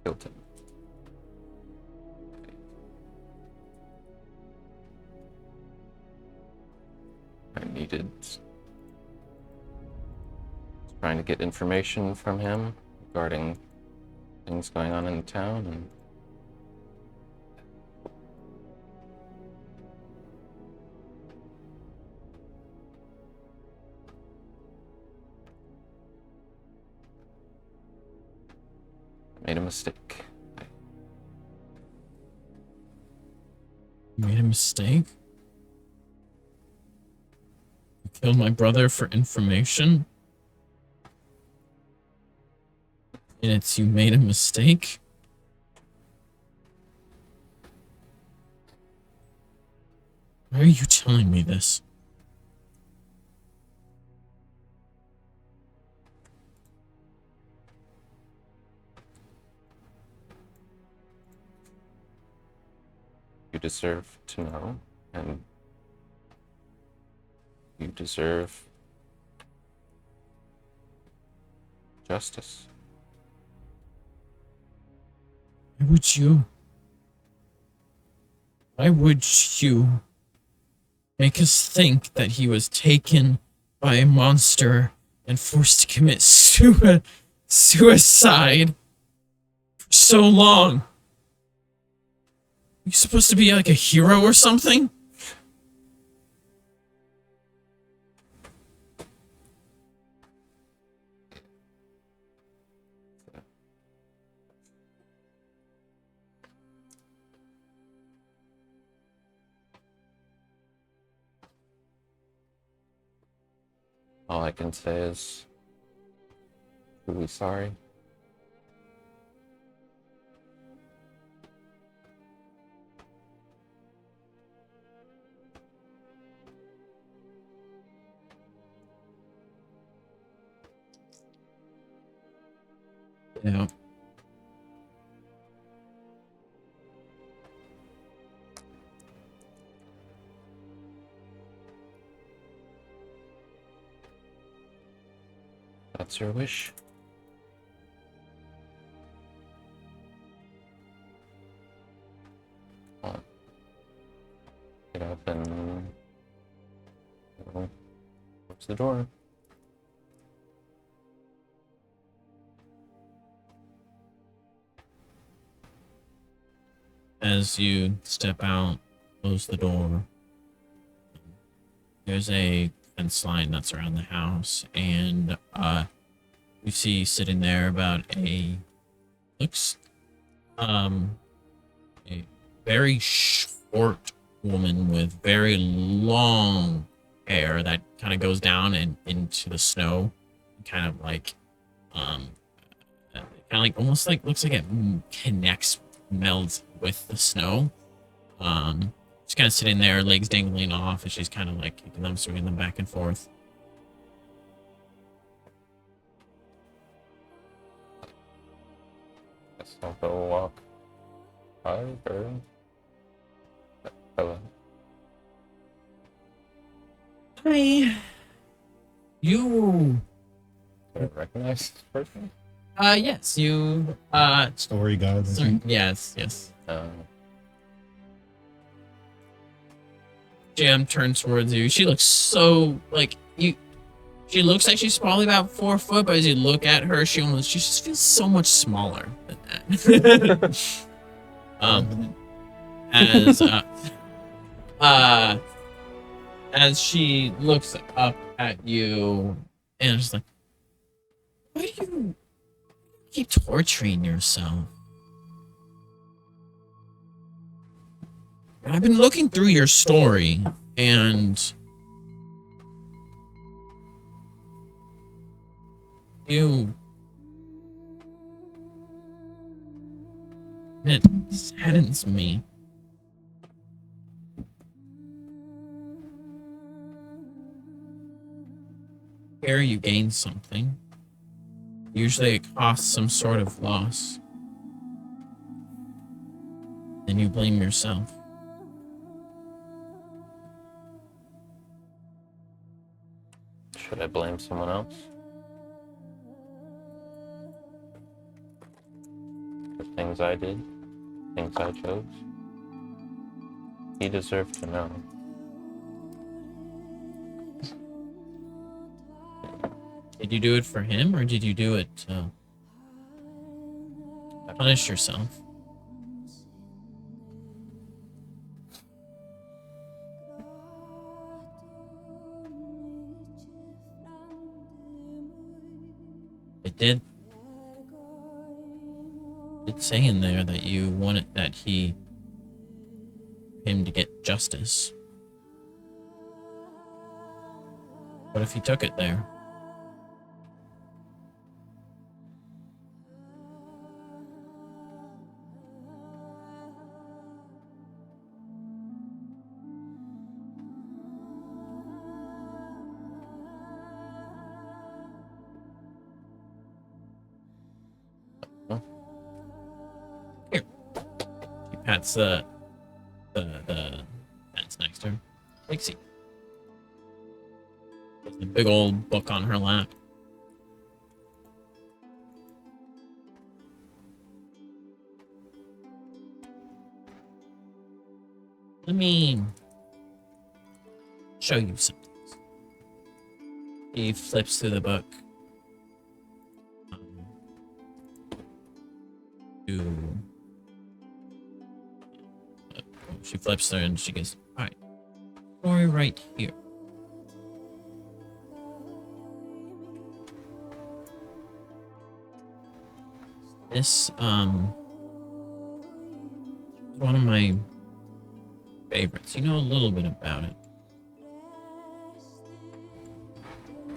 killed him. I needed trying to get information from him regarding things going on in the town, and I made a mistake. You made a mistake? You killed my brother for information? And it's you made a mistake? Why are you telling me this? You deserve to know, and you deserve justice. Why would you? Why would you make us think that he was taken by a monster and forced to commit suicide for so long? You supposed to be like a hero or something? All I can say is, truly sorry. Yeah. That's your wish. Get up and close the door. As you step out, close the door. There's a fence line that's around the house, and you see sitting there about looks a very short woman with very long hair that kind of goes down and into the snow, kind of like almost like looks like it connects melds with the snow. She's kind of sitting there, legs dangling off, and she's kind of like kicking them, swinging them back and forth. Guess I'll go walk. Hi, bird. Hello. Hi. You. Do I recognize this person? Yes, you. Story god. I Sorry. think. Yes. Um, Jam turns towards you. She looks so like you. She looks like she's probably about 4 foot, but as you look at her, she just feels so much smaller than that. As she looks up at you and is like, why do you keep torturing yourself? I've been looking through your story, and it saddens me. Here you gain something. Usually it costs some sort of loss. Then you blame yourself. should I blame someone else? For things I did? Things I chose? He deserved to know. Did you do it for him, or did you do it to punish yourself? It did say in there that you wanted him to get justice. What if he took it there? Here. She pats the fence next to her. Take a seat. There's a big old book on her lap. Let me show you something. He flips through the book. She flips there and she goes, alright, story right here. This, one of my favorites. You know a little bit about it.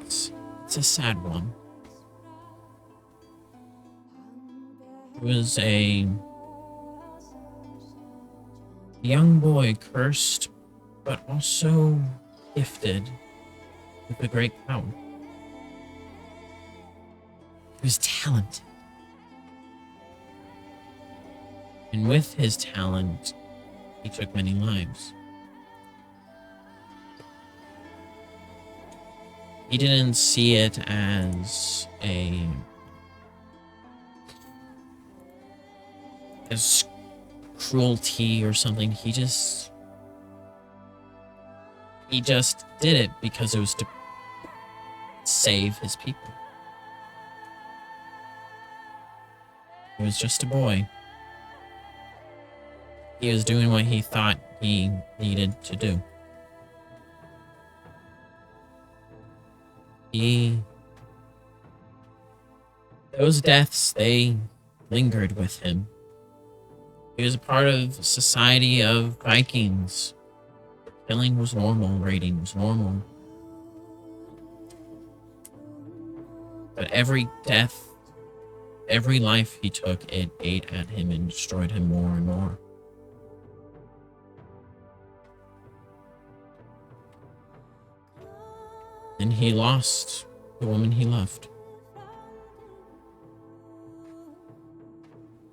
It's a sad one. It was a young boy cursed, but also gifted with a great power. He was talented. And with his talent, he took many lives. He didn't see it as cruelty or something. He just did it because it was to save his people. He was just a boy. He was doing what he thought he needed to do. Those deaths, they lingered with him. He was a part of society of Vikings. Killing was normal, raiding was normal. But every death, every life he took, it ate at him and destroyed him more and more. And he lost the woman he loved.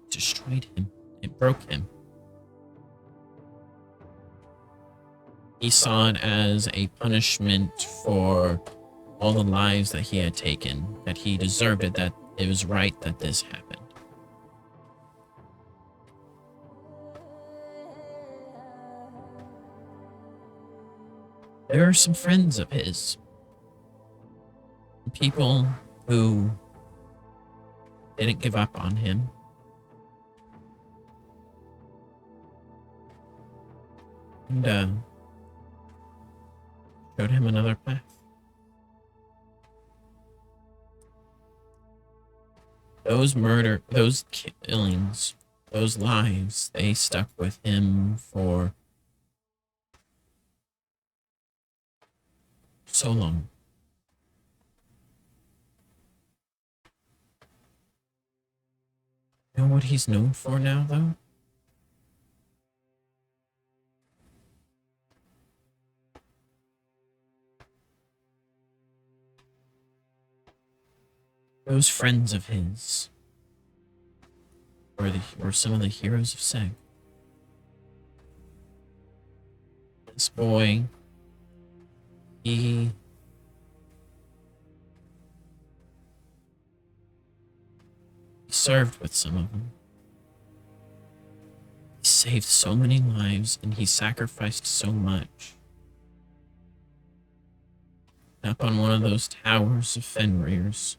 It destroyed him. It broke him. He saw it as a punishment for all the lives that he had taken, that he deserved it, that it was right that this happened. There are some friends of his, people who didn't give up on him. And showed him another path. Those killings, those lives, they stuck with him for so long. You know what he's known for now, though? Those friends of his were some of the heroes of Seg. This boy, he served with some of them. He saved so many lives and he sacrificed so much. Up on one of those towers of Fenrir's,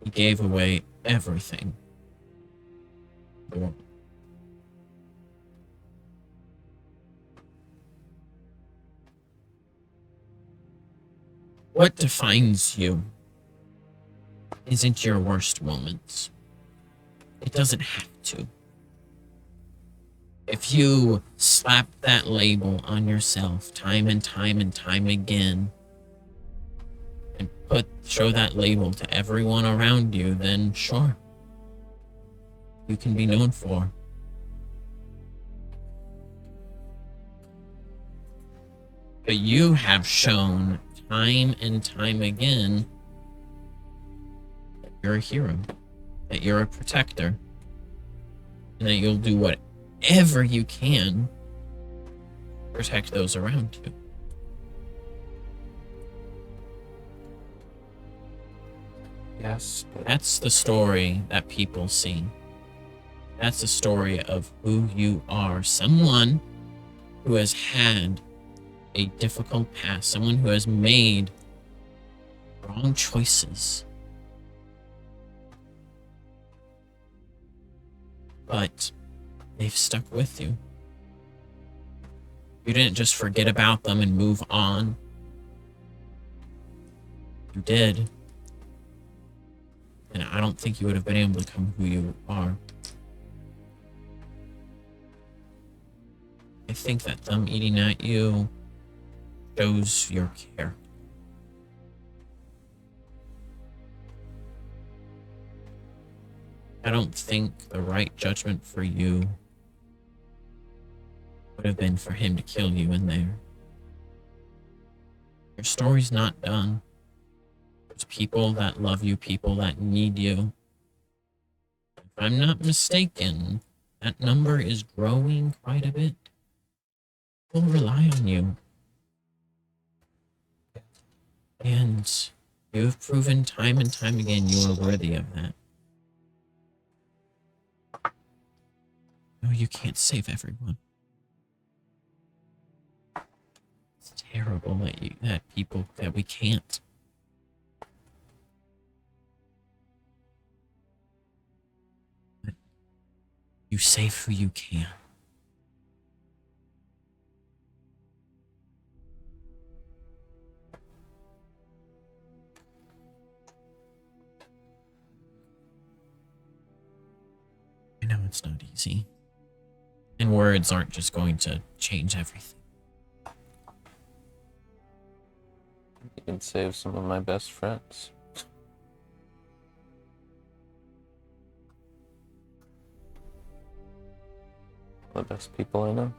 he gave away everything. What defines you isn't your worst moments. It doesn't have to. If you slap that label on yourself time and time and time again, and show that label to everyone around you, then sure, you can be known for. But you have shown time and time again that you're a hero, that you're a protector, and that you'll do whatever you can to protect those around you. Yes. That's the story that people see. That's the story of who you are. Someone who has had a difficult past. Someone who has made wrong choices. But they've stuck with you. You didn't just forget about them and move on. You did. And I don't think you would have been able to become who you are. I think that them eating at you shows your care. I don't think the right judgment for you would have been for him to kill you in there. Your story's not done. There's people that love you, people that need you. If I'm not mistaken, that number is growing quite a bit. People rely on you. And you have proven time and time again you are worthy of that. No, you can't save everyone. It's terrible that we can't. But you save who you can. I know it's not easy. And words aren't just going to change everything. You can save some of my best friends. The best people I know.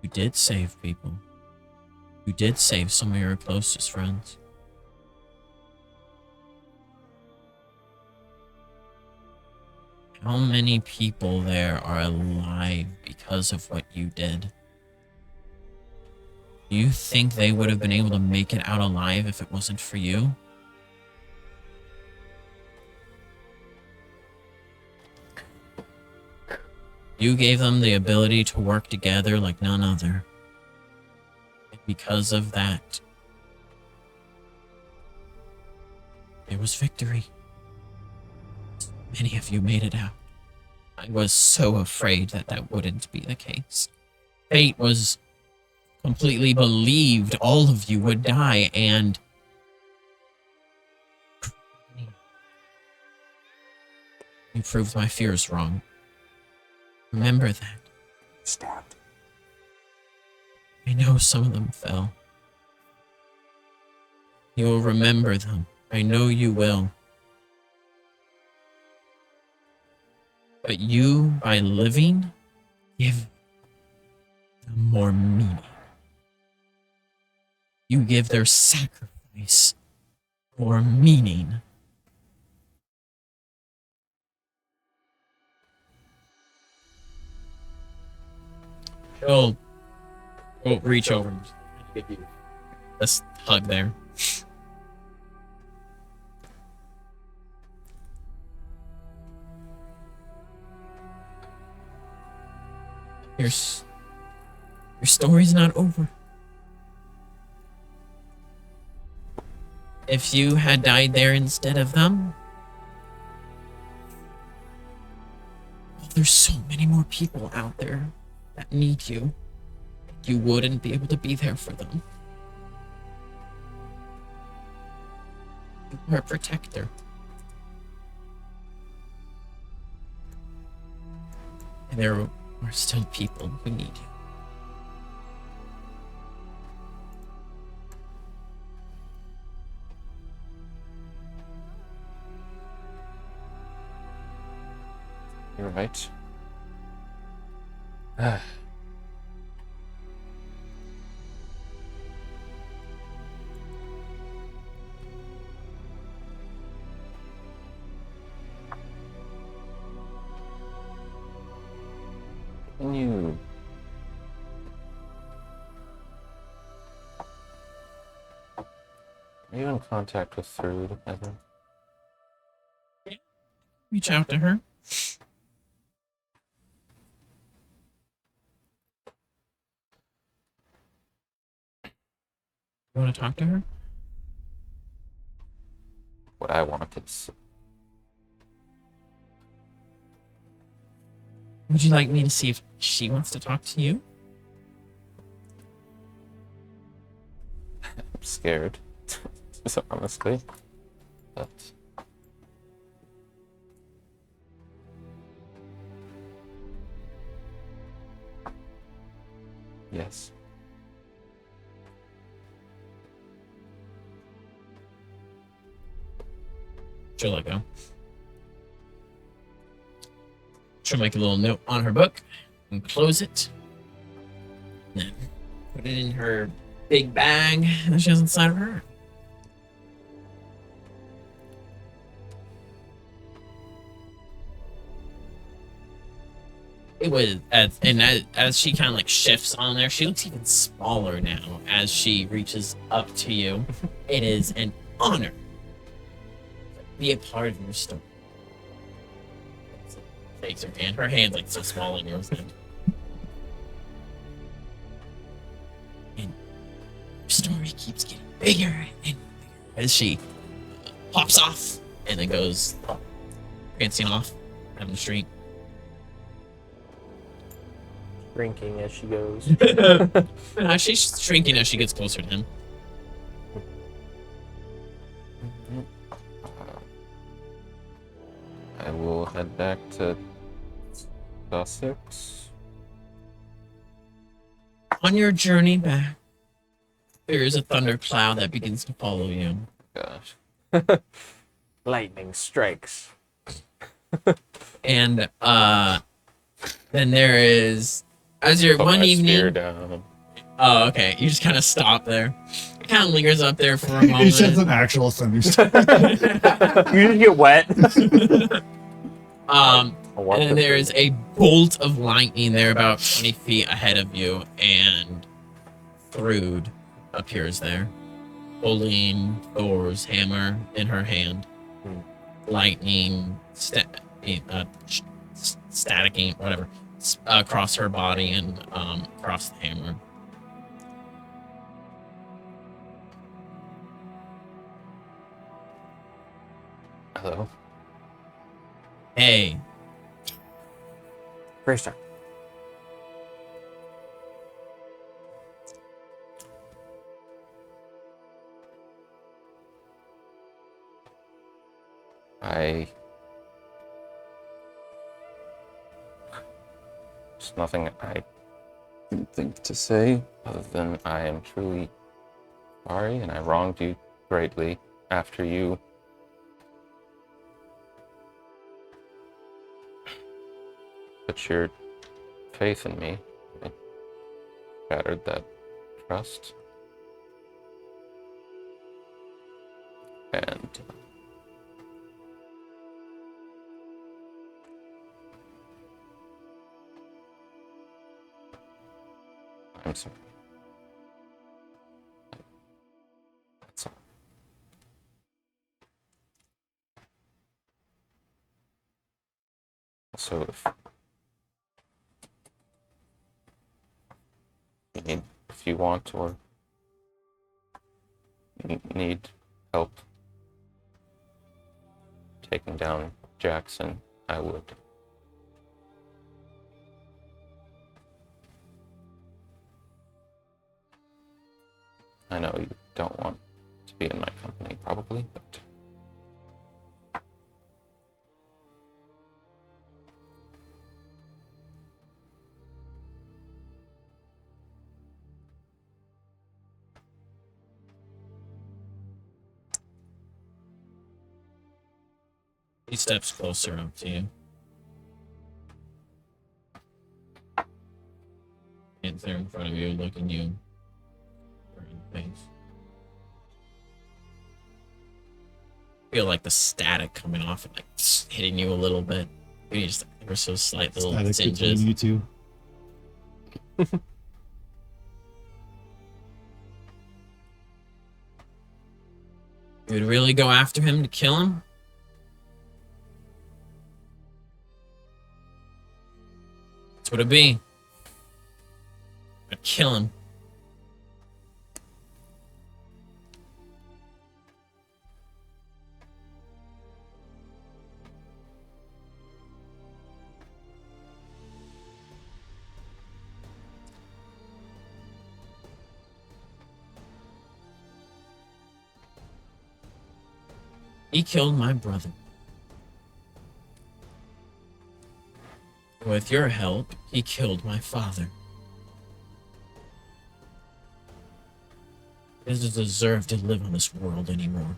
You did save people. You did save some of your closest friends. How many people there are alive because of what you did? Do you think they would have been able to make it out alive if it wasn't for you? You gave them the ability to work together like none other. And because of that, there was victory. Many of you made it out. I was so afraid that that wouldn't be the case. Fate was completely believed all of you would die, and you proved my fears wrong. Remember that. Stabbed. I know some of them fell. You will remember them. I know you will. But you, by living, give them more meaning. You give their sacrifice more meaning. He'll reach over and give you this hug there. Your story's not over. If you had died there instead of them, well, there's so many more people out there that need you. You wouldn't be able to be there for them. You are a protector. And there are still people who need you. You're right. Can you are you in contact with Thrud ever? Reach out to her. You want to talk to her? What I want is Would you like me to see if she wants to talk to you? I'm scared. So honestly. But yes. She'll let go. She'll make a little note on her book and close it. And then put it in her big bag that she has inside of her. It was, as she kind of like shifts on there, she looks even smaller now as she reaches up to you. It is an honor to be a part of your story. Takes her hand. Her hand's like so small in yours. And your story keeps getting bigger and bigger as she pops off and then goes prancing off down the street. Shrinking as she goes. She's shrinking as she gets closer to him. I will head back to Sussex. On your journey back, there is a thundercloud that begins to follow you. Gosh. Lightning strikes. And then there is, as you're Put one my spear evening. down. Oh, okay. You just kind of stop there. It kind of lingers up there for a It's just moment. an actual thunderstorm. You just get wet. And watch then this there is a bolt of lightning there about 20 feet ahead of you, and Thrud appears there, holding Thor's hammer in her hand. Lightning, staticking, whatever, across her body and across the hammer. Hello. Hey, Great start. There's nothing I can think to say other than I am truly sorry and I wronged you greatly after you put your faith in me. I shattered that trust. And I'm sorry. That's all. So if you want or need help taking down Jackson, I would. I know you don't want to be in my company, probably, but he steps closer up to you. Hands there in front of you, looking you in the face. Feel like the static coming off and like hitting you a little bit. Maybe just ever so slight little Static between tinges. you two. You would really go after him to kill him? That's what it'd be. I'd kill him. He killed my brother. With your help, he killed my father. He doesn't deserve to live on this world anymore.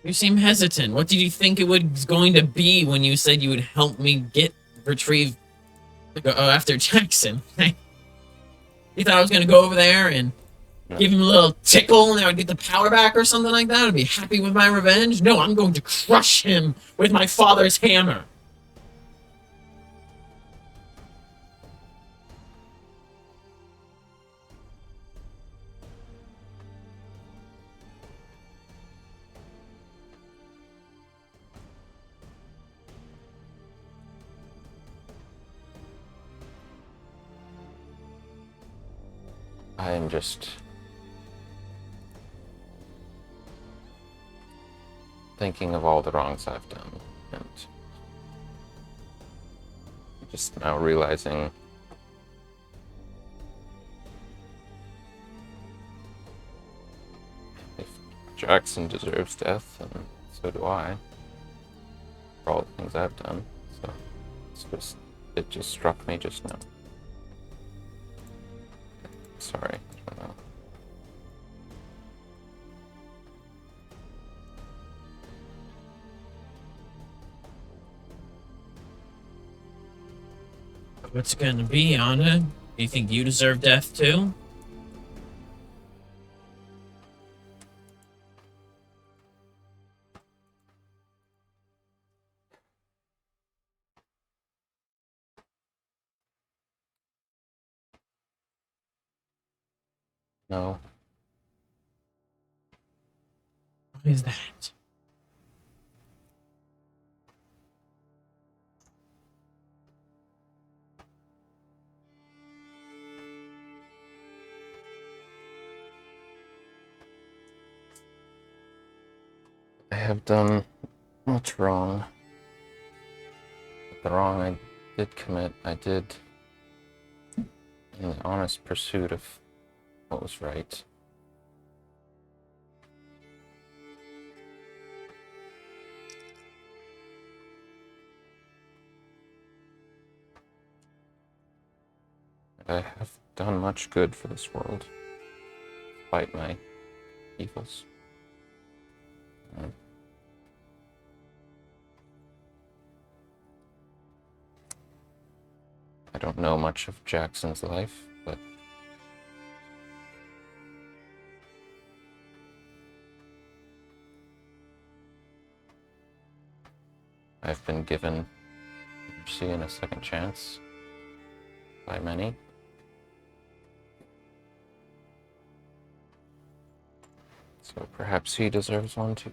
You seem hesitant. What did you think it was going to be when you said you would help me retrieve, go after Jackson? You thought I was going to go over there and give him a little tickle and I would get the power back or something like that? I'd be happy with my revenge? No, I'm going to crush him with my father's hammer. I am just thinking of all the wrongs I've done and just now realizing Jackson deserves death, and so do I. For all the things I've done. So it just struck me just now. Sorry. I don't know. What's it gonna be, Anna? Do you think you deserve death too? No. What is that? I have done much wrong. But the wrong I did commit, I did in the honest pursuit of what was right. I have done much good for this world, despite my evils. I don't know much of Jackson's life, but I've been given mercy and a second chance by many. So perhaps he deserves one too.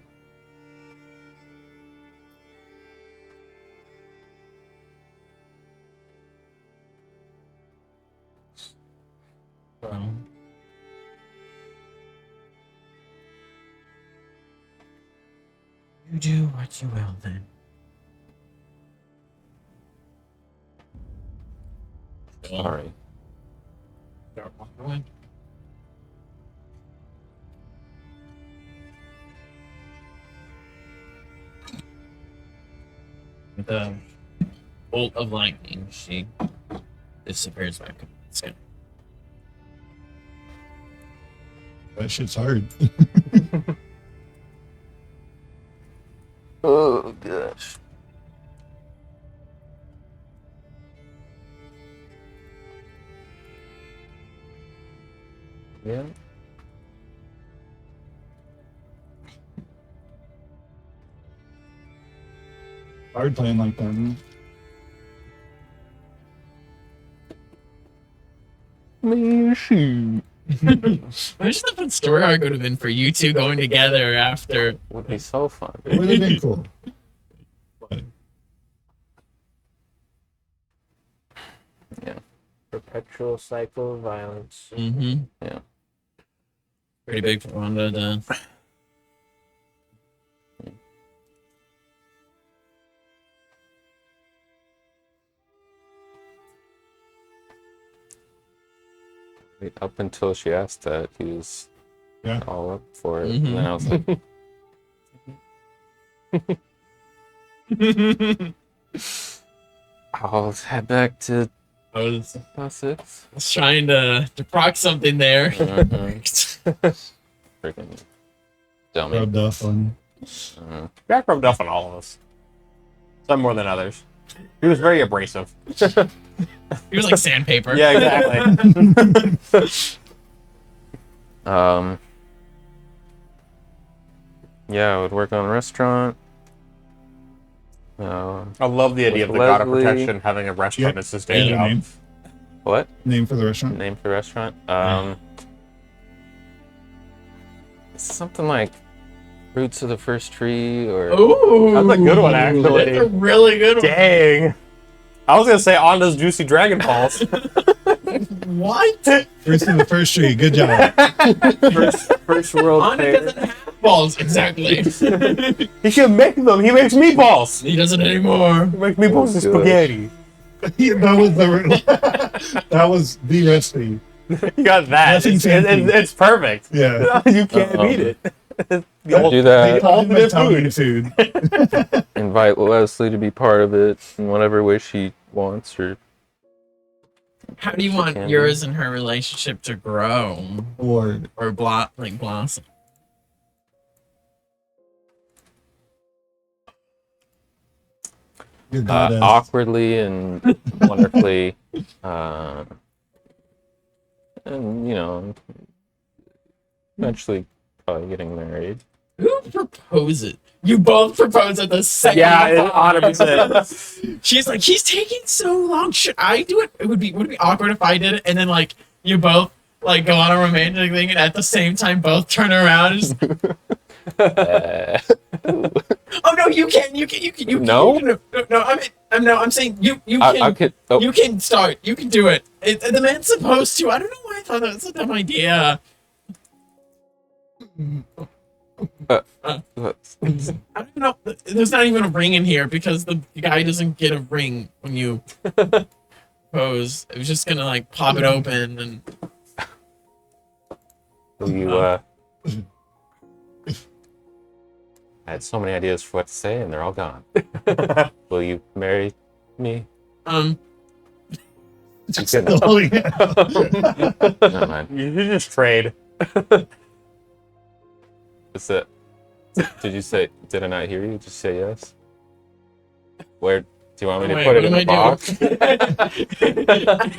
Well, you do what you will then. Sorry. What? With a bolt of lightning, she disappears back up the sky. That shit's hard. Oh gosh. Yeah. Hard playing like that. Huh? Imagine the fun story arc would have been for you two going together after. Would be so fun. It would have been cool. But Yeah. Perpetual cycle of violence. Mm-hmm. Yeah. Pretty big for Wanda to. Up until she asked that, he was yeah. all up for it. And then I was like, I'll head back to I was Sussex. trying to proc something there. Freaking dummy. Rubbed off on Jack rubbed off on all of us. Some more than others. He was very abrasive. He was like sandpaper. Yeah, exactly. Yeah, I would work on a restaurant. I love the idea of With the god of Leslie. protection having a restaurant Yep. as his day Yeah, job. name. What? Name for the restaurant. Name for the restaurant? Something like Roots of the First Tree or... Ooh, That's a good one, actually. That's a really good one. Dang. I was gonna say Onda's Juicy Dragon Balls. What? First in the first tree. Good job. First world Anna fair. doesn't have balls, exactly. He should make them. He makes meatballs. He doesn't anymore. He makes meatballs and good. spaghetti. That was the recipe. You got that. Nothing It's, fancy. it's perfect. Yeah. You can't beat it. The Do that. Ultimate tummy food. Invite Leslie to be part of it in whatever way she wants, or How do you want Candy. yours and her relationship to grow Or or blossom? your goddess. awkwardly and wonderfully, and eventually probably getting married. Who proposes? You both propose at the same Yeah, time. 100%. She's like, he's taking so long. Should I do it? Would it be awkward if I did it? And then like you both like go on a romantic thing, and at the same time both turn around. And just, oh no, you can. No? I'm saying you I can. could. Oh, You can start. You can do it. The man's supposed to. I don't know why I thought that was a dumb idea. I don't know. There's not even a ring in here because the guy doesn't get a ring when you pose. It was just gonna like pop it open and. will you? I had so many ideas for what to say, and they're all gone. Will you marry me? Um. You can. Oh, yeah. Never mind. You should just trade. What's that? Did you say? Did I not hear you? Just say yes. Where? Do you want me to Wait, put what it in am the box?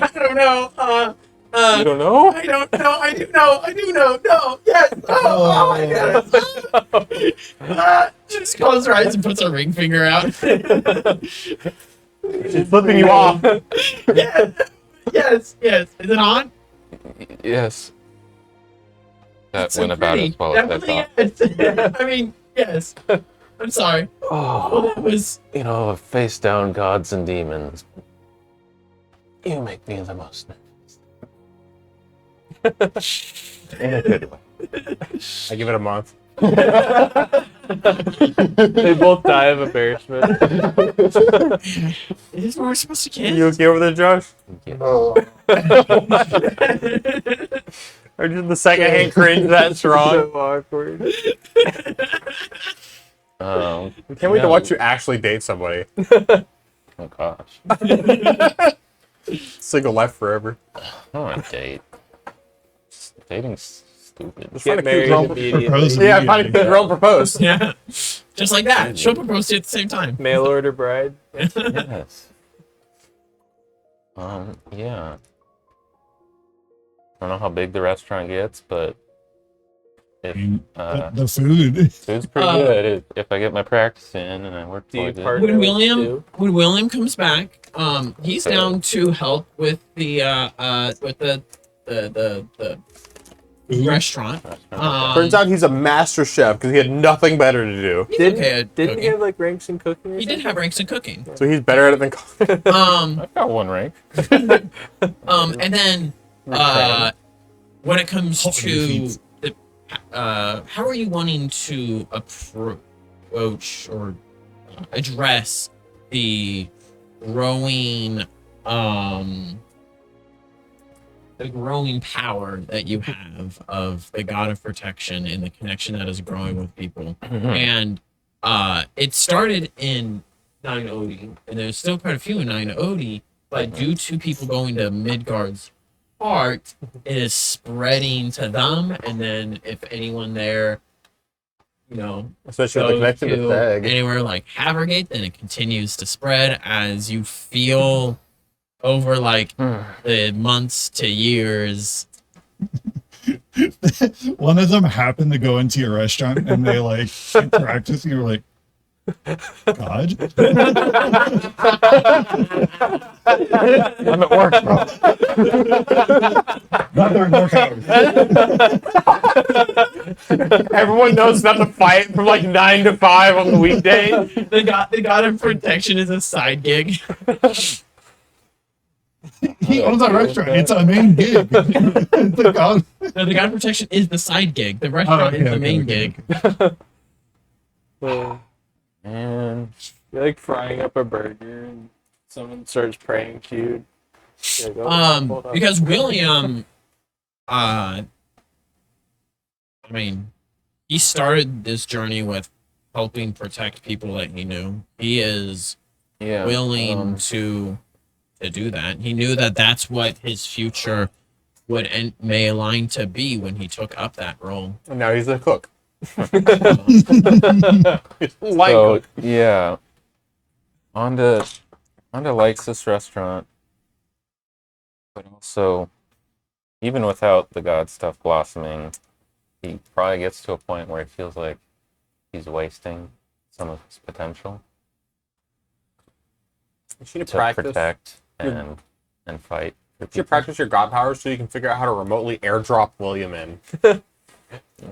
I don't know. You don't know? I don't know. I do know. No. Yes. Oh my God. She just closes her eyes and puts her ring finger out. She's flipping you off. Yes. Is it on? Yes. That It's so went about pretty. as well as I Definitely thought. yes. I mean, yes. I'm sorry. Oh, Well, that was. face down gods and demons. You make me the most nervous. In a good way. I give it a month. They both die of embarrassment. Is this where we're supposed to kiss? You okay with it, Josh? Yeah. Or did the secondhand cringe that strong? So awkward. Can't wait to watch you actually date somebody. Oh gosh. Single life forever. I don't want to date. Dating's stupid. Just find a Get cute married girl. immediately. Propose Yeah, find a immediately. cute girl and propose. Yeah. Just like that. She'll propose to you at the same time. Mail order bride. Yes. Yeah. I don't know how big the restaurant gets, but I if mean, uh, the food. food's pretty good, if I get my practice in and I work Do you towards it. partner When with William Stu? comes back, he's down to help with the restaurant. Turns out he's a master chef because he had nothing better to do. He's Didn't, okay at didn't he cooking. have like ranks in cooking? Or He did have ranks in cooking. So he's better at it than cooking. I've got one rank. And then when it comes to the, how are you wanting to approach or address the growing power that you have of the god of protection and the connection that is growing with people? And it started in Nine Odi, and there's still quite a few in Nine Odi, but due to people going to Midgard's heart, it is spreading to them, and then if anyone there, Especially with the goes connection with to the egg. anywhere like Havergate, then it continues to spread as you feel over like the months to years. One of them happened to go into your restaurant and they like interact with you. You're like, God, I'm at work, bro. not during work hours. Everyone knows not to fight from like 9 to 5 on the weekday. The god of protection is a side gig. He owns a restaurant. It's a main gig. The God- No, the god of protection is the side gig. The restaurant is the main gig. And You're like frying up a burger and someone starts praying to you. You're like, oh, hold on. Because William, I mean, he started this journey with helping protect people that he knew. He is Yeah. willing to do that. He knew that that's what his future may align to be when he took up that role. And now he's a cook. So yeah, on to Lexus restaurant, but also even without the God stuff blossoming, he probably gets to a point where it feels like he's wasting some of his potential You should to practice. protect and fight. For You should people. practice your God powers so you can figure out how to remotely airdrop William in. It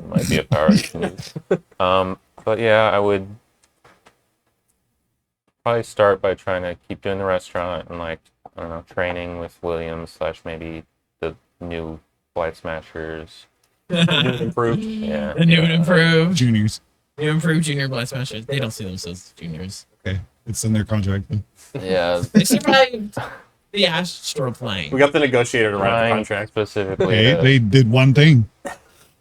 might be a power you can use. But yeah, I would probably start by trying to keep doing the restaurant and like, I don't know, training with Williams / maybe the new Blight Smashers. Improved. Yeah. The new and improved, Juniors. new improved junior Blast Smashers. They don't see themselves as juniors. Okay, it's in their contract. Though. Yeah. They survived the Astro plane. We got the negotiator to write the Trying contract. specifically. Okay, to- they did one thing.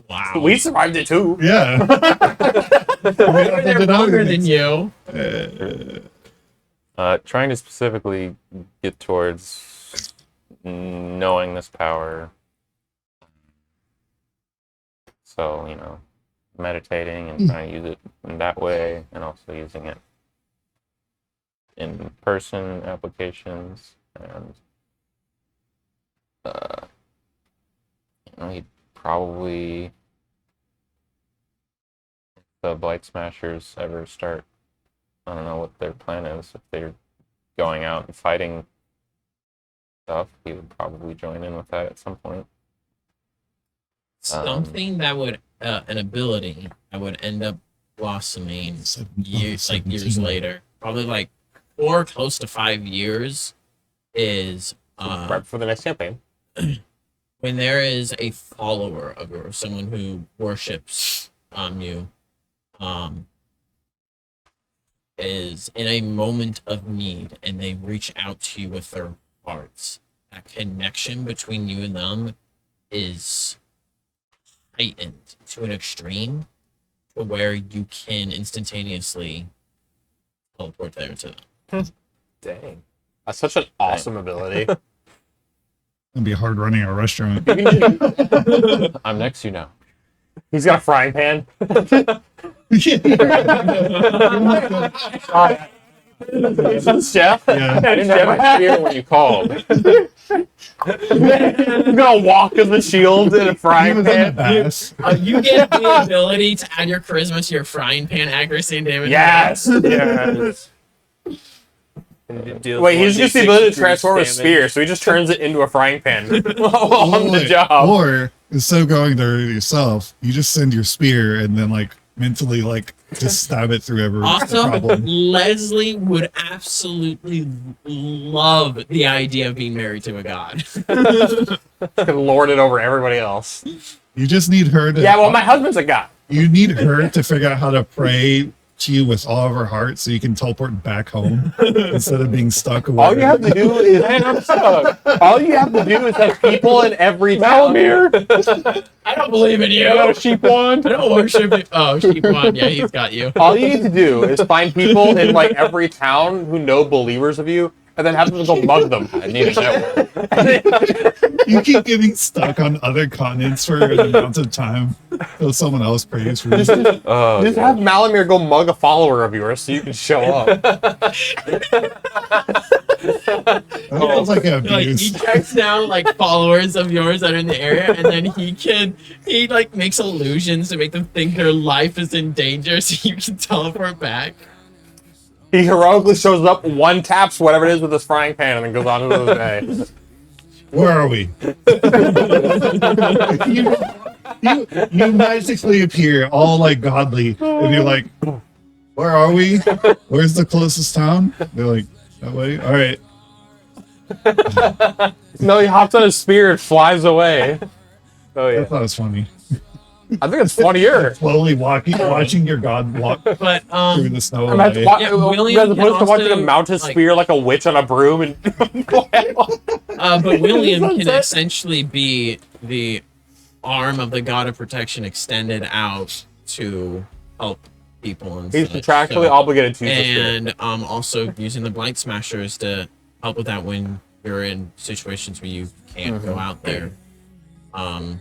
Wow. We survived it too. Yeah. They're longer than you. trying to specifically get towards knowing this power. So, you know, meditating and trying to use it in that way, and also using it in person applications. And, you know, he'd probably, if the Blight Smashers ever start, I don't know what their plan is. If they're going out and fighting stuff, he would probably join in with that at some point. Something that would an ability that would end up blossoming years 17. later, probably like 4 close to 5 years, is Right before the next campaign. when there is a follower of yours, someone who worships you, is in a moment of need and they reach out to you with their hearts. That connection between you and them is heightened to an extreme to where you can instantaneously teleport there to them. Dang. That's such an awesome ability. It'd be hard running a restaurant. I'm next to you now. He's got a frying pan. Chef. Yeah. I didn't have my spear when you called. He's gonna walk in the shield in a He frying was on the pan. bass. You get the ability to add your charisma to your frying pan accuracy and damage. Yes. Yes. Wait, he's just the ability to transform a spear, so he just turns it into a frying pan on the job. Or instead of going there yourself, you just send your spear and then like mentally like just stab it through every Also, problem. Leslie would absolutely love the idea of being married to a god. Can lord it over everybody else. You just need her to. Yeah, well, my husband's a god. You need her to figure out how to pray to you with all of her heart, so you can teleport back home instead of being stuck away. All you have to do is all you have to do is have people in every town. I don't believe in you. got a sheep wand. I don't worship you. Oh, sheep one. Yeah, he's got you. All you need to do is find people in like every town who know believers of you, and then have them go mug them. I need a network. You keep getting stuck on other continents for an amount of time till someone else prays for you. Oh, Just have Malamir go mug a follower of yours so you can show up. That sounds like an Like he abuse. tracks down like followers of yours that are in the area, and then he like makes illusions to make them think their life is in danger, so you can teleport back. He heroically shows up, one taps whatever it is with his frying pan, and then goes on to his day. Where are we? you magically appear all like godly, and you're like, where are we? Where's the closest town? They're like, that way? All right. No, he hops on his spear and flies away. Oh I yeah, thought it was funny. I think it's funnier. Slowly watching your god walk But through the snow I'm away. Yeah, William as opposed to can watching also, him mount his like- spear like a witch on a broom and but William can Sunset. essentially be the arm of the god of protection extended out to help people and He's such, contractually so- obligated to use the spirit. and also using the blight smashers to help with that when you're in situations where you can't go out there. And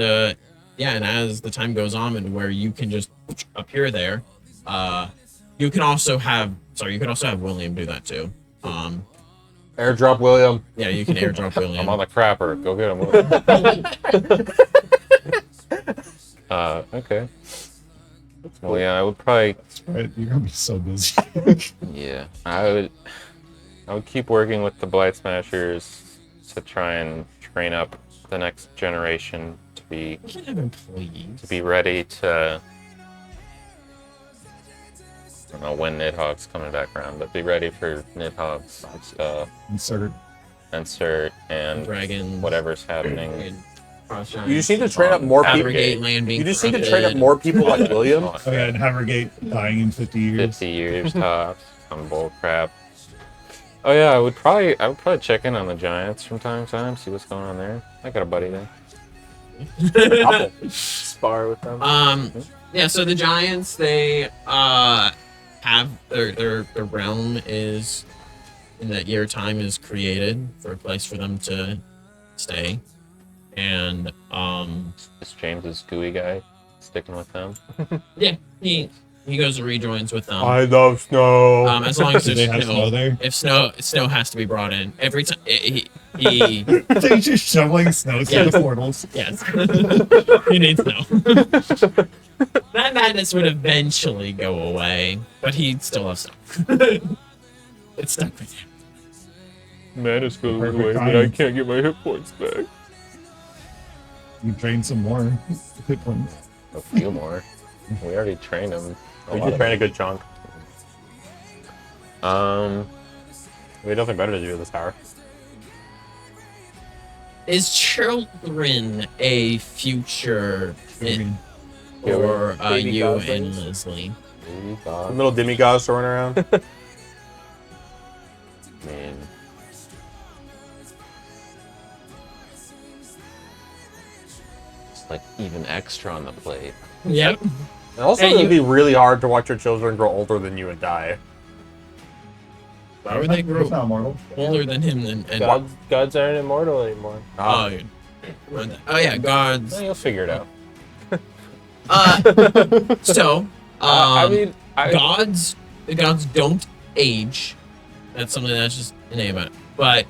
as the time goes on and where you can just appear there, you can also have William do that too. Airdrop William. Yeah, you can airdrop William. I'm on the crapper. Go get him. Okay. Well, yeah, I would probably. Right, you're gonna be so busy. Yeah, I would keep working with the Blight Smashers to try and train up the next generation to be You can have employees. ready to. I don't know when Nidhogg's coming back around, but be ready for Nidhogg's stuff, Insert. insert, and Dragons. whatever's happening. You just need to train up more people. Aggregate land being You just need to train up corrupted. more people like William. Oh yeah, and Havergate dying in 50 years. 50 years tops. Some bull crap. Oh yeah, I would probably check in on the Giants from time to time, see what's going on there. I got a buddy there. Spar with them. Yeah, so the Giants, they have their realm is in that year time is created for a place for them to stay. And Is James's gooey guy sticking with them? yeah, he goes and rejoins with them. I love snow. As long as Do there's they have snow there? If snow has to be brought in every time. He They're just shoveling snow through the portals. yes, he needs snow. That madness would eventually go away, but he'd still have snow. It's stuck with him. Man is feeling Perfect away, but I timing. can't get my hit points back. You train some more. Hit points. A few more. We already trained him. We did train a good chunk. Um, We have nothing better to do with this tower. Is children a future mean, for baby you goblins? and Leslie? Little demigods throwing around. Man. It's like even extra on the plate. Yep. And also, Hey, it'd you- be really hard to watch your children grow older than you and die. Why would they It's grow not mortal. older than him? And Gods aren't immortal anymore. oh, yeah, gods. Well, you'll figure it out. So, I mean, gods, the gods don't age. That's something that's just innate. But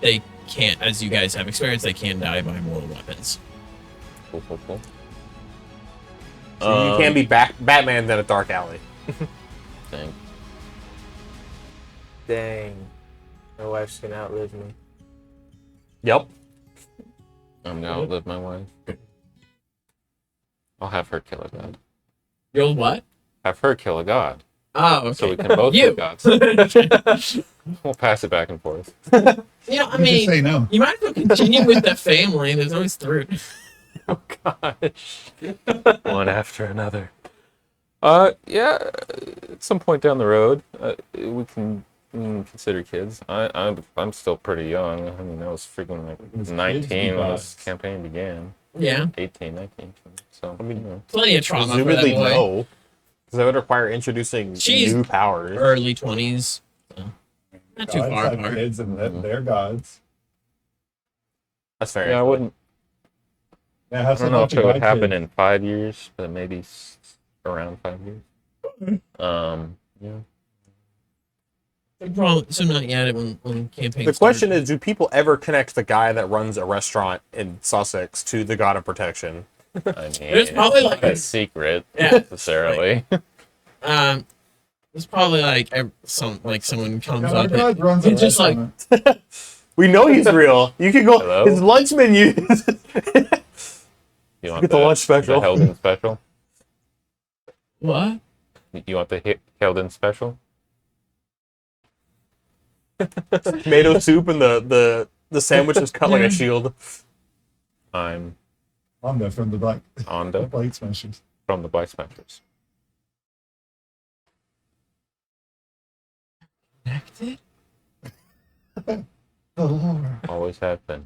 they can't, as you guys have experienced, they can die by mortal weapons. Cool. So you can't be Batman than a dark alley. Dang. Dang. My wife's gonna outlive me. Yep. I'm gonna outlive my wife. I'll have her kill a god. You'll what? Have her kill a god. Oh, okay. So we can both You. be gods. We'll pass it back and forth. You know, I You just mean, say no. you might as well continue with the family. There's always three. Oh gosh. One after another. Yeah. At some point down the road, we can consider kids. I'm still pretty young. I mean, I was freaking like It was 19 when kids, this campaign began. Yeah, 18, 19. So I mean, you know. plenty of trauma for that Presumably boy. no. Because that would require introducing She's- new powers. Early 20s. So not too Gods far have apart. kids and they're gods. That's fair. Yeah, I wouldn't. Yeah, I have don't some know bunch if of it would god happen kids. in 5 years, but maybe around 5 years. Yeah. Probably, so not yet when campaign. The question is, do people ever connect the guy that runs a restaurant in Sussex to the god of protection? I mean, There's probably it's like not a secret Yeah. necessarily. There's probably like someone comes God, up God and runs a it's just like restaurant. We know he's real. You can go. Hello? His lunch menu. You want Get the lunch special. The Helden special? what? You want the Helden special? Tomato soup and the sandwich is cut like a shield. I'm Honda from the Black Onda Blade Smashers. from the Blight Smashers. Connected? The Lord. Always have been.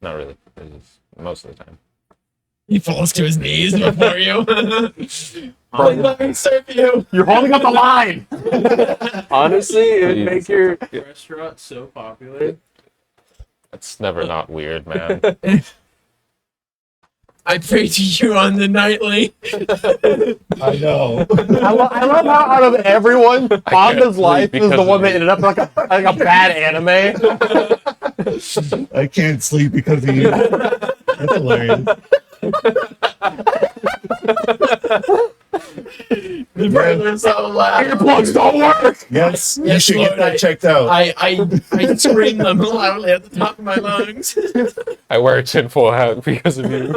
Not really. It's most of the time. He falls to his knees before you. Let me serve you. You're holding up the line. Honestly, it would Please. make your restaurant so popular. It's never not weird, man. I pray to you on the nightly. I know. I love how out of everyone, Fonda's life is the because one of that you. ended up like a bad anime. I can't sleep because of you. That's hilarious. The burglar's so loud. Earplugs don't work. Yes, you Yes, should Lord, get that checked out. I scream them loudly at the top of my lungs. I wear a tinfoil hat because of you.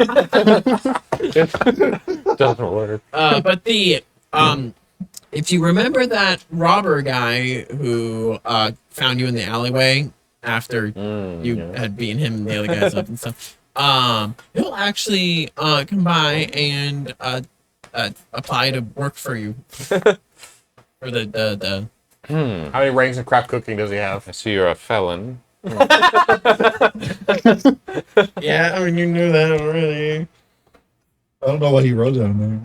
It doesn't work. But the if you remember that robber guy who found you in the alleyway after you Yeah. had beaten him and the other guys up and stuff, he'll actually come by and apply to work for you for the How many ranks of craft cooking does he have? I see you're a felon. yeah. I mean, you knew that already. I don't know what he wrote down there.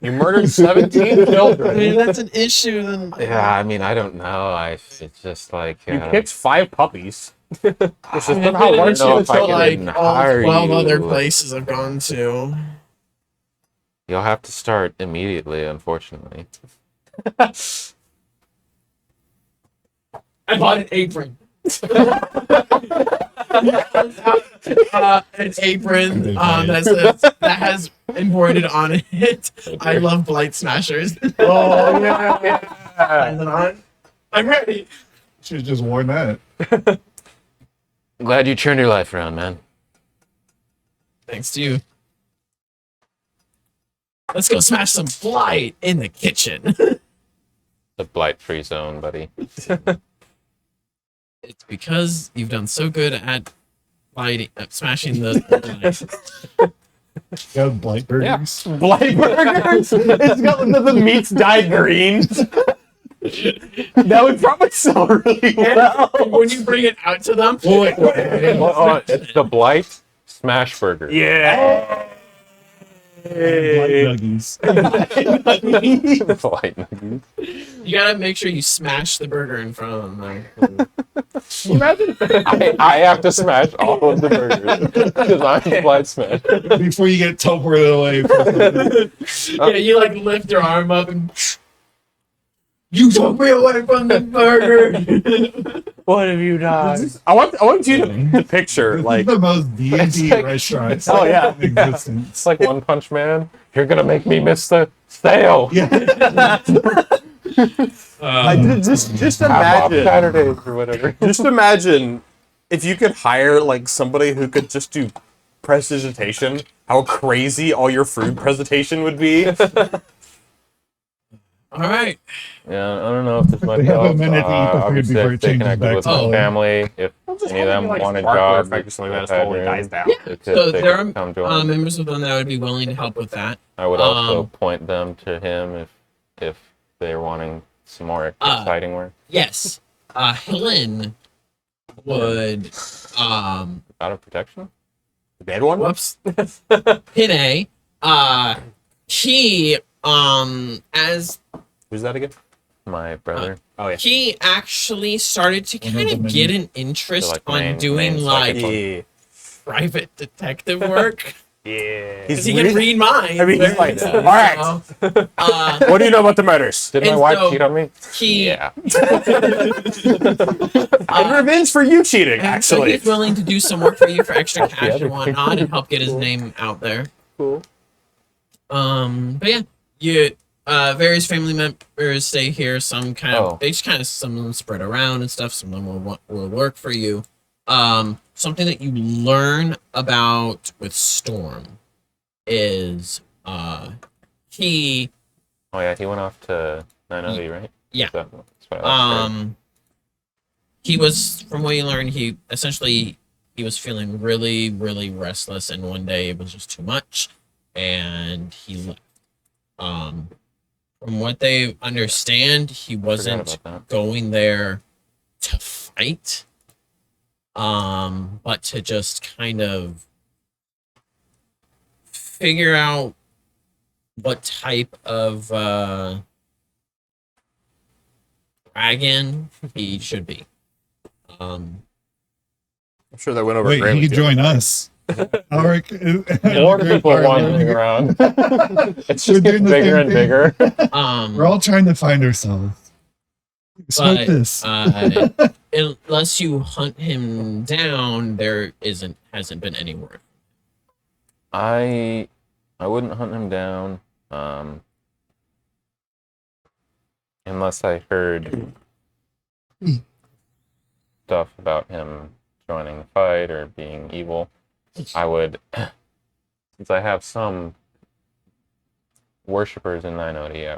You murdered 17 I mean, children. that's an issue. Then Yeah, I mean, I don't know. It's just like You picked 5 puppies. This is I not how didn't large know know if I until, can like all hire 12 you. other places I've gone to. You'll have to start immediately, unfortunately. I bought an apron. An apron that has embroidered on it. I love Blight Smashers. Oh, yeah. Is it on? I'm ready. Should have just worn that. Glad you turned your life around, man. Thanks to you. Let's go smash some Blight in the kitchen. The blight-free zone, buddy. It's because you've done so good at smashing the Blight. You have blight burgers. Blight burgers? It's got the meat's dyed green. That would probably sell really well. And when you bring it out to them, It's the blight smash burger. Yeah. Blight nuggies. Blight nuggets. you gotta make sure you smash the burger in front of them. Imagine. I have to smash all of the burgers because I'm the blight smash. Before you get teleported away. Yeah, you like lift your arm up and you took me away from the burger. What have you done? I want you to picture This like is the most D&D It's like- restaurant Oh, yeah. in existence. It's like One Punch Man. You're gonna make me miss the sale. Yeah. just Have off imagine. Saturdays or whatever. Just imagine if you could hire like somebody who could just do prestidigitation, how crazy all your food presentation would be. All right. Yeah, I don't know if this might They have a help. minute to eat the food Obviously, before if it they changes connected back with to my color. family, if any of them wanted jobs, or something that if totally I dies down. they could- So they there could come are join. members of them that would be willing to help with that. I would also um, point them to him if they're wanting some more exciting work. Yes. Helen would Out of protection? The dead one? whoops. Hine, he as Who's that again? My brother. Oh yeah. he actually started to One of kind them of in- get an interest like on main- doing main like psychic Yeah. private detective work Yeah. because he can read minds. I mean, he's very like, well. all right. So, What do you know about the murders? Did my And wife so- cheat on me? he Yeah. In revenge for you cheating, and so actually. he's willing to do some work for you for extra the cash other and whatnot and help get his name out there. Cool. But yeah, you various family members stay here. Some kind of Oh. they just kind of some of them spread around and stuff. Some of them will work for you. Something that you learn about with Storm is he Oh yeah, he went off to 9OE, right? Yeah. That's what I was he was, from what you learned, he essentially he was feeling really, really restless, and one day it was just too much, and he left. From what they understand, he wasn't about that. going there to fight. but to just kind of figure out what type of dragon he should be. I'm sure that went over Wait, great. he with could you. join us. Alric, More people wandering around. It's We're just doing getting the bigger same and bigger. We're all trying to find ourselves. Smoke But this. unless you hunt him down, there hasn't been any word. I wouldn't hunt him down, unless I heard stuff about him joining the fight or being evil. I would, since I have some worshippers in 9OD, I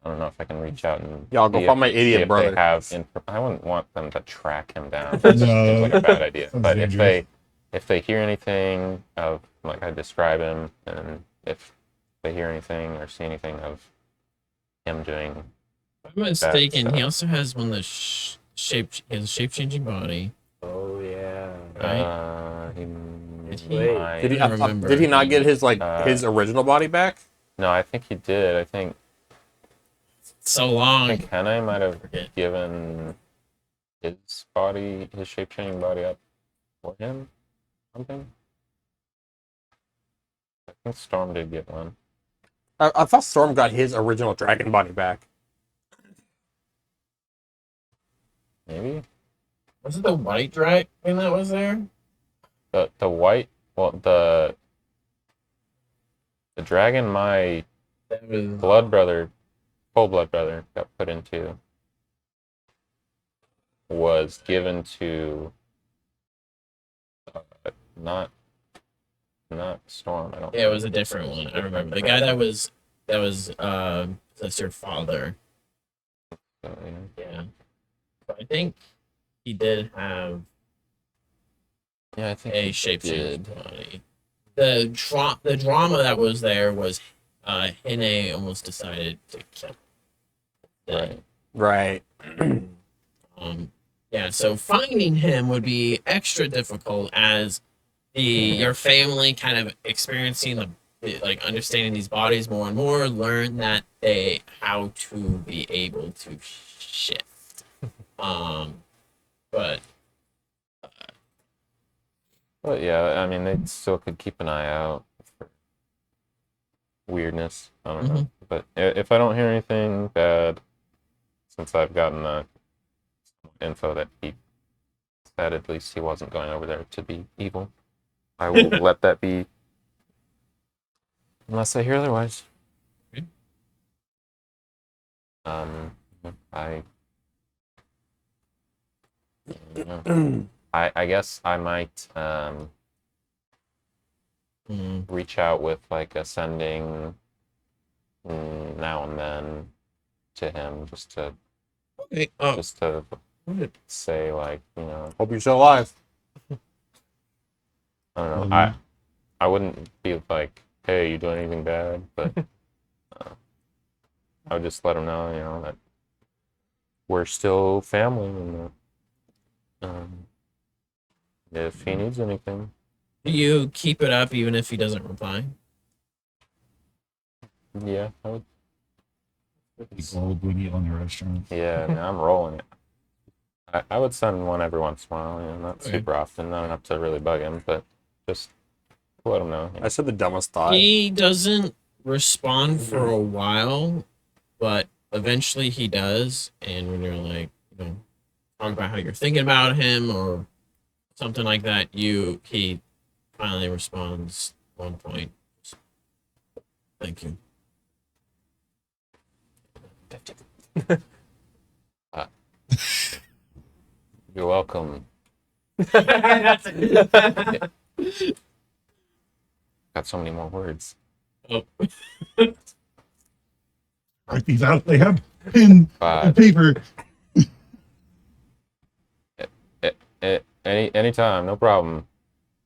don't know if I can reach out and Y'all go see find my see idiot if brother. They have I wouldn't want them to track him down. That just seems like a bad idea. Sounds But dangerous. if they hear anything of, like, I describe him, and if they hear anything or see anything of him doing, If I'm mistaken, That's, he also has one that he has a shape-changing body. Oh yeah. Right. he Did he- might- Did he? I remember. Did he not get his Uh, his original body back? No, I think he did. I think So I long. think Henne might have Forget. given his shape-changing body up for him. Something. I think Storm did get one. I thought Storm got his original dragon body back. Maybe Was it the white dragon that was there? the white. Well, the dragon my That was blood brother, full blood brother, got put into was given to not Storm. I don't. Yeah, it was a different one. I remember the guy that was that's your father. So, yeah. Yeah, but I think he did have Yeah, I think a he shape-changing did. body. The drama that was there was Hine almost decided to kill him. Right. Right. Yeah, so finding him would be extra difficult as your family kind of experiencing like understanding these bodies more and more, learn that how to be able to shift. But But yeah, I mean, they still could keep an eye out for weirdness. I don't know. But if I don't hear anything bad, since I've gotten the info that he said at least he wasn't going over there to be evil, I will let that be. Unless I hear otherwise. Okay. I don't know. I guess I might reach out with, like, a sending now and then to him just to okay, say, like, you know, Hope you're still alive. I don't know. I wouldn't be like, hey, you doing anything bad? But I would just let him know, you know, that we're still family, and if he needs anything. do you keep it up even if he doesn't reply? Yeah, I would. Gold when you own a restaurant. Yeah, I mean, I'm rolling it. I would send one every once in a while, you know, not Okay. super often, not enough to really bug him, but just let him know. I said the dumbest thought. He doesn't respond for a while, but eventually he does. And when you're like, talk about how you're thinking about him or something like that, he finally responds at one point. Thank you. You're welcome. Got so many more words. Oh, Write these out. They have pen and paper. Anytime, no problem,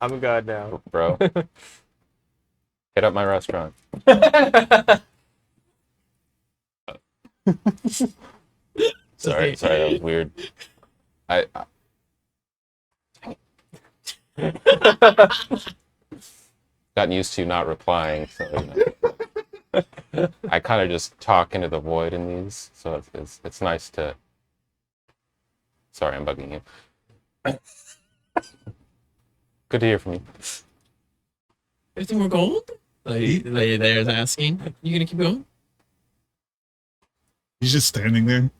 I'm a god now. bro. Hit up my restaurant. Sorry, that was weird. I Gotten used to not replying, so I kind of just talk into the void in these, so it's nice to. Sorry, I'm bugging you. Good to hear from you. 50 more gold? There's asking. You gonna keep going? He's just standing there.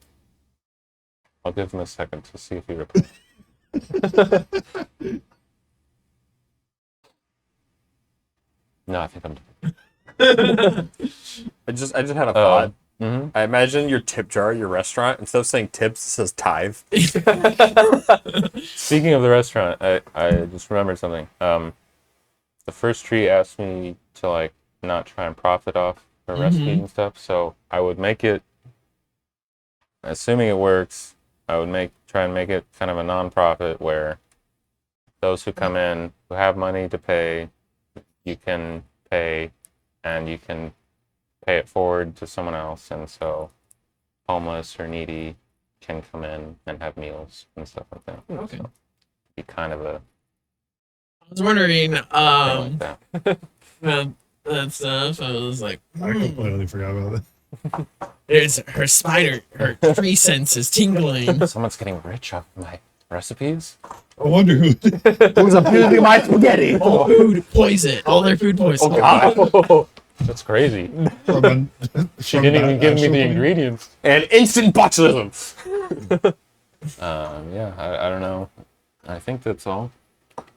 I'll give him a second to see if he replies. No, I think I'm done. I just had a thought. Mm-hmm. I imagine your tip jar, your restaurant, instead of saying tips, it says tithe. Speaking of the restaurant, I just remembered something. The first tree asked me to like not try and profit off the recipes and stuff, so I would make it, assuming it works, I would try and make it kind of a non-profit where those who come in who have money to pay, you can pay, and you can pay it forward to someone else, and so homeless or needy can come in and have meals and stuff like that. Okay. So, be kind of a I was wondering, thing like that. about that stuff. I was like, I completely forgot about it. there's her spider, her tree sense is tingling. Someone's getting rich off my recipes. I wonder who. Who's abusing my spaghetti? Food poison. All their food poison. That's crazy. From She didn't even give me the ingredients. And instant botulism. Yeah, I don't know. I think that's all.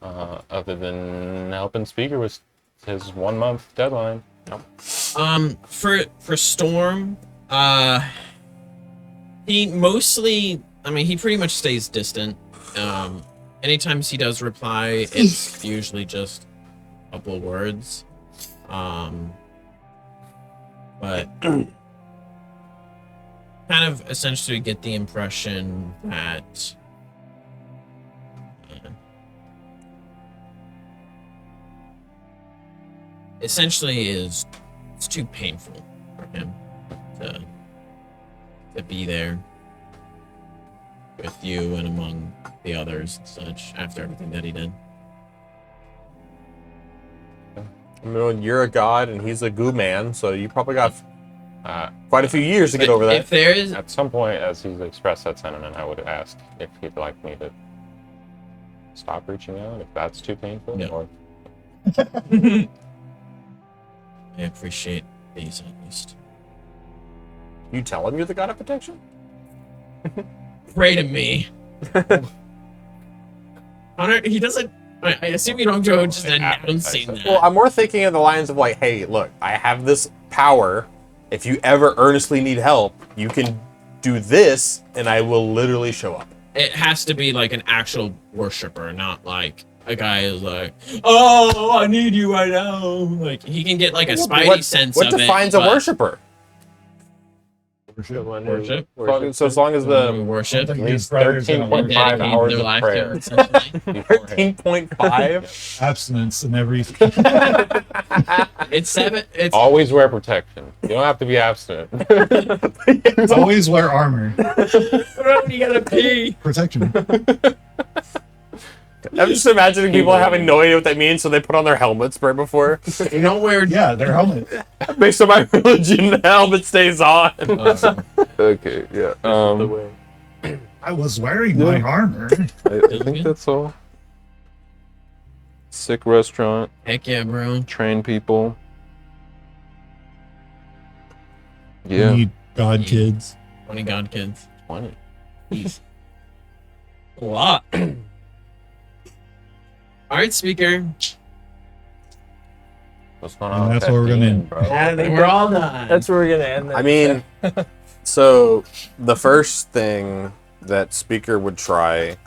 Other than helping Speaker with his 1 month deadline. For Storm, he mostly, I mean, he pretty much stays distant. Anytime he does reply, it's usually just a couple of words. But kind of essentially get the impression that essentially it's too painful for him to be there with you and among the others and such after everything that he did. I mean, you're a god and he's a goo man, so you probably got quite a few years to get over that. If there is, At some point, as he's expressed that sentiment, I would ask if he'd like me to stop reaching out, if that's too painful. No. Or I appreciate these at least. You tell him you're the god of protection? Pray to me. Hunter, he doesn't. I assume you don't go just announcing that. Well, I'm more thinking in the lines of like, hey, look, I have this power. If you ever earnestly need help, you can do this, and I will literally show up. It has to be like an actual worshiper, not like a guy who's like, "Oh, I need you right now." Like he can get like a spidey sense What of defines it. a worshiper? Worship. So as long as the Worship. At And least brothers in a $13.5 dedicate hours their of life prayer. to it, essentially. 13.5. Abstinence and every. It's 7. It's Always wear protection. You don't have to be abstinent. Always wear armor. you gotta pee. Protection. I'm just imagining people having no idea what that means, so they put on their helmets right before. You don't wear. Yeah, their helmet. Based on my religion, the helmet stays on. Okay, yeah. I was wearing my armor. I think that's all. Sick restaurant, Heck yeah, bro. train people. We Yeah. need God kids. 20 god kids. 20. Jeez. A lot. All right, speaker. What's going And on? that's where we're gonna end. Bro. I think We're all done. that's where we're gonna end. I mean, so the first thing that Speaker would try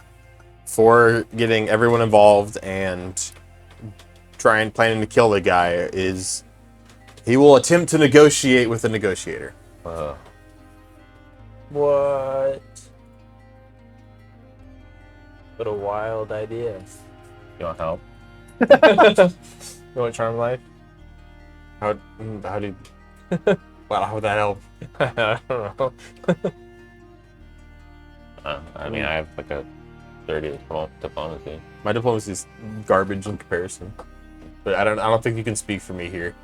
for getting everyone involved and planning to kill the guy is he will attempt to negotiate with the negotiator. What? What a wild idea. You want help? You want charm life? How do you, well, how would that help? I don't know. I mean, I have like a 30 diplomacy. My diplomacy is garbage in comparison. But I don't think you can speak for me here.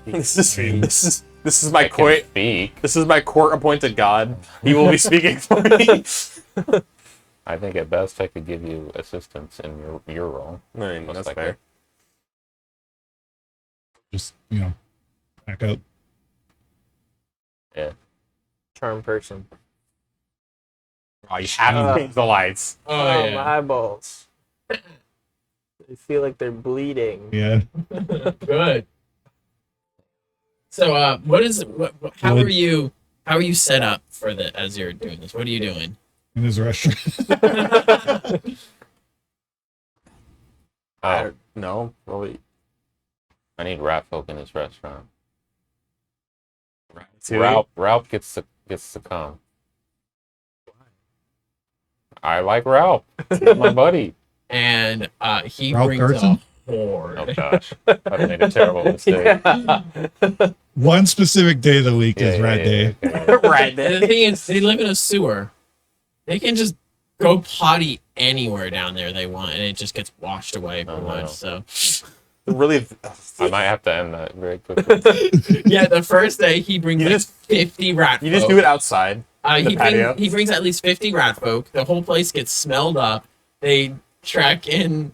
This is my court. Speak. This is my court-appointed god. He will be speaking for me. I think at best I could give you assistance in your role. I mean, Most that's likely. fair. Just back up. Yeah. Charm person. Oh, you have to change the lights. Oh, My yeah. eyeballs. I feel like they're bleeding. Yeah. Good. So, how are you set up for as you're doing this? What are you doing? In his restaurant. No, really. I need rat folk in this restaurant. Ratatouille? Ralph gets to come. I like Ralph. He's my buddy. And he Ralph brings Carson? a horde. Oh gosh, I made a terrible mistake. One specific day of the week is rat day. okay. Right And the thing is, they live in a sewer. They can just go potty anywhere down there they want, and it just gets washed away pretty Oh, much. no. So, Really? I might have to end that very quickly. yeah, the first day he brings You like just- 50 rat You just folk. do it outside. the patio? He brings at least 50 rat folk. The whole place gets smelled up. They trek in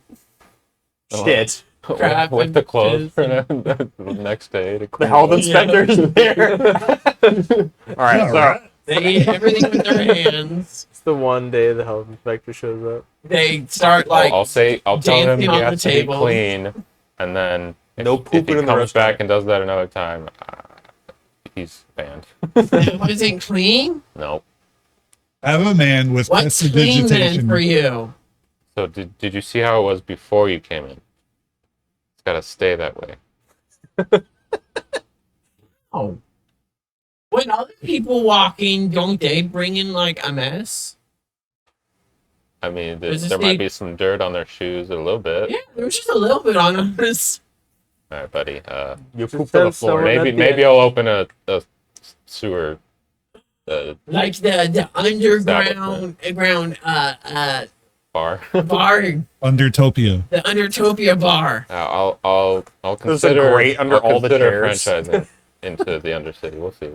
Shit. crap with and the clothes piss for and- the next day to The clean health up. inspector's there. All right, so Alright. They eat everything with their hands. It's the one day the health inspector shows up. They start like I'll tell him he dancing on has the to be table. clean, and then No if pooping he in the comes restaurant. back and does that another time, he's banned. Was it clean? Nope. Have a man with What's clean then prestidigitation. for you? So did you see how it was before you came in? It's got to stay that way. Oh. When other people walk in, don't they bring in like a mess? I mean, Does this there might need- be some dirt on their shoes a little bit. Yeah, there was just a little bit on us. All right, buddy. you Just pooped on the have floor. someone- Maybe I'll open a sewer. Like the underground Bar. bar, Undertopia. the Undertopia bar. I'll There's a consider grate under I'll all the consider chairs. franchising into the Undercity. We'll see.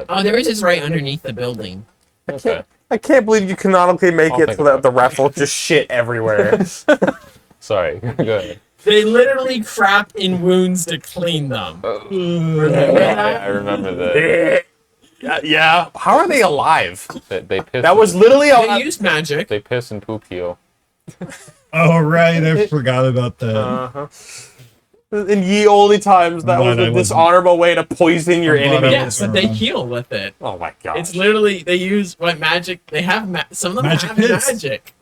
Oh, there is just right underneath the building. Okay. I can't believe you canonically make I'll it think so that about the it. raffle just shit everywhere. Sorry. Go ahead. They literally crap in wounds to clean them. I remember that. yeah. How are they alive? They piss. That was literally They use magic. They piss and poop heal. Oh, right. I forgot about that. Uh-huh. In ye olde times, that I'm was glad I a wasn't- dishonorable way to poison your I'm glad I enemy. Yes, but they heal with it. Oh my god. It's literally they use what magic they have. Some of them Magic have piss. magic.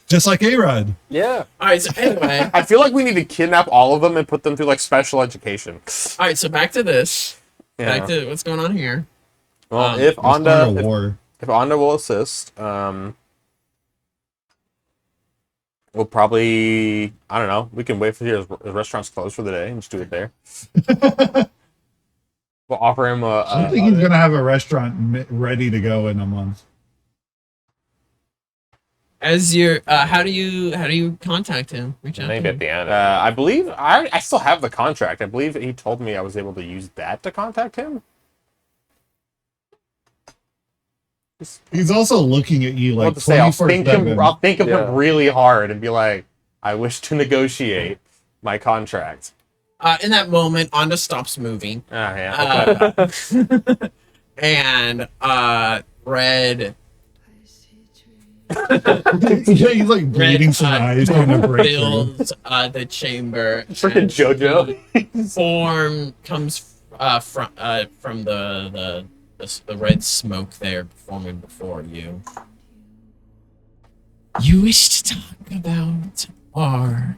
Just like A-Rod. Yeah. All right. So anyway, I feel like we need to kidnap all of them and put them through like special education. all right. So back to this. Yeah. Back to what's going on here. Well, if Let's start a Onda, war. if Onda will assist, we'll probably, I don't know, we can wait for his restaurant's closed for the day and just do it there. We'll offer him I think he's gonna have a restaurant ready to go in a month. As your, how do you contact him? Reach out. Maybe to at him? the end. I believe I still have the contract. I believe he told me I was able to use that to contact him. He's also looking at you What like to say? I'll think 24/7. I'll think of Yeah. him really hard and be like, I wish to negotiate my contract. In that moment, Onda stops moving. Ah, yeah. And Red Yeah, he's like bleeding some eyes trying to break through. fills the chamber. Freaking and JoJo. Form comes from the red smoke there forming before you. You wish to talk about our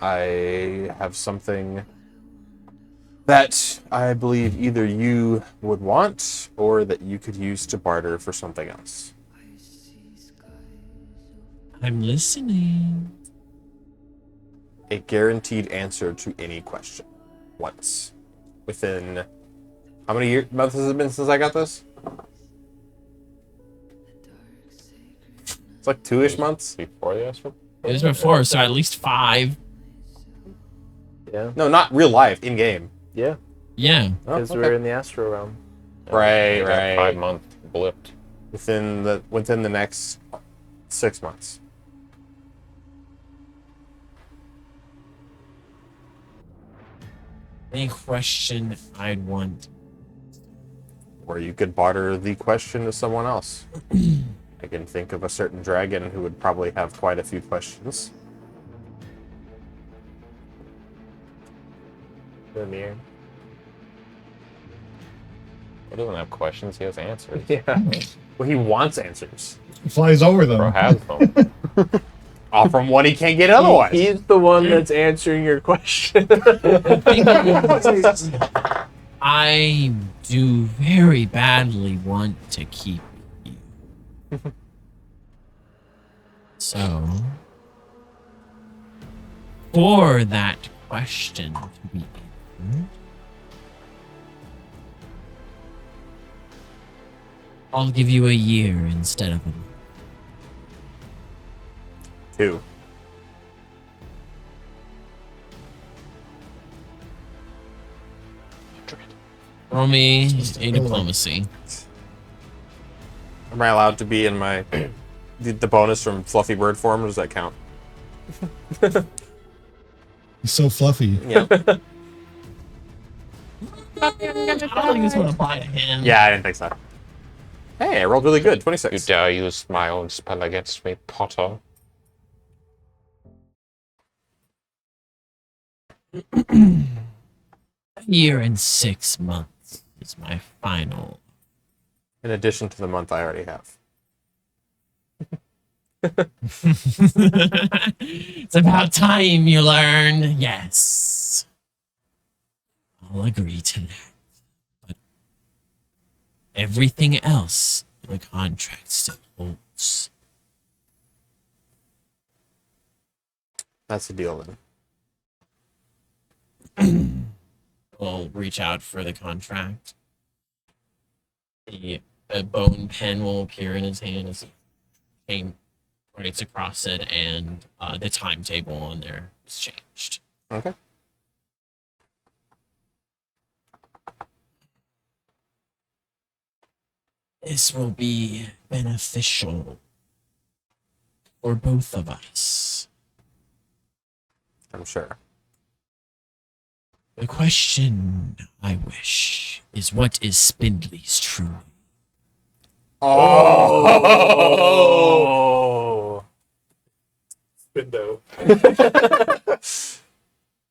I have something that I believe either you would want or that you could use to barter for something else. I'm listening. A guaranteed answer to any question. Once. Within how many months has it been since I got this? like 2-ish months. Before the Astro. It was before, so at least 5. Yeah. No, not real life, in game. Yeah. Yeah. Because we're in the Astro realm. Right, That right. 5-month blipped. Within the next 6 months. Any question I'd want. Or you could barter the question to someone else. I can think of a certain dragon who would probably have quite a few questions. The mirror. He doesn't have questions, he has answers. Yeah. Well, he wants answers. Flies over Bro them. has them. All from what he can't get otherwise. He's the one that's answering your question. I do very badly want to keep you. So, for that question to be answered, I'll give you a year instead of a month. 2. Roll me Just a roll. diplomacy. Am I allowed to be in my the bonus from Fluffy Bird form? Or does that count? He's so fluffy. Yeah. I don't think this would apply to him. Yeah, I didn't think so. Hey, I rolled really good. You 26. dare use my own spell against me, Potter. A year and 6 months is my final. In addition to the month I already have. It's about time you learn. Yes. I'll agree to that. But everything else in the contract still holds. That's the deal then. Will reach out for the contract. A bone pen will appear in his hand as he writes across it, and the timetable on there is changed. Okay. This will be beneficial for both of us. I'm sure. The question I wish is, what is Spindly's true name? Oh! Spindo.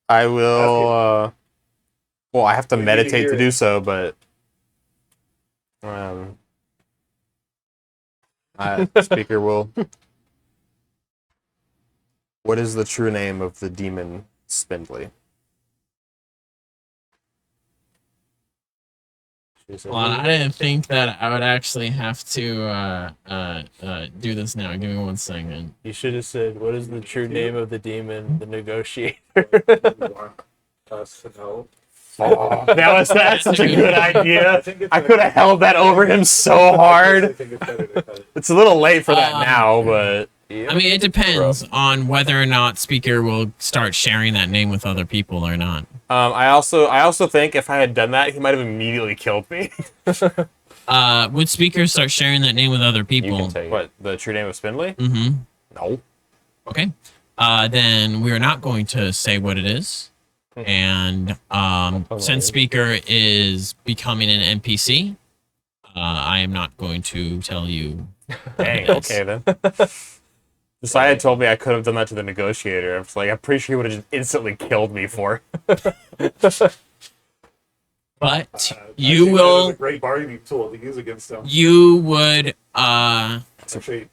I will, well, I have to We need to meditate hear to it. do so, but, speaker will. What is the true name of the demon Spindly? Well, I didn't think that I would actually have to do this now. Give me 1 second. You should have said, what is the true name of the demon, the negotiator? You want us to know? Oh, that's such a good idea. think it's I could have held that over him so I hard. think it's better to cut it. It's a little late for that Um, now, but I mean, it depends on whether or not Speaker will start sharing that name with other people or not. I also think if I had done that, he might have immediately killed me. Would Speaker start sharing that name with other You people? can take What, the true name of Spindly? Mm-hmm. No. Okay. Then we are not going to say what it is. And since Speaker is becoming an NPC, I am not going to tell you. Dang, Yes. okay then. Josiah had told me I could have done that to the negotiator. I was like, I'm pretty sure he would have just instantly killed me for it. But I you think that is will. a great bargaining tool to use against them. You would. Actually,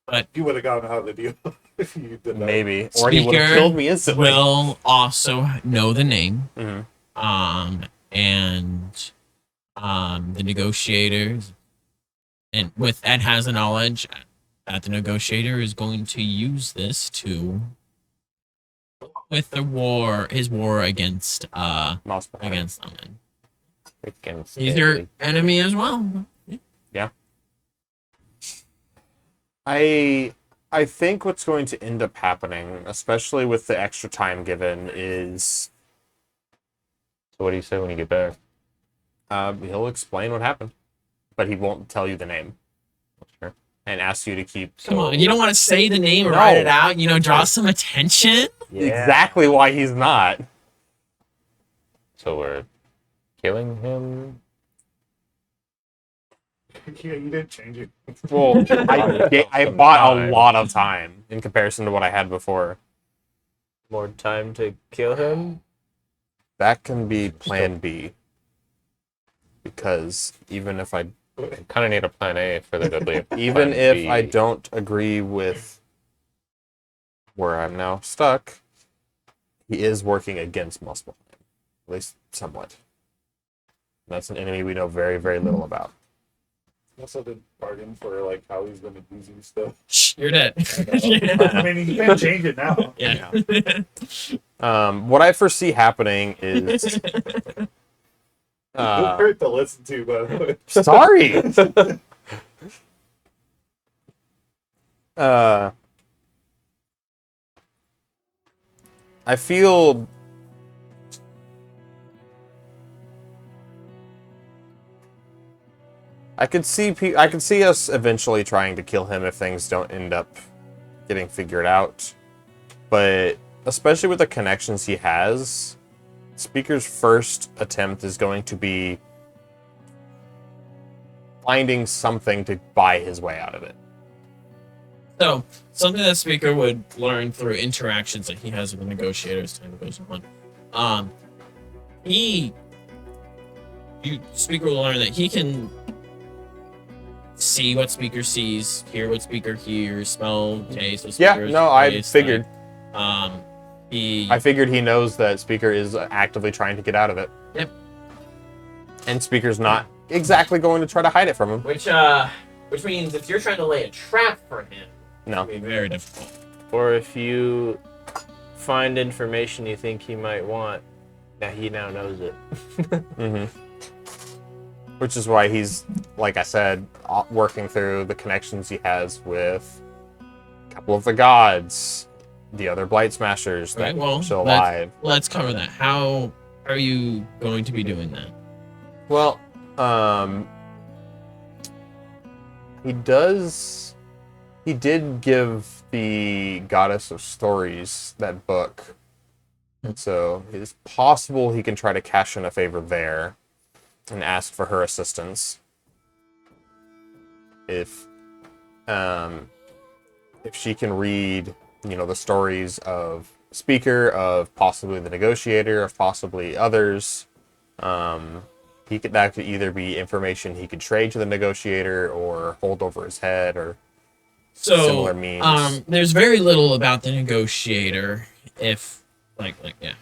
But- you would have gotten out of the deal if you did that. Maybe. Or he would have Speaker killed me instantly. will also know the name. Mhm. And the negotiators, and has the knowledge that the negotiator is going to use this to with his war against Mouse behind. against them. And freaking he's your scary. enemy as well. I I think what's going to end up happening, especially with the extra time given, is So what do you say when you get back? he'll explain what happened, but he won't tell you the name Sure. and ask you to keep. Come on, you don't want to say the name and No. write it out, draw some attention? Exactly why he's not. So we're killing him. Yeah, you didn't change it. Well, I bought a lot of time in comparison to what I had before. More time to kill him? That can be Plan B. Because even if I Kind of need a plan A for there to be a even plan if B. I don't agree with where I'm now stuck, he is working against Muspelheim, at least somewhat. That's an enemy we know very, very little about. Also did bargain for like how he's gonna use you stuff. Shh, you're dead. I mean, you can't change it now. Yeah. What I foresee happening is. It hurt to listen to, by the way. Sorry. I feel I could see us eventually trying to kill him if things don't end up getting figured out. But especially with the connections he has, Speaker's first attempt is going to be finding something to buy his way out of it. So, something that Speaker would learn through interactions that he has with the negotiators as time goes on. Speaker will learn that he can see what Speaker sees, hear what Speaker hears, smell, taste what Yeah, Speaker no, I tastes, figured. I I figured he knows that Speaker is actively trying to get out of it. Yep. And Speaker's not exactly going to try to hide it from him. which means if you're trying to lay a trap for him, No. it'll be very difficult. Or if you find information you think he might want, that he now knows it. Mm-hmm. Which is why he's, like I said, working through the connections he has with a couple of the gods, the other Blight Smashers that Right, well, are still alive. Let's cover that. How are you going to be doing that? Well, he did give the Goddess of Stories that book. And so it's possible he can try to cash in a favor there and ask for her assistance. If she can read, the stories of Speaker, of possibly the Negotiator, of possibly others, that could either be information he could trade to the Negotiator or hold over his head or similar means. There's very little about the Negotiator, if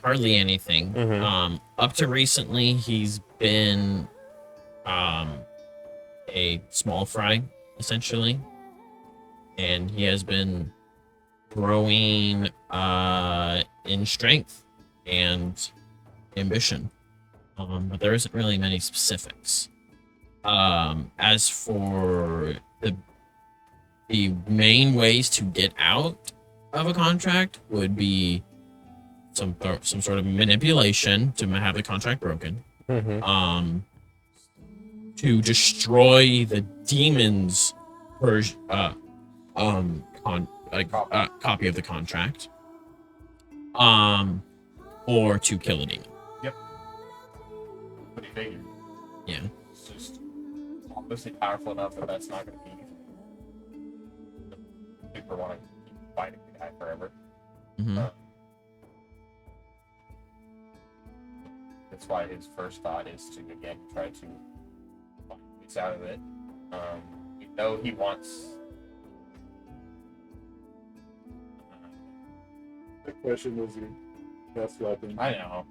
hardly anything. Mhm. Up to recently, he's been a small fry, essentially, and he has been growing in strength and ambition. But there isn't really many specifics. As for the main ways to get out of a contract would be some sort of manipulation to have the contract broken. Mm-hmm. To destroy the demon's copy of the contract. Or to kill a demon. Pretty figured. Yeah. It's just obviously powerful enough that that's not going to be super want to keep fighting the guy forever. Mm-hmm. That's why his first thought is to again try to find ways out of it. We know he wants. The question was your best weapon. I know.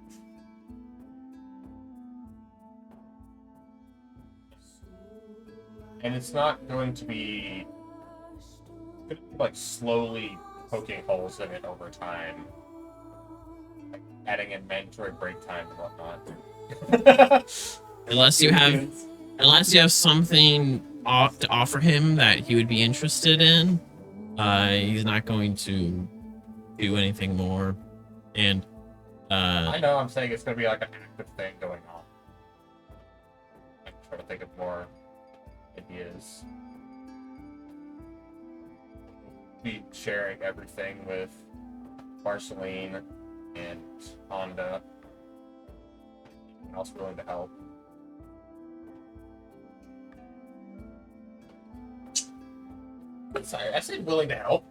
And it's not going to be like slowly poking holes in it over time, like adding in mandatory break time and whatnot. Unless you have something to offer him that he would be interested in, He's not going to do anything more. And I know I'm saying it's going to be like an active thing going on. I'm trying to think of more ideas. Be sharing everything with Marceline and Honda. Anyone else willing to help? Sorry, I said willing to help.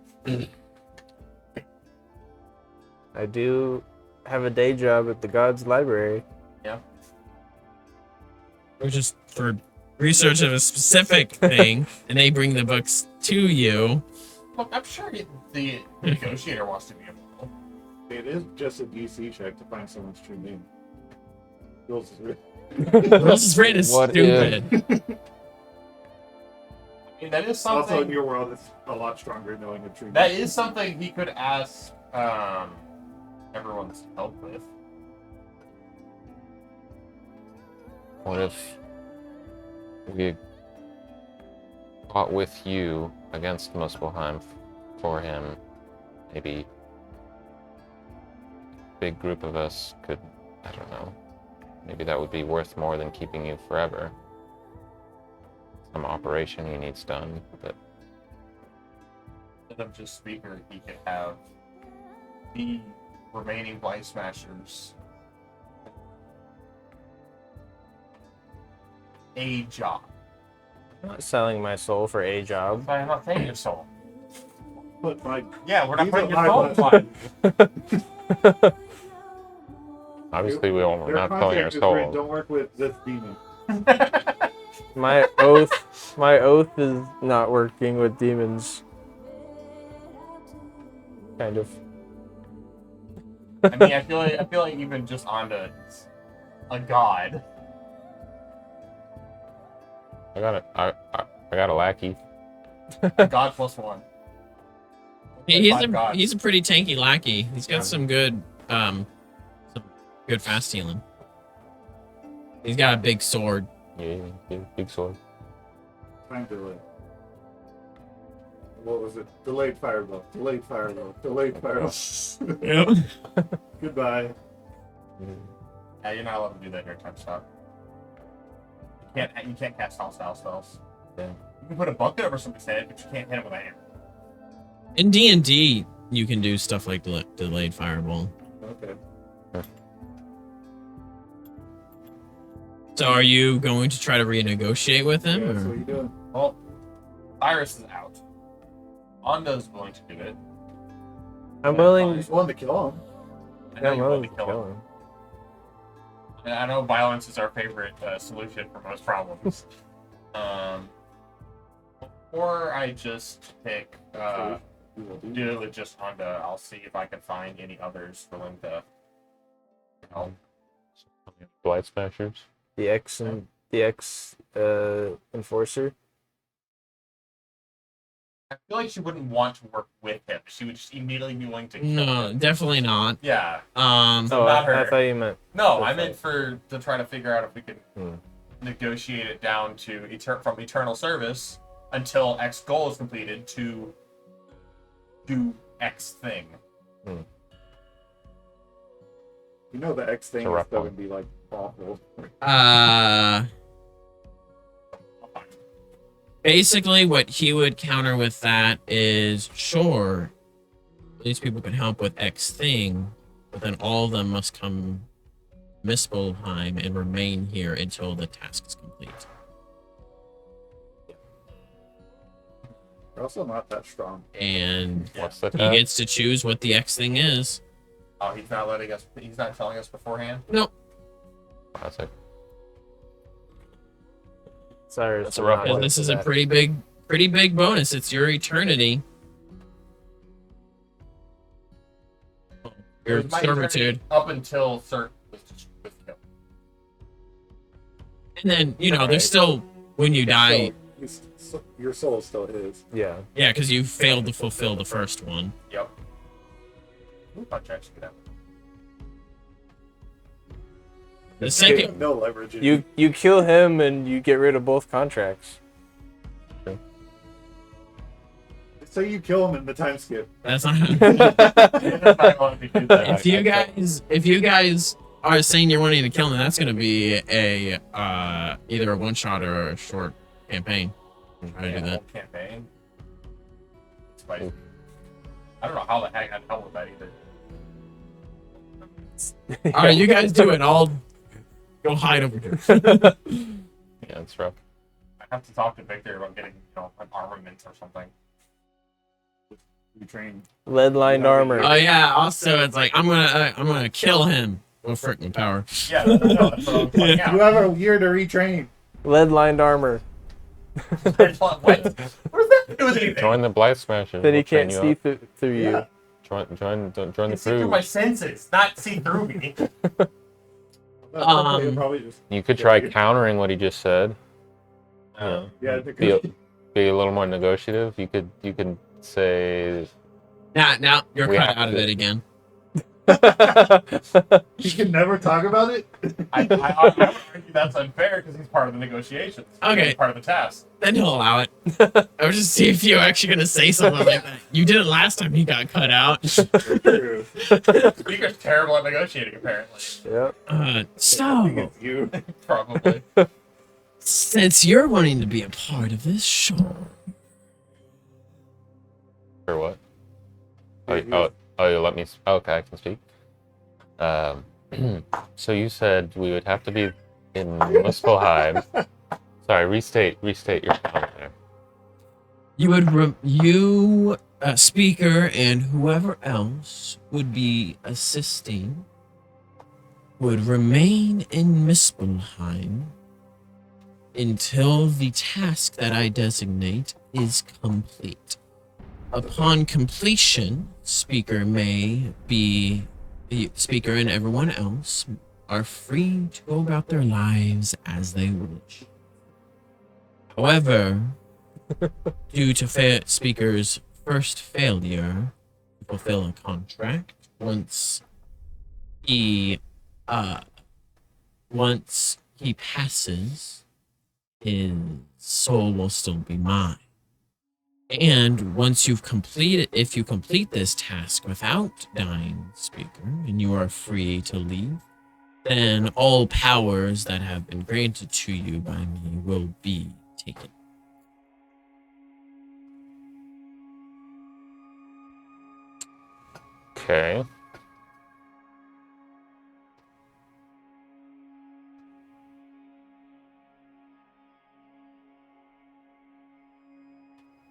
I do have a day job at the Gods Library. which is for research of a specific thing, and they bring the books to you. Look, I'm sure the negotiator wants to be involved. It is just a DC check to find someone's true name. Jules is Rules rate is What stupid. I mean, that is something. also in your world, it's a lot stronger knowing a true That name. is something he could ask everyone's help with. What if we fought with you against Muspelheim for him? Maybe a big group of us could, I don't know, maybe that would be worth more than keeping you forever. Some operation he needs done, but Instead of just speaker, he could have the remaining Blight Smashers a job. I'm not selling my soul for a job. I'm not taking your soul. But like, Yeah, we're not These putting are your soul my in one. obviously we're their not selling our contract is written, soul. don't work with this demon. My oath is not working with demons. Kind of. I mean, I feel like even just Onda is a god. I got a lackey. A god plus one. He's a pretty tanky lackey. He's got some good fast healing. He's got a big sword. Yeah, big sword. Time delay. What was it? Delayed fireball. Delayed fireball. Delayed fireball. Yep. Goodbye. Yeah, you're not allowed to do that here, time stop. You can't cast hostile spells. Yeah. You can put a bucket over somebody's head, but you can't hit him with a hammer. In D&D, you can do stuff like delayed fireball. Okay. So are you going to try to renegotiate with him? Yeah, that's what Or? you doing. Well, Cyrus is out. Onda's willing to do it. I'm willing. He's willing to kill him. I know I'm you're willing willing to to kill him. him. And I know violence is our favorite solution for most problems. Or I just pick do it with just Honda. I'll see if I can find any others willing to help. Blight Smashers. The ex enforcer. I feel like she wouldn't want to work with him. She would just immediately be willing to kill No, him. definitely not. Yeah. Oh, Not I her. thought you meant. No, That's I meant to try to figure out if we could Hmm. negotiate it down to from eternal service until X goal is completed to do X thing. You know the X thing It's a rough is going one. to be like awful. Basically, what he would counter with that is, sure, these people can help with X thing, but then all of them must come Muspelheim and remain here until the task is complete. They're also not that strong. And What's the he task? gets to choose what the X thing is. Oh, he's not letting us. He's not telling us beforehand. Nope. Classic. Sorry, That's a rough Because one. this is a pretty big bonus. It's your eternity. Your It was my servitude. eternity up until Cert was killed. And then, there's Right. still, when you die, Your soul is still his. Yeah. yeah, because you failed to fulfill the first one. Yep. Contracts get out. The second, No leverage. You kill him and you get rid of both contracts. This say you kill him in the time skip. That's not happening. If you guys are saying you're wanting to kill him, that's gonna be a either a one shot or a short campaign. Try to do that. Campaign. Spicy. I don't know how the heck I'd help with that either. All right, you guys do it. I'll go hide over here. Yeah, it's rough. I have to talk to Victor about getting, an armament or something. You train. Lead-lined armor. Oh yeah. Also, it's like I'm gonna kill him with freaking power. Yeah, no, that's what I'm pointing out. You have a year to retrain. Lead-lined armor. What? What does that do with anything? Join the Blight Smashers. Then he We'll train can't you see up. through you. Yeah. Join the See through crew. my senses, not see through me. You'll probably just. You could try countering what he just said. Yeah, Be a little more negotiative. You could say Now you're We cut have out of to- it again. You can never talk about it. I would argue that's unfair because he's part of the negotiations. Okay. He's part of the task. Then he'll allow it. I was just see if you're actually gonna say something like that. You did it last time he got cut out. True. Speaker's terrible at negotiating, apparently. Yep. I think So it's you. Probably. since you're wanting to be a part of this show, for what? You let me. Okay, I can speak. So you said we would have to be in Muspelheim. Sorry, restate your comment there. you would speaker and whoever else would be assisting would remain in Mispelheim until the task that I designate is complete. Upon completion, speaker and everyone else are free to go about their lives as they wish. However, due to speaker's first failure to fulfill a contract, once he passes, his soul will still be mine. And if you complete this task without dying, speaker, and you are free to leave, then all powers that have been granted to you by me will be taken. Okay.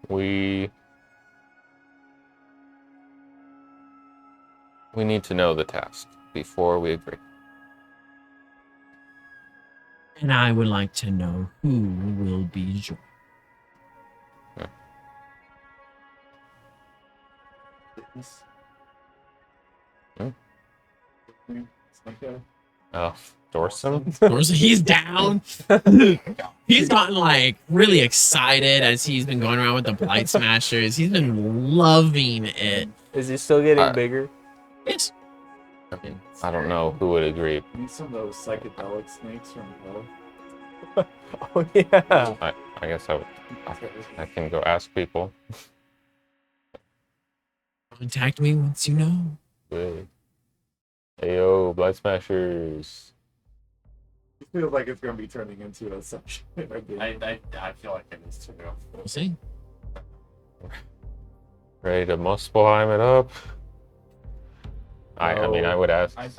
We need to know the task before we agree. And I would like to know who will be joined. Oh, Dorsum? He's down. He's gotten like really excited as he's been going around with the Blight Smashers. He's been loving it. Is he still getting Alright. bigger? Yes. I don't know who would agree. Need some of those psychedelic snakes from hell. Oh yeah. I guess I can go ask people. Contact me once you know. Hey, yo, Blight Smashers. It feels like it's gonna be turning into a section. I feel like it is too. We'll see. Ready to Muspelheim it up? I mean, I would ask. I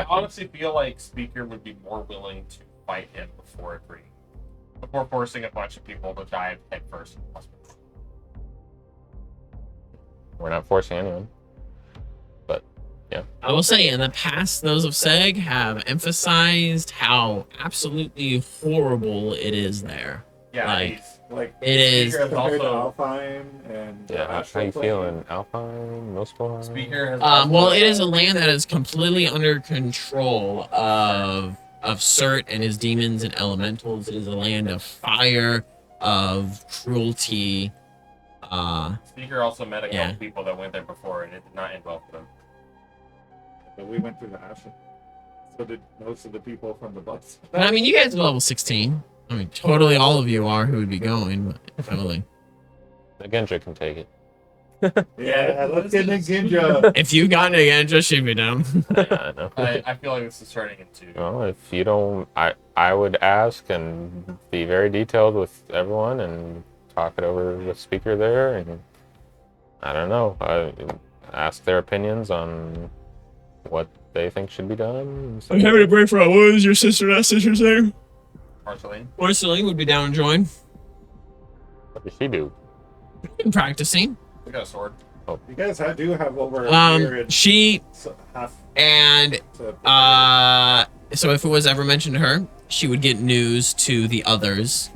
honestly feel like Speaker would be more willing to fight him before agreeing. Before forcing a bunch of people to dive head first in the hospital. We're not forcing anyone. But, yeah. I will say, in the past, those of Seg have emphasized how absolutely horrible it is there. Yeah, Like, he's Like It is. Speaker has compared to also Alpine and Yeah, how Astral you Plane. feeling? Alpine? Muspelheim? Speaker has Well, also- it is a land that is completely under control of Cert and his demons and elementals. It is a land of fire, of cruelty. Speaker also met a couple Yeah. people that went there before, and it did not end well for them. But we went through the Astral. So did most of the people from the bus. But I mean, you guys are level 16. I mean, totally all of you are who would be going, but totally. The Gendra can take it. Yeah, let's get Nick Ginja. If you got Naganja, she'd be down. I know. I feel like this is turning into. Well, if you don't, I would ask and be very detailed with everyone and talk it over with speaker there, and I don't know, ask their opinions on what they think should be done. I'm having a break for what was your sister's name? Marceline. Marceline would be down to join. What does she do? Been practicing. We got a sword. You guys do have over a year and She half and to so if it was ever mentioned to her, she would get news to the others,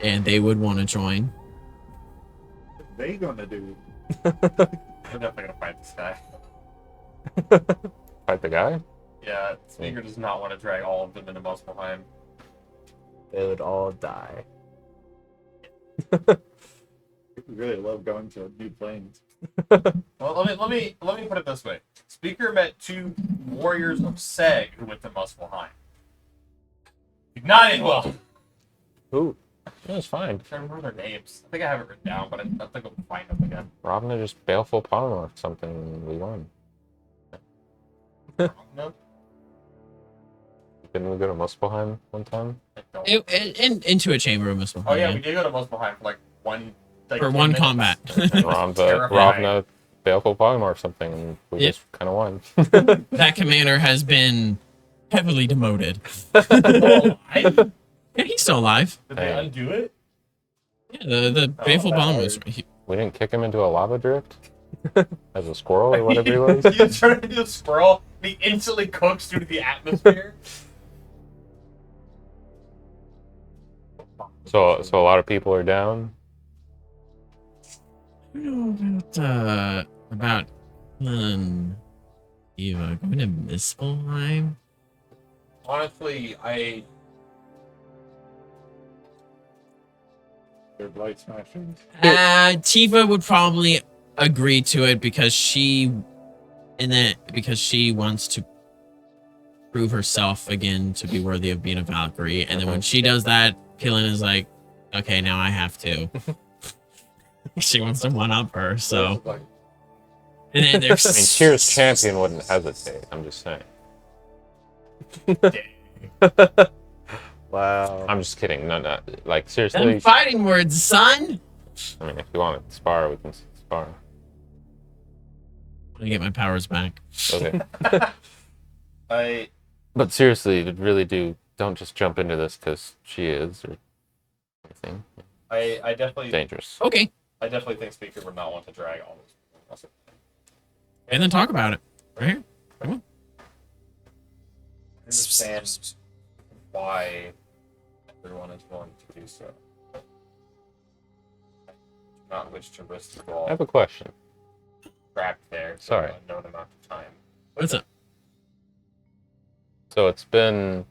and they would want to join. what are they gonna do? We're definitely gonna fight this guy. Fight the guy? Yeah, Speaker does not want to drag all of them into Muspelheim. They would all die. We really love going to new planes. Well, let me put it this way. Speaker met 2 warriors of Seg who went to Muspelheim. Not in well. Ooh, that's fine. I'm trying to remember their names. I think I have it written down, but I think I'll find them again. Ravna just baleful polymorph something we won. No, Didn't we go to Muspelheim one time? I don't. Into a chamber of Muspelheim. Oh yeah, we did go to Muspelheim for like one. Like For 10 one minutes. combat. Ravna baleful polymorph something, and we Yep. just kind of won. That commander has been heavily demoted. Oh, did Yeah, he's still alive. they undo it? Yeah, the Baleful Bomb was. We didn't kick him into a lava drift as a squirrel or whatever he was. You turn into a squirrel, and he instantly cooks due to the atmosphere. So a lot of people are down. I don't know about Eva going to Muspelheim. Honestly, They're blight smashing. Tifa would probably agree to it because she wants to prove herself again to be worthy of being a Valkyrie, and then when she does that, Keelan is like, okay, now I have to. She wants to one up her, so. And then there's. I mean, Tyr's champion wouldn't hesitate. I'm just saying. Wow. I'm just kidding. No, like Them seriously. fighting words, son. I mean, if you want to spar, we can spar. I'm gonna get my powers back. Okay. I But seriously, don't just jump into this because she is or anything. I definitely Dangerous. Okay, I definitely think Speaker would not want to drag all this. and then talk about it. Right here. Come on. I understand why everyone is willing to do so. I do not wish to risk the ball I have a question. trapped there for Sorry. an unknown amount of time. What's up? So it's been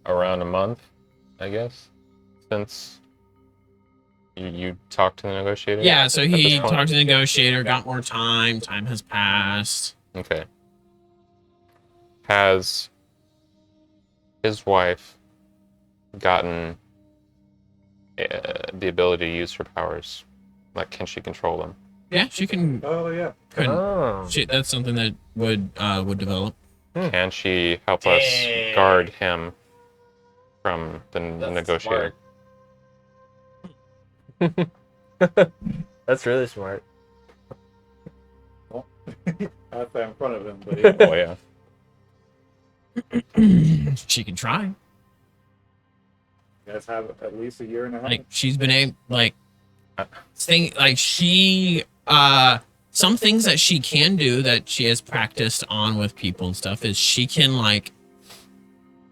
around a month, I guess, since you talked to the negotiator? Yeah, so At he this point? talked to the negotiator, got more time. Time has passed. Okay. Has his wife gotten the ability to use her powers? Like, can she control them? Yeah, she can. Oh yeah. Couldn't. Oh. That's something that would develop. Can she help us Dang. guard him from the That's negotiator? That's really smart. I have to in front of him, but yeah. Oh yeah. She can try. You guys have at least a year and a half. Like she's been able, like some things that she can do that she has practiced on with people and stuff is she can the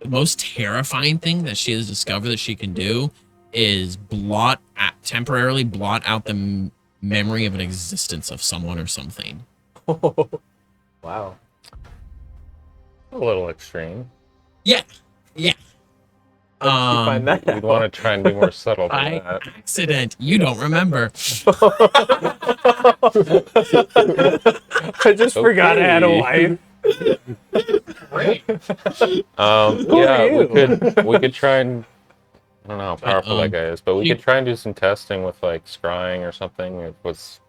most terrifying thing that she has discovered that she can do is temporarily blot out the memory of an existence of someone or something. Wow. A little extreme. Yeah. How did you find that We'd want to try and be more subtle than By that. accident. You don't remember. I just forgot I had a Okay. wife. Great. Yeah, are you? we could try and don't know how powerful that guy is, but we you- could try and do some testing with like scrying or something with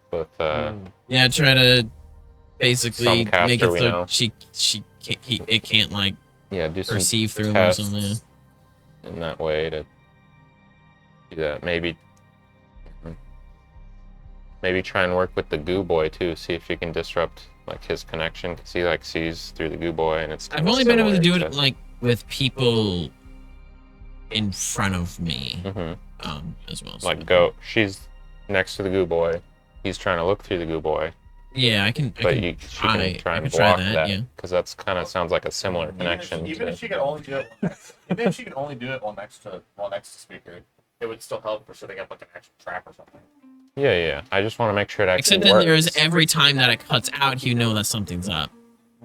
Yeah, try to basically Some caster make it we so know. it can't like yeah, do some perceive through him or tests something. in that way to do that. Maybe try and work with the goo boy too, see if you can disrupt like his connection, because he like sees through the goo boy, and it's I've kinda only been able to do similar it like with people in front of me, Mhm. as well. So, Like go, she's next to the goo boy, he's trying to look through the goo boy, yeah, I can. but I can she can try I and can try block that, that yeah. because that's kind of sounds like a similar connection. Even to- if she could only do it, even if she could only do it while next to speaker, it would still help for setting up like an actual trap or something. yeah. I just want to make sure it actually Except then works. there's every time that it cuts out, you know that something's up.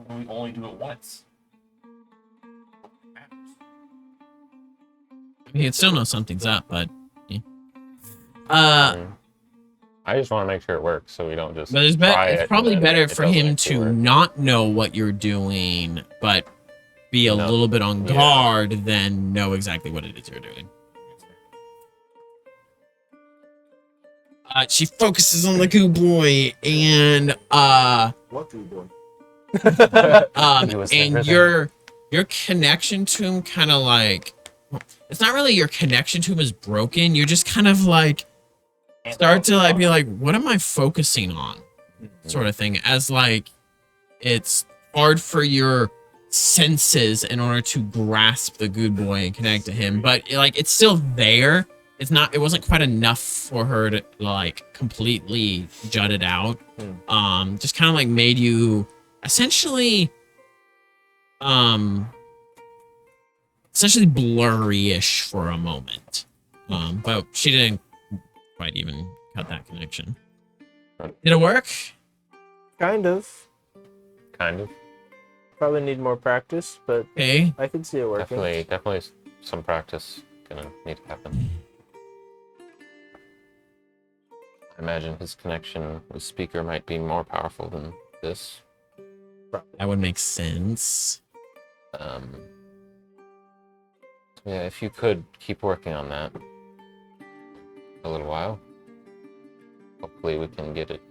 We only do it once. I mean, it still know something's up, but yeah. I just want to make sure it works, so we don't just. But try it's it probably and then better it for doesn't him actually to work. not know what you're doing, but be a No. little bit on Yeah. guard than know exactly what it is you're doing. She focuses on the goo boy, and What goo boy? He was the and rhythm. your connection to him kind of like, it's not really your connection to him is broken. You're just kind of like start to like be like, what am I focusing on, sort of thing. As like, it's hard for your senses in order to grasp the good boy and connect to him, but like it's still there. It's not. It wasn't quite enough for her to like completely jut it out. Just kind of like made you essentially blurry-ish for a moment. But she didn't quite even cut that connection. Did it work? Kind of. Kind of. Probably need more practice, but Okay. I can see it working. Definitely some practice gonna need to happen. I imagine his connection with speaker might be more powerful than this. That would make sense. Yeah, if you could keep working on that a little while, hopefully we can get it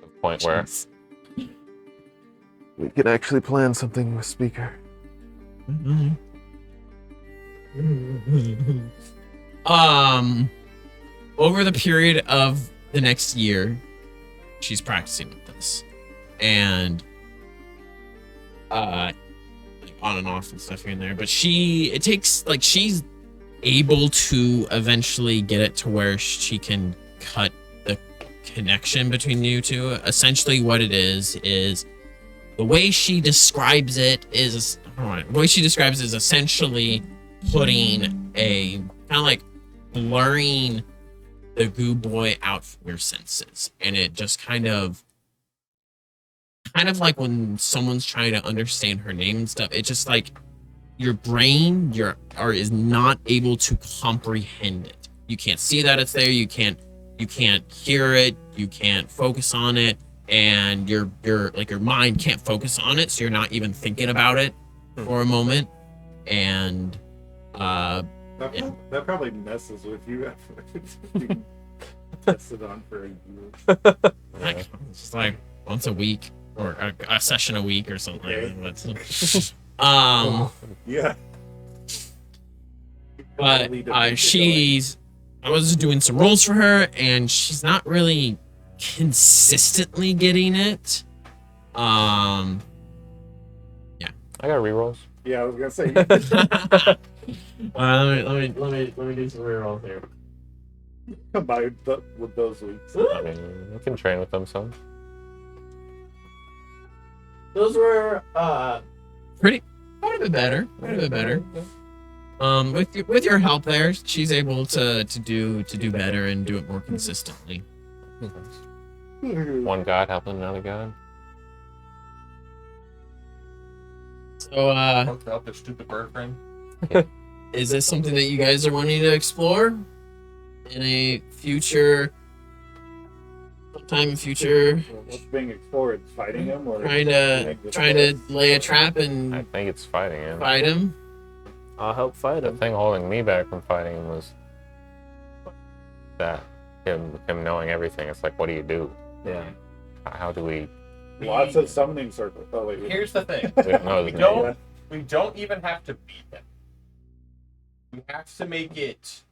to a point where we can actually plan something with speaker. Over the period of the next year, she's practicing with this, and like on and off and stuff here and there. But it takes like she's able to eventually get it to where she can cut the connection between you two. Essentially, what it is the way she describes it is essentially putting a kind of like blurring the goo boy out from your senses, and it just kind of like when someone's trying to understand her name and stuff, it just like your brain is not able to comprehend it. You can't see that it's there, you can't hear it, you can't focus on it, and your mind can't focus on it, so you're not even thinking about it for a moment. And That probably messes with you after you test it on for a year. like, it's just like once a week or a session a week or something like that. Yeah. But I was doing some rolls for her, and she's not really consistently getting it. I got rerolls. Yeah, I was gonna say. Let me do some rerolls here. Come by with those weeks. I mean, we can train with them some. Those were quite a bit better. With your help there, she's able to do better and do it more consistently. One god helping another god. So Fucked up their stupid bird frame. is this something that you guys are wanting to explore in a future future, What's being explored? Fighting him or trying to lay a trap I and think it's fighting him. fight him? I'll help fight The him. thing holding me back from fighting him was that him knowing everything. It's like, what do you do? Yeah. How do we? Lots of summoning circles. Oh, wait, Here's the thing. We don't know We his don't. name. We don't even have to beat him. We have to make it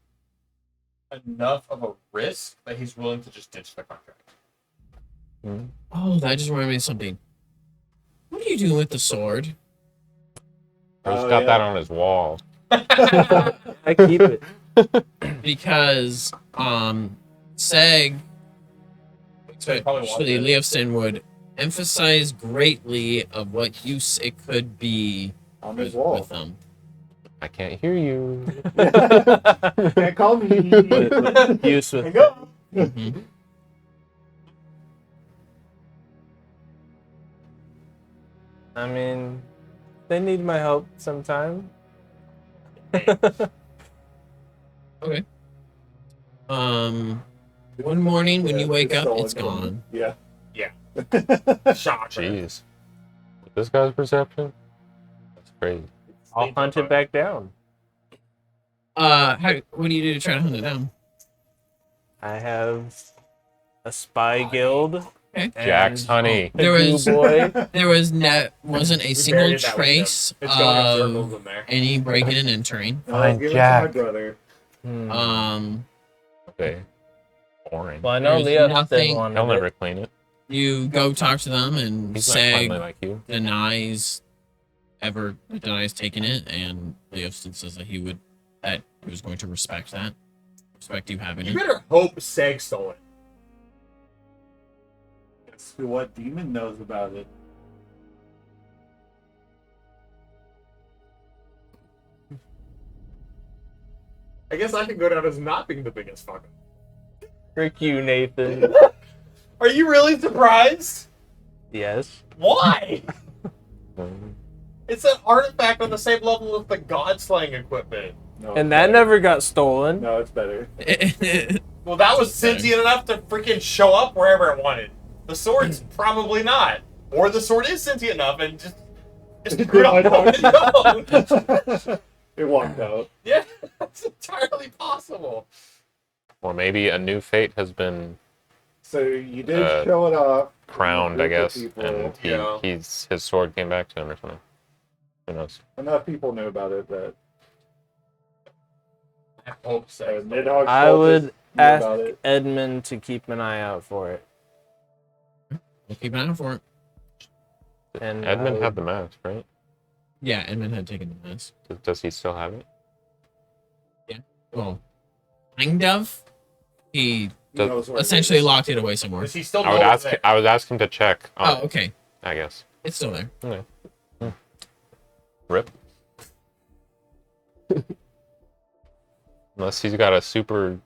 enough of a risk that he's willing to just ditch the contract. Oh, that just reminded me of something. What are you doing with the sword? He's Oh, got yeah. that on his wall. I keep it. Because Seg, So probably want actually it. Leofston would emphasize greatly of what use it could be On with, his wall. with them. I can't hear you. Can't call me. Use with. Mhm. I mean, they need my help sometime. Okay. One morning when you wake up, it's gone. Yeah. Shocker. Jeez. With this guy's perception? That's crazy. I'll hunt it back down. What do you do to try to hunt it down? I have a spy guild. Okay. Jack's and honey. There a was- boy. There wasn't a single buried that with trace It's going in of circles in there. any breaking and entering. Fine, give Jack. it to my brother. Hmm. Okay. Boring. Well, I know there's Leo nothing- wanted He'll never it. clean it. You go talk to them, and He's not cleanly Seg like you. denies taking it, and Leofston says that he was going to respect you having You it. better hope Seg stole it. Guess what demon knows about it? I guess I can go down as not being the biggest fucker. Frick you, Nathan. Are you really surprised? Yes. Why? Mm. It's an artifact on the same level as the god slaying equipment. No, And it's that better. never got stolen. No, it's better. Well, that was sentient enough to freaking show up wherever it wanted. The sword's probably not. Or the sword is sentient enough and just screwed up on its own. It walked out. Yeah, that's entirely possible. Or maybe a new fate has been So you did Uh, show it off. crowned, I Group of guess, people. and Yeah. his sword came back to him or something. Who knows? Enough people knew about it that I hope so. Nidhogg I would knew ask about it. Edmund to keep an eye out for it. We'll keep an eye out for it. And Edmund I had the mask, right? Yeah, Edmund had taken the mask. Does he still have it? Well, kind of. He He knows where it essentially is. locked it away somewhere. Does he still I would know ask. that? I would ask him to check. On Oh, okay. I guess. It's still there. Okay. Rip. Unless he's got a super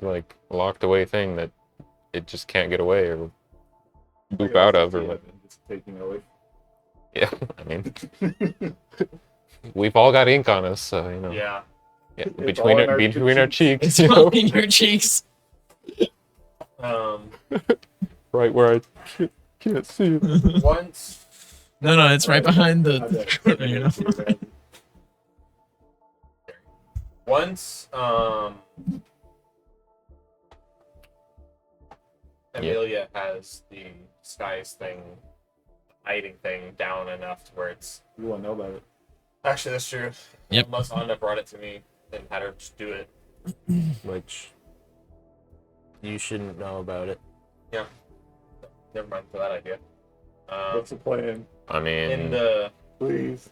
like locked away thing that it just can't get away or poop out of or Yeah, what. and just taking away. Yeah, I mean, we've all got ink on us, so you know. Yeah. Yeah, all between in our between our cheeks. cheeks, It's you know, all in your cheeks. right where I can't see it. Once No, it's right behind I the bet. corner, you know. Once Amelia has the disguise thing, hiding thing down enough to where it's You won't know about it. actually that's true. Yep. Unless Anna brought it to me and had her just do it. which you shouldn't know about it. Never mind for that idea. What's the plan? I mean, In the Please.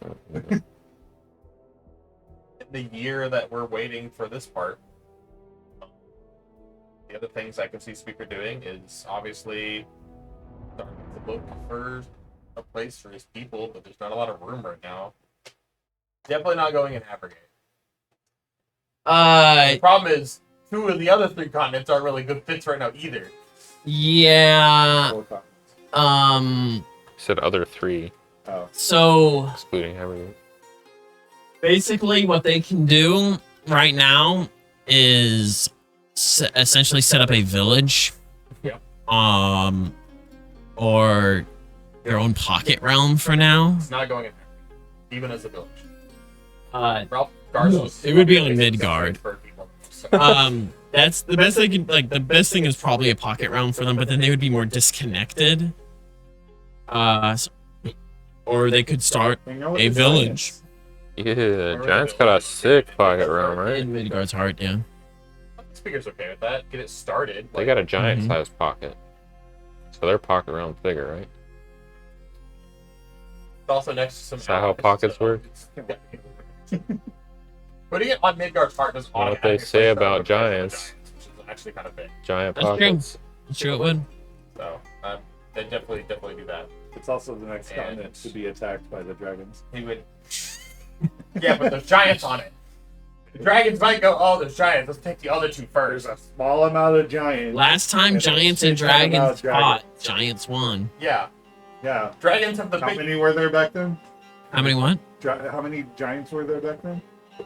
year that we're waiting for this part, the other things I can see Speaker doing is obviously starting to look for a place for his people, but there's not a lot of room right now. Definitely not going in Abrogate. The problem is 2 of the other 3 continents aren't really good fits right now either. Yeah. Four comments. you said other 3, Oh. So excluding everything. basically, what they can do right now is essentially set up a village. Yep. Or their own pocket realm for now. It's not going in Abrogate, even as a village. Ralph Garcia's it would be on basically Midgard. for people, so. That's the best they can. Like the best thing is probably a pocket realm for them, but then they would be more disconnected. Or they could start Hang out with a the village Yeah, Giants got a sick pocket realm, right? in Midgard's heart. Yeah. Speaker's okay with that. Get it started. They got a giant-sized pocket, so their pocket realm's bigger, right? It's also next to some. Is that how allies, pockets so work? Putting it on Midgard's heart doesn't What they say about giants? which is actually kind of big. Giant That's true. pockets. I'm sure it would. So they definitely do that. It's also the next And- continent to be attacked by the dragons. He would. Yeah, but there's giants on it. The dragons might go, oh, there's giants. Let's take the other two There's first. a small amount of giants. Last time And a Giants and shit ton amount Dragons of dragons. fought, Giants won. Yeah, Yeah. dragons have the How big. many were there back then? How many won? How many giants were there back then?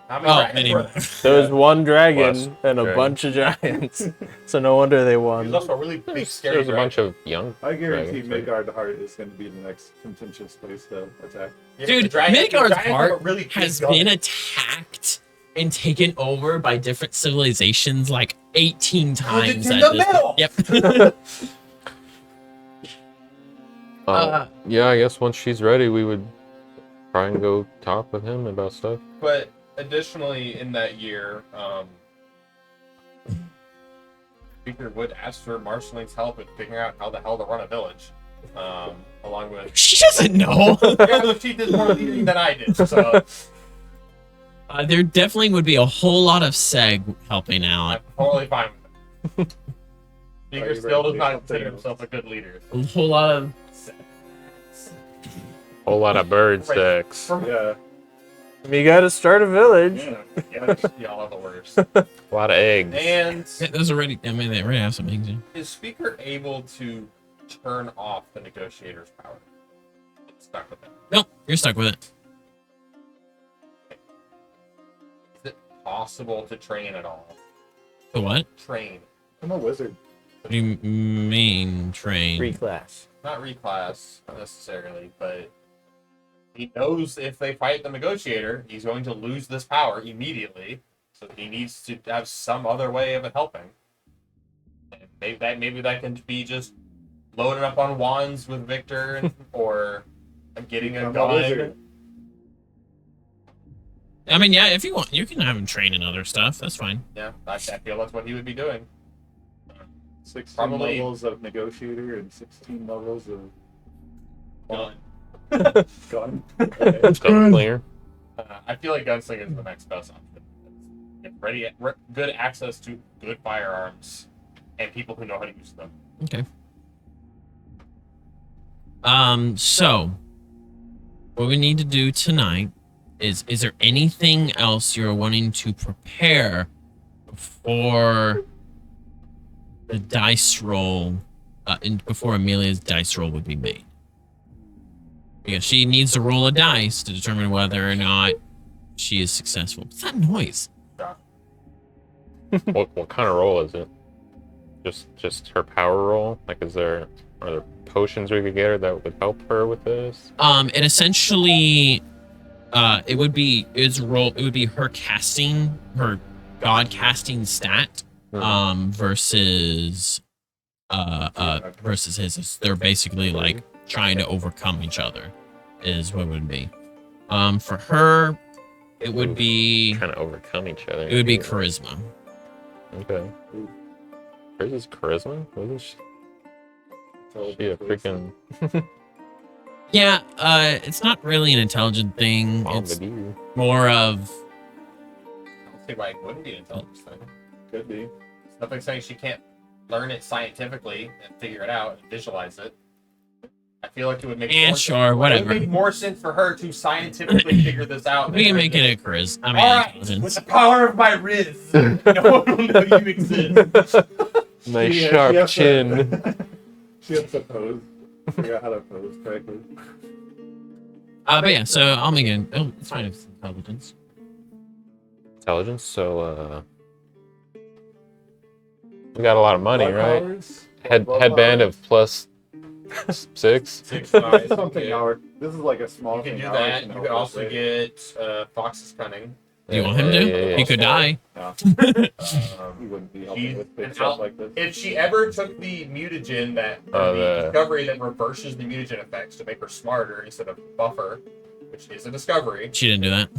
How many Oh, dragons many were more. there? There was one dragon Plus and a dragon. bunch of giants, so no wonder they There's won. also a really big, scary. There's a dragon. bunch of young. I guarantee dragons, right? Midgard the Heart is going to be the next contentious place to attack. Yeah, Dude, the dragons- Midgard's the giants have a heart really big has gun. been attacked and taken over by different civilizations like 18 times. in at the this middle. Yep. Yeah, I guess once she's ready, we would try and go talk with him about stuff. But additionally, in that year, Speaker would ask for Marcelline's help in figuring out how the hell to run a village, along with. She doesn't know. Yeah, but she did more leading than I did, so There definitely would be a whole lot of Seg helping I'm out. totally fine with it. Speaker you still ready does to not do consider something himself a good leader. A whole lot of. Whole lot of bird sex. Yeah. You gotta start a village. Yeah. Y'all are the worst. A lot of eggs. And Yeah, those already. I mean, they already have some things. Yeah. is Speaker able to turn off the negotiator's power? I'm stuck with it. Nope, you're stuck with it. Is it possible to train at all? The what? Train. I'm a wizard. What do you mean train? Reclass. Not reclass necessarily, but he knows if they fight the negotiator, he's going to lose this power immediately. So he needs to have some other way of it helping. And maybe that can be just loading up on wands with Victor, or getting a I'm a gun. wizard. I mean, yeah, if you want, you can have him train in other stuff. That's fine. Yeah, I feel that's what he would be doing. 16 Probably- levels of negotiator and 16 levels of Gun. gun. Okay. Gunslinger. I feel like Gunslinger is the next best option. Get good access to good firearms and people who know how to use them. Okay. So what we need to do tonight is there anything else you're wanting to prepare before the dice roll, before Amelia's dice roll would be made? Because she needs to roll a dice to determine whether or not she is successful. What's that noise? What kind of roll is it? Just her power roll? Like, are there potions we could get her that would help her with this? It essentially, it would be her casting, her god casting stat, versus his. They're basically like trying to overcome each other, is what it would be. For her, it would be Trying to overcome each other. it would be charisma. Okay. Hers is charisma? Wasn't she a freaking Yeah, it's not really an intelligent thing. It's bombardier? more of I don't see why it wouldn't be an intelligence thing. Could be. There's nothing saying she can't learn it scientifically and figure it out and visualize it. I feel like it would make And more sure, sense. It whatever. would make more sense for her to scientifically figure this out. we can than make her it to- a charisma. I mean, All right, intelligence. with the power of my Riz, no one will know you exist. Nice Yeah, sharp she has chin. to- she has to pose. Figure out how to pose correctly. But yeah, so I'll make it. Oh, it's fine if it's intelligence. Intelligence, so we got a lot of money, Blood right? powers? Headband powers? of plus 6. 6 size. Something hour. This is like a small You can thing. do hour that. can You help could us also later. get Fox's Cunning. Do you want him to? He could die. He wouldn't be helping She- with big and stuff out- like this. If she ever took the mutagen that, or Oh, the the- discovery that reverses the mutagen effects to make her smarter instead of buffer, which is a discovery, She didn't do that.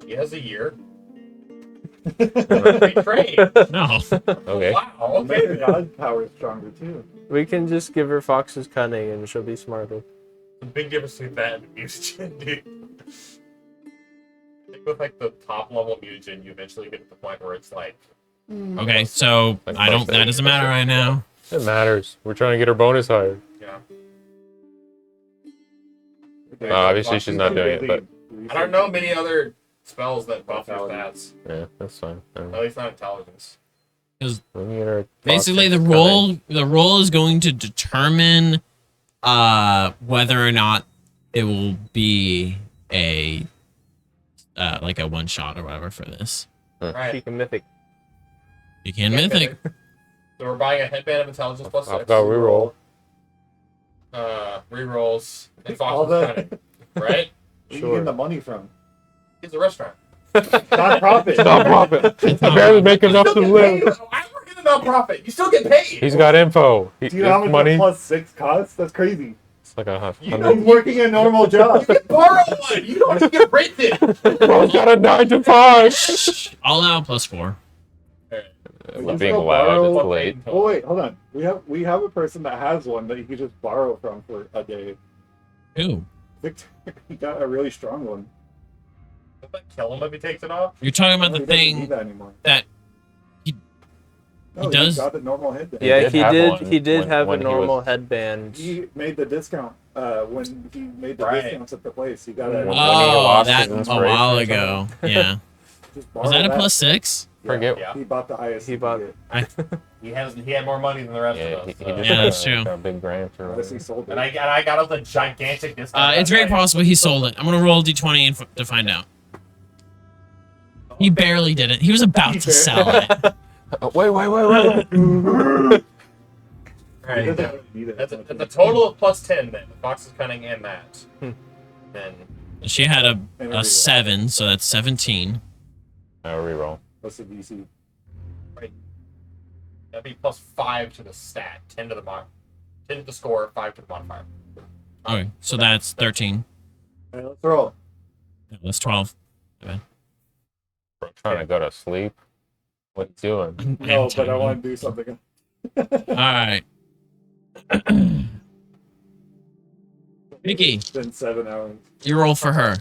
she has a year. Retrain. No. Okay. Wow. Maybe Okay. God's power is stronger too. We can just give her Fox's Cunning and she'll be smarter. The big difference between that and mutagen, dude. I think with like the top level mutagen, you eventually get to the point where it's like, Okay, so I don't. That doesn't matter right now. It matters. We're trying to get her bonus higher. yeah. Okay, Obviously she's not doing it, but- I don't know many other spells that buff your stats. Yeah, that's fine. At least not intelligence. We can get her Basically, the Fox's role is going to determine whether or not it will be a like a one shot or whatever for this. Alright. She can mythic. You can mythic. So we're buying a headband of intelligence plus 6. I've got reroll. Rerolls and All Fox's the- Cunning. Right? Where you getting the money from? It's a restaurant. Non-profit. Stop profit. I barely make enough to Still get live. paid. I work in a non-profit. You still get paid. He's got info. Do you know how much Money. the +6 costs? That's crazy. It's like a You I'm working a normal job. You can borrow one. You don't even get rented. Bro's got a 9 to 5. All out +4. can Being still loud borrow- is late. Oh wait, hold on. We have a person that has one that you could just borrow from for a day. Ooh, Victor, he got a really strong one. Doesn't that kill him if he takes it off? you're talking about No, the he doesn't need thing that anymore. that No, he does- got the normal headband. He Yeah, did he have did. one He did when- have when a he normal was- headband. He made the discount when he made the Right. discounts at the place. He got a When he oh lost that his a while inspiration or ago. Yeah, just was that a borrow +6? Yeah, Forget- Yeah. He bought the highest. He could bought- get. He had more money than the rest Yeah, of he us. just so. Yeah, got that's true. got a big grant or Unless he whatever. sold it. And I got us a gigantic discount. It's very possible he sold it. I'm gonna roll d20 to find out. He barely did it. He was about to sell it. Oh, wait. He Alright, doesn't yeah. really need it. That's a total of +10 then. Fox's Cunning and that. Then She had And a a reroll. 7, so that's 17. I'll reroll. What's the DC? that'd be +5 to the stat. 10 to the score, 5 to the modifier. Okay, so that's 13. All right, let's roll. Yeah, that's 12. Bro, trying to go to sleep. What you doing? No, but I want to do something. Alright. Vicky, It's been 7 hours. you roll for her.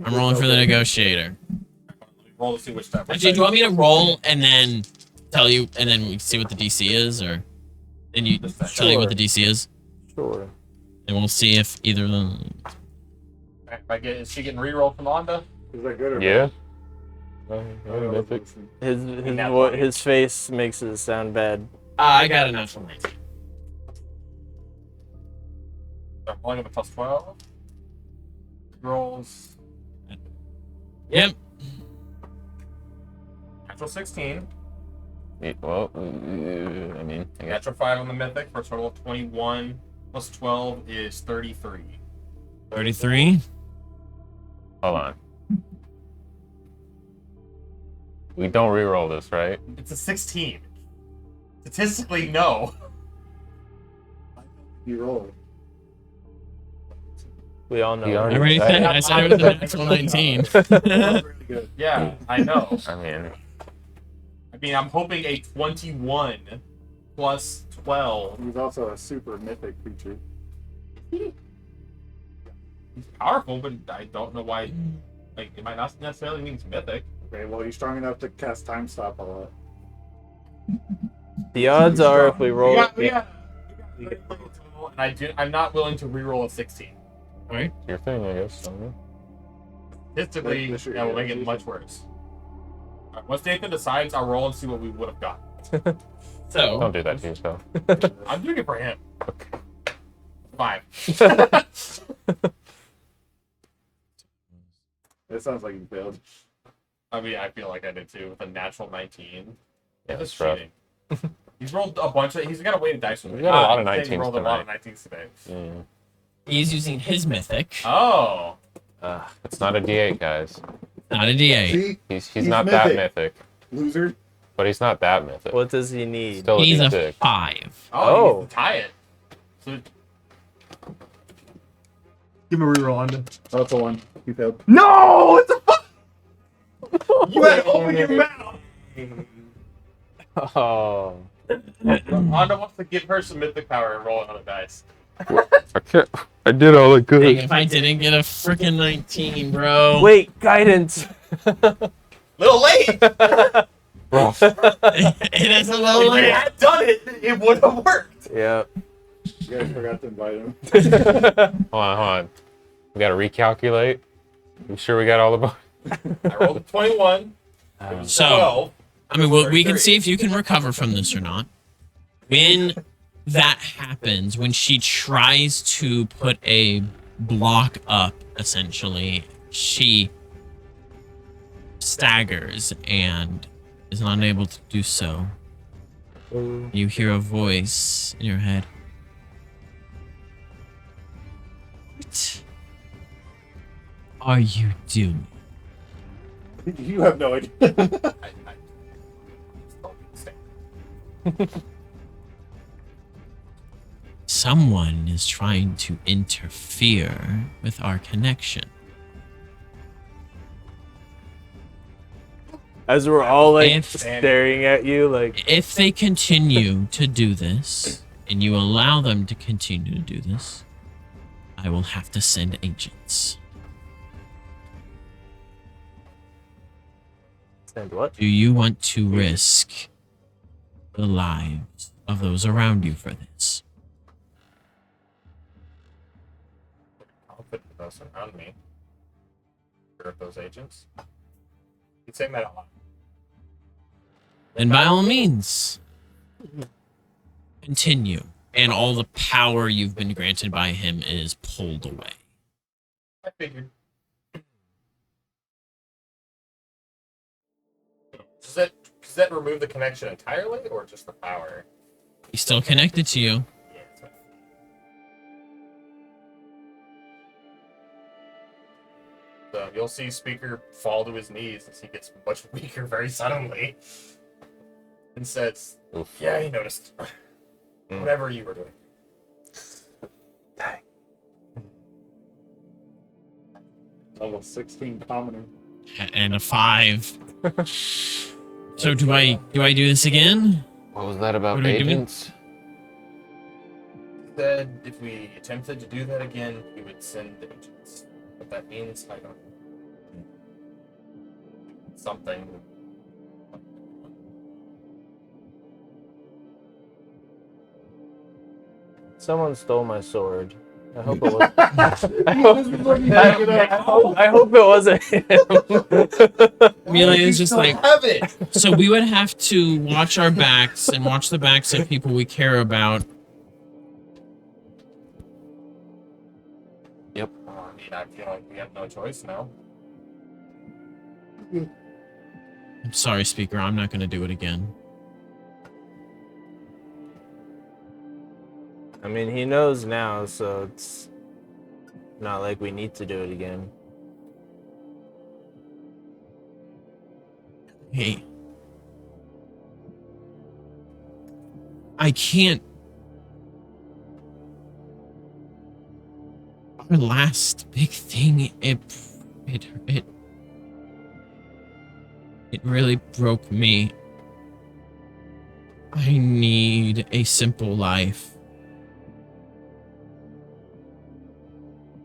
I'm rolling for the negotiator. Roll to see which stat. Actually, do you want me to roll and then tell you, and then we see what the DC is, or then you tell you what the DC is, Sure. and we'll see if either of them. Is she getting rerolled from Onda? Is that good or Yeah. bad? I don't know. Mythic. His face makes it sound bad. I got enough one. I'm rolling with a +12. Rolls Yep. natural 16, Well, I mean, I guess. natural 5 on the mythic for a total of 21 plus 12 is 33. 33. Hold on. We don't reroll this, right? It's a 16. Statistically, no. You roll. We all know. He I already already said said it. I said it was a natural 19. Really good. Yeah, I know. I mean, I'm hoping a 21 plus 12. He's also a super mythic creature. He's powerful, but I don't know why. Like, it might not necessarily mean it's mythic. Okay, well, he's strong enough to cast Time Stop a lot. The odds are if we roll. Yeah. And I'm not willing to reroll a 16. your thing, I guess. I don't know. Statistically, This year, that will yeah, make it this much worse. Alright, once Nathan decides, I'll roll and see what we would have got. So, Don't do that to yourself. I'm doing it for him. 5. It sounds like you failed. I mean, I feel like I did too with a natural 19. Yeah, That's that's rough. cheating. He's rolled a bunch of. He's got a weighted dice with me. He's got a lot of He 19s rolled a lot of tonight. 19s today. Yeah. He's using his mythic, Oh. It's not a D8, guys. not a D8. See? He's not that mythic. mythic, Loser. but he's not that mythic. What does he need? Still He's a a D6. 5. Oh, you get to tie it. So, Give him a reroll on it. Oh, it's a 1. He failed. no, it's a fuck. You had to open your mouth. Oh. Honda wants to give her some mythic power and roll another dice. I can't. I did all I Dang, could. if I didn't get a freaking 19, bro. Wait, guidance. Little late. It is a little If you late. had done it, it would have worked. Yep. You guys forgot to invite him. Hold on. We gotta recalculate. You sure we got all the bonus? I rolled a 21. So, 12. I mean, we can see if you can recover from this or not. When that happens, when she tries to put a block up, essentially, she staggers and is not able to do so. You hear a voice in your head. What are you doing? You have no idea. Someone is trying to interfere with our connection. As we're all like If- staring at you, like If they continue to do this, and you allow them to continue to do this, I will have to send agents. and what? Do you want to risk the lives of those around you for this? Confident with us around me. Sure of those agents. He's saying that a lot. Then by all means, continue. And all the power you've been granted by him is pulled away. I figured. Does that remove the connection entirely, or just the power? He's still connected to you. Yeah. That's right. So you'll see Speaker fall to his knees as he gets much weaker very suddenly, and says, Oof. "Yeah, he noticed. Whatever you were doing." Almost 16 commoner. And a 5. So do I do this again? What was that about What are we doing? agents? Said if we attempted to do that again, we would send the agents. What that means, I don't know. Something. Someone stole my sword. I hope it was. I hope it wasn't him. Amelia is just like, Have it. so we would have to watch our backs and watch the backs of people we care about. I mean, I feel like we have no choice now. I'm sorry, Speaker, I'm not going to do it again. I mean, he knows now, so it's not like we need to do it again. Hey. I can't. Our last big thing, it really broke me. I need a simple life.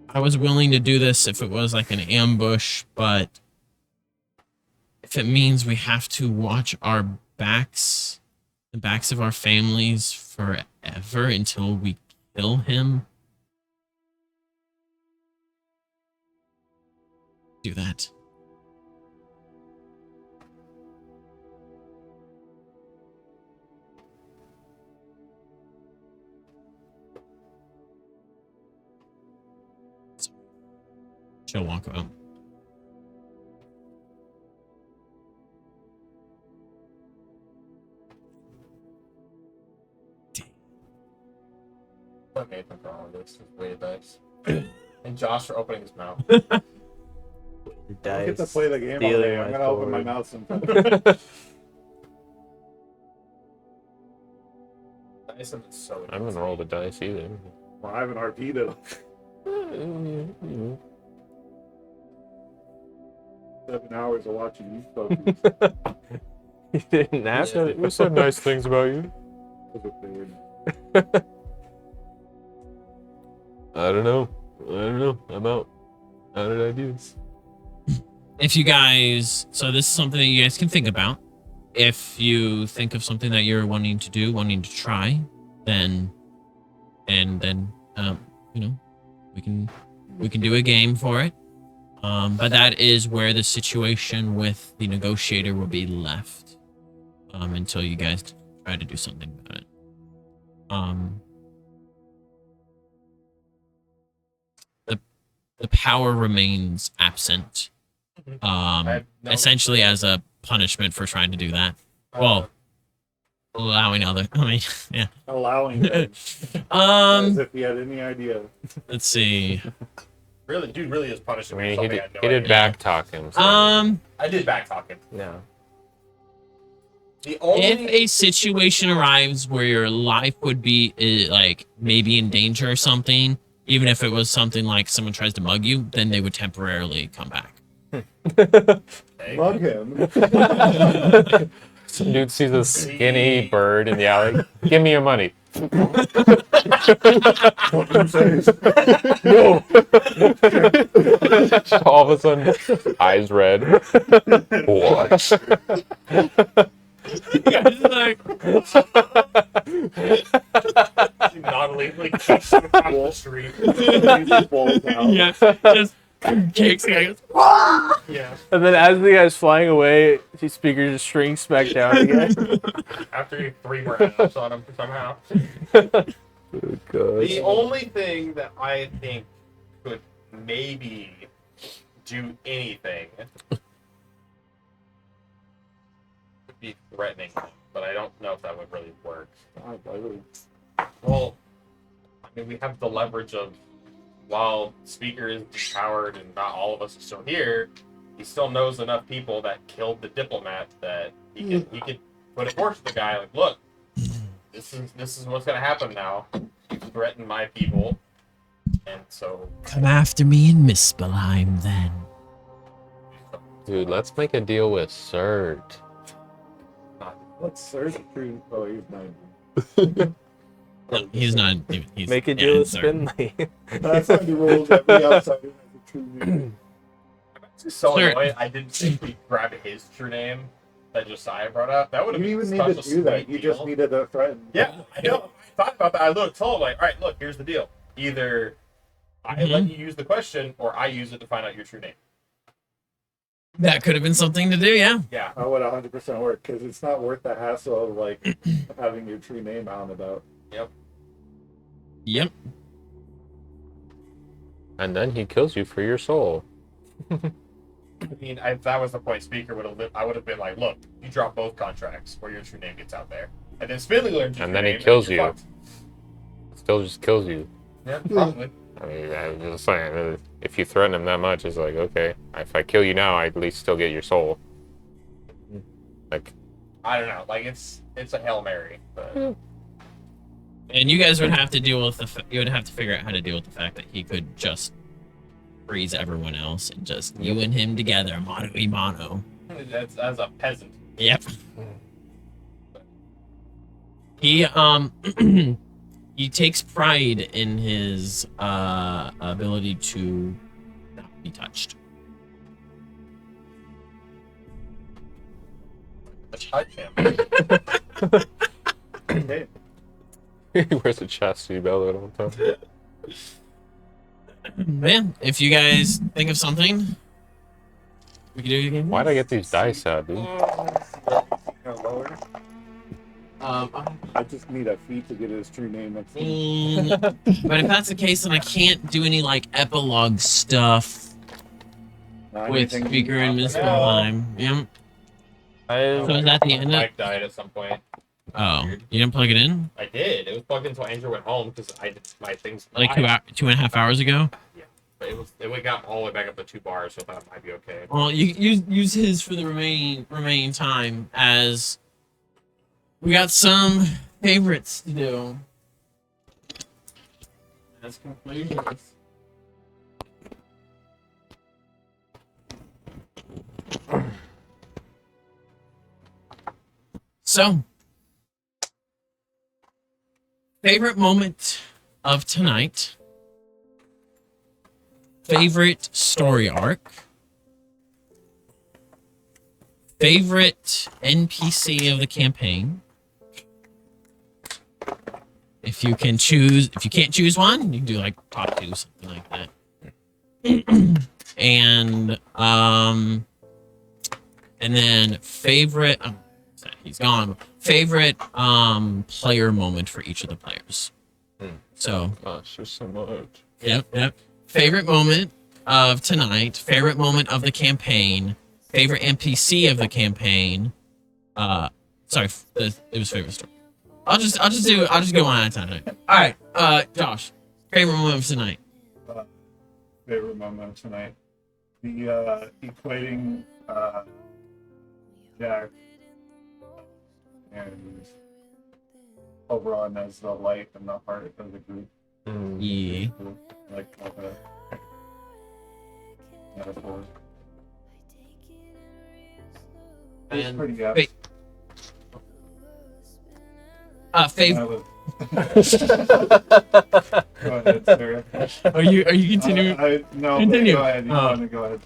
I was willing to do this if it was like an ambush, but if it means we have to watch our backs, the backs of our families forever until we kill him, do that. She'll walk out. Nathan for all of this. It's way dice. And Josh for opening his mouth. I don't get to play the game all day. I'm gonna open my mouth sometime. Dice and it's so I haven't rolled a dice either. Well, I haven't RP'd it. 7 hours of watching you focus. You didn't ask me. We said nice things about you. I don't know. I'm out of ideas. If you guys, so this is something that you guys can think about. If you think of something that you're wanting to do, wanting to try, then we can do a game for it. But that is where the situation with the negotiator will be left until you guys try to do something about it. The power remains absent. Essentially as a punishment for trying to do that. Well, allowing other. I mean, yeah. Allowing them. As if he had any idea. Let's see. Really, dude really is punishing I me. mean, for he something I had no did idea. back talk him. So. I did back talk him. No. The only If a situation arrives where your life would be like maybe in danger or something, even if it was something like someone tries to mug you, then they would temporarily come back. Mug him. Some dude sees a skinny bird in the alley. Give me your money. What you say? No. All of a sudden, eyes red. What? non-lethally kicks him across the street. Yeah, just kicks the guy. Goes, Yeah. And then as the guy's flying away, his speaker just shrinks back down again. After you 3 rounds on him somehow. The only thing that I think could maybe do anything would be threatening him, but I don't know if that would really work. Well, I mean, we have the leverage of, while Speaker is depowered and not all of us are still here, he still knows enough people that killed the diplomat that he could put a force to the guy, like, look, this is what's gonna happen now. You threaten my people, and so come after me in Mispelheim, then. Dude, let's make a deal with Cert. What's Sir's true? Oh, he's not. No, he's not even. He's, Make a yeah, deal with sorry. Spinley. That's not the rules. Every outsider has a true name. it's so Sure. annoying. I didn't think we grabbed his true name that Josiah brought up. That would You have didn't been even such need a to do that. sweet You just deal. needed a friend. Yeah, I know. I thought about that. I told him, like, all right, look, here's the deal. Either I let you use the question, or I use it to find out your true name. That could have been something to do, yeah. Yeah. That would 100% work because it's not worth the hassle of like having your true name out and about. Yep. And then he kills you for your soul. I mean, if that was the point, Speaker would have. I would have been like, look, you drop both contracts, or your true name gets out there, and then Spinley learns your And true then he name, kills you're you. fucked. Still just kills you. Yeah, probably. I mean, I'm just saying, if you threaten him that much, it's like, okay, if I kill you now, I at least still get your soul. Like, I don't know. Like it's a Hail Mary, but And you guys would have to deal with you would have to figure out how to deal with the fact that he could just freeze everyone else and just you and him together, mano y mano. that's as a peasant. Yep. He he takes pride in his ability to not be touched. Touch him. Okay. he wears a chastity belt at all times. Man, if you guys think of something, we can do it again. Why'd I get these dice out, dude? Lower. I just need a feat to get his true name next time. But if that's the case, then I can't do any like epilogue stuff Not with anything- Speaker and Miss Valheim. Yep. So is that the end of Mike died at some point. Oh, you didn't plug it in? I did. It was plugged in until Andrew went home because I did my things. Like 2.5 hours ago? But it got all the way back up to 2 bars, so I thought it might be okay. Well, you use his for the remaining time, as we got some favorites to do. As conclusions. So, favorite moment of tonight. Favorite story arc. Favorite NPC of the campaign. If you can't choose one, you can do like top 2, something like that. And then favorite. He's gone. Favorite player moment for each of the players. So. Gosh, there's so much. Yep. Favorite moment of tonight. Favorite moment of the campaign. Favorite NPC of the campaign. Sorry, it was favorite story. I'll just go on at a time. All right, Josh. Favorite moment of tonight. Favorite moment of tonight. The equating Jack and Oberon as the light and the heart of the group. Yeah. Like all the metaphors. It's And pretty good. wait. Favorite. Go ahead, Sarah. Are you continuing? No, Continue. go ahead. You want to go ahead.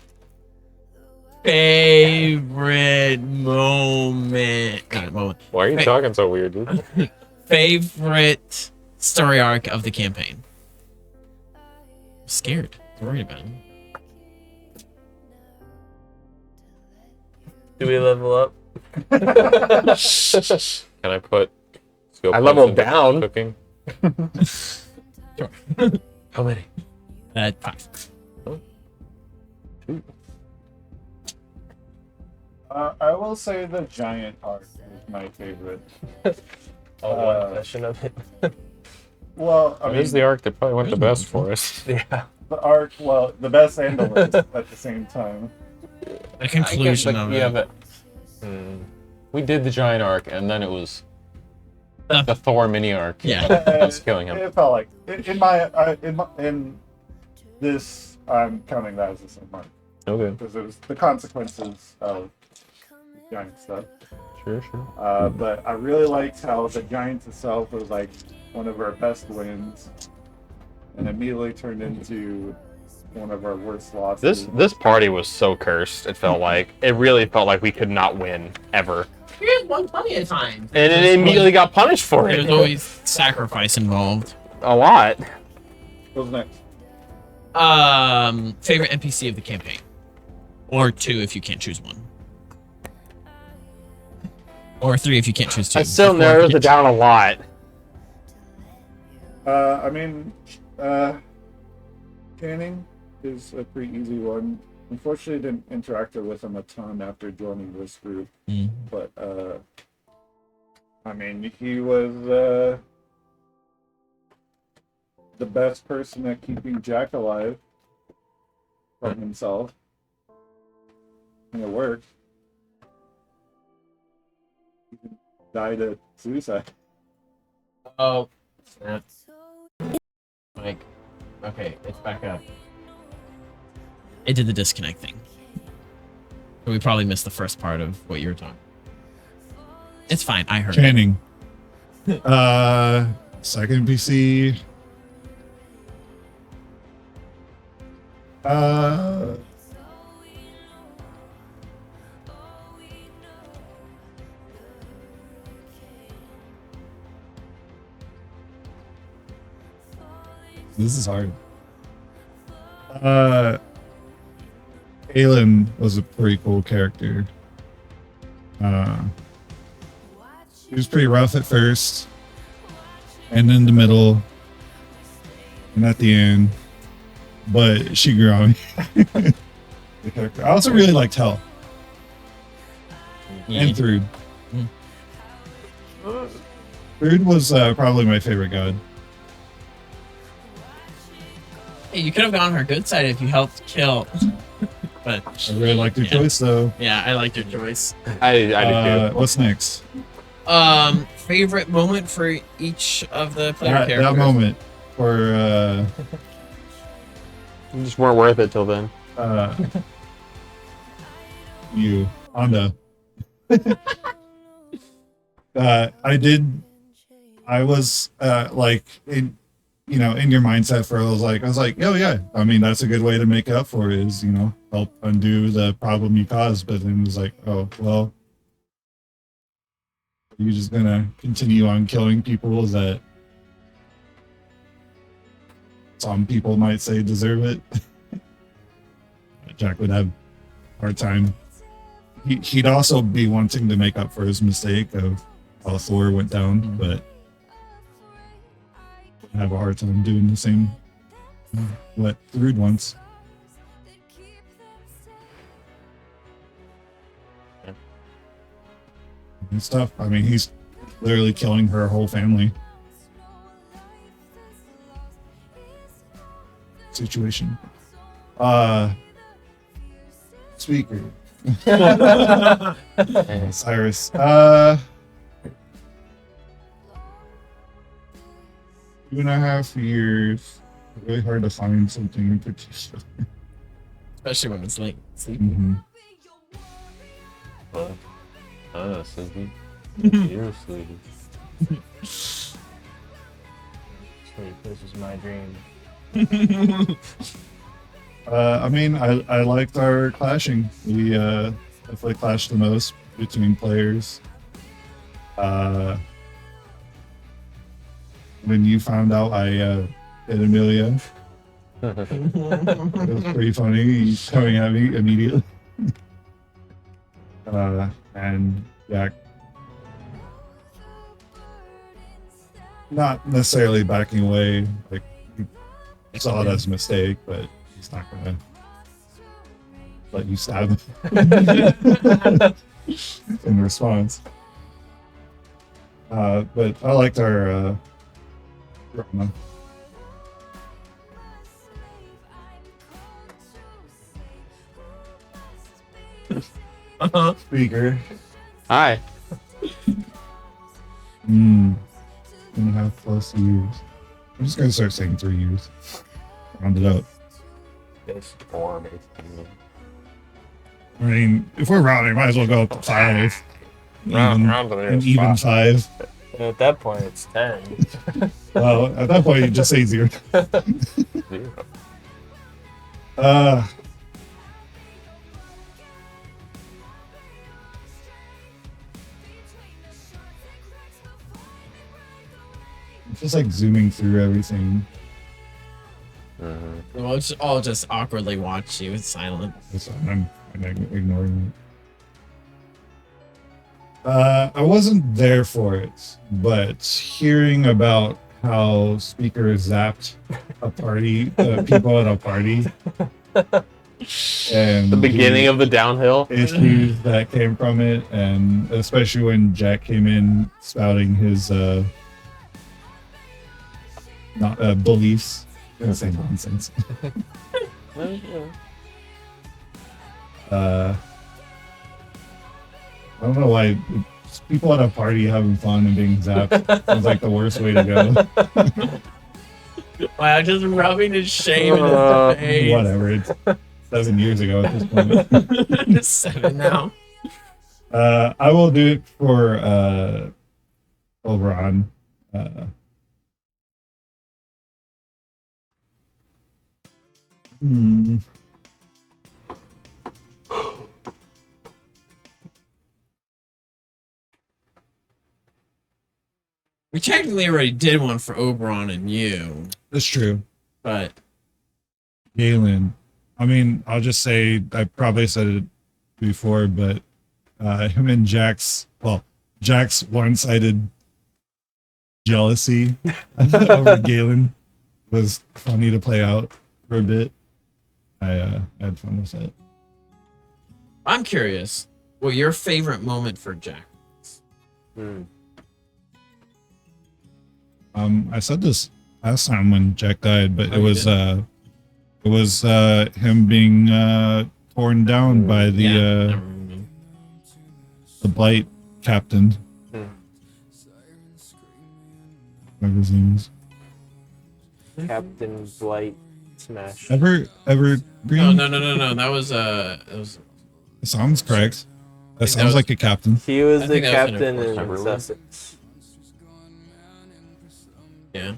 Favorite moment. Not moment. Why are you Wait. talking so weird, dude? Favorite story arc of the campaign. I'm scared. I'm worried about him. Do we level up? Can I put skill I points leveled into down. cooking? Sure. How many? 5. I will say the giant arc is my favorite. One session of it. Well, I It mean, is the arc that probably went the best for us. Yeah. the arc, well, the best and the worst at the same time. The conclusion of it. Yeah, but we did the giant arc, and then it was the Thor mini arc. Yeah. I was killing him. It felt like in this, I'm counting that as the same arc Okay. because it was the consequences of giant stuff. Sure. But I really liked how the Giants itself was like one of our best wins, and immediately turned into one of our worst losses. This party was so cursed. It felt like we could not win ever, You had won plenty of times. and it immediately got punished for There's it. always sacrifice involved. A lot. What's next? Favorite NPC of the campaign, or 2 if you can't choose one, or 3 if you can't choose 2. It still 4 if narrows you it down a lot. I mean, Canning is a pretty easy one. Unfortunately, didn't interact with him a ton after joining this group, Mm. but I mean, he was the best person at keeping Jack alive from himself, and it worked. He died at suicide. Oh, snap. Like, okay, it's back up. It did the disconnect thing. But we probably missed the first part of what you were talking. It's fine. I heard it. Channing. Second PC. This is hard. Aelin was a pretty cool character. He was pretty rough at first, and in the middle, and at the end, but she grew on me. The character. I also really liked Hell Yeah. and Through. Brood was probably my favorite god. Hey, you could have gone on her good side if you helped kill. But I really liked your choice, though. yeah, I liked your choice. I do too. What's next? Favorite moment for each of the player That characters. moment for You just weren't worth it till then. you, Anda. I was like in your mindset for I was like, oh yeah, I mean that's a good way to make up for it is, help undo the problem you caused, but then it was like, oh well, you're just gonna continue on killing people that some people might say deserve it. Jack would have a hard time. He'd also be wanting to make up for his mistake of how Thor went down, but have a hard time doing the same what Brood wants. And stuff. I mean, he's literally killing her whole family. Situation. Speaker. Cyrus. 2.5 years. Really hard to find something in particular. Especially when it's late sleeping. Sleepy. You're sleepy. Sleep, this is my dream. I mean, I liked our clashing. We definitely clashed the most between players. When you found out I hit Amelia, it was pretty funny. He's coming at me immediately. And Jack, not necessarily backing away, like he saw it as a mistake, but he's not gonna let you stab him in response. But I liked our drama. Speaker. Hi. 2.5 plus years. I'm just gonna start saying 3 years. Round it up. It's 4, basically. I mean, if we're rounding, might as well go up to 5. Round to the An nearest even spot. 5. And at that point, it's 10. Well, at that point, you just say 0. 0. Just like zooming through everything. I'll just awkwardly watch you silent. I'm ignoring it. I wasn't there for it, but hearing about how Speaker zapped a party, people at a party, and The beginning of the downhill. issues that came from it, and especially when Jack came in spouting his beliefs. I'm gonna say nonsense. I don't know why people at a party having fun and being zapped sounds like the worst way to go. Wow, just rubbing his shame in his face. Whatever. It's 7 years ago at this point. It's 7 now. I will do it for Oberon. We technically already did one for Oberon and you, That's true. but Galen. I mean, I'll just say I probably said it before, but him and Jack's one-sided jealousy over Galen was funny to play out for a bit. I had fun with it. I'm curious what your favorite moment for Jack. I said this last time when Jack died, but Oh, you it was him being torn down by never the mind. blight captain. Whatever his name is. Captain Blight Smash. Ever No, green? no. That was it Sounds correct. That that sounds was- like a captain. He was I the think that was captain an in enforcer. Sussex. yeah.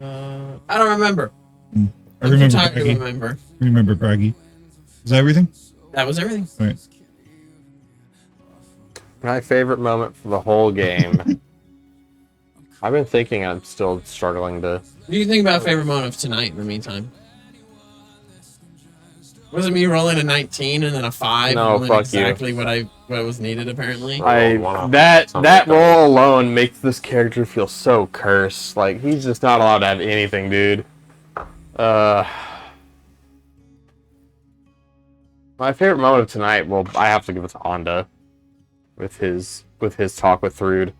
I don't remember. I I'm too remember tired to Braggy. remember. Remember Braggy. Is that everything? That was everything. All right. My favorite moment for the whole game. I've been thinking. I'm still struggling to. What do you think about favorite moment of tonight? In the meantime, was it me rolling a 19 and then a 5? No, and then fuck exactly what was needed apparently. That role alone makes this character feel so cursed. Like he's just not allowed to have anything, dude. My favorite moment of tonight. Well, I have to give it to Onda, with his talk with Thrud,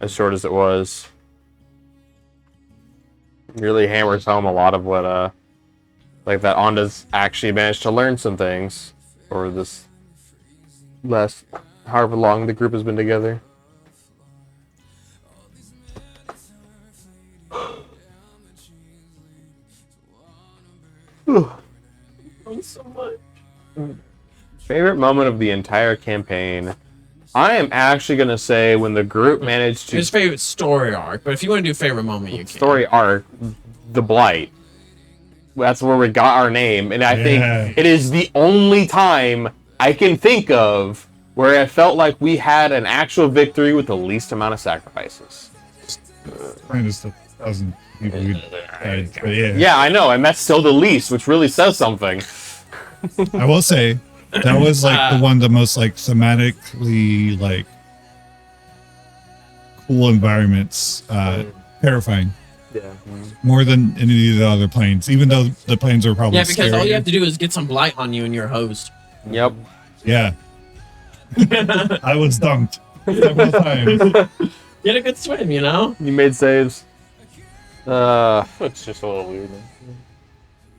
as short as it was. Really hammers home a lot of what like that Onda's actually managed to learn some things over this last however long the group has been together. So much. Favorite moment of the entire campaign. I am actually gonna say when the group managed to His favorite story arc, but if you want to do favorite moment, you can. story arc, the Blight. That's where we got our name, and I Yeah. think it is the only time I can think of where I felt like we had an actual victory with the least amount of sacrifices. Minus the 1,000 people who died. But yeah. Yeah, I know, and that's still the least, which really says something. I will say that was like the one of the most like thematically like cool environments. Terrifying. Yeah. More than any of the other planes, even though the planes were probably Yeah, because all you scarier. have to do is get some blight on you and you're hosed. Yep. Yeah. I was dunked several times. Get a good swim, you know? You made saves. It's just a little weird.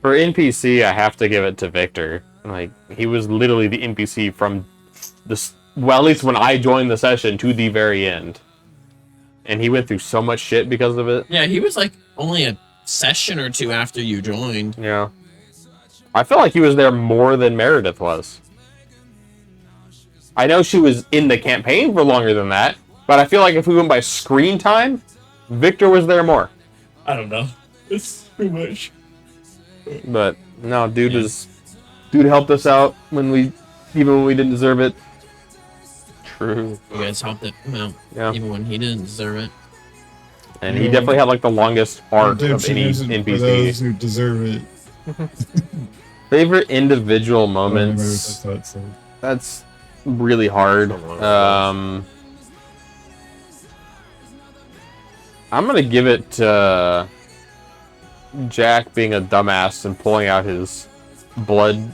For NPC, I have to give it to Victor. Like, he was literally the NPC from this, well, at least when I joined the session, to the very end. And he went through so much shit because of it. Yeah, he was like only a session or two after you joined. Yeah. I feel like he was there more than Meredith was. I know she was in the campaign for longer than that, but I feel like if we went by screen time, Victor was there more. I don't know. It's too much. But no, dude helped us out even when we didn't deserve it. True. You guys helped it out, Yeah. even when he didn't deserve it. And he definitely had like the longest arc of Redemption any isn't for those NPC. who deserve it. Favorite individual I don't remember moments. what that's That's really hard. I'm gonna give it to Jack being a dumbass and pulling out his blood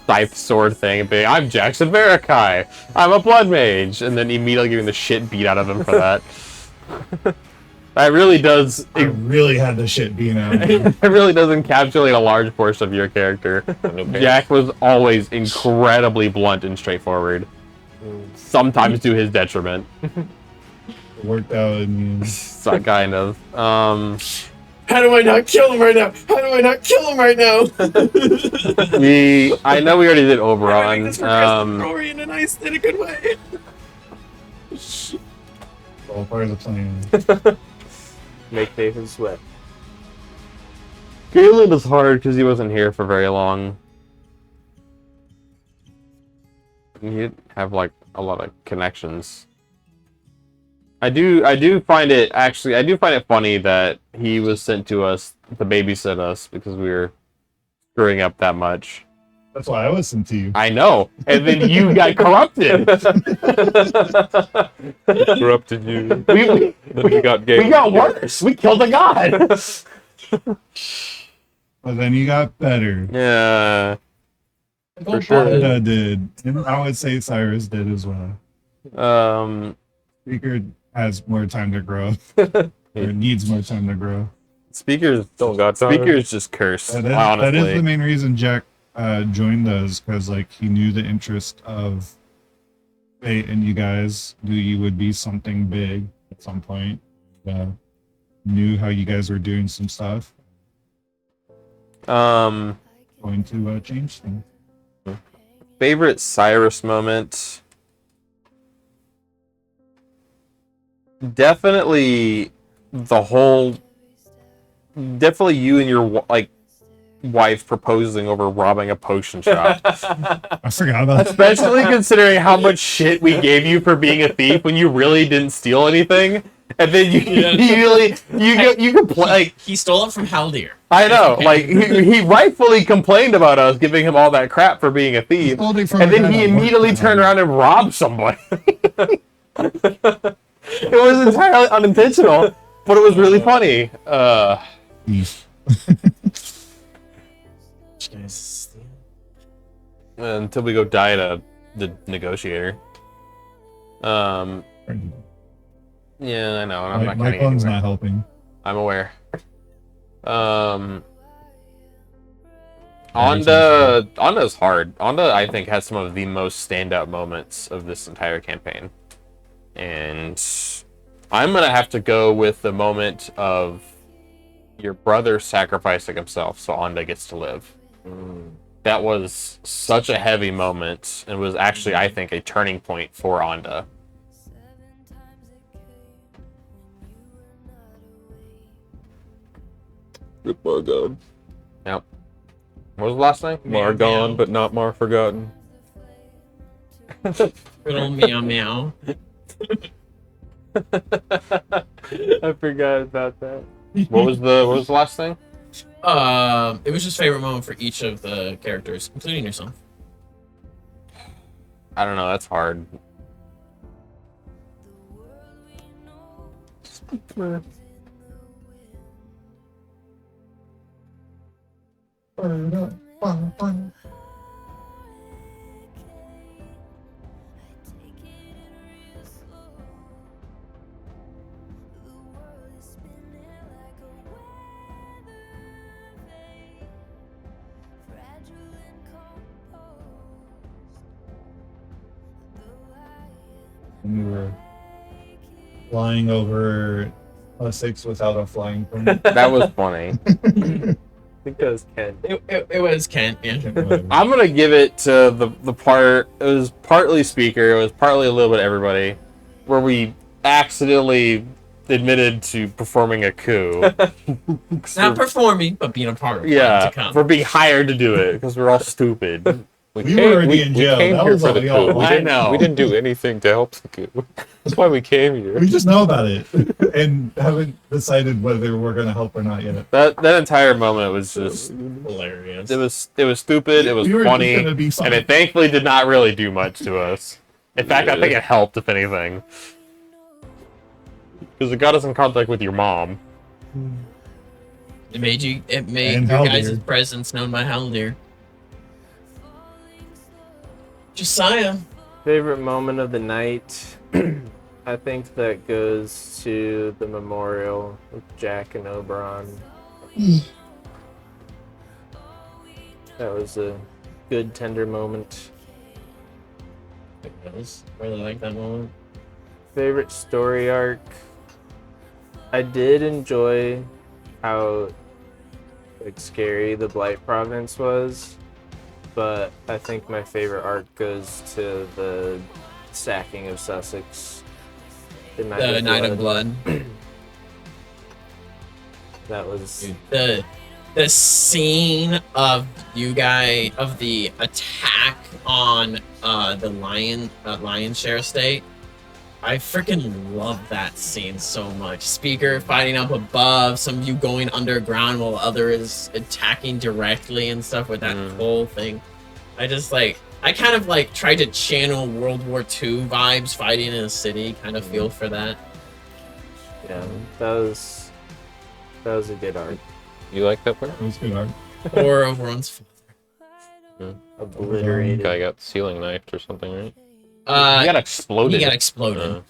scythe sword thing and being, I'm Jackson Verikai, I'm a blood mage, and then immediately getting the shit beat out of him for that. That really does. I really had the shit being out. It really does encapsulate a large portion of your character. Jack was always incredibly blunt and straightforward. Sometimes to his detriment. Worked out in the end. So, kind of. How do I not kill him right now? How do I not kill him right now? I know we already did How do I make Oberon. this story in a good way? All part of the plan. Make Nathan sweat. Galen is hard because he wasn't here for very long. He didn't have like a lot of connections. I do find it funny that he was sent to us to babysit us because we were screwing up that much. That's why I listened to you. I know, and then you got corrupted. Corrupted you. We got worse. We killed a god. But then you got better. Yeah. For sure. Wanda did. And I would say Cyrus did as well. Speaker has more time to grow. Or it needs more time to grow. Speakers Don't got time. Speakers just curse. That Honestly, is the main reason Jack joined those, because like he knew the interest of Fate and you guys knew you would be something big at some point. Knew how you guys were doing some stuff. Going to change things. Favorite Cyrus moment? Definitely definitely you and your wife proposing over robbing a potion shop. I forgot about that. Especially considering how much shit we gave you for being a thief when you really didn't steal anything. And then you complain like He stole it from Haldir. I know, like he rightfully complained about us giving him all that crap for being a thief, Stole it from and the then guy he that worked immediately for turned him. around and robbed somebody. It was entirely unintentional, but it was really funny. Until we go die to the negotiator. Yeah, I know. I'm not My getting phone's anywhere. not helping. I'm aware. Onda's hard. Onda, I think, has some of the most standout moments of this entire campaign. And I'm going to have to go with the moment of your brother sacrificing himself so Onda gets to live. That was such a heavy moment and was actually, I think, a turning point for Onda. Margon. Yep. What was the last thing? Margon, but not Mar Forgotten. Good old meow meow. I forgot about that. What was the last thing? It was just favorite moment for each of the characters, including yourself. I don't know. That's hard. When we were flying over Essex without a flying plane. That was funny. I think that was Ken. It was Kent, yeah. I'm gonna give it to the part. It was partly Speaker. It was partly a little bit everybody, where we accidentally admitted to performing a coup. Not performing, but being a part of it. Yeah, To come. for being hired to do it because we're all stupid. We were already in jail. We came That here was for all the we coup. all. We I didn't, know. we didn't do anything to help the coup. That's why we came here. We just know about it and haven't decided whether we're going to help or not yet. That entire moment was just Hilarious. it was stupid. It was We were just funny, gonna be fun. and it thankfully did not really do much to us. In fact, I think it helped, if anything, because it got us in contact with your mom. It made And your guys' Haldir. presence known by Haldir. Josiah. Favorite moment of the night? I think that goes to the memorial with Jack and Oberon. That was a good, tender moment. I really like that moment. Favorite story arc? I did enjoy how scary the Blight Province was, but I think my favorite arc goes to the sacking of Sussex. The Night of Blood. That was The scene of the attack on the Lion Share estate. I freaking love that scene so much. Speaker fighting up above, some of you going underground while others attacking directly and stuff with that whole thing. I kind of tried to channel World War II vibes, fighting in a city, kind of feel for that. yeah, that was a good arc. You like that part? It was good art. Or Oberon's Obliterated. Guy got ceiling knifed or something, right? He got exploded He got exploded. I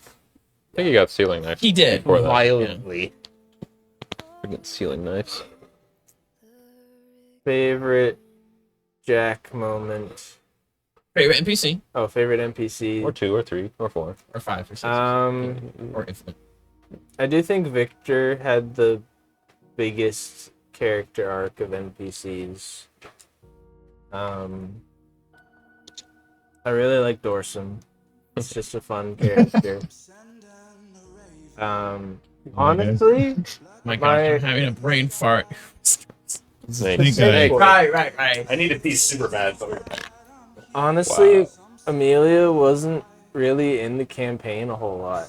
think he got ceiling knifed. He did. Before that. violently. Freaking sealing knives. Favorite Jack moment. Favorite NPC Oh, favorite NPC. Or 2 or 3 or 4. or 5 or 6 or infinite. I do think Victor had the biggest character arc of NPCs. I really like Dorsum. It's just a fun character. Honestly, My gosh, I'm having a brain fart. Snake Eye. Right. I need a piece super bad, but honestly, Amelia wasn't really in the campaign a whole lot.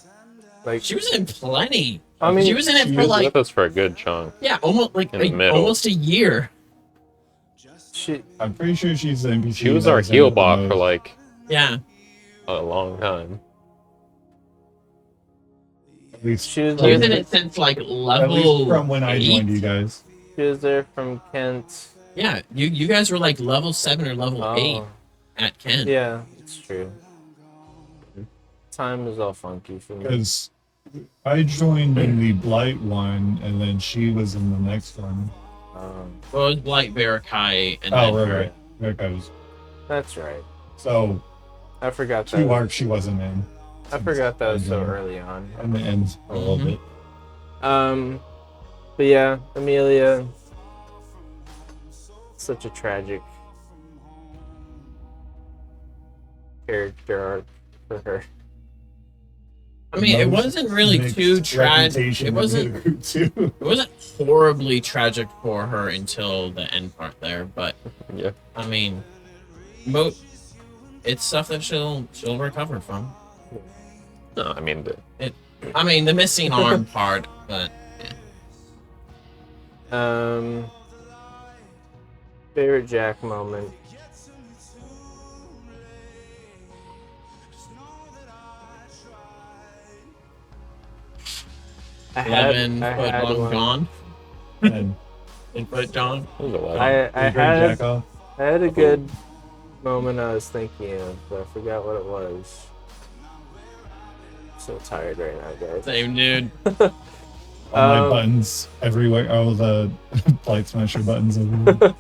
Like She was in plenty. I mean, She was in it She for was like, with us for a good chunk. yeah, almost like In the middle. almost a year. I'm pretty sure she's the NPC. She was that our in heal it the bot for most. like Yeah. a long time. At least, she was She was in there, it since like at level least from when I 8. joined you guys. she was there from Kent. Yeah, you guys were like level 7 or level 8 Oh, at Kent. yeah, it's true. Time is all funky for me. Because I joined in the Blight one, and then she was in the next one. Well, it was Blight Barakai and Oh, then right. There goes. That's right. So, I forgot that. 2 arcs she wasn't in. I forgot that was so Mhm. early on. And the end a little Mhm. bit. But yeah, Amelia. Such a tragic character arc for her. I mean, it Most wasn't really mixed too tragic. reputation It in wasn't. the group, too. It wasn't horribly tragic for her until the end part there. But Yeah. I mean, it's stuff that she'll recover from. No, I mean, I mean, the missing arm part, but Favorite Jack moment. I had 11-foot long one. John. And 10-foot John. it was a lot. I Great had Jack off. I had a good moment I was thinking of, but I forgot what it was. I'm so tired right now, guys. Same dude. All my Um, buttons everywhere. All the Blight Smasher buttons everywhere.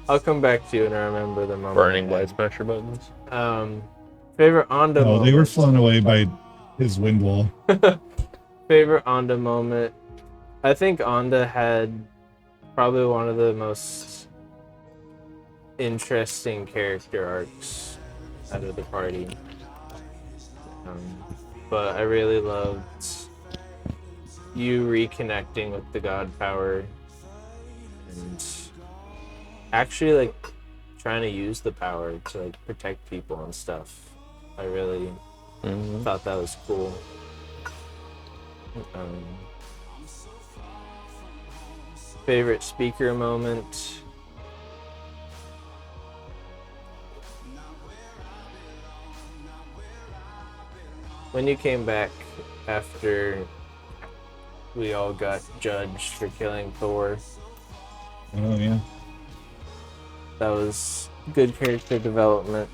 I'll come back to you when I remember the moment. Burning Blade Smasher buttons. Favorite Onda No, moment. they were flown away by his wind wall. Favorite Onda moment. I think Onda had probably one of the most interesting character arcs out of the party. But I really loved you reconnecting with the God Power and actually like trying to use the power to like protect people and stuff. I really thought that was cool. Favorite speaker moment. When you came back after we all got judged for killing Thor, Oh yeah. that was good character development.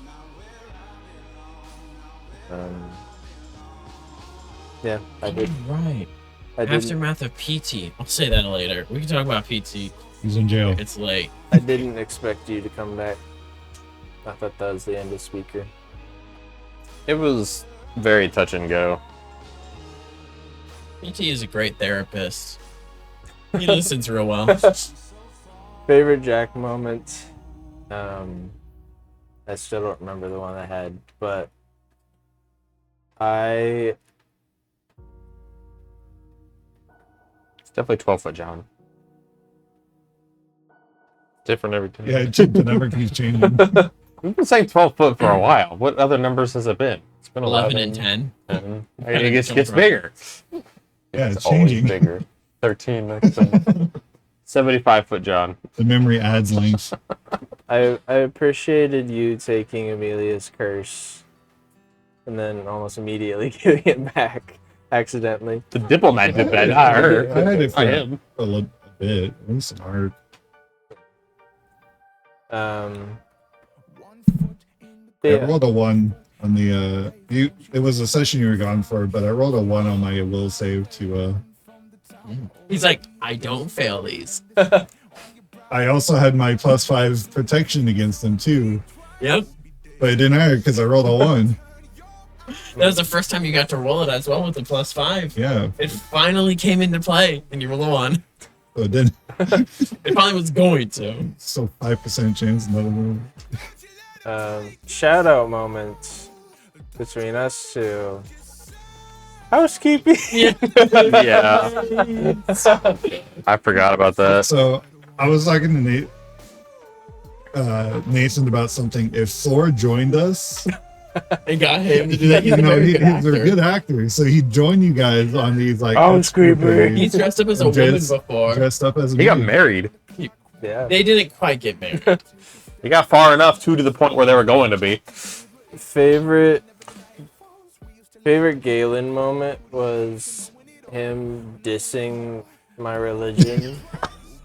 Yeah, I did. Right. I didn't. Aftermath of PT. I'll say that later. We can talk about PT. He's in jail. It's late. I didn't expect you to come back. I thought that was the end of speaker. It was very touch and go. PT is a great therapist. He listens real well. Favorite Jack moment. I still don't remember the one I had, but It's definitely 12-foot John. Different every time. Yeah, the number keeps changing. We've been saying 12 foot for a while. What other numbers has it been? It's been 11 and 10. 10. It gets bigger. Yeah, it's always changing. bigger. 13 next time. 75-foot John. The memory adds length. I appreciated you taking Amelia's curse and then almost immediately giving it back accidentally. The diplomat did that, not her. I had it Not for him. a bit. It was hard. I Yeah. rolled a 1 on the it was a session you were gone for, but I rolled a 1 on my will save to He's like, I don't fail these. I also had my +5 protection against them too, Yep. but it didn't matter because I rolled a 1. That was the first time you got to roll it as well with the +5. Yeah, It finally came into play, and you roll a 1. so it didn't. It probably was going to. So 5% chance another one. Shout out moments between us two. Housekeeping. Yeah. Yeah. I forgot about that. So I was talking to Nathan about something. If Thor joined us, It got him to do that. He's a you know, very he's good a actor. good actor, so he'd join you guys on these like Housekeeping. He's dressed up as a woman before. dressed up as a He got man. married. Yeah. They didn't quite get married. He got far enough to the point where they were going to be. Favorite Galen moment was him dissing my religion.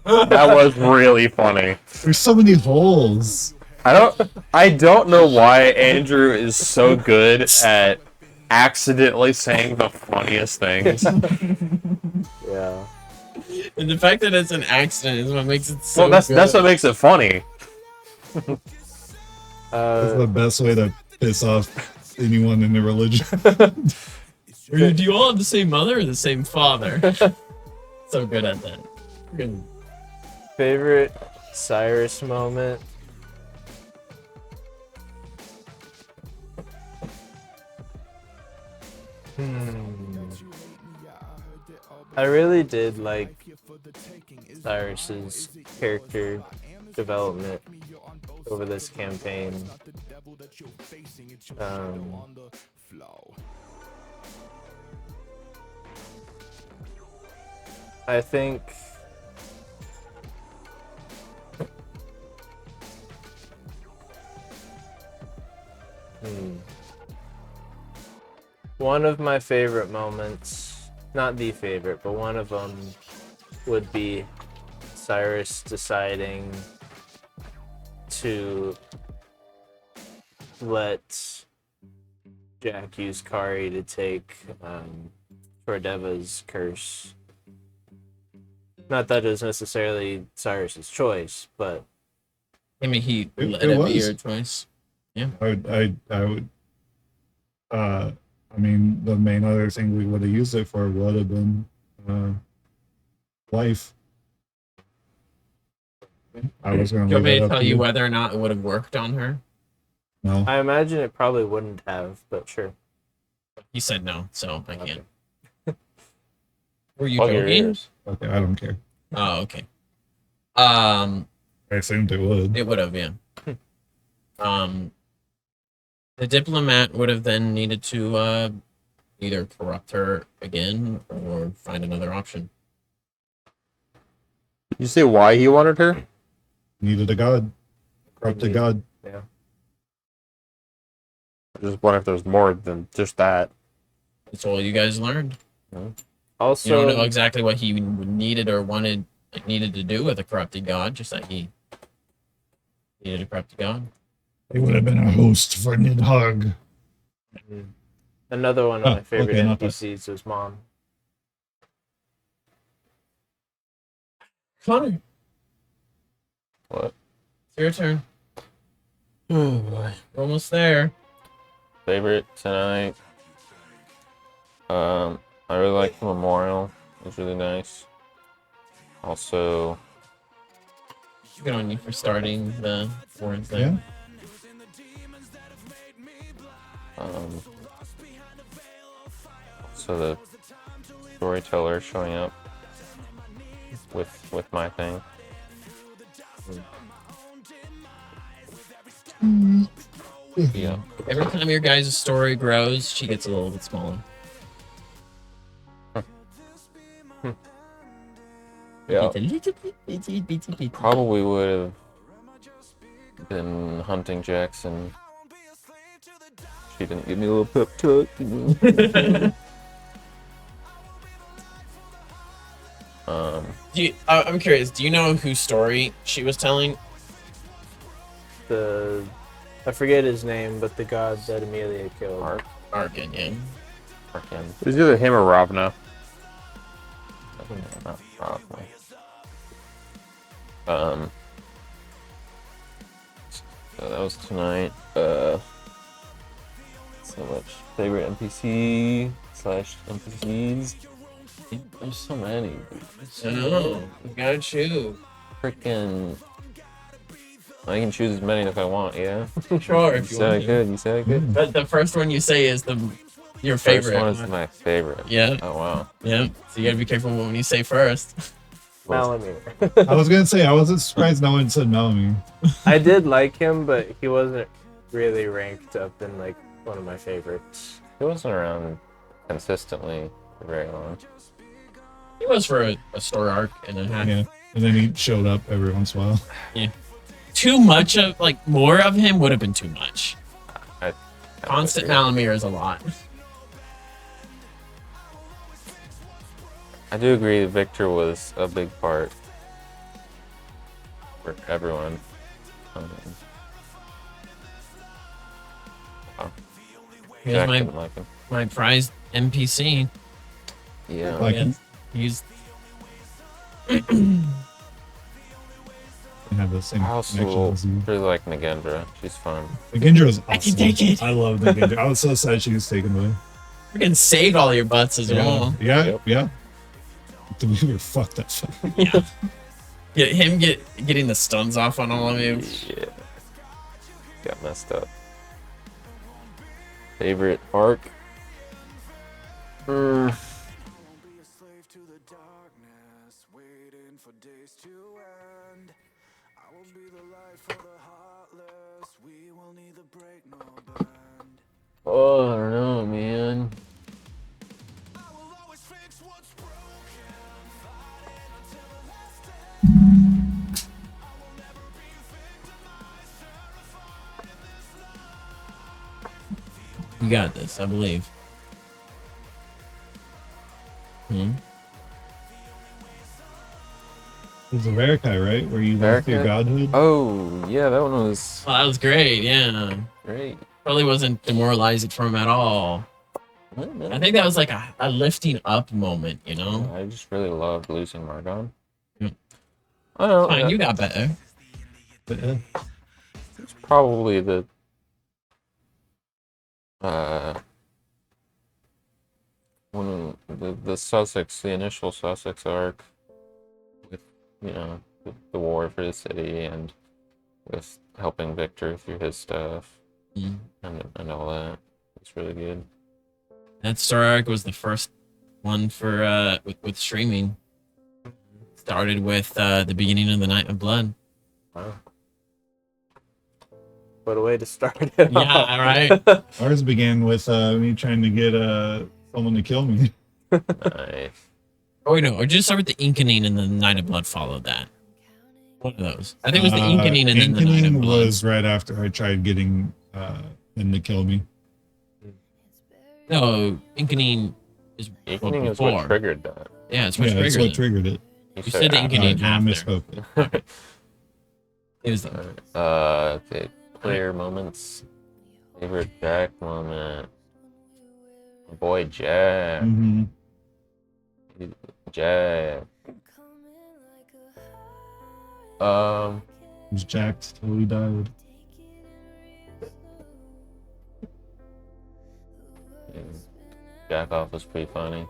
That was really funny. There's so many holes. I don't know why Andrew is so good at accidentally saying the funniest things. Yeah. And the fact that it's an accident is what makes it so Well, that's good. what makes it funny. That's the best way to piss off anyone in the religion. Do you all have the same mother or the same father? So good at that. Good. Favorite Cyrus moment. I really did like Cyrus's character development over this campaign. I think one of my favorite moments, not the favorite, but one of them would be Cyrus deciding to let Jack use Kari to take Tordeva's curse. Not that it was necessarily Cyrus's choice, but I mean, he It- let it it be was. your choice. I would. I mean, the main other thing we would have used it for would have been life. I was going Do you want me leave to that up tell you whether or not it would have worked on her? No, I imagine it probably wouldn't have, but sure. He said no, so I can't. Were you Plug your joking? ears. okay, I don't care. Oh, okay. I assumed it would. It would have, yeah. The diplomat would have then needed to either corrupt her again or find another option. Did you say why he wanted her? Needed a god, corrupted god. Yeah. I just wonder if there's more than just that. That's all you guys learned. Also, You don't know exactly what he needed or needed to do with a corrupted god, just that he needed a corrupted god. He would have been a host for Nidhogg. another one of Oh, my favorite okay, not bad. NPCs was Mom. Connor, What? it's your turn. Oh boy. We're almost there. Favorite tonight? I really like the memorial. It was really nice. Also, Good on you for starting the fourth thing. so the storyteller showing up with my thing. Yeah. Every time your guys' story grows, she gets a little bit smaller. Yeah. It's a little bit, bitty. Probably would have been hunting Jackson. She didn't give me a little pep talk. I'm curious. Do you know whose story she was telling? I forget his name, but the god that Amelia killed. Arkin, yeah. It was either him or Ravna. Not probably. So that was tonight. So much favorite NPC / NPCs. There's so many. I know. You gotta choose. Freaking. I can choose as many if I want. Yeah. Sure, You if you said want I to. could. You said I could. But the first one you say is your favorite. First one is my favorite. Yeah. Oh wow. Yeah. So you gotta be careful when you say first. Malamir. I was gonna say I wasn't surprised no one said Malamir. I did like him, but he wasn't really ranked up in like one of my favorites. He wasn't around consistently for very long. He was for a story arc and a half. Yeah, and then he showed up every once in a while. Yeah. Too much of more of him would have been too much. I Constant agree. Malamir is a lot. I do agree that Victor was a big part for everyone. Wow. Here's Jack my didn't like him. my prized NPC. Yeah. Like him. He's They have the same I also connection as you. really like Nagendra. She's fun. Nagindra was awesome. I can take it. I love Nagindra. I was so sad she was taken away. freaking saved all your butts as Yeah, well. yeah, Yep. yeah. We were fucked that fight. Yeah. Him getting the stuns off on all of you. Yeah. Got messed up. Favorite arc? Be a slave to the darkness, waiting for days to end. I will be the light for the heartless. We will neither break nor bend. Oh, I don't know, man. I will always fix what's broken, fighting until the last day. I will never be victimized, terrified of this love. You got this, I believe. It was a Verikai, right? Where you lost your Verikai? godhood. Oh, yeah, that one was Well, that was great. Yeah. great. Probably wasn't demoralizing for him at all. I think that was like a lifting up moment, you know? I just really loved losing Margon. Yeah. I don't know. Fine, you got better. But, It's probably the when the Sussex, the initial Sussex arc, with the war for the city and with helping Victor through his stuff Mm. and all that. It's really good. That story arc was the first one for with streaming. Started with the beginning of the Night of Blood. Wow. What a way to start it. Yeah, right. ours began with me trying to get someone to kill me. Nice. Oh wait, no, or just start with the Inkening and then the Night of Blood followed that. One of those. I think it was the Inkening and then the Night of Inkening Blood. was right after I tried getting him to kill me. No, Inkening is Evening is before. what triggered that. Yeah, it's what Yeah, that's triggered what it. triggered it. You said the after. Inkening I after. misspoke. It was the, Okay, player moments. Favorite Jack moment. My boy Jack. Mm-hmm. Jack. It was jacked till he died. Yeah, Jack off was pretty funny.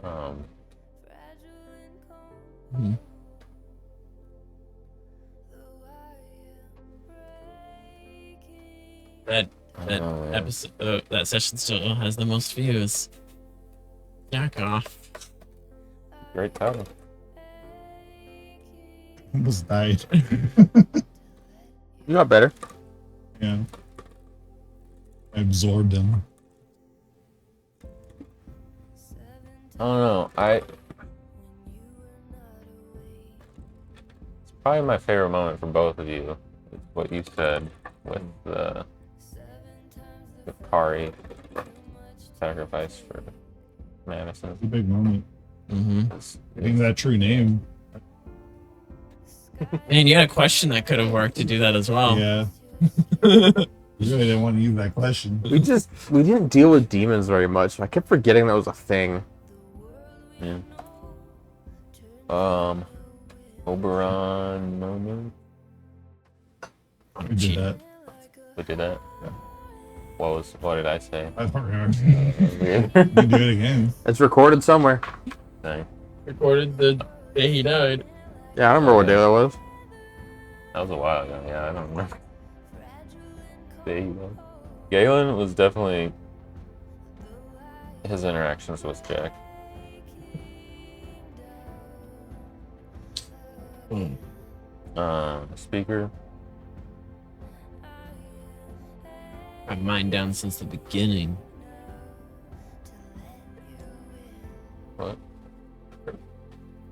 Mhm. that that Oh, yeah. episode that session still has the most views. Jack off. Great title. Almost died. You got better. Yeah. I absorbed him. I don't know. It's probably my favorite moment for both of you. Is what you said with the Kari sacrifice for Madison. It's a big moment. Mm-hmm. Getting that true name. And you had a question that could have worked to do that as well. Yeah. You really didn't want to use that question. We didn't deal with demons very much. I kept forgetting that was a thing. Yeah. Oberon moment. We did that. We did that. What did I say? I don't remember. Weird. We can do it again. It's recorded somewhere. Dang. Recorded the day he died. Yeah, I don't remember what day that was. That was a while ago. Yeah, I don't remember. There you go. Galen was definitely his interactions with Jack. Speaker. I've mine down since the beginning. What?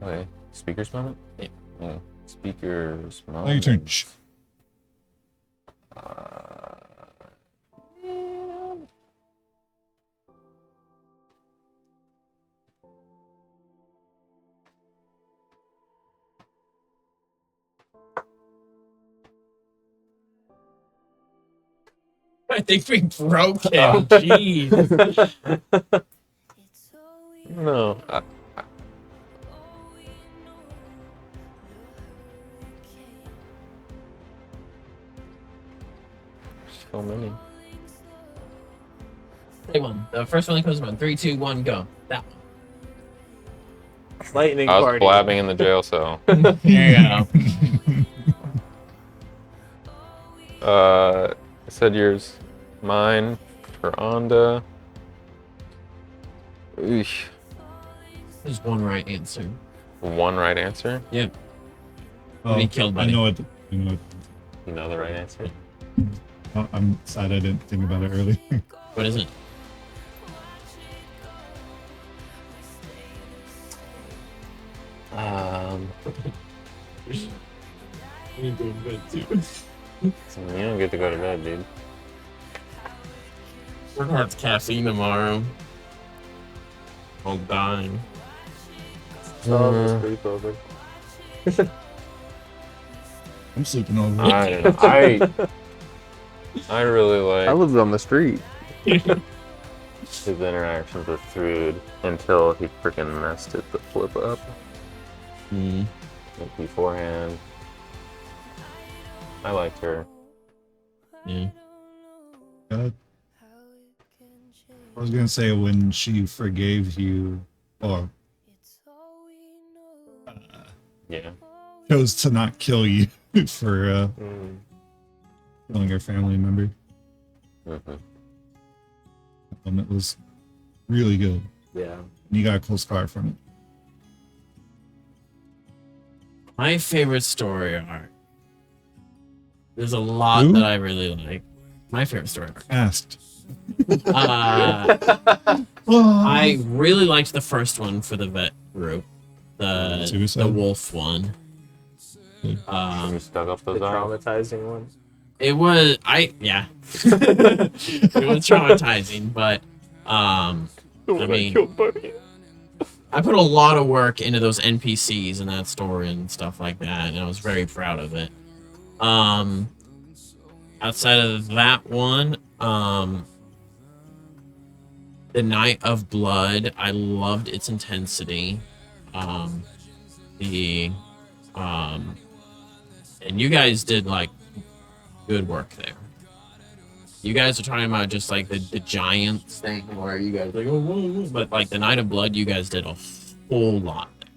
Okay. Speaker's moment? Yeah. Speaker's Now your moment. turn. Shh. I think we broke him. Jeez. No. So many. Play one. The first one that comes on. 3, 2, 1, go. That one. Lightning I was party. blabbing in the jail cell. There you go. I said yours. Mine. For Onda. Eesh. There's one right answer. One right answer? Yep. Oh, Be killed by I it. know it. You know it. You know the right answer? Oh, I'm sad I didn't think about it earlier. What is it? You don't get to go to bed, dude. We're gonna have caffeine tomorrow. I'll die. Oh, sleep over. I'm sleeping over. I really like I lived on the street. his interactions with food until he freaking messed it the flip up. Like beforehand. I liked her. Yeah. I was gonna say when she forgave you, or Yeah. chose to not kill you for killing her family member. It was really good. Yeah. You got a cool scar from it. My favorite story arc. There's a lot Who? that I really like. My favorite story arc. Asked. I really liked the first one for the vet group. The Suicide? wolf one. You stuck up The those eyes. traumatizing one. It was it was traumatizing, but I mean, I put a lot of work into those NPCs and that story and stuff like that, and I was very proud of it. Outside of that one, The Night of Blood, I loved its intensity. And you guys did like good work there. You guys are talking about just like the giants thing where you guys like, oh, whoa, whoa. But like the Night of Blood, you guys did a whole lot there.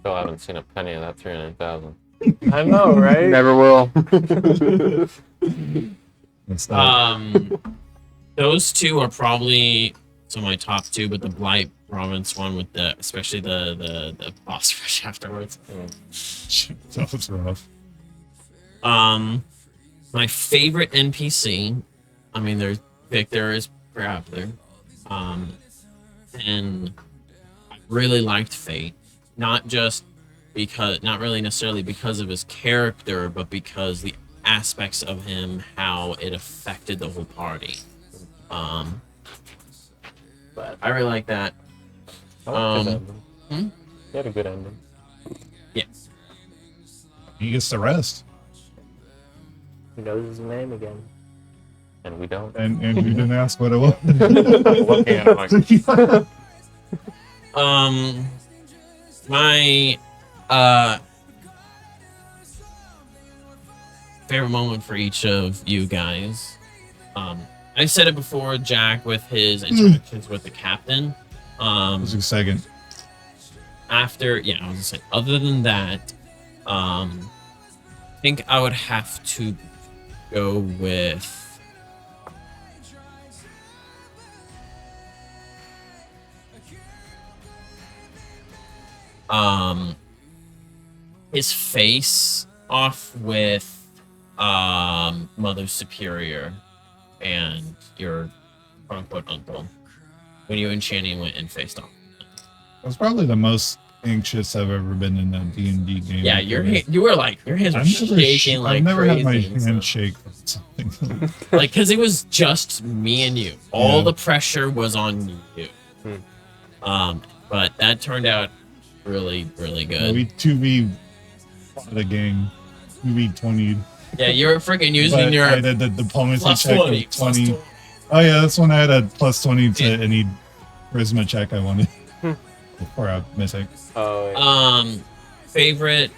Still haven't seen a penny of that 300,000. I know, right? Never will. That's not, those two are probably some of my top two, but the Blight Province one with especially the boss rush afterwards. that was rough. My favorite NPC, I mean, there's Victor is Grappler, and I really liked Fate, not really necessarily because of his character, but because the aspects of him, how it affected the whole party. But I really like that. I like his ending. hmm? He had a good ending. Yeah. He gets the rest. He knows his name again. And we don't. And you didn't ask what it was. Looking at it like, My favorite moment for each of you guys. I said it before, Jack, with his interactions with the captain. Was your second. After, yeah, I was gonna say, other than that, I think I would have to go with his face off with Mother Superior and your quote unquote uncle when you and Channing went and faced off. It was probably the most anxious I've ever been in a D&D game. Yeah, you were like, your hands were shaking like I've never crazy. had my and stuff. hand shake from something. Like, because it was just me and you. All the pressure was on you. But that turned out really, really good. We 2v the game. 2v20. Yeah, you were freaking using your I did the diplomacy plus check 20. of 20. Oh yeah, that's when I had a plus 20 to any charisma check I wanted. Before I mythic. Favorite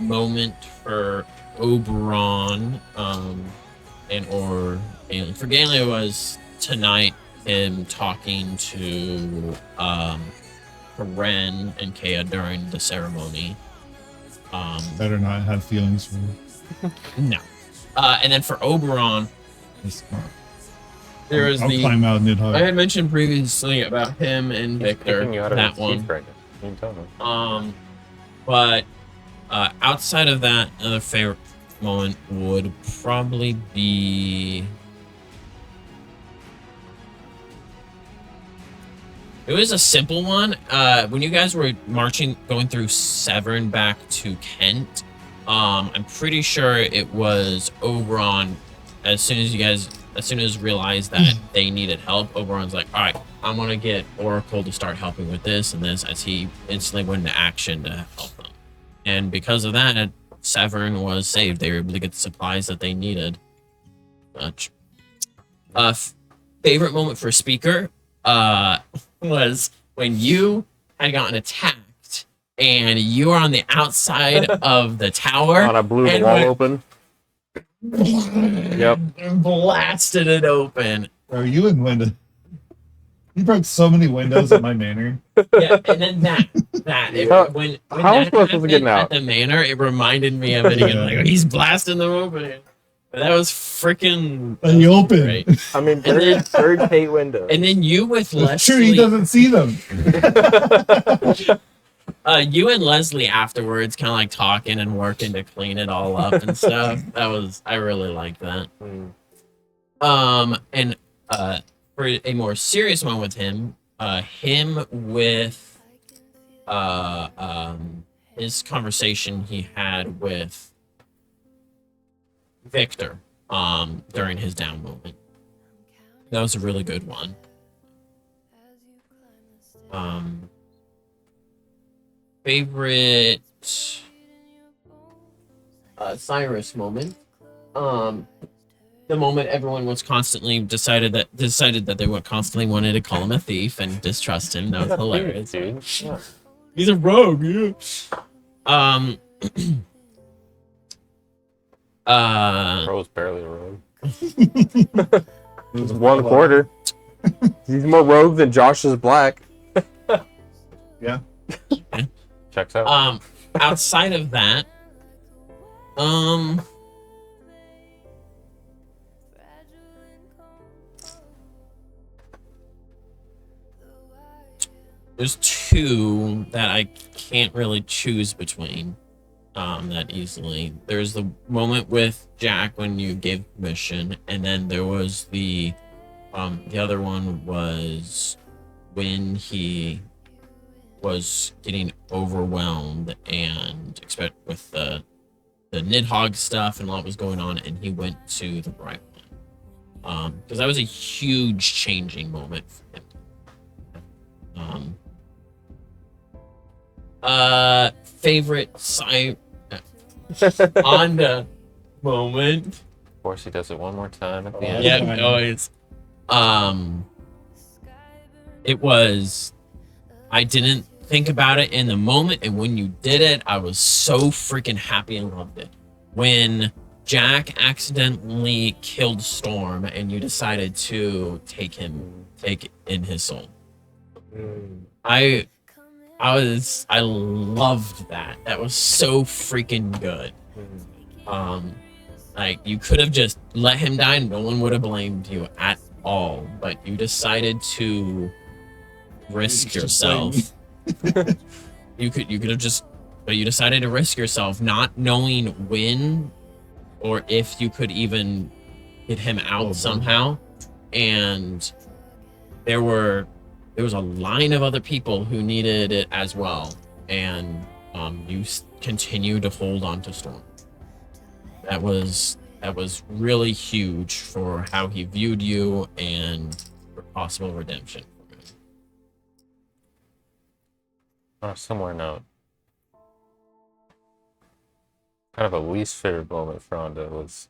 moment for Oberon for Galen it was tonight him talking to Ren and Kea during the ceremony. Better not have feelings for me. No. And then for Oberon, there is I'll climb out Nidhogg. I had mentioned previously about him and Victor, that one. Right now. You can tell me. But outside of that, another favorite moment would probably be. It was a simple one. When you guys were going through Severn back to Kent, I'm pretty sure it was Oberon. As soon as realized that they needed help, Oberon's like, all right, I'm gonna get Oracle to start helping with this and this, as he instantly went into action to help them. And because of that, Severn was saved. They were able to get the supplies that they needed. Much. Favorite moment for Speaker was when you had gotten attacked and you were on the outside of the tower. I blew the and wall went- open. Yep. Blasted it open. Are you in window? You broke so many windows at my manor. Yeah, and then when how am I that supposed to get happened out? at the manor, it reminded me of it again. Like, he's blasting them open. But that was freaking. They open. Great. I mean, And then- birds hate windows. And then you with It's true, he Leslie, doesn't see them. you and Leslie afterwards, kind of like talking and working to clean it all up and stuff. I really liked that. And for a more serious one with him with his conversation he had with Victor during his down moment. That was a really good one. Favorite Cyrus moment. The moment everyone was constantly decided that they constantly wanted to call him a thief and distrust him. That was hilarious. Dude. Yeah. He's a rogue, yeah. Bro's barely a rogue. He's 1/4. He's more rogue than Josh is black. Yeah. Checks out. Outside of that, there's two that I can't really choose between that easily. There's the moment with Jack when you gave permission, and then there was the other one was when he was getting overwhelmed and with the Nidhogg stuff and what was going on, and he went to the Bright One. Because that was a huge changing moment for him. Favorite Anda moment. course, he does it one more time at the end. Yeah, always. It was. I didn't think about it in the moment, and when you did it, I was so freaking happy and loved it. When Jack accidentally killed Storm, and you decided to take in his soul. I loved that. That was so freaking good. Like, you could have just let him die, no one would have blamed you at all, but you decided to risk yourself. you could have just, but you decided to risk yourself, not knowing when or if you could even get him out somehow. And there was a line of other people who needed it as well, and you continue to hold on to Storm. That was really huge for how he viewed you and for possible redemption. On a similar note, kind of a least favorite moment for Rhonda was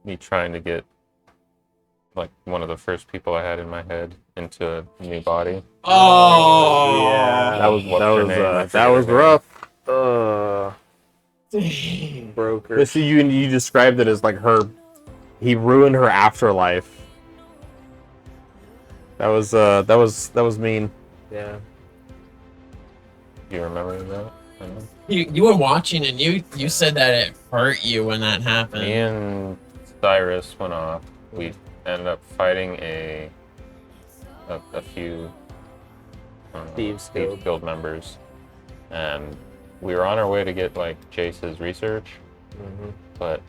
me trying to get like one of the first people I had in my head into a new body. Oh Yeah, that was rough. Broke her. But see, you described it as like he ruined her afterlife. That was mean. Yeah. You remember that? I know. You were watching, and you said that it hurt you when that happened. Me and Cyrus went off. We ended up fighting a few Thieves Guild members, and we were on our way to get like Jace's research, but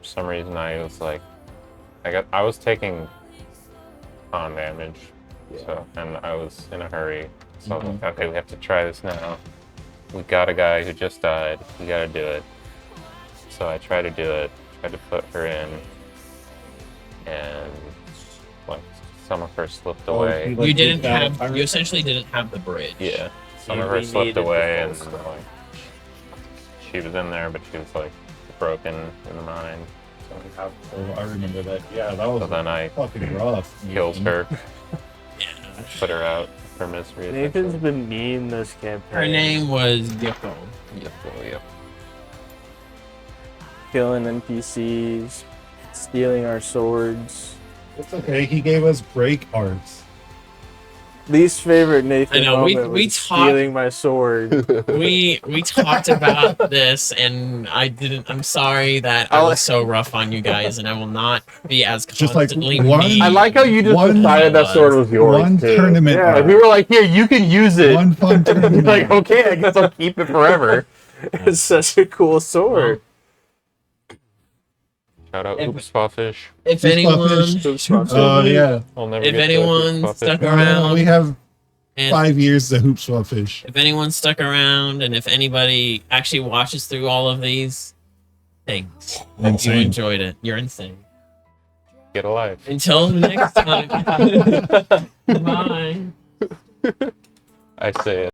for some reason I was like, I was taking con damage, so, and I was in a hurry, so I was like, okay, we have to try this now. We got a guy who just died. We gotta do it. So I tried to do it. Tried to put her in, and like some of her slipped away. You didn't have. You essentially didn't have the bridge. Yeah, some of her slipped away, and like she was in there, but she was like broken in the mind. So, I remember that. Yeah, that was so then I fucking rough. killed her. Put her out for misery. Nathan's been mean this campaign. Her name was Yoko. Yep. Killing NPCs, stealing our swords. It's okay. He gave us break arts. Least favorite Nathan I know, we moment was talked- stealing my sword. We talked about this, and I'm sorry that I was so rough on you guys, and I will not be as Just like constantly one- mean. I like how you just One- decided that sword was yours. One too. tournament Yeah, arc. we were like, here, you can use it. One fun tournament. like, okay, I guess I'll keep it forever. It's such a cool sword. Shout out If- Oops Spawfish. If Just anyone, Spawfish. Oh yeah. I'll never if get to anyone Oops Spawfish. stuck around, We have and 5 years to hoop swap fish. if anyone stuck around, and if anybody actually watches through all of these, thanks. Hope you Insane. enjoyed it. You're insane. Get alive. Until next time. Bye. I say it.